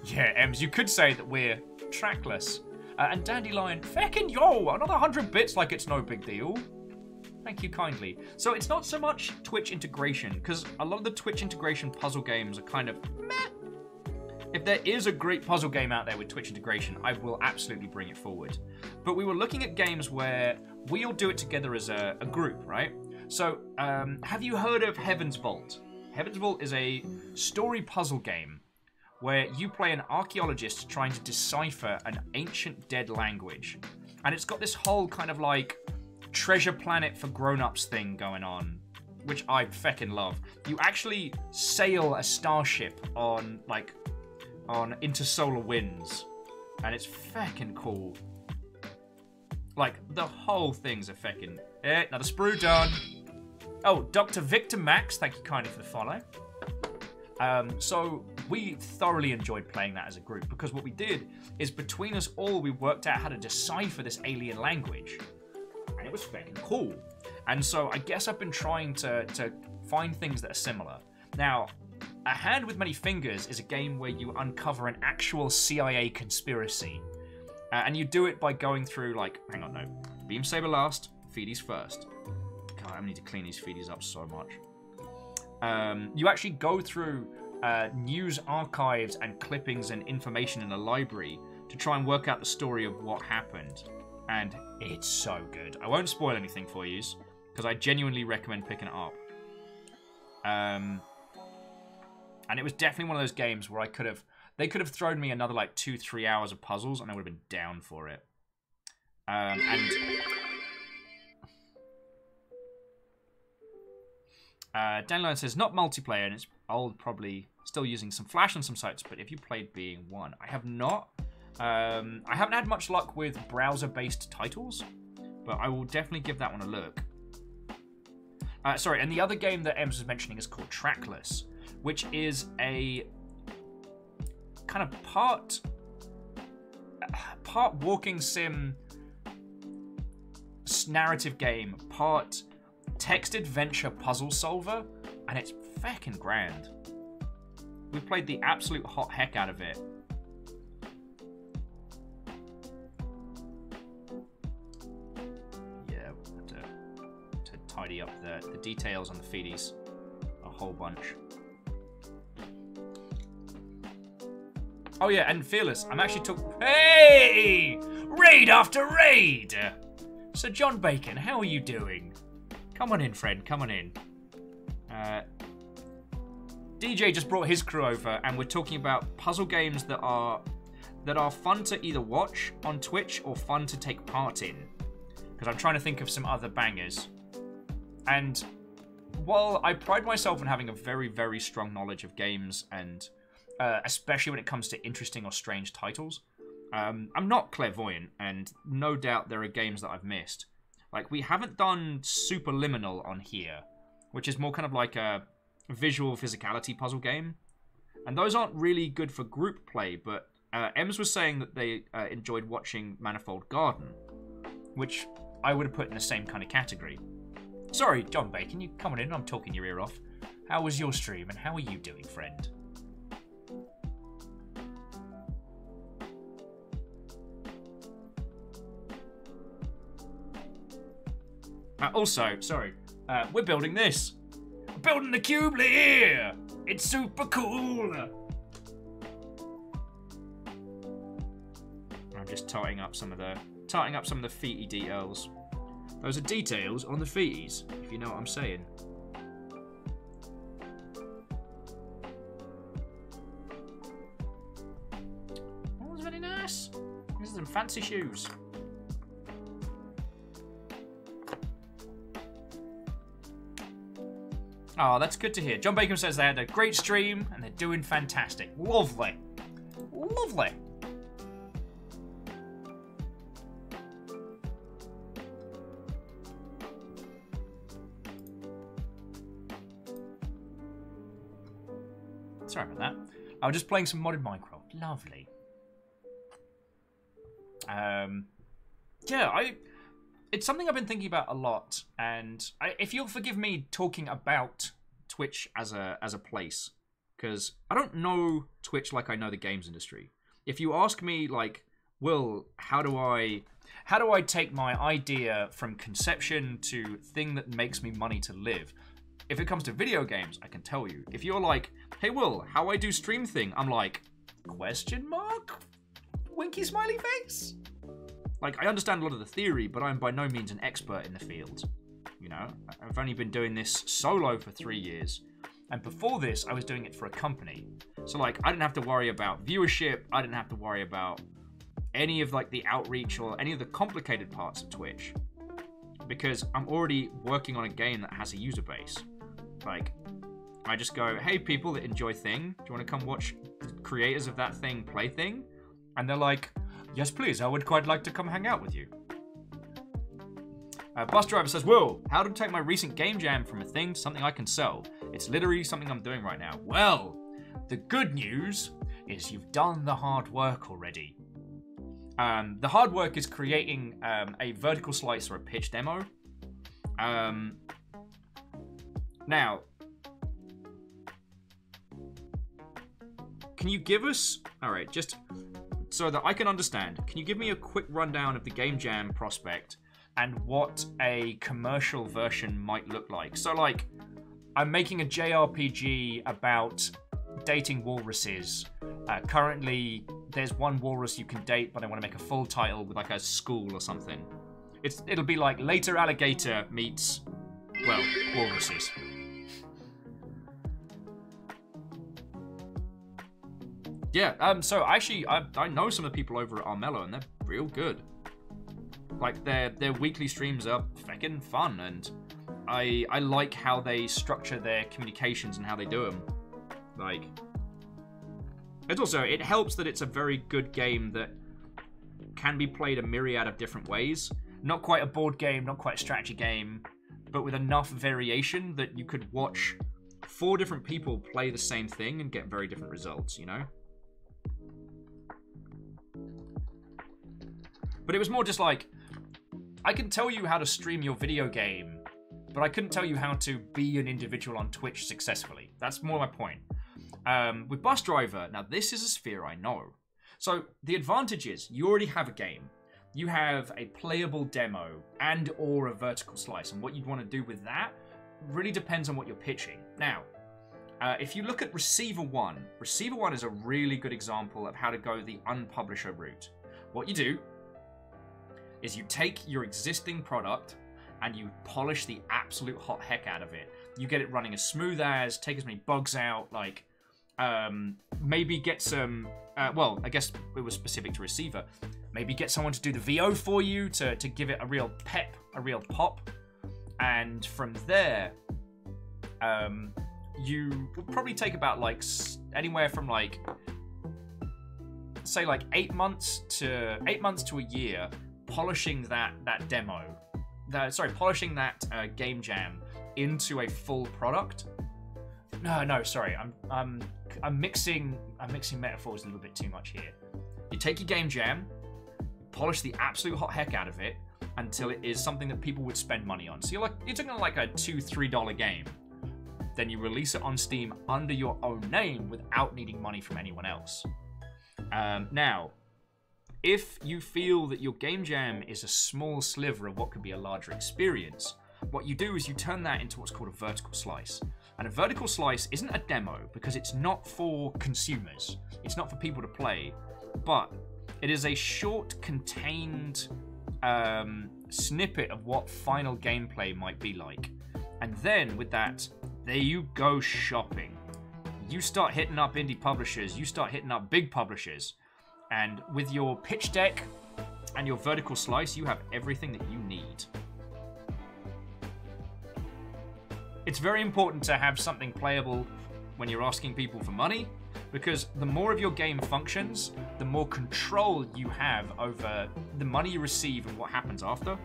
Yeah, Ems, you could say that we're trackless. And Dandelion, feckin' yo, another 100 bits like it's no big deal. Thank you kindly. So it's not so much Twitch integration, because a lot of the Twitch integration puzzle games are kind of meh. If there is a great puzzle game out there with Twitch integration, I will absolutely bring it forward. But we were looking at games where we all do it together as a group, right? So, have you heard of Heaven's Vault? Heaven's Vault is a story puzzle game where you play an archaeologist trying to decipher an ancient dead language. And it's got this whole kind of like treasure planet for grown-ups thing going on, which I feckin' love. You actually sail a starship on intersolar winds, and it's feckin' cool. Like, the whole thing's a feckin'... another sprue done. Oh, Dr. Victor Max, thank you kindly for the follow. So we thoroughly enjoyed playing that as a group, because what we did is between us all, we worked out how to decipher this alien language. And it was fucking cool. And so I guess I've been trying to find things that are similar. Now, A Hand with Many Fingers is a game where you uncover an actual CIA conspiracy. And you do it by going through, like, hang on, no. Beam Saber last, feedies first. God, I need to clean these feedies up so much. You actually go through news archives and clippings and information in a library to try and work out the story of what happened. And it's so good. I won't spoil anything for you, because I genuinely recommend picking it up. And it was definitely one of those games where they could have thrown me another like 2-3 hours of puzzles and I would have been down for it. Dandelion says, not multiplayer, and it's old, probably still using some Flash on some sites, but if you played Being One, I have not. I haven't had much luck with browser-based titles, but I will definitely give that one a look. Sorry, and the other game that Ems was mentioning is called Trackless, which is a kind of part walking sim narrative game, part text adventure puzzle solver, and it's feckin' grand. We played the absolute hot heck out of it. Yeah, we'll have to tidy up the details on the feedies a whole bunch. Oh yeah, and Fearless, I'm actually Hey! Raid after raid! Sir John Bacon, how are you doing? Come on in, friend, come on in. DJ just brought his crew over, and we're talking about puzzle games that are fun to either watch on Twitch or fun to take part in. Because I'm trying to think of some other bangers. And while I pride myself on having a very, very strong knowledge of games, and especially when it comes to interesting or strange titles, I'm not clairvoyant, and no doubt there are games that I've missed. Like, we haven't done Superliminal on here, which is more kind of like a visual physicality puzzle game. And those aren't really good for group play, but Ems was saying that they enjoyed watching Manifold Garden, which I would have put in the same kind of category. Sorry, John Bacon, you come on in, I'm talking your ear off. How was your stream, and how are you doing, friend? Also, sorry, we're building this. We're building the Qubeley here. It's super cool. I'm just totting up some of the feety details. Those are details on the feeties, if you know what I'm saying. Oh, that's very nice. These are some fancy shoes. Oh, that's good to hear. John Bacon says they had a great stream and they're doing fantastic. Lovely. Lovely. Sorry about that. I was just playing some modded Minecraft. Lovely. Yeah, it's something I've been thinking about a lot, and if you'll forgive me talking about Twitch as a place, because I don't know Twitch like I know the games industry. If you ask me, like, Will, how do I take my idea from conception to thing that makes me money to live? If it comes to video games, I can tell you. If you're like, hey Will, how I do stream thing? I'm like, question mark? Winky smiley face? Like, I understand a lot of the theory, but I'm by no means an expert in the field. You know, I've only been doing this solo for 3 years. And before this, I was doing it for a company. So, like, I didn't have to worry about viewership. I didn't have to worry about any of, like, the outreach or any of the complicated parts of Twitch. Because I'm already working on a game that has a user base. Like, I just go, hey, people that enjoy Thing, do you want to come watch the creators of that thing play Thing? And they're like, yes, please, I would quite like to come hang out with you. Bus Driver says, Will, how to take my recent game jam from a thing to something I can sell? It's literally something I'm doing right now. Well, the good news is you've done the hard work already. The hard work is creating a vertical slice or a pitch demo. Now, can you give us... Alright, just so that I can understand, can you give me a quick rundown of the Game Jam prospect and what a commercial version might look like? So, like, I'm making a JRPG about dating walruses. Currently, there's one walrus you can date, but I want to make a full title with, like, a school or something. It'll be like Later Alligator meets Well, walruses. Yeah, so actually, I know some of the people over at Armello, and they're real good. Like, their weekly streams are fucking fun, and I like how they structure their communications and how they do them. Like, it's also, it helps that it's a very good game that can be played a myriad of different ways. Not quite a board game, not quite a strategy game, but with enough variation that you could watch 4 different people play the same thing and get very different results, you know? But it was more just like, I can tell you how to stream your video game, but I couldn't tell you how to be an individual on Twitch successfully. That's more my point. With Bus Driver, now this is a sphere I know. So the advantage is, you already have a game. You have a playable demo and or a vertical slice, and what you'd want to do with that really depends on what you're pitching. Now, if you look at Receiver 1, Receiver 1 is a really good example of how to go the unpublisher route. What you do is you take your existing product and you polish the absolute hot heck out of it. You get it running as smooth as, take as many bugs out, like, maybe get some, well, I guess it was specific to Receiver. Maybe get someone to do the VO for you to give it a real pep, a real pop. And from there, you would probably take about, like, anywhere from, like, say, like 8 months to a year polishing that demo. Polishing that game jam into a full product. No, sorry. I'm mixing metaphors a little bit too much here. You take your game jam, polish the absolute hot heck out of it until it is something that people would spend money on. So you're talking like a $2-3 game. Then you release it on Steam under your own name without needing money from anyone else. Now, if you feel that your game jam is a small sliver of what could be a larger experience, what you do is you turn that into what's called a vertical slice. And a vertical slice isn't a demo because it's not for consumers. It's not for people to play. But it is a short, contained snippet of what final gameplay might be like. And then with that, there you go shopping. You start hitting up indie publishers. You start hitting up big publishers. And with your pitch deck and your vertical slice, you have everything that you need. It's very important to have something playable when you're asking people for money, because the more of your game functions, the more control you have over the money you receive and what happens after.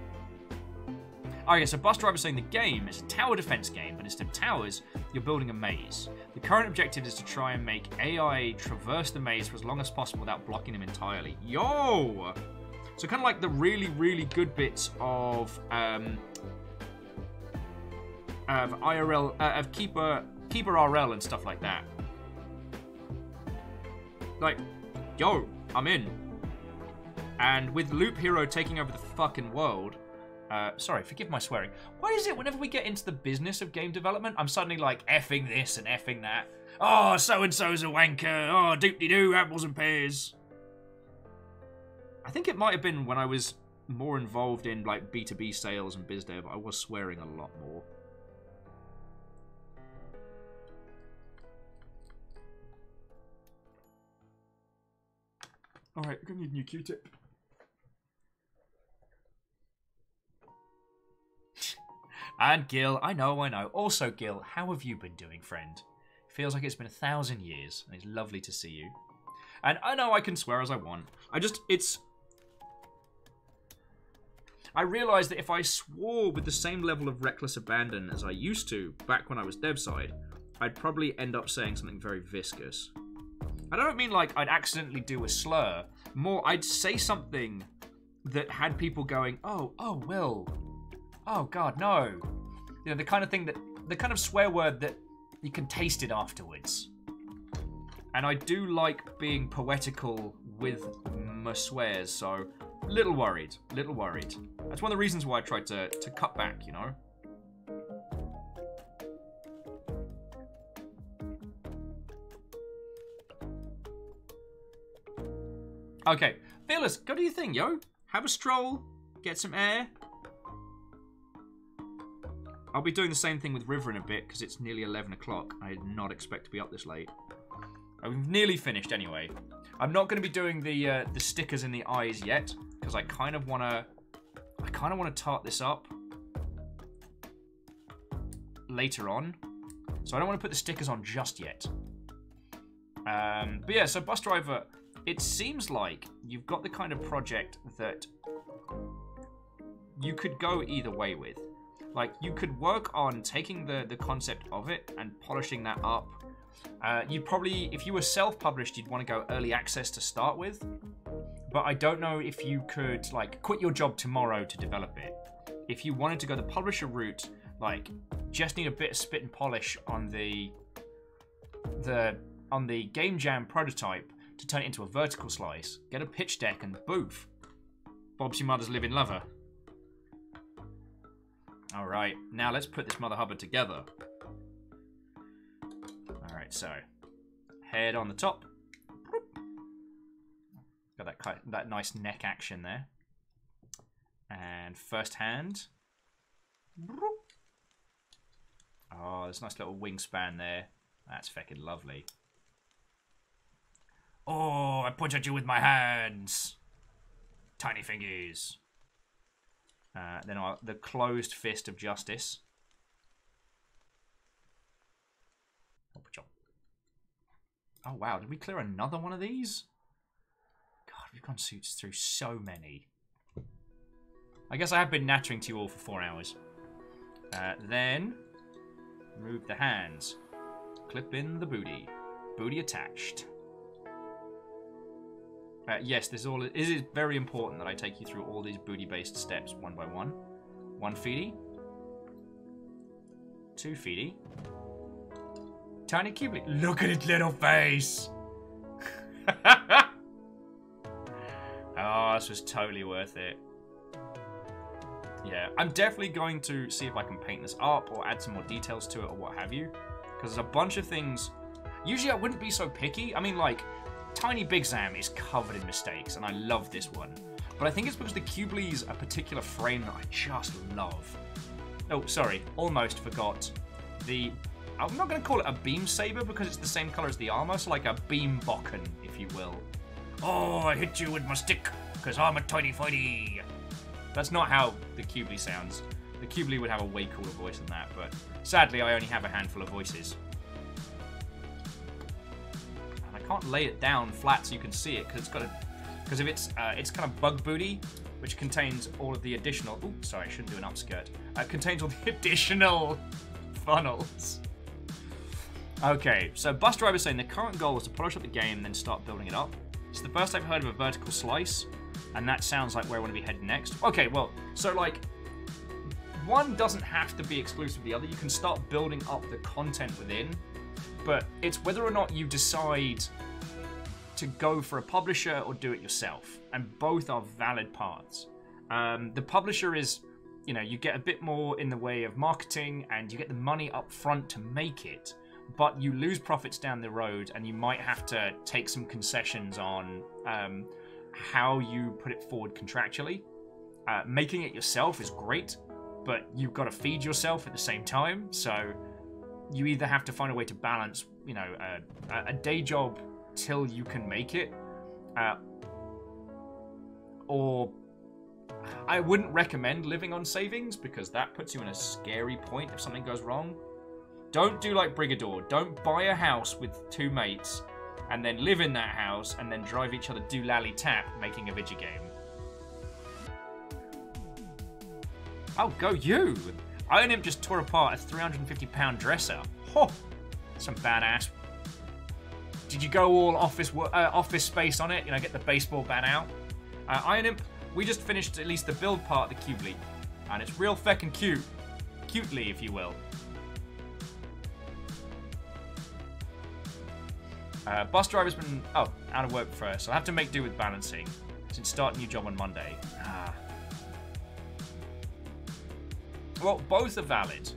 Okay, so Bus Driver saying the game is a tower defense game, but instead of towers, you're building a maze. The current objective is to try and make AI traverse the maze for as long as possible without blocking them entirely. Yo! So kind of like the really, really good bits of IRL, of Keeper RL and stuff like that. Like, yo, I'm in. And with Loop Hero taking over the fucking world, sorry, forgive my swearing. Why is it whenever we get into the business of game development, I'm suddenly like effing this and effing that? Oh, so-and-so's a wanker. Oh, doop-de-doo, apples and pears. I think it might have been when I was more involved in like B2B sales and biz dev, I was swearing a lot more. Alright, I'm gonna need a new Q-tip. And Gil, I know. Also, Gil, how have you been doing, friend? Feels like it's been 1,000 years, and it's lovely to see you. And I know I can swear as I want. I realised that if I swore with the same level of reckless abandon as I used to back when I was dev side, I'd probably end up saying something very viscous. I don't mean like I'd accidentally do a slur. More, I'd say something that had people going, oh, well, oh God, no. You know, the kind of swear word that you can taste it afterwards. And I do like being poetical with my swears, so little worried. That's one of the reasons why I tried to cut back, you know? Okay, Fearless, go do your thing, yo. Have a stroll, get some air. I'll be doing the same thing with River in a bit because it's nearly 11 o'clock. I did not expect to be up this late. I've nearly finished anyway. I'm not going to be doing the stickers in the eyes yet because I kind of want to tart this up later on. So I don't want to put the stickers on just yet. But yeah, so Bus Driver, it seems like you've got the kind of project that you could go either way with. Like, you could work on taking the concept of it and polishing that up. You'd probably, if you were self-published, you'd want to go early access to start with. But I don't know if you could, like, quit your job tomorrow to develop it. If you wanted to go the publisher route, like, just need a bit of spit and polish on the Game Jam prototype to turn it into a vertical slice, get a pitch deck, and boof. Bob's your mother's living lover. Alright, now let's put this mother hubbard together. Alright, so head on the top. Got that nice neck action there. And first hand. Oh, there's a nice little wingspan there. That's feckin' lovely. Oh, I point at you with my hands. Tiny fingers. Then the closed fist of justice. Oh wow, did we clear another one of these? God, we've gone through so many. I guess I have been nattering to you all for 4 hours. Then remove the hands. Clip in the booty. Booty attached. Yes, it is very important that I take you through all these booty-based steps one by one. 1 feety. 2 feety. Tiny Qubeley. Look at its little face! Oh, this was totally worth it. Yeah, I'm definitely going to see if I can paint this up or add some more details to it or what have you. Because there's a bunch of things... Usually I wouldn't be so picky. I mean, like... Tiny Big Sam is covered in mistakes, and I love this one. But I think it's because the Qubeley's a particular frame that I just love. Oh, sorry, almost forgot. I'm not going to call it a beam saber because it's the same color as the armor, so like a beam bokken, if you will. Oh, I hit you with my stick, because I'm a tiny fighty. That's not how the Qubeley sounds. The Qubeley would have a way cooler voice than that, but sadly I only have a handful of voices. Can't lay it down flat so you can see it because if it's kind of bug booty, which contains all of the additional. Oh, sorry, I shouldn't do an upskirt. Contains all the additional funnels. Okay, so Bus Driver is saying the current goal is to polish up the game and then start building it up. It's the first I've heard of a vertical slice, and that sounds like where I want to be heading next. Okay, well, so like one doesn't have to be exclusive to the other. You can start building up the content within. But it's whether or not you decide to go for a publisher or do it yourself. And both are valid paths. The publisher is, you know, you get a bit more in the way of marketing and you get the money up front to make it. But you lose profits down the road and you might have to take some concessions on how you put it forward contractually. Making it yourself is great, but you've got to feed yourself at the same time. So... you either have to find a way to balance, you know, a day job till you can make it, or I wouldn't recommend living on savings because that puts you in a scary point if something goes wrong. Don't do like Brigador. Don't buy a house with 2 mates and then live in that house and then drive each other do-lally-tap making a video game. Oh, go you! Iron Imp just tore apart a 350-pound dresser. Ho! Some badass. Did you go all office space on it? You know, get the baseball bat out. Iron Imp, we just finished at least the build part of the Qubeley. And it's real feckin' cute. Cutely, if you will. Bus Driver's been, out of work first. So I'll have to make do with balancing. Since starting new job on Monday. Well, both are valid.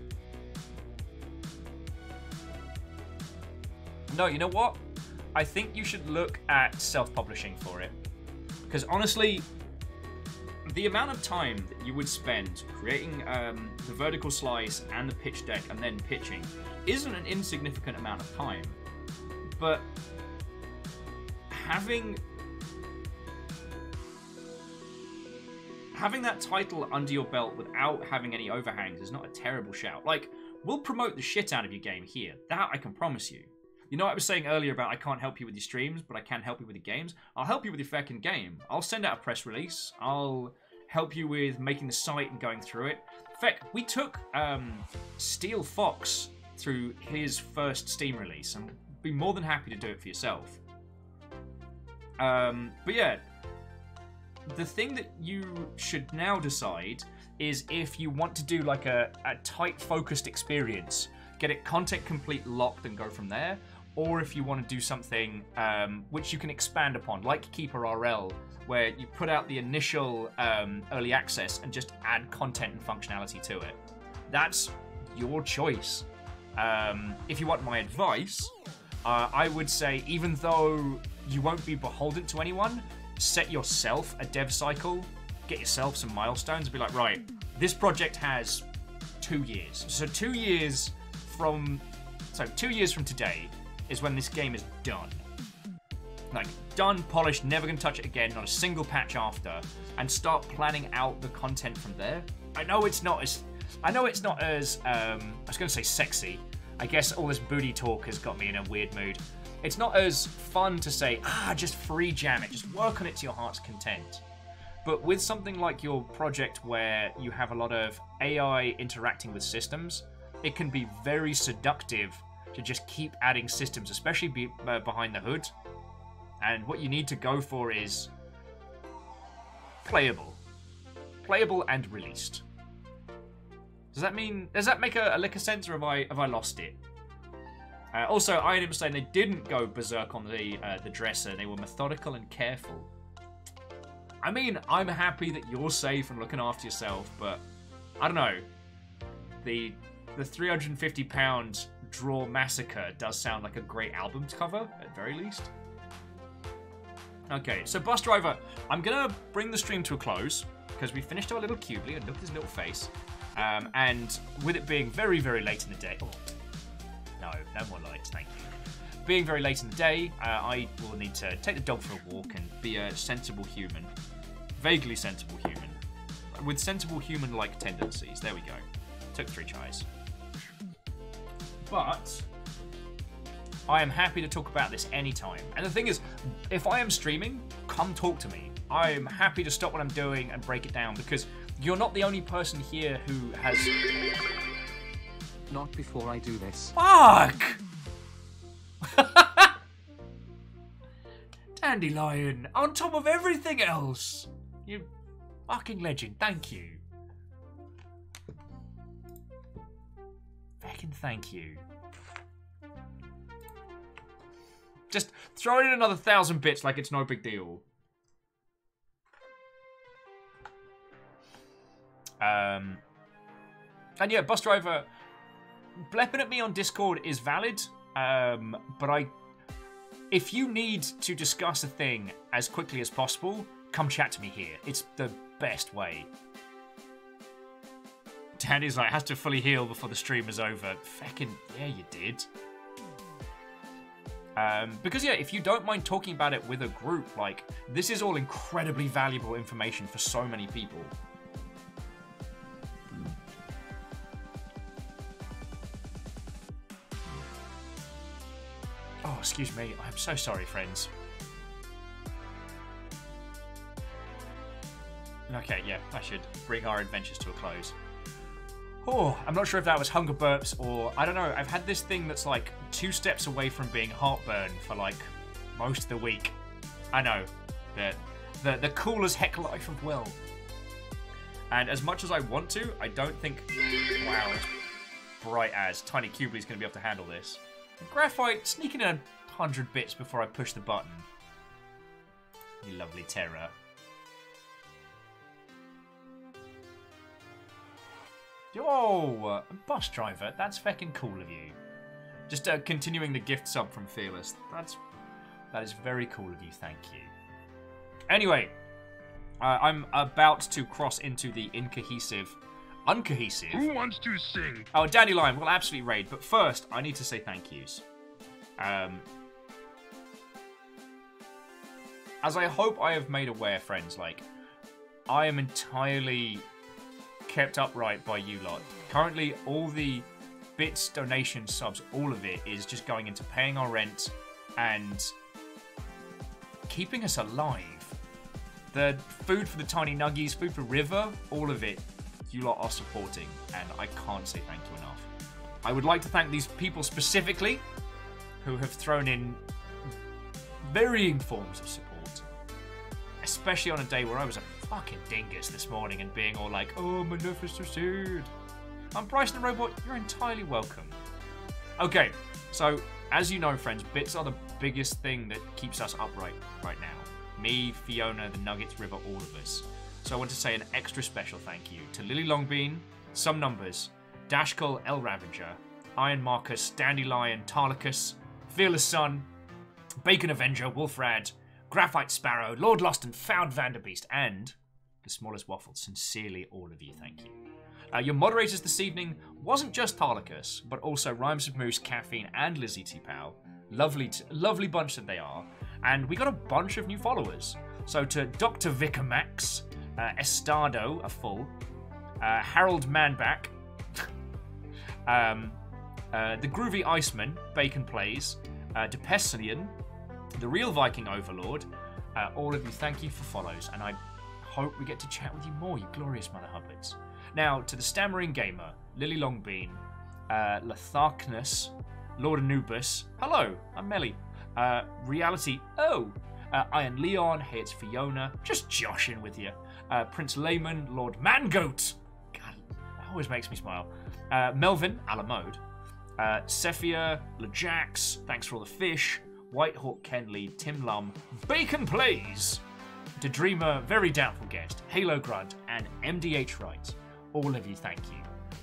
No, you know what? I think you should look at self-publishing for it. Because honestly, the amount of time that you would spend creating the vertical slice and the pitch deck and then pitching isn't an insignificant amount of time. But having that title under your belt without having any overhangs is not a terrible shout. Like, we'll promote the shit out of your game here. That I can promise you. You know what I was saying earlier about I can't help you with your streams, but I can help you with the games? I'll help you with your fucking game. I'll send out a press release. I'll help you with making the site and going through it. Feck, we took Steel Fox through his first Steam release, and be more than happy to do it for yourself. But yeah, the thing that you should now decide is if you want to do like a tight focused experience, get it content complete locked and go from there, or if you want to do something which you can expand upon, like Keeper RL, where you put out the initial early access and just add content and functionality to it. That's your choice. If you want my advice, I would say, even though you won't be beholden to anyone, set yourself a dev cycle, get yourself some milestones, and be like, right, this project has 2 years. So 2 years from today is when this game is done. Like, done, polished, never gonna touch it again, not a single patch after, and start planning out the content from there. I know it's not as I was gonna say sexy. I guess all this booty talk has got me in a weird mood. It's not as fun to say, just free jam it, just work on it to your heart's content. But with something like your project where you have a lot of AI interacting with systems, it can be very seductive to just keep adding systems, especially behind the hood. And what you need to go for is playable. Playable and released. Does that make a lick of sense, or have I lost it? Also, I am saying they didn't go berserk on the dresser. They were methodical and careful. I mean, I'm happy that you're safe and looking after yourself, but I don't know. The 350-pound Draw Massacre does sound like a great album cover, at very least. Okay, so Bus Driver, I'm gonna bring the stream to a close because we finished our little Qubeley and look at his little face. And with it being very, very late in the day... Oh, no more lights, thank you. Being very late in the day, I will need to take the dog for a walk and be a sensible human. Vaguely sensible human. With sensible human-like tendencies. There we go. Took 3 tries. But I am happy to talk about this anytime. And the thing is, if I am streaming, come talk to me. I am happy to stop what I'm doing and break it down, because you're not the only person here who has... Not before I do this. Fuck! Dandelion, on top of everything else! You fucking legend, thank you. Fucking thank you. Just throw in another 1,000 bits like it's no big deal. And yeah, Bus Driver, blepping at me on Discord is valid, but if you need to discuss a thing as quickly as possible, come chat to me here. It's the best way. Dandy's like, has to fully heal before the stream is over. Feckin' yeah, you did. Because yeah, if you don't mind talking about it with a group, like, this is all incredibly valuable information for so many people. Oh, excuse me. I'm so sorry, friends. Okay, yeah, I should bring our adventures to a close. Oh, I'm not sure if that was hunger burps or... I don't know, I've had this thing that's like 2 steps away from being heartburn for like most of the week. I know. The cool as heck life of Will. And as much as I want to, I don't think... Wow, it's bright as. Tiny Qubeley's going to be able to handle this. Graphite sneaking in 100 bits before I push the button. You lovely terror. Oh, Bus Driver, that's feckin' cool of you. Just continuing the gift sub from Fearless. That is very cool of you, thank you. Anyway, I'm about to cross into the uncohesive. Who wants to sing? Oh, Dandelion will absolutely raid, but first, I need to say thank yous. As I hope I have made aware, friends, like, I am entirely kept upright by you lot. Currently, all the bits, donations, subs, all of it is just going into paying our rent and keeping us alive. The food for the tiny nuggies, food for River, all of it, you lot are supporting, and I can't say thank you enough. I would like to thank these people specifically who have thrown in varying forms of support, especially on a day where I was a fucking dingus this morning and being all like, oh, Maleficent Seed. I'm Bryson the Robot, you're entirely welcome. Okay, so as you know, friends, bits are the biggest thing that keeps us upright right now. Me, Fiona, the Nuggets, River, all of us. So I want to say an extra special thank you to Lily Longbean, Some Numbers, Dashkull, El Ravager, Iron Marcus, Dandelion, Tarlicus, Fearless Sun, Bacon Avenger, Wolfrad, Graphite Sparrow, Lord Lost and Found Vanderbeast, and the Smallest Waffle. Sincerely, all of you, thank you. Your moderators this evening wasn't just Tarlicus, but also Rhymes of Moose, Caffeine, and Lizzie T. Powell. Lovely bunch that they are. And we got a bunch of new followers. So to Dr. Vicar Max, Estado, a full, Harold Manback, the Groovy Iceman, Bacon Plays, Depessilian, the Real Viking Overlord, all of you, thank you for follows, and I hope we get to chat with you more, you glorious mother hubbards. Now, to the Stammering Gamer, Lily Longbean, Letharkness, Lord Anubis, hello, I'm Melly, Reality, Iron Leon, hey, it's Fiona, just joshing with you, Prince Layman, Lord Mangoat, God, that always makes me smile, Melvin, Alamode, Cephia, LeJax, thanks for all the fish, Whitehawk Kenley, Tim Lum, Bacon Plays, To Dreamer, Very Doubtful Guest, Halo Grunt, and MDH Wright. All of you, thank you.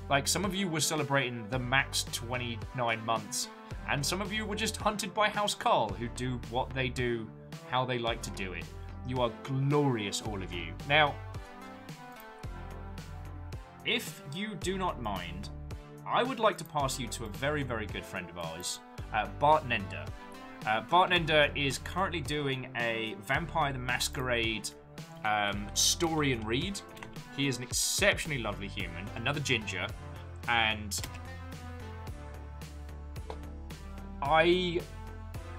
Like, some of you were celebrating the max 29 months, and some of you were just hunted by House Carl, who do what they do, how they like to do it. You are glorious, all of you. Now, if you do not mind, I would like to pass you to a very, very good friend of ours, Bart Nender. Bart Nender is currently doing a Vampire the Masquerade story and read. He is an exceptionally lovely human, another ginger, and I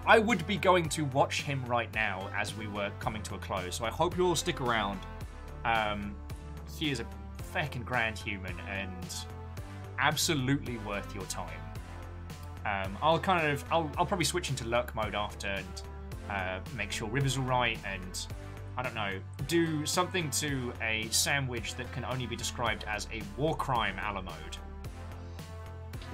would be going to watch him right now as we were coming to a close, so I hope you all stick around. He is a feckin' grand human and absolutely worth your time. I'll probably switch into lurk mode after and make sure River's alright and, I don't know, do something to a sandwich that can only be described as a war crime a la mode.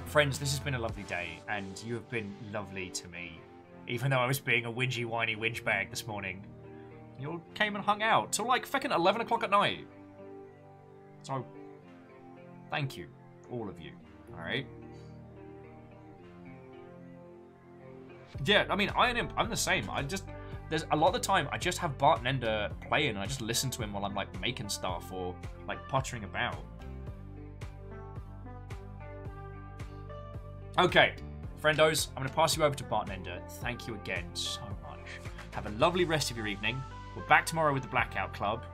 Friends, this has been a lovely day, and you have been lovely to me. Even though I was being a whingy whiny whinge bag this morning. You all came and hung out till like feckin' 11 o'clock at night. So, thank you, all of you, alright? Yeah, I mean, I'm the same. There's a lot of the time I just have Bart Nender playing and I just listen to him while I'm like making stuff or like pottering about. Okay, friendos, I'm going to pass you over to Bart Nender. Thank you again so much. Have a lovely rest of your evening. We're back tomorrow with the Blackout Club,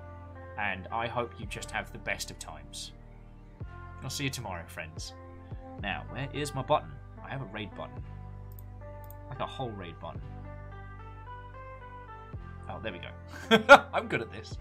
and I hope you just have the best of times. I'll see you tomorrow, friends. Now, where is my button? I have a raid button. Like a whole raid button. Oh, there we go. I'm good at this.